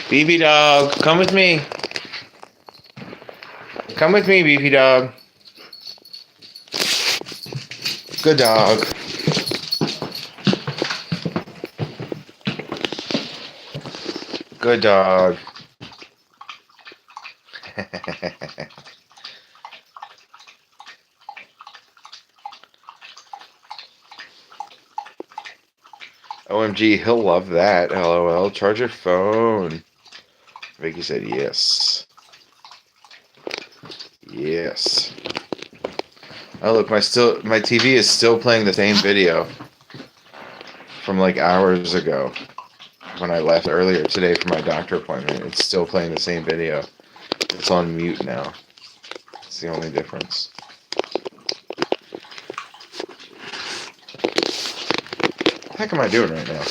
Beefy dog, come with me. Come with me, Beefy dog. Good dog. Good dog. OMG, he'll love that. LOL. Charge your phone. Vicky said yes. Yes. Oh look, my TV is still playing the same video from like hours ago when I left earlier today for my doctor appointment. It's still playing the same video. It's on mute now. It's the only difference. What the heck am I doing right now?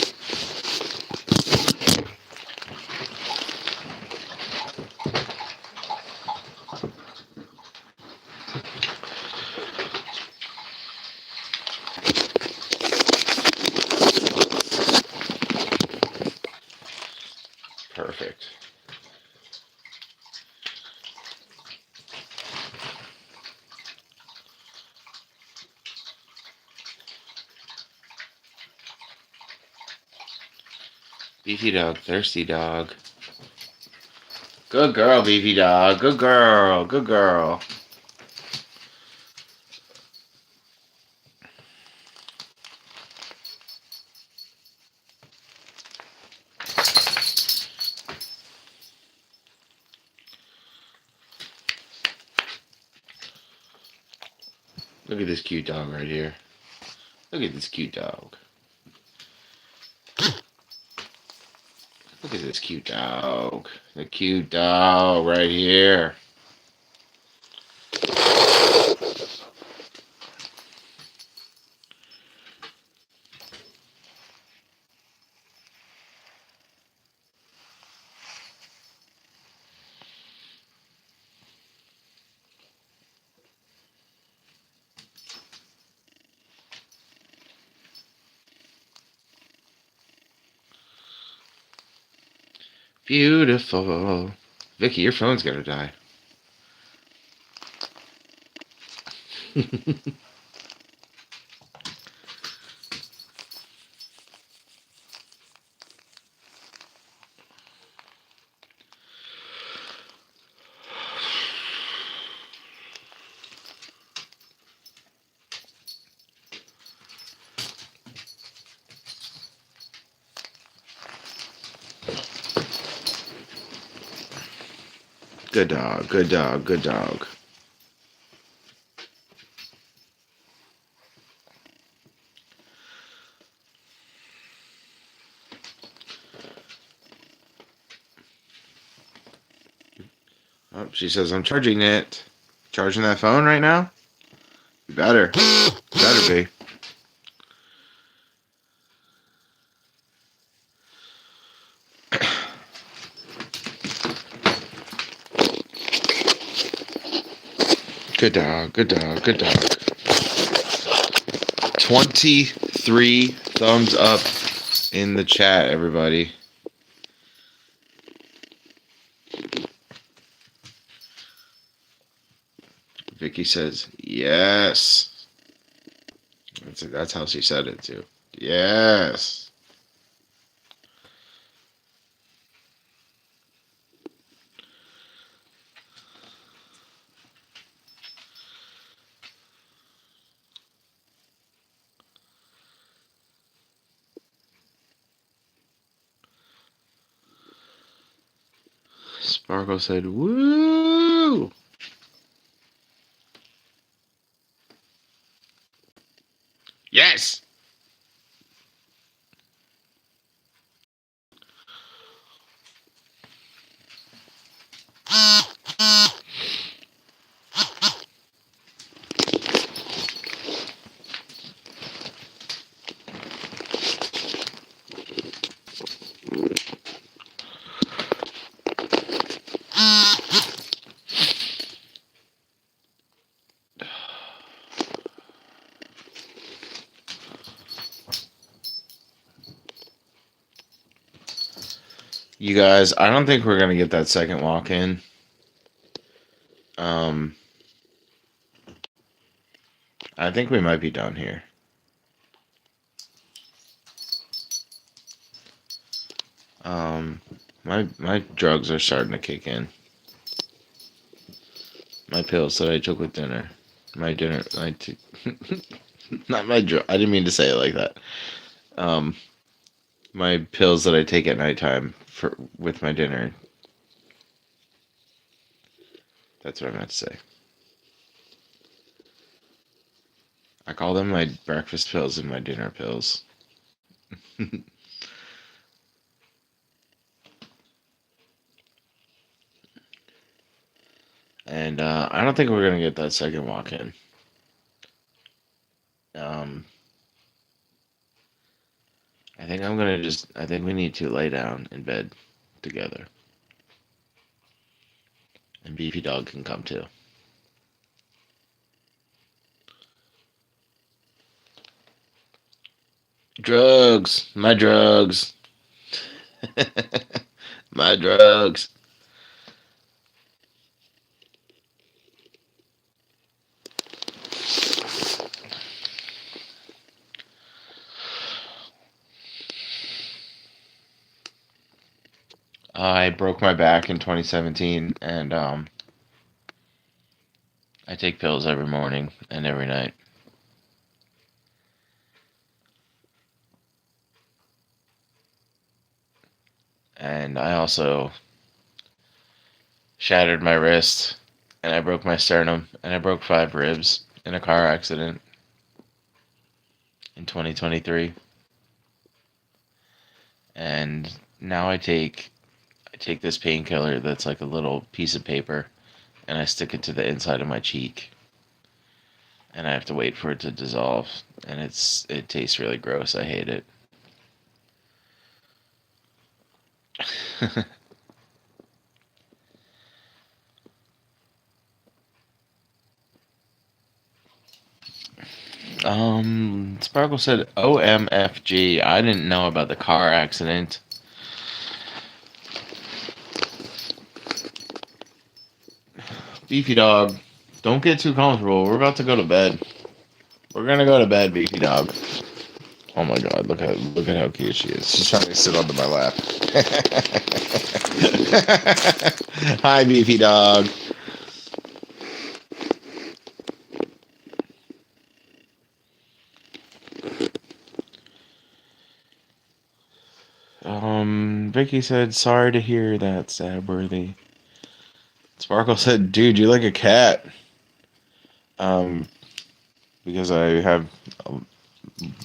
Perfect. Beefy dog, thirsty dog. Good girl, beefy dog. Good girl. Good girl. Look at this cute dog right here. Look at this cute dog. Look at this cute dog. The cute dog right here. Beautiful. Vicky, your phone's gonna die. Good dog, good dog, good dog. Oh, she says, I'm charging it. Charging that phone right now? You better. Better be. Good dog, good dog, good dog. 23 thumbs up in the chat, everybody. Vicky says, yes. That's how she said it, too. Yes. Sparkle said, woo! Yes! You guys, I don't think we're gonna get that second walk in. I think we might be done here. My drugs are starting to kick in. My pills that I took with dinner. My dinner, not my drug. I didn't mean to say it like that. My pills that I take at nighttime with my dinner. That's what I meant to say. I call them my breakfast pills and my dinner pills. And I don't think we're gonna get that second walk in. I think I think we need to lay down in bed together. And Beefy Dog can come too. Drugs. My drugs. My drugs. I broke my back in 2017, and I take pills every morning and every night. And I also shattered my wrist, and I broke my sternum, and I broke 5 ribs in a car accident in 2023. And now I take this painkiller that's like a little piece of paper, and I stick it to the inside of my cheek, and I have to wait for it to dissolve, and it tastes really gross. I hate it. Sparkle said OMFG. I didn't know about the car accident. Beefy dog, don't get too comfortable. We're about to go to bed. We're gonna go to bed, Beefy dog. Oh my god, look at how cute she is. She's trying to sit onto my lap. Hi, Beefy dog. Vicky said, sorry to hear that, Stabworthy. Sparkle said, dude, you're like a cat. Because I have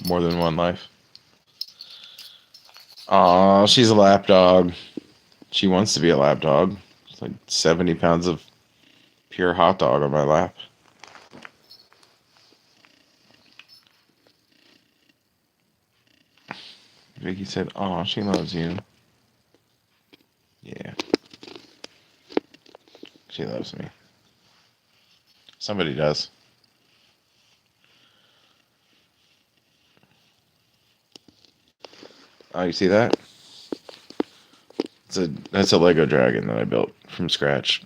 more than one life. Aw, she's a lap dog. She wants to be a lap dog. It's like 70 pounds of pure hot dog on my lap. Vicky said, aw, she loves you. Yeah. She loves me. Somebody does. Oh, you see that? That's a Lego dragon that I built from scratch.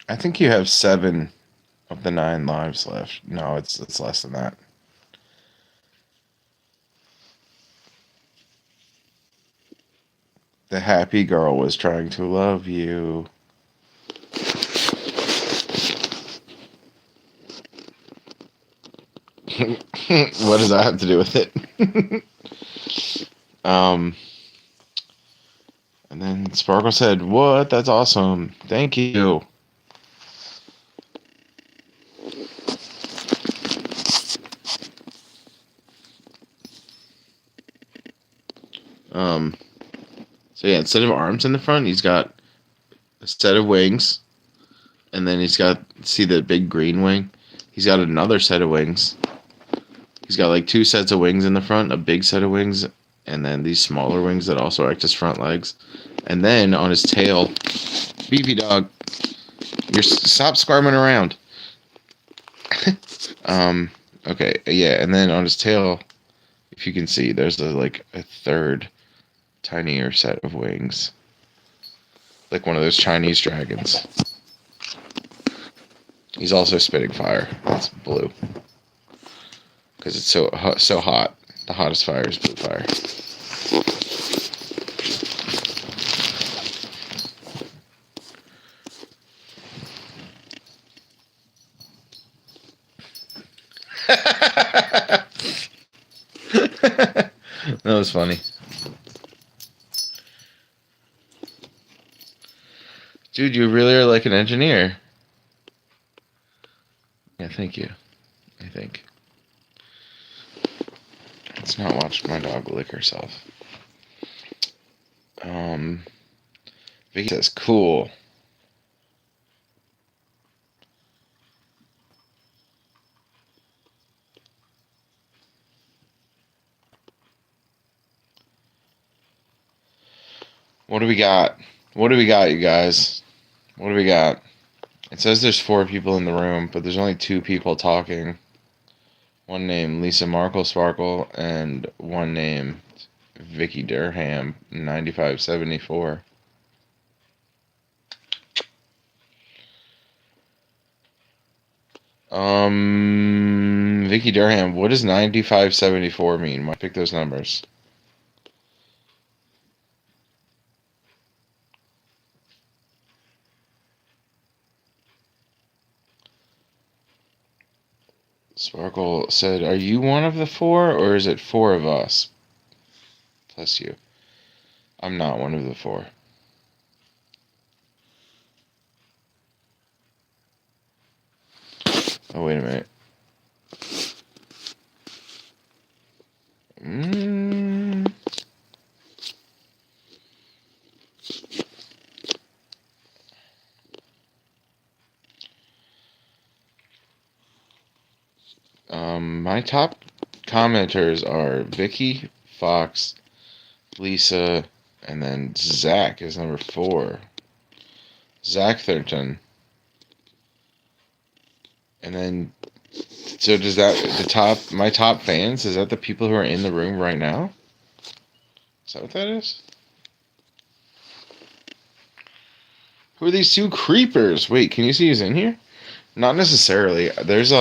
I think you have 7 of the 9 lives left. No, it's less than that. The happy girl was trying to love you. What does that have to do with it? And then Sparkle said, what? That's awesome. Thank you. So yeah, instead of arms in the front, he's got a set of wings, and then he's got, see the big green wing? He's got another set of wings. He's got like 2 sets of wings in the front, a big set of wings, and then these smaller wings that also act as front legs. And then on his tail, Beefy dog, stop squirming around. Okay, yeah, and then on his tail, if you can see, there's like a third tinier set of wings, like one of those Chinese dragons. He's also spitting fire. It's blue because it's so hot. The hottest fire is blue fire. That was funny. Dude, you really are like an engineer. Yeah, thank you. I think. Let's not watch my dog lick herself. Vicky says, cool. What do we got? What do we got, you guys? What do we got? It says there's 4 people in the room, but there's only 2 people talking. One named Lisa Markle Sparkle, and one named Vicky Durham, 9574. Vicky Durham, what does 9574 mean? Why pick those numbers? Sparkle said, are you one of the four, or is it four of us? Plus you. I'm not one of the four. Oh, wait a minute. My top commenters are Vicky, Fox, Lisa, and then Zach is number 4. Zach Thurton. And then, so does that, my top fans, is that the people who are in the room right now? Is that what that is? Who are these two creepers? Wait, can you see who's in here? Not necessarily. There's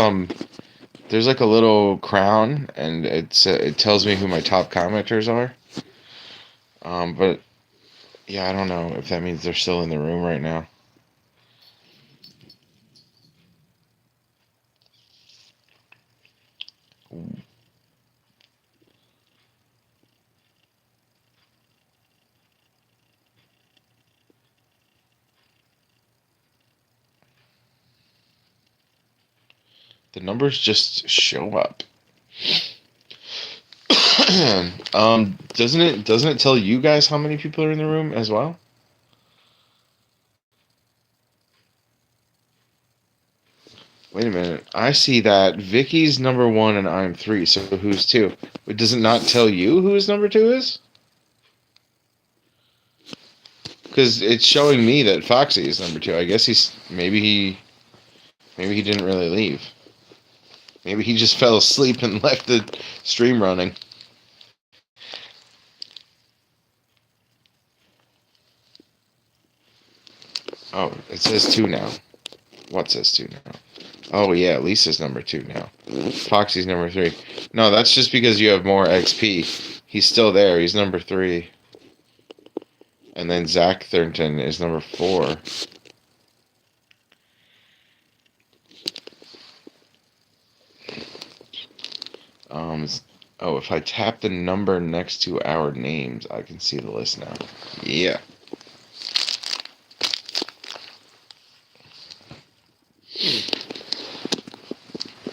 like a little crown, and it tells me who my top commenters are. But yeah, I don't know if that means they're still in the room right now. The numbers just show up. Doesn't it tell you guys how many people are in the room as well? Wait a minute. I see that Vicky's number 1 and I'm 3. So who's 2? But does it not tell you who his number 2 is? Because it's showing me that Foxy is number 2. I guess maybe he didn't really leave. Maybe he just fell asleep and left the stream running. Oh, it says 2 now. What says 2 now? Oh yeah, Lisa's number 2 now. Foxy's number 3. No, that's just because you have more XP. He's still there. He's number 3. And then Zach Thurton is number 4. Oh, if I tap the number next to our names, I can see the list now. Yeah.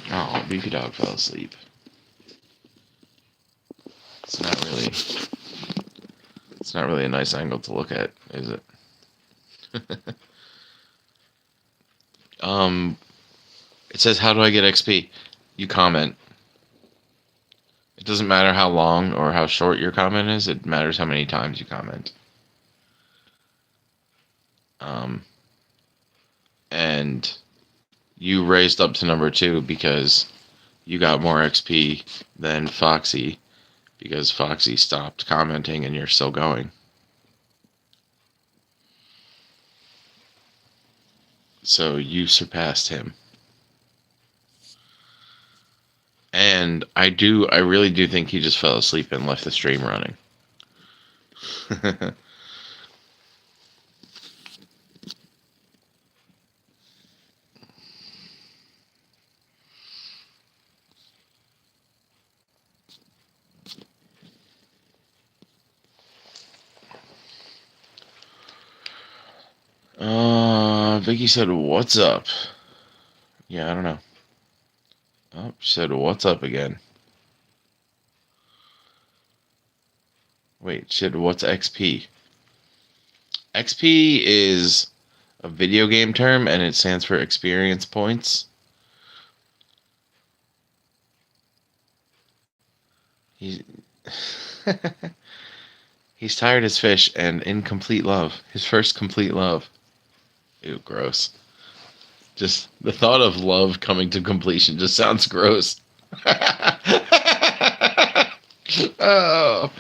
Oh, Beefy Dog fell asleep. It's not really a nice angle to look at, is it? It says, how do I get XP? You comment. It doesn't matter how long or how short your comment is, it matters how many times you comment. And you raised up to number 2 because you got more XP than Foxy, because Foxy stopped commenting and you're still going. So you surpassed him. And I really do think he just fell asleep and left the stream running. Vicky said, what's up? Yeah, I don't know. Oh, she said, what's up again? Wait, she said, what's XP? XP is a video game term, and it stands for experience points. He's tired as fish and in complete love. His first complete love. Ew, gross. Just the thought of love coming to completion just sounds gross. Oh.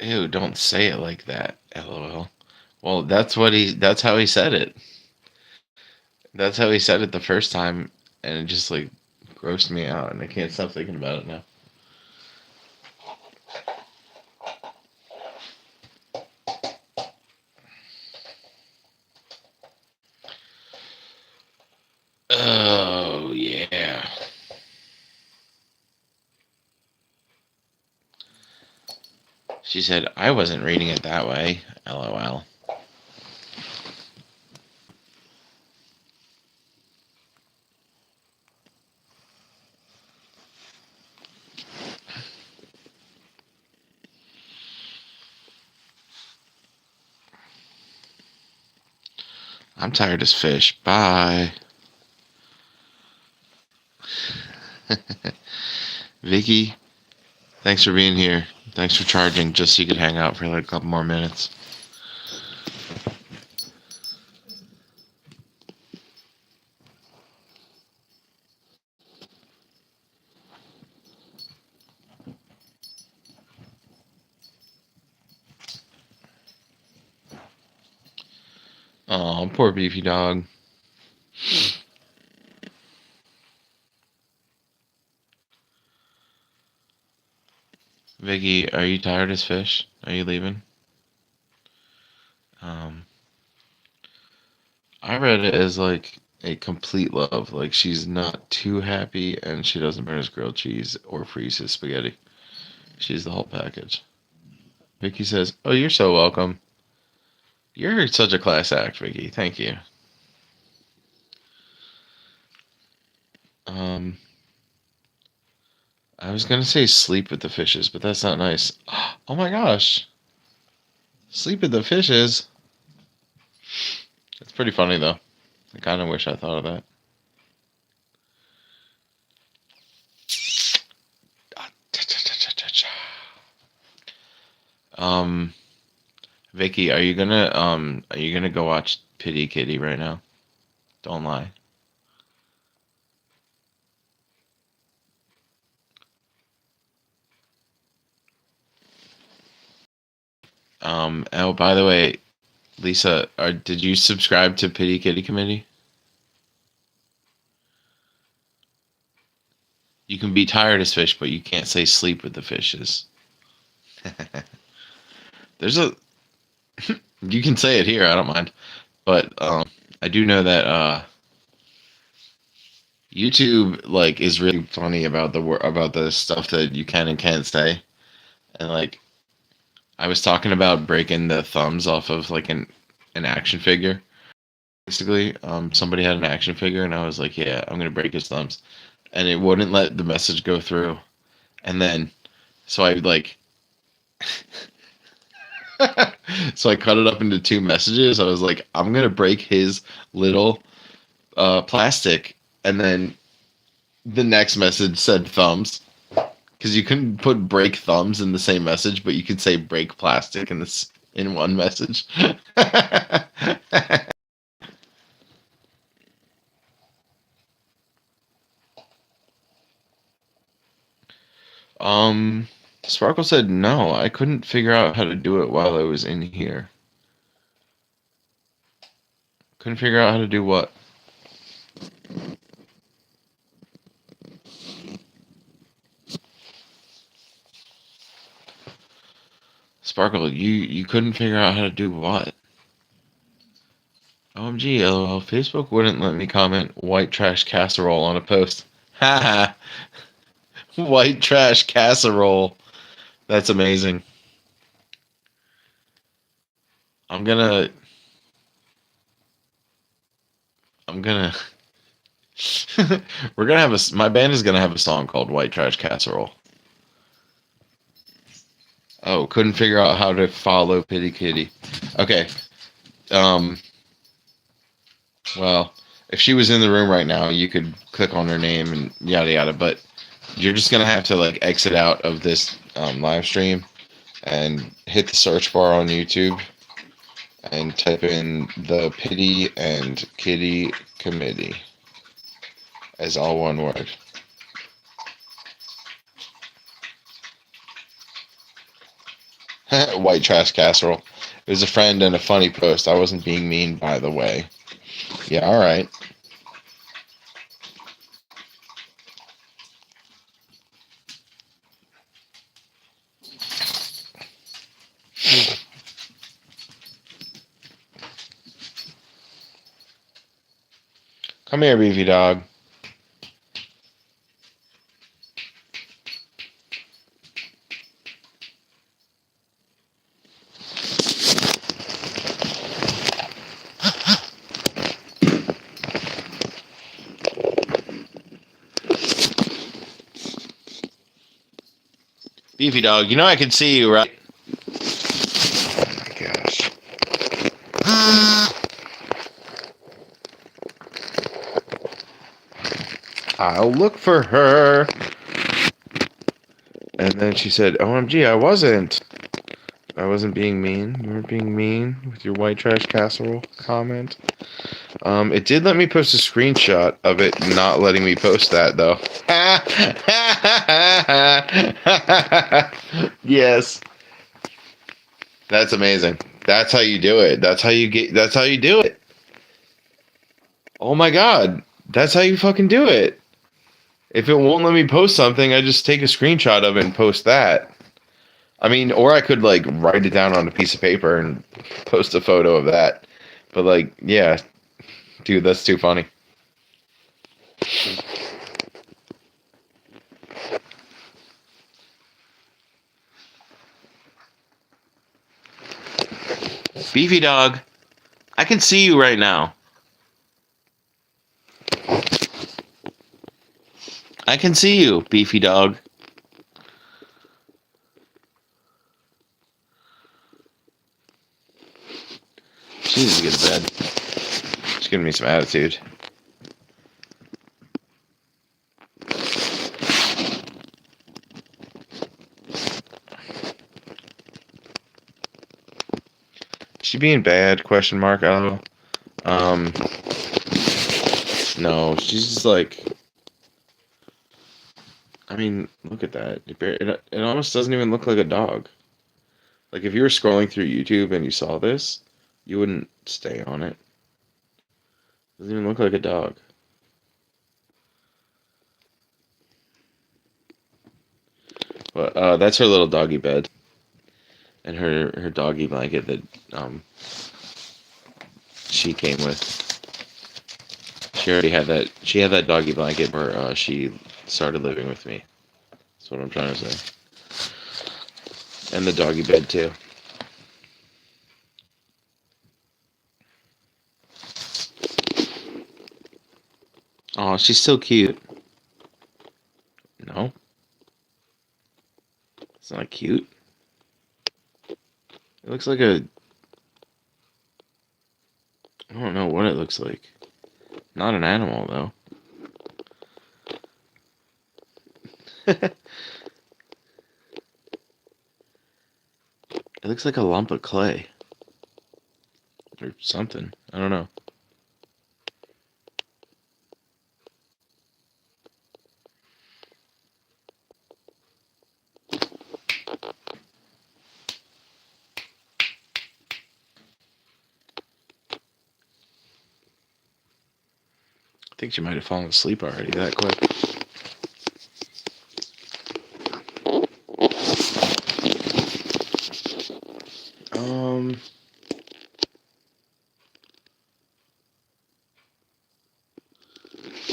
Ew, don't say it like that. LOL. Well, that's how he said it. That's how he said it the first time, and it just like grossed me out, and I can't stop thinking about it now. Oh yeah. She said I wasn't reading it that way. LOL. I'm tired as fish. Bye. Vicky, thanks for being here. Thanks for charging just so you could hang out for like a couple more minutes. Oh, poor beefy dog. Vicky, are you tired as fish? Are you leaving? I read it as like a complete love. Like she's not too happy and she doesn't burn his grilled cheese or freeze his spaghetti. She's the whole package. Vicky says, "Oh, you're so welcome. You're such a class act, Vicky. Thank you." Um, I was gonna say sleep with the fishes, but that's not nice. Oh my gosh, sleep with the fishes. It's pretty funny though. I kind of wish I thought of that. Um, Vicky, are you gonna go watch Pity Kitty right now? Don't lie. Oh, by the way, Lisa, did you subscribe to Pity Kitty Committee? You can be tired as fish, but you can't say sleep with the fishes. There's a You can say it here, I don't mind. But I do know that YouTube like is really funny about about the stuff that you can and can't say. And like I was talking about breaking the thumbs off of like an action figure. Basically, somebody had an action figure and I was like, "Yeah, I'm going to break his thumbs." And it wouldn't let the message go through. And then so I like so I cut it up into two messages. I was like, I'm gonna break his little plastic, and then the next message said thumbs because you couldn't put break thumbs in the same message, but you could say break plastic in one message. um, Sparkle said no. I couldn't figure out how to do it while I was in here. Couldn't figure out how to do what. Sparkle, you couldn't figure out how to do what? OMG, LOL. Facebook wouldn't let me comment white trash casserole on a post. Haha. White trash casserole. That's amazing. I'm gonna. I'm gonna. We're gonna have a. My band is gonna have a song called White Trash Casserole. Oh, couldn't figure out how to follow Pity Kitty. Okay. Um. Well, if she was in the room right now, you could click on her name and yada yada. But you're just gonna have to like exit out of this live stream and hit the search bar on YouTube and type in the Pity and Kitty Committee as all one word. White trash casserole. It was a friend and a funny post. I wasn't being mean, by the way. Yeah, all right. Come here, beefy dog. Beefy dog, you know I can see you, right? Oh my gosh. I'll look for her. And then she said, OMG, I wasn't being mean. You weren't being mean with your white trash casserole comment. It did let me post a screenshot of it not letting me post that, though. Yes. That's amazing. That's how you do it. That's how you do it. Oh my god. That's how you fucking do it. If it won't let me post something, I just take a screenshot of it and post that. I mean, or I could like write it down on a piece of paper and post a photo of that. But like, yeah, dude, that's too funny. Beefy dog, I can see you right now. I can see you, beefy dog. She needs to get to bed. She's giving me some attitude. Is she being bad? Question mark. Oh. No, she's just like. I mean, look at that. It almost doesn't even look like a dog. Like if you were scrolling through YouTube and you saw this, you wouldn't stay on it. Doesn't even look like a dog. But that's her little doggy bed, and her doggy blanket that she came with. She already had that. She had that doggy blanket where she started living with me. That's what I'm trying to say. And the doggy bed too. Oh, she's so cute. No, It's not cute. it looks like a. I don't know what it looks like. Not an animal though. It looks like a lump of clay. Or something. I don't know. I think she might have fallen asleep already that quick.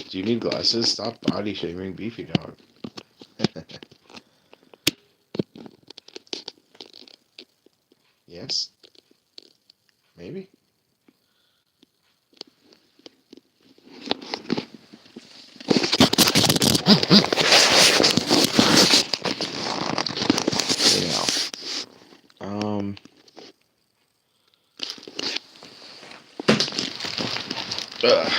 Do you need glasses? Stop body shaming beefy dog. Yes? Maybe? Anyhow. Ugh.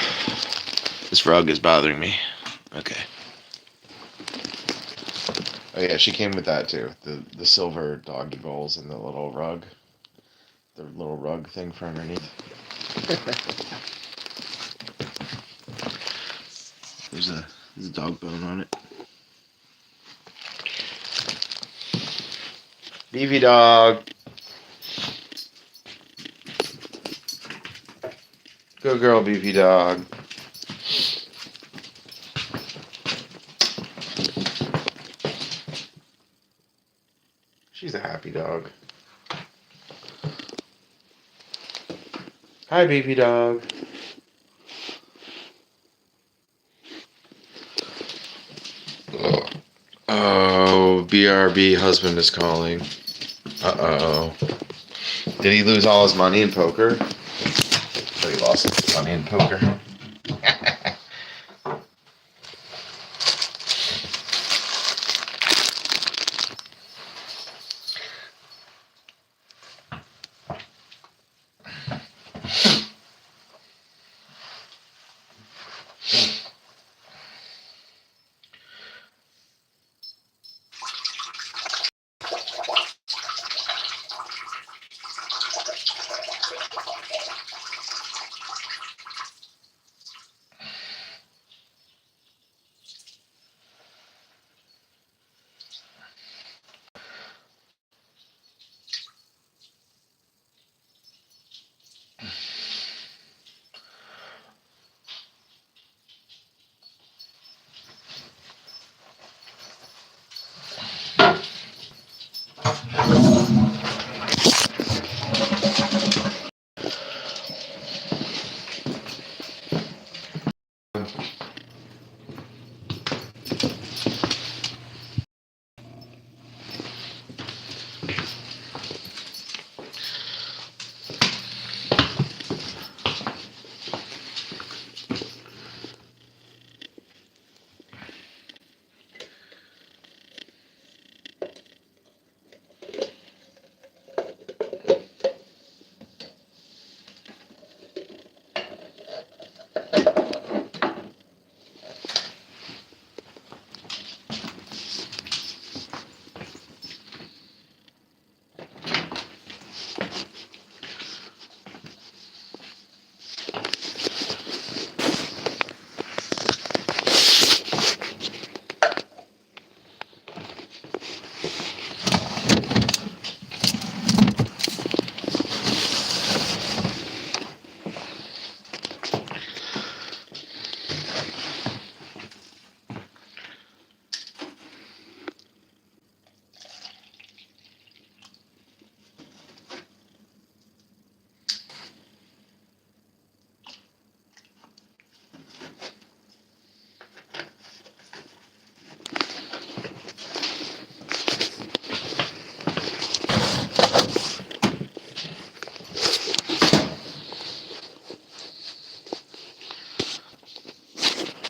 This rug is bothering me. Okay. Oh yeah, she came with that too. The silver doggy bowls and the little rug. The little rug thing for underneath. There's a dog bone on it. Beefy dog. Good girl, Beefy dog. She's a happy dog. Hi, Beefy dog. Oh, BRB husband is calling. Uh-oh. Did he lose all his money in poker? So he lost his money in poker.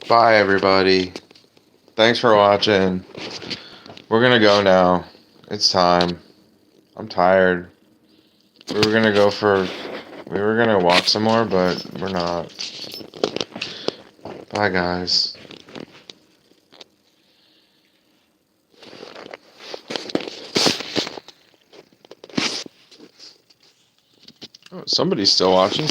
Bye, everybody. Thanks for watching. We're gonna go now. It's time. I'm tired. We were gonna walk some more, but we're not. Bye, guys. Oh, somebody's still watching.